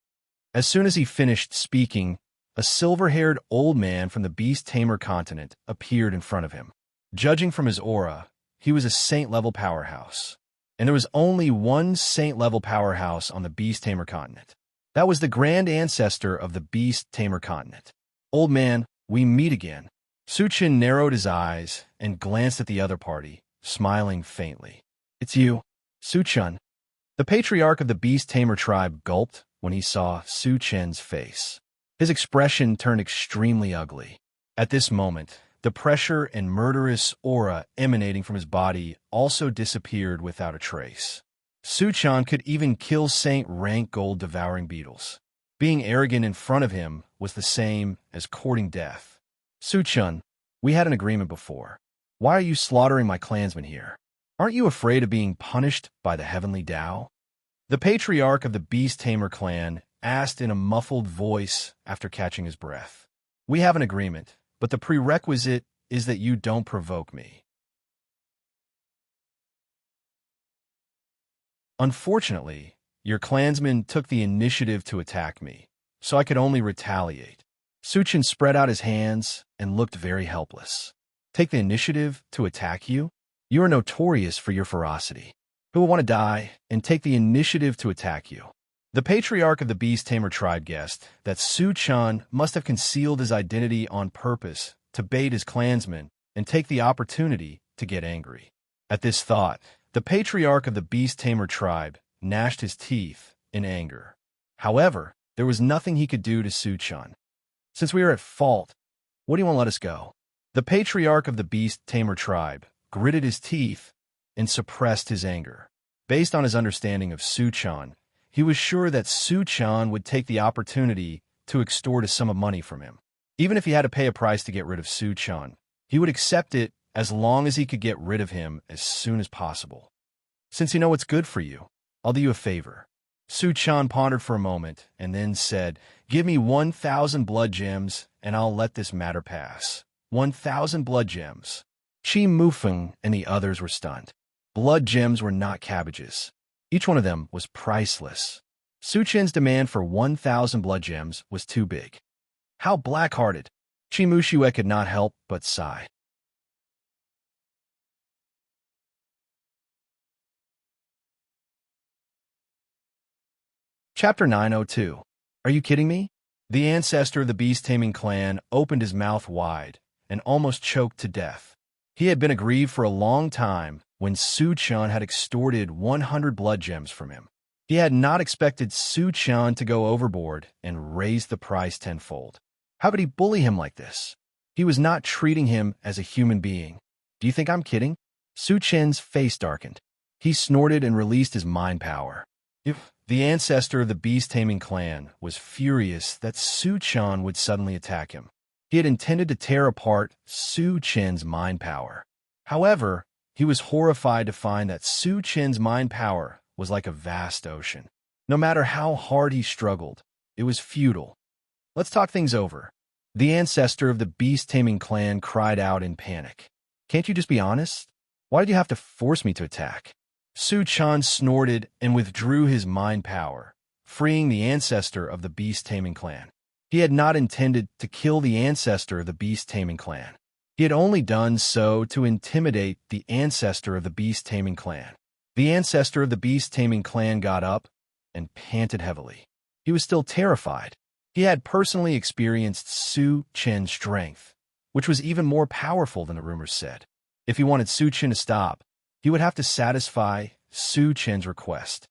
As soon as he finished speaking, a silver-haired old man from the beast tamer continent appeared in front of him. Judging from his aura, he was a saint-level powerhouse. And there was only one saint-level powerhouse on the beast tamer continent. That was the grand ancestor of the beast tamer continent. Old man, we meet again. Su Chen narrowed his eyes and glanced at the other party, smiling faintly. It's you, Su Chen. The patriarch of the beast tamer tribe gulped when he saw Su Chen's face. His expression turned extremely ugly. At this moment, the pressure and murderous aura emanating from his body also disappeared without a trace. Su Chen could even kill Saint-rank gold-devouring beetles. Being arrogant in front of him was the same as courting death. Su Chen, we had an agreement before. Why are you slaughtering my clansmen here? Aren't you afraid of being punished by the heavenly Tao? The patriarch of the beast tamer clan asked in a muffled voice after catching his breath. We have an agreement, but the prerequisite is that you don't provoke me. Unfortunately, your clansmen took the initiative to attack me, so I could only retaliate. Su Chen spread out his hands and looked very helpless. Take the initiative to attack you? You are notorious for your ferocity. Who will want to die and take the initiative to attack you? The patriarch of the beast tamer tribe guessed that Su Chen must have concealed his identity on purpose to bait his clansmen and take the opportunity to get angry. At this thought, the patriarch of the beast tamer tribe gnashed his teeth in anger. However, there was nothing he could do to Su Chen. Since we are at fault, what do you want to let us go? The patriarch of the beast tamer tribe gritted his teeth and suppressed his anger. Based on his understanding of Su Chen, he was sure that Su Chen would take the opportunity to extort a sum of money from him. Even if he had to pay a price to get rid of Su Chen, he would accept it as long as he could get rid of him as soon as possible. Since you know what's good for you, I'll do you a favor. Su Chen pondered for a moment and then said, Give me 1,000 blood gems and I'll let this matter pass. 1,000 blood gems. Chi Mufeng and the others were stunned. Blood gems were not cabbages. Each one of them was priceless. Su Chen's demand for 1,000 blood gems was too big. How black-hearted! Chi Muxue could not help but sigh. Chapter 902. Are you kidding me? The ancestor of the beast-taming clan opened his mouth wide and almost choked to death. He had been aggrieved for a long time when Su Chen had extorted 100 blood gems from him. He had not expected Su Chen to go overboard and raise the price tenfold. How could he bully him like this? He was not treating him as a human being. Do you think I'm kidding? Su Chen's face darkened. He snorted and released his mind power. The ancestor of the beast-taming clan was furious that Su Chen would suddenly attack him. He had intended to tear apart Su Chen's mind power. However, he was horrified to find that Su Chen's mind power was like a vast ocean. No matter how hard he struggled, it was futile. Let's talk things over. The ancestor of the beast-taming clan cried out in panic. Can't you just be honest? Why did you have to force me to attack? Su Chan snorted and withdrew his mind power, freeing the ancestor of the beast-taming clan. He had not intended to kill the ancestor of the beast-taming clan. He had only done so to intimidate the ancestor of the beast-taming clan. The ancestor of the beast-taming clan got up and panted heavily. He was still terrified. He had personally experienced Su Chen's strength, which was even more powerful than the rumors said. If he wanted Su Chen to stop, he would have to satisfy Su Chen's request.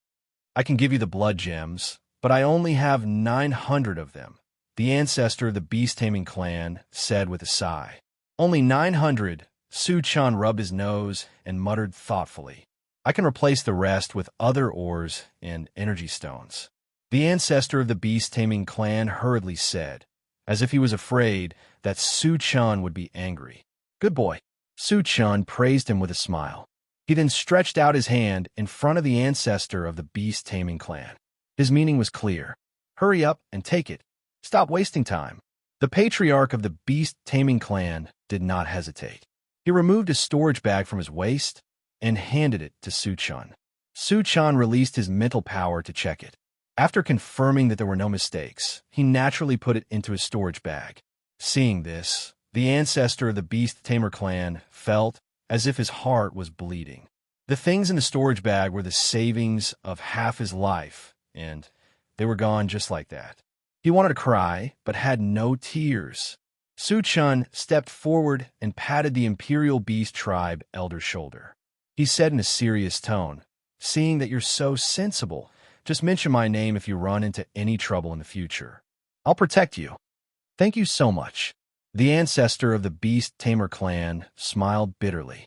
I can give you the blood gems, but I only have 900 of them, the ancestor of the beast-taming clan said with a sigh. Only 900, Su Chan rubbed his nose and muttered thoughtfully. I can replace the rest with other ores and energy stones. The ancestor of the beast-taming clan hurriedly said, as if he was afraid that Su Chan would be angry. Good boy. Su Chan praised him with a smile. He then stretched out his hand in front of the ancestor of the beast-taming clan. His meaning was clear. Hurry up and take it. Stop wasting time. The patriarch of the beast-taming clan did not hesitate. He removed a storage bag from his waist and handed it to Su Chan. Su Chan released his mental power to check it. After confirming that there were no mistakes, he naturally put it into his storage bag. Seeing this, the ancestor of the beast-tamer clan felt as if his heart was bleeding. The things in the storage bag were the savings of half his life, and they were gone just like that. He wanted to cry, but had no tears. Su Chan stepped forward and patted the Imperial Beast Tribe elder's shoulder. He said in a serious tone, "Seeing that you're so sensible, just mention my name if you run into any trouble in the future. I'll protect you." Thank you so much. The ancestor of the Beast-Tamer clan smiled bitterly.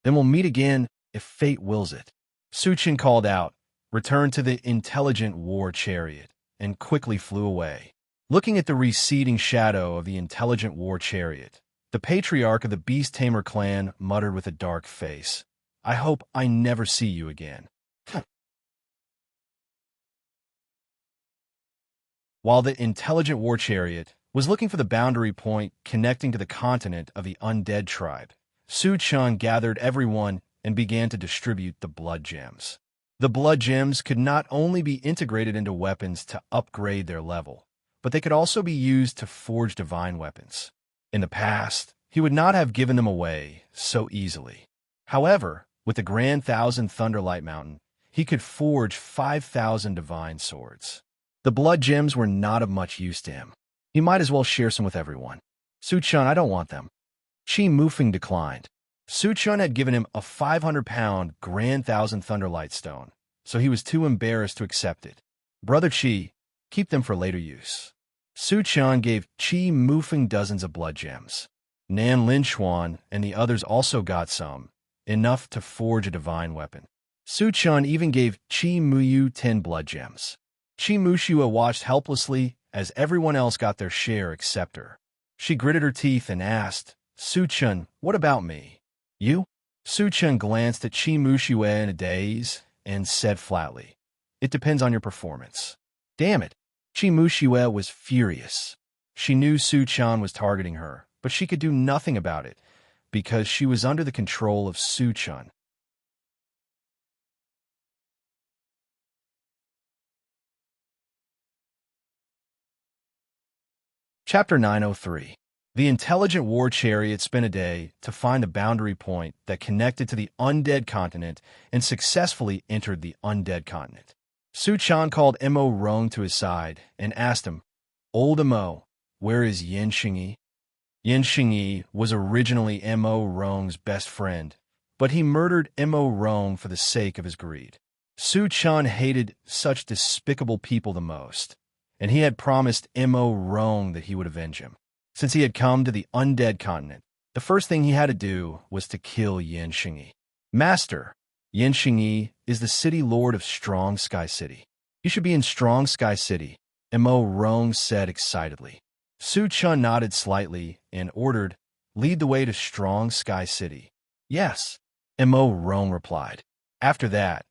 Then we'll meet again if fate wills it. Su Chan called out, returned to the intelligent war chariot, and quickly flew away. Looking at the receding shadow of the intelligent war chariot, the patriarch of the Beast-Tamer clan muttered with a dark face, I hope I never see you again. While the intelligent war chariot was looking for the boundary point connecting to the continent of the undead tribe, Su Chan gathered everyone and began to distribute the blood gems. The blood gems could not only be integrated into weapons to upgrade their level, but they could also be used to forge divine weapons. In the past, he would not have given them away so easily. However, with the Grand Thousand Thunderlight Mountain, he could forge 5,000 divine swords. The blood gems were not of much use to him. He might as well share some with everyone. Su Chan, I don't want them. Chi Mufeng declined. Su Chan had given him a 500-pound Grand Thousand Thunderlight stone, so he was too embarrassed to accept it. Brother Chi, keep them for later use. Su Chan gave Chi Mufeng dozens of blood gems. Nan Linchuan and the others also got some, enough to forge a divine weapon. Su Chan even gave Chi Muyu 10 blood gems. Chi Mushua watched helplessly as everyone else got their share except her. She gritted her teeth and asked, Su Chan, what about me? You? Su Chan glanced at Chi Mushua in a daze and said flatly, It depends on your performance. Damn it. Chi Mushua was furious. She knew Su Chan was targeting her, but she could do nothing about it because she was under the control of Su Chan. Chapter 903. The intelligent war chariot spent a day to find the boundary point that connected to the undead continent and successfully entered the undead continent. Su Chan called Mo Rong to his side and asked him, Old Mo, where is Yen Xingyi? Yen Xingyi was originally Mo Rong's best friend, but he murdered Mo Rong for the sake of his greed. Su Chan hated such despicable people the most, and he had promised Mo Rong that he would avenge him. Since he had come to the undead continent, the first thing he had to do was to kill Yen Xingyi. Master, Yen Xingyi is the city lord of Strong Sky City. You should be in Strong Sky City, Mo Rong said excitedly. Su Chan nodded slightly and ordered, Lead the way to Strong Sky City. Yes, Mo Rong replied. After that,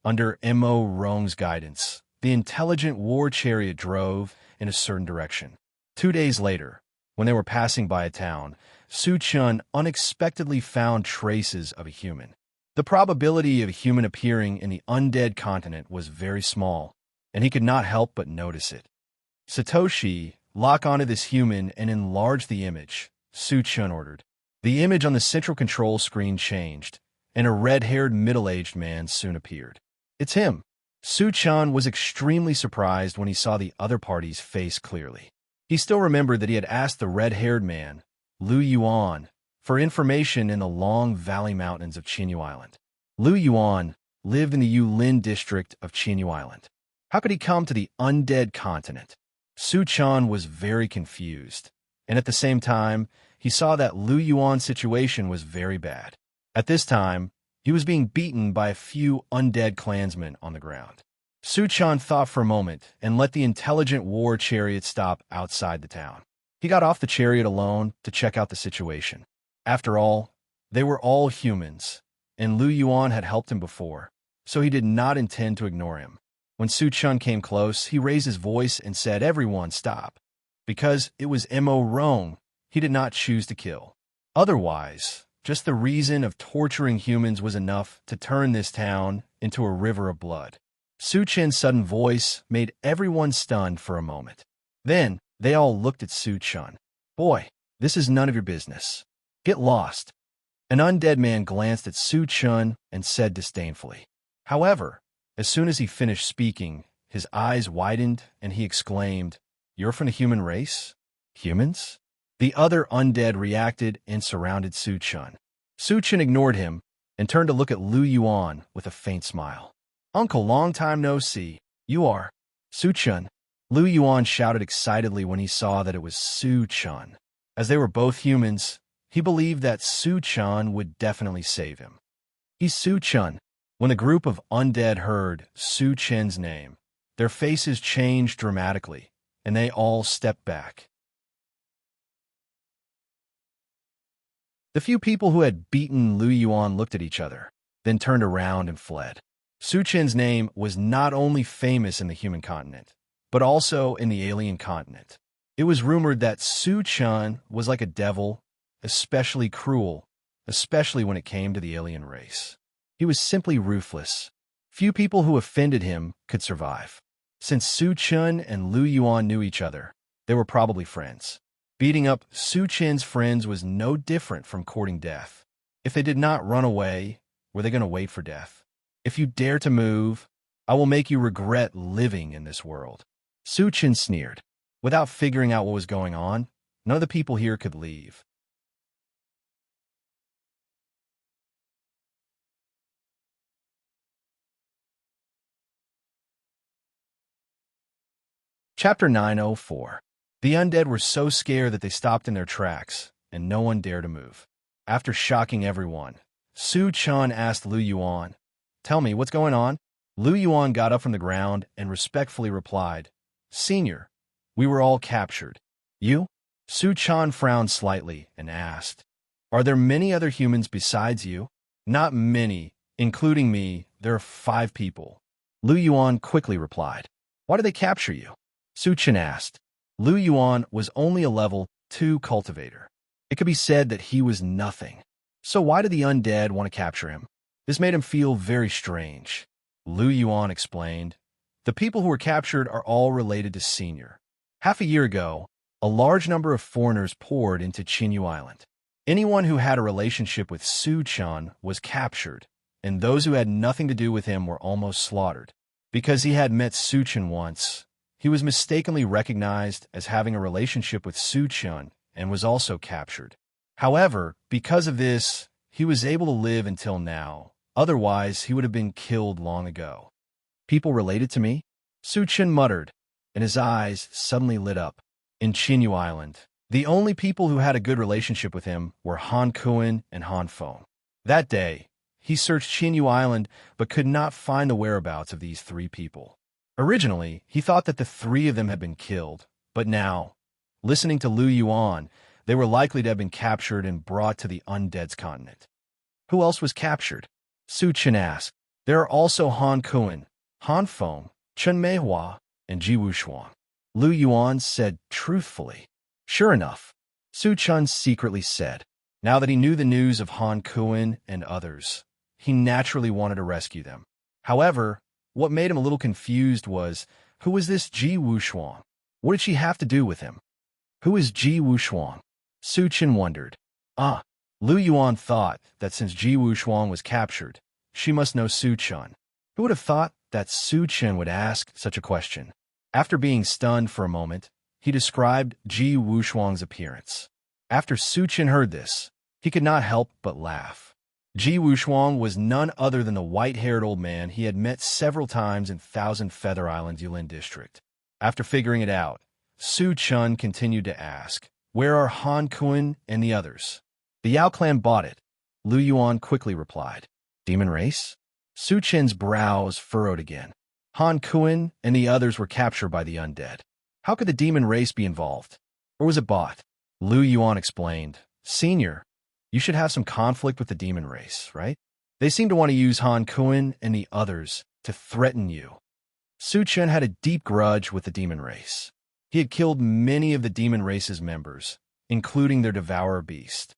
under Mo Rong's guidance, the intelligent war chariot drove in a certain direction. 2 days later, when they were passing by a town, Su Chun unexpectedly found traces of a human. The probability of a human appearing in the undead continent was very small, and he could not help but notice it. Satoshi, lock onto this human and enlarge the image, Su Chun ordered. The image on the central control screen changed, and a red-haired middle-aged man soon appeared. It's him. Su Chun was extremely surprised when he saw the other party's face clearly. He still remembered that he had asked the red-haired man, Lu Yuan, for information in the Long Valley Mountains of Qinyu Island. Lu Yuan lived in the Yulin district of Qinyu Island. How could he come to the undead continent? Su Chun was very confused, and at the same time, he saw that Lu Yuan's situation was very bad. At this time, he was being beaten by a few undead clansmen on the ground. Su Chun thought for a moment and let the intelligent war chariot stop outside the town. He got off the chariot alone to check out the situation. After all, they were all humans, and Lu Yuan had helped him before, so he did not intend to ignore him. When Su Chun came close, he raised his voice and said, "Everyone, stop." Because it was Mo Rong, he did not choose to kill. Otherwise, just the reason of torturing humans was enough to turn this town into a river of blood. Su Chun's sudden voice made everyone stunned for a moment. Then, they all looked at Su Chun. "Boy, this is none of your business. Get lost." An undead man glanced at Su Chun and said disdainfully. However, as soon as he finished speaking, his eyes widened and he exclaimed, "You're from the human race? Humans?" The other undead reacted and surrounded Su Chun. Su Chun ignored him and turned to look at Lu Yuan with a faint smile. "Uncle, long time no see. You are Su Chun." Lu Yuan shouted excitedly when he saw that it was Su Chun. As they were both humans, he believed that Su Chun would definitely save him. "He's Su Chun." When the group of undead heard Su Chun's name, their faces changed dramatically, and they all stepped back. The few people who had beaten Lu Yuan looked at each other, then turned around and fled. Su Chun's name was not only famous in the human continent, but also in the alien continent. It was rumored that Su Chun was like a devil, especially cruel, especially when it came to the alien race. He was simply ruthless. Few people who offended him could survive. Since Su Chun and Lu Yuan knew each other, they were probably friends. Beating up Su Chun's friends was no different from courting death. If they did not run away, were they going to wait for death? "If you dare to move, I will make you regret living in this world." Su Chun sneered. Without figuring out what was going on, none of the people here could leave. Chapter 904. The undead were so scared that they stopped in their tracks, and no one dared to move. After shocking everyone, Su Chun asked Lu Yuan, "Tell me, what's going on?" Lu Yuan got up from the ground and respectfully replied, "Senior, we were all captured." "You?" Su Chun frowned slightly and asked, "Are there many other humans besides you?" "Not many, including me. There are 5 people." Lu Yuan quickly replied. "Why did they capture you?" Su Chun asked. Lu Yuan was only a level 2 cultivator. It could be said that he was nothing. So why did the undead want to capture him? This made him feel very strange. Lu Yuan explained, "The people who were captured are all related to Senior. Half a year ago, a large number of foreigners poured into Qinyu Island. Anyone who had a relationship with Su Chun was captured, and those who had nothing to do with him were almost slaughtered. Because he had met Su Chun once, he was mistakenly recognized as having a relationship with Su Chun and was also captured. However, because of this, he was able to live until now. Otherwise, he would have been killed long ago." "People related to me?" Su Chun muttered, and his eyes suddenly lit up. In Qinyu Island, the only people who had a good relationship with him were Han Kuan and Han Feng. That day, he searched Qinyu Island but could not find the whereabouts of these 3 people. Originally, he thought that the 3 of them had been killed, but now, listening to Lu Yuan, they were likely to have been captured and brought to the undead's continent. "Who else was captured?" Su Chun asked. "There are also Han Kuan, Han Feng, Chen Meihua, and Ji Wushuang." Lu Yuan said truthfully. Sure enough, Su Chun secretly said. Now that he knew the news of Han Kuan and others, he naturally wanted to rescue them. However, what made him a little confused was, who was this Ji Wushuang? What did she have to do with him? Who is Ji Wushuang? Su Chun wondered. Lu Yuan thought that since Ji Wushuang was captured, she must know Su Chun. Who would have thought that Su Chun would ask such a question? After being stunned for a moment, he described Ji Wushuang's appearance. After Su Chun heard this, he could not help but laugh. Ji Wushuang was none other than the white-haired old man he had met several times in Thousand Feather Island, Yulin District. After figuring it out, Su Chun continued to ask, "Where are Han Kuan and the others?" "The Yao clan bought it," Lu Yuan quickly replied. "Demon race?" Su Chun's brows furrowed again. Han Kuan and the others were captured by the undead. How could the demon race be involved? Or was it bought? Lu Yuan explained, "Senior, you should have some conflict with the demon race, right? They seem to want to use Han Kuan and the others to threaten you." Su Chun had a deep grudge with the demon race. He had killed many of the demon race's members, including their devourer beast.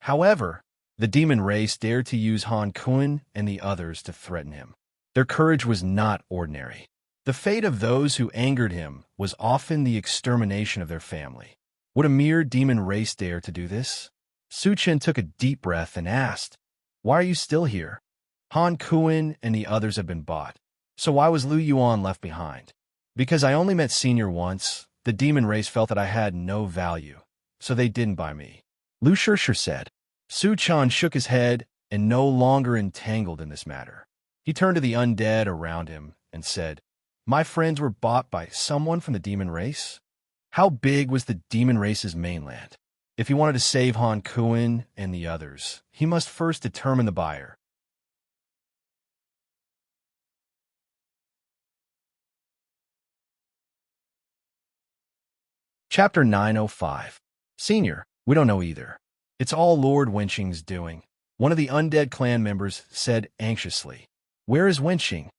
However, the demon race dared to use Han Kuan and the others to threaten him. Their courage was not ordinary. The fate of those who angered him was often the extermination of their family. Would a mere demon race dare to do this? Su Chun took a deep breath and asked, "Why are you still here? Han Kuan and the others have been bought. So why was Lu Yuan left behind?" "Because I only met Senior once, the demon race felt that I had no value, so they didn't buy me," Lu Shishir said. Su Chun shook his head and no longer entangled in this matter. He turned to the undead around him and said, "My friends were bought by someone from the demon race?" How big was the demon race's mainland? If he wanted to save Han Kuan and the others, he must first determine the buyer. Chapter 905. Senior, we don't know either. It's all Lord Wenqing's doing, one of the undead clan members said anxiously. "Where is Wenqing?"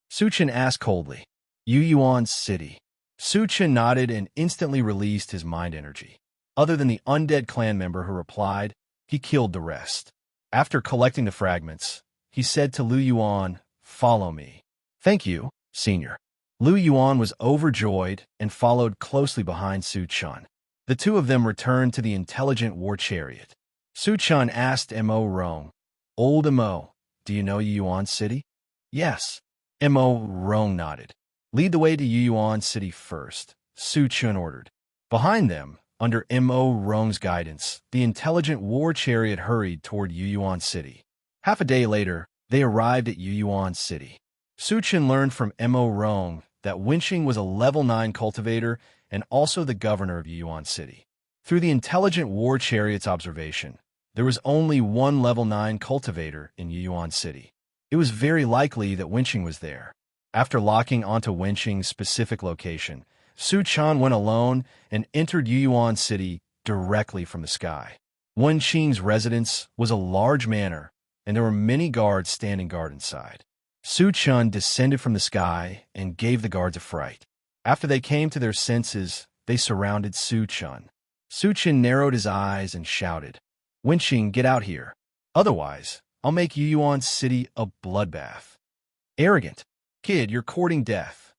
Su Chun asked coldly. Yuan's city. Su Chun nodded and instantly released his mind energy. Other than the undead clan member who replied, he killed the rest. After collecting the fragments, he said to Lu Yuan, "Follow me." "Thank you, Senior." Lu Yuan was overjoyed and followed closely behind Su Chun. The two of them returned to the intelligent war chariot. Su Chun asked Mo Rong, "Old Mo, do you know Yuan's city?" "Yes." Mo Rong nodded. "Lead the way to Yuan's city first," Su Chun ordered. Behind them, under Mo Rong's guidance, the intelligent war chariot hurried toward Yuan's city. Half a day later, they arrived at Yuan's city. Su Chun learned from Mo Rong that Wenqing was a level 9 cultivator and also the governor of Yuan City. Through the intelligent war chariot's observation, there was only one level 9 cultivator in Yuan City. It was very likely that Wenqing was there. After locking onto Wenqing's specific location, Su Chun went alone and entered Yuan City directly from the sky. Wenqing's residence was a large manor, and there were many guards standing guard inside. Su Chun descended from the sky and gave the guards a fright. After they came to their senses, they surrounded Su Chun. Su Chun narrowed his eyes and shouted, "Wenqing, get out here. Otherwise, I'll make Yuan City a bloodbath." "Arrogant kid, you're courting death."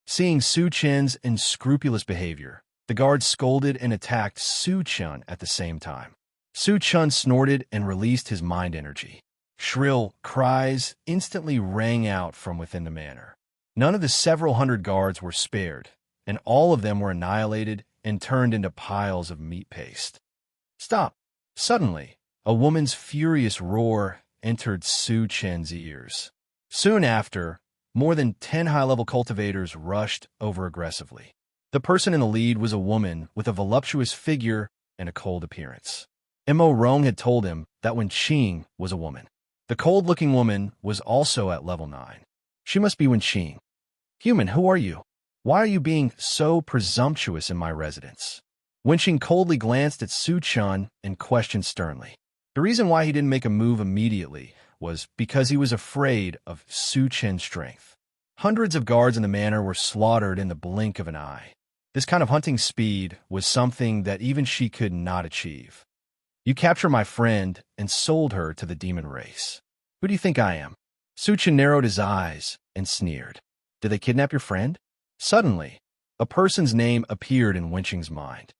Seeing Su Chun's unscrupulous behavior, the guards scolded and attacked Su Chun at the same time. Su Chun snorted and released his mind energy. Shrill cries instantly rang out from within the manor. None of the several hundred guards were spared, and all of them were annihilated and turned into piles of meat paste. "Stop!" Suddenly, a woman's furious roar entered Su Chun's ears. Soon after, more than 10 high-level cultivators rushed over aggressively. The person in the lead was a woman with a voluptuous figure and a cold appearance. Mo Rong had told him that Wenqing was a woman. The cold-looking woman was also at level 9. She must be Wenqing. "Human, who are you? Why are you being so presumptuous in my residence?" Wenqing coldly glanced at Su Chun and questioned sternly. The reason why he didn't make a move immediately was because he was afraid of Su Chun's strength. Hundreds of guards in the manor were slaughtered in the blink of an eye. This kind of hunting speed was something that even she could not achieve. You captured my friend and sold her to the demon race. Who do you think I am? Suchin narrowed his eyes and sneered. Did they kidnap your friend? Suddenly, a person's name appeared in Wenqing's mind.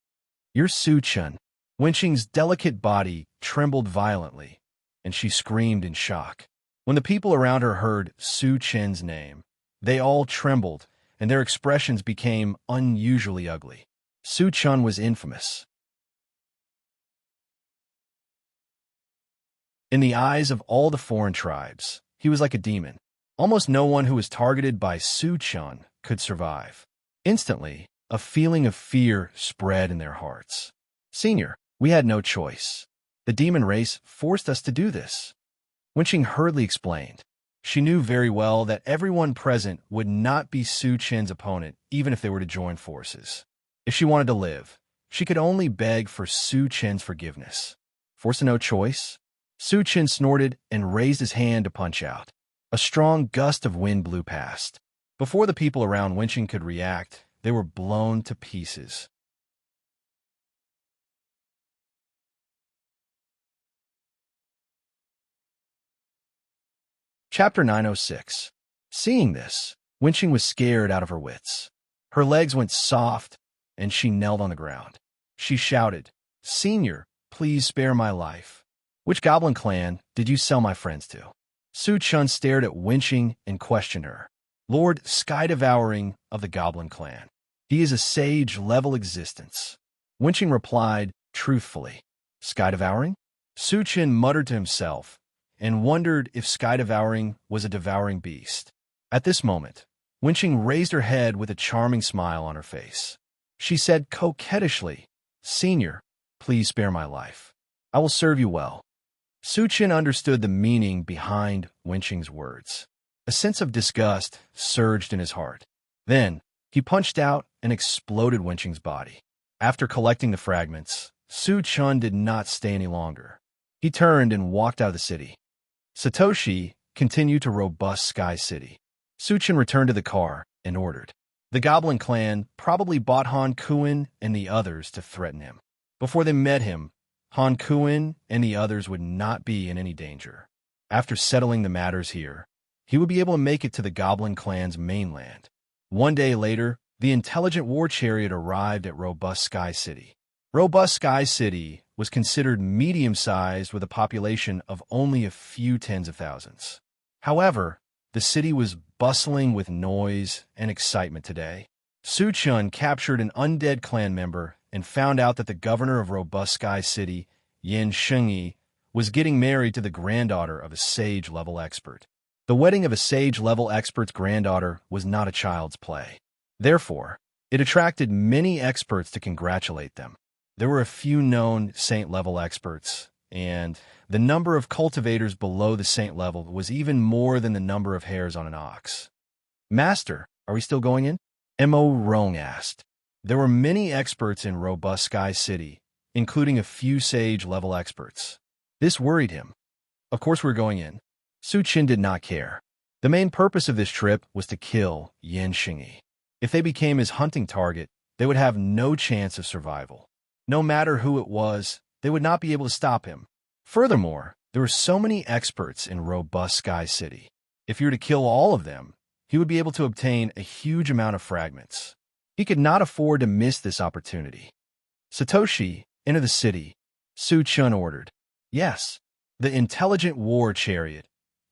You're Suchin. Wenqing's delicate body trembled violently, and she screamed in shock. When the people around her heard Suchin's name, they all trembled, and their expressions became unusually ugly. Suchin was infamous. In the eyes of all the foreign tribes, he was like a demon. Almost no one who was targeted by Suchin could survive. Instantly, a feeling of fear spread in their hearts. Senior, we had no choice. The demon race forced us to do this. Wenqing hurriedly explained. She knew very well that everyone present would not be Suchin's opponent, even if they were to join forces. If she wanted to live, she could only beg for Suchin's forgiveness. Forced to no choice? Suchin snorted and raised his hand to punch out. A strong gust of wind blew past. Before the people around Wenqing could react, they were blown to pieces. Chapter 906. Seeing this, Wenqing was scared out of her wits. Her legs went soft, and she knelt on the ground. She shouted, Senior, please spare my life. Which goblin clan did you sell my friends to? Suchin stared at Wenqing and questioned her. Lord Sky-Devouring of the Goblin Clan. He is a sage-level existence. Wenqing replied truthfully. Sky-Devouring? Suchin muttered to himself and wondered if Sky-Devouring was a devouring beast. At this moment, Wenqing raised her head with a charming smile on her face. She said coquettishly, Senior, please spare my life. I will serve you well. Suchin understood the meaning behind Wenqing's words. A sense of disgust surged in his heart. Then, he punched out and exploded Wenqing's body. After collecting the fragments, Suchin did not stay any longer. He turned and walked out of the city. Satoshi continued to robust Sky City. Suchin returned to the car and ordered. The Goblin Clan probably bought Han Kuin and the others to threaten him. Before they met him, Han Kuin and the others would not be in any danger. After settling the matters here, he would be able to make it to the Goblin Clan's mainland. One day later, the intelligent war chariot arrived at Robust Sky City. Robust Sky City was considered medium-sized with a population of only a few tens of thousands. However, the city was bustling with noise and excitement today. Suchin captured an undead clan member and found out that the governor of Robust Sky City, Yin Shengyi, was getting married to the granddaughter of a sage-level expert. The wedding of a sage-level expert's granddaughter was not a child's play. Therefore, it attracted many experts to congratulate them. There were a few known saint-level experts, and the number of cultivators below the saint level was even more than the number of hairs on an ox. Master, are we still going in? Mo Rong asked. There were many experts in Robust Sky City, including a few sage-level experts. This worried him. Of course we're going in. Suchin did not care. The main purpose of this trip was to kill Yin Shengyi. If they became his hunting target, they would have no chance of survival. No matter who it was, they would not be able to stop him. Furthermore, there were so many experts in Robust Sky City. If he were to kill all of them, he would be able to obtain a huge amount of fragments. He could not afford to miss this opportunity. Satoshi, enter the city, Suchin ordered. Yes, the intelligent war chariot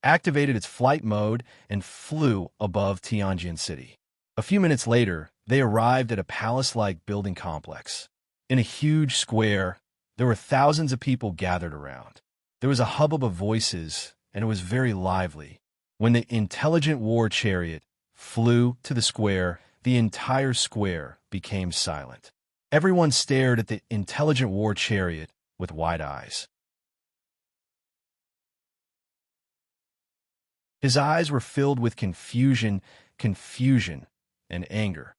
activated its flight mode and flew above Tianjin City. A few minutes later, they arrived at a palace-like building complex. In a huge square, there were thousands of people gathered around. There was a hubbub of voices, and it was very lively. When the intelligent war chariot flew to the square, the entire square became silent. Everyone stared at the intelligent war chariot with wide eyes. His eyes were filled with confusion, and anger.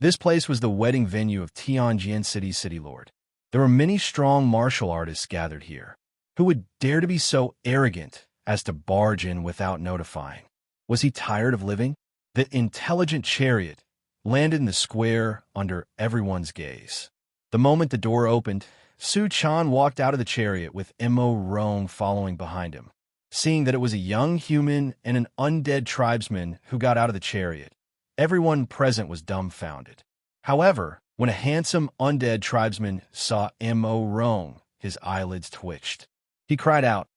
This place was the wedding venue of Tianjin City's city lord. There were many strong martial artists gathered here. Who would dare to be so arrogant as to barge in without notifying? Was he tired of living? The intelligent chariot landed in the square under everyone's gaze. The moment the door opened, Su Chan walked out of the chariot with Mo Rong following behind him. Seeing that it was a young human and an undead tribesman who got out of the chariot, everyone present was dumbfounded. However, when a handsome undead tribesman saw Mo Rong, his eyelids twitched. He cried out,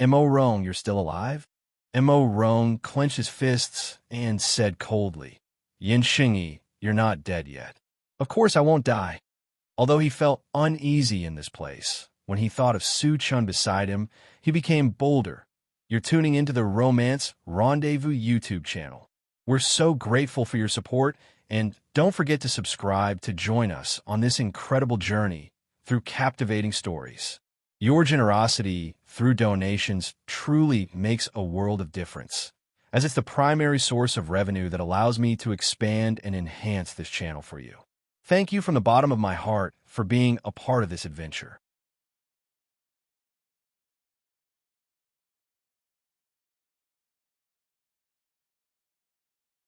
"Mo Rong, you're still alive?" Mo Rong clenched his fists and said coldly, "Yin Xingyi, you're not dead yet." "Of course I won't die." Although he felt uneasy in this place, when he thought of Su Chun beside him, he became bolder. You're tuning into the Romance Rendezvous YouTube channel. We're so grateful for your support, and don't forget to subscribe to join us on this incredible journey through captivating stories. Your generosity through donations truly makes a world of difference, as it's the primary source of revenue that allows me to expand and enhance this channel for you. Thank you from the bottom of my heart for being a part of this adventure.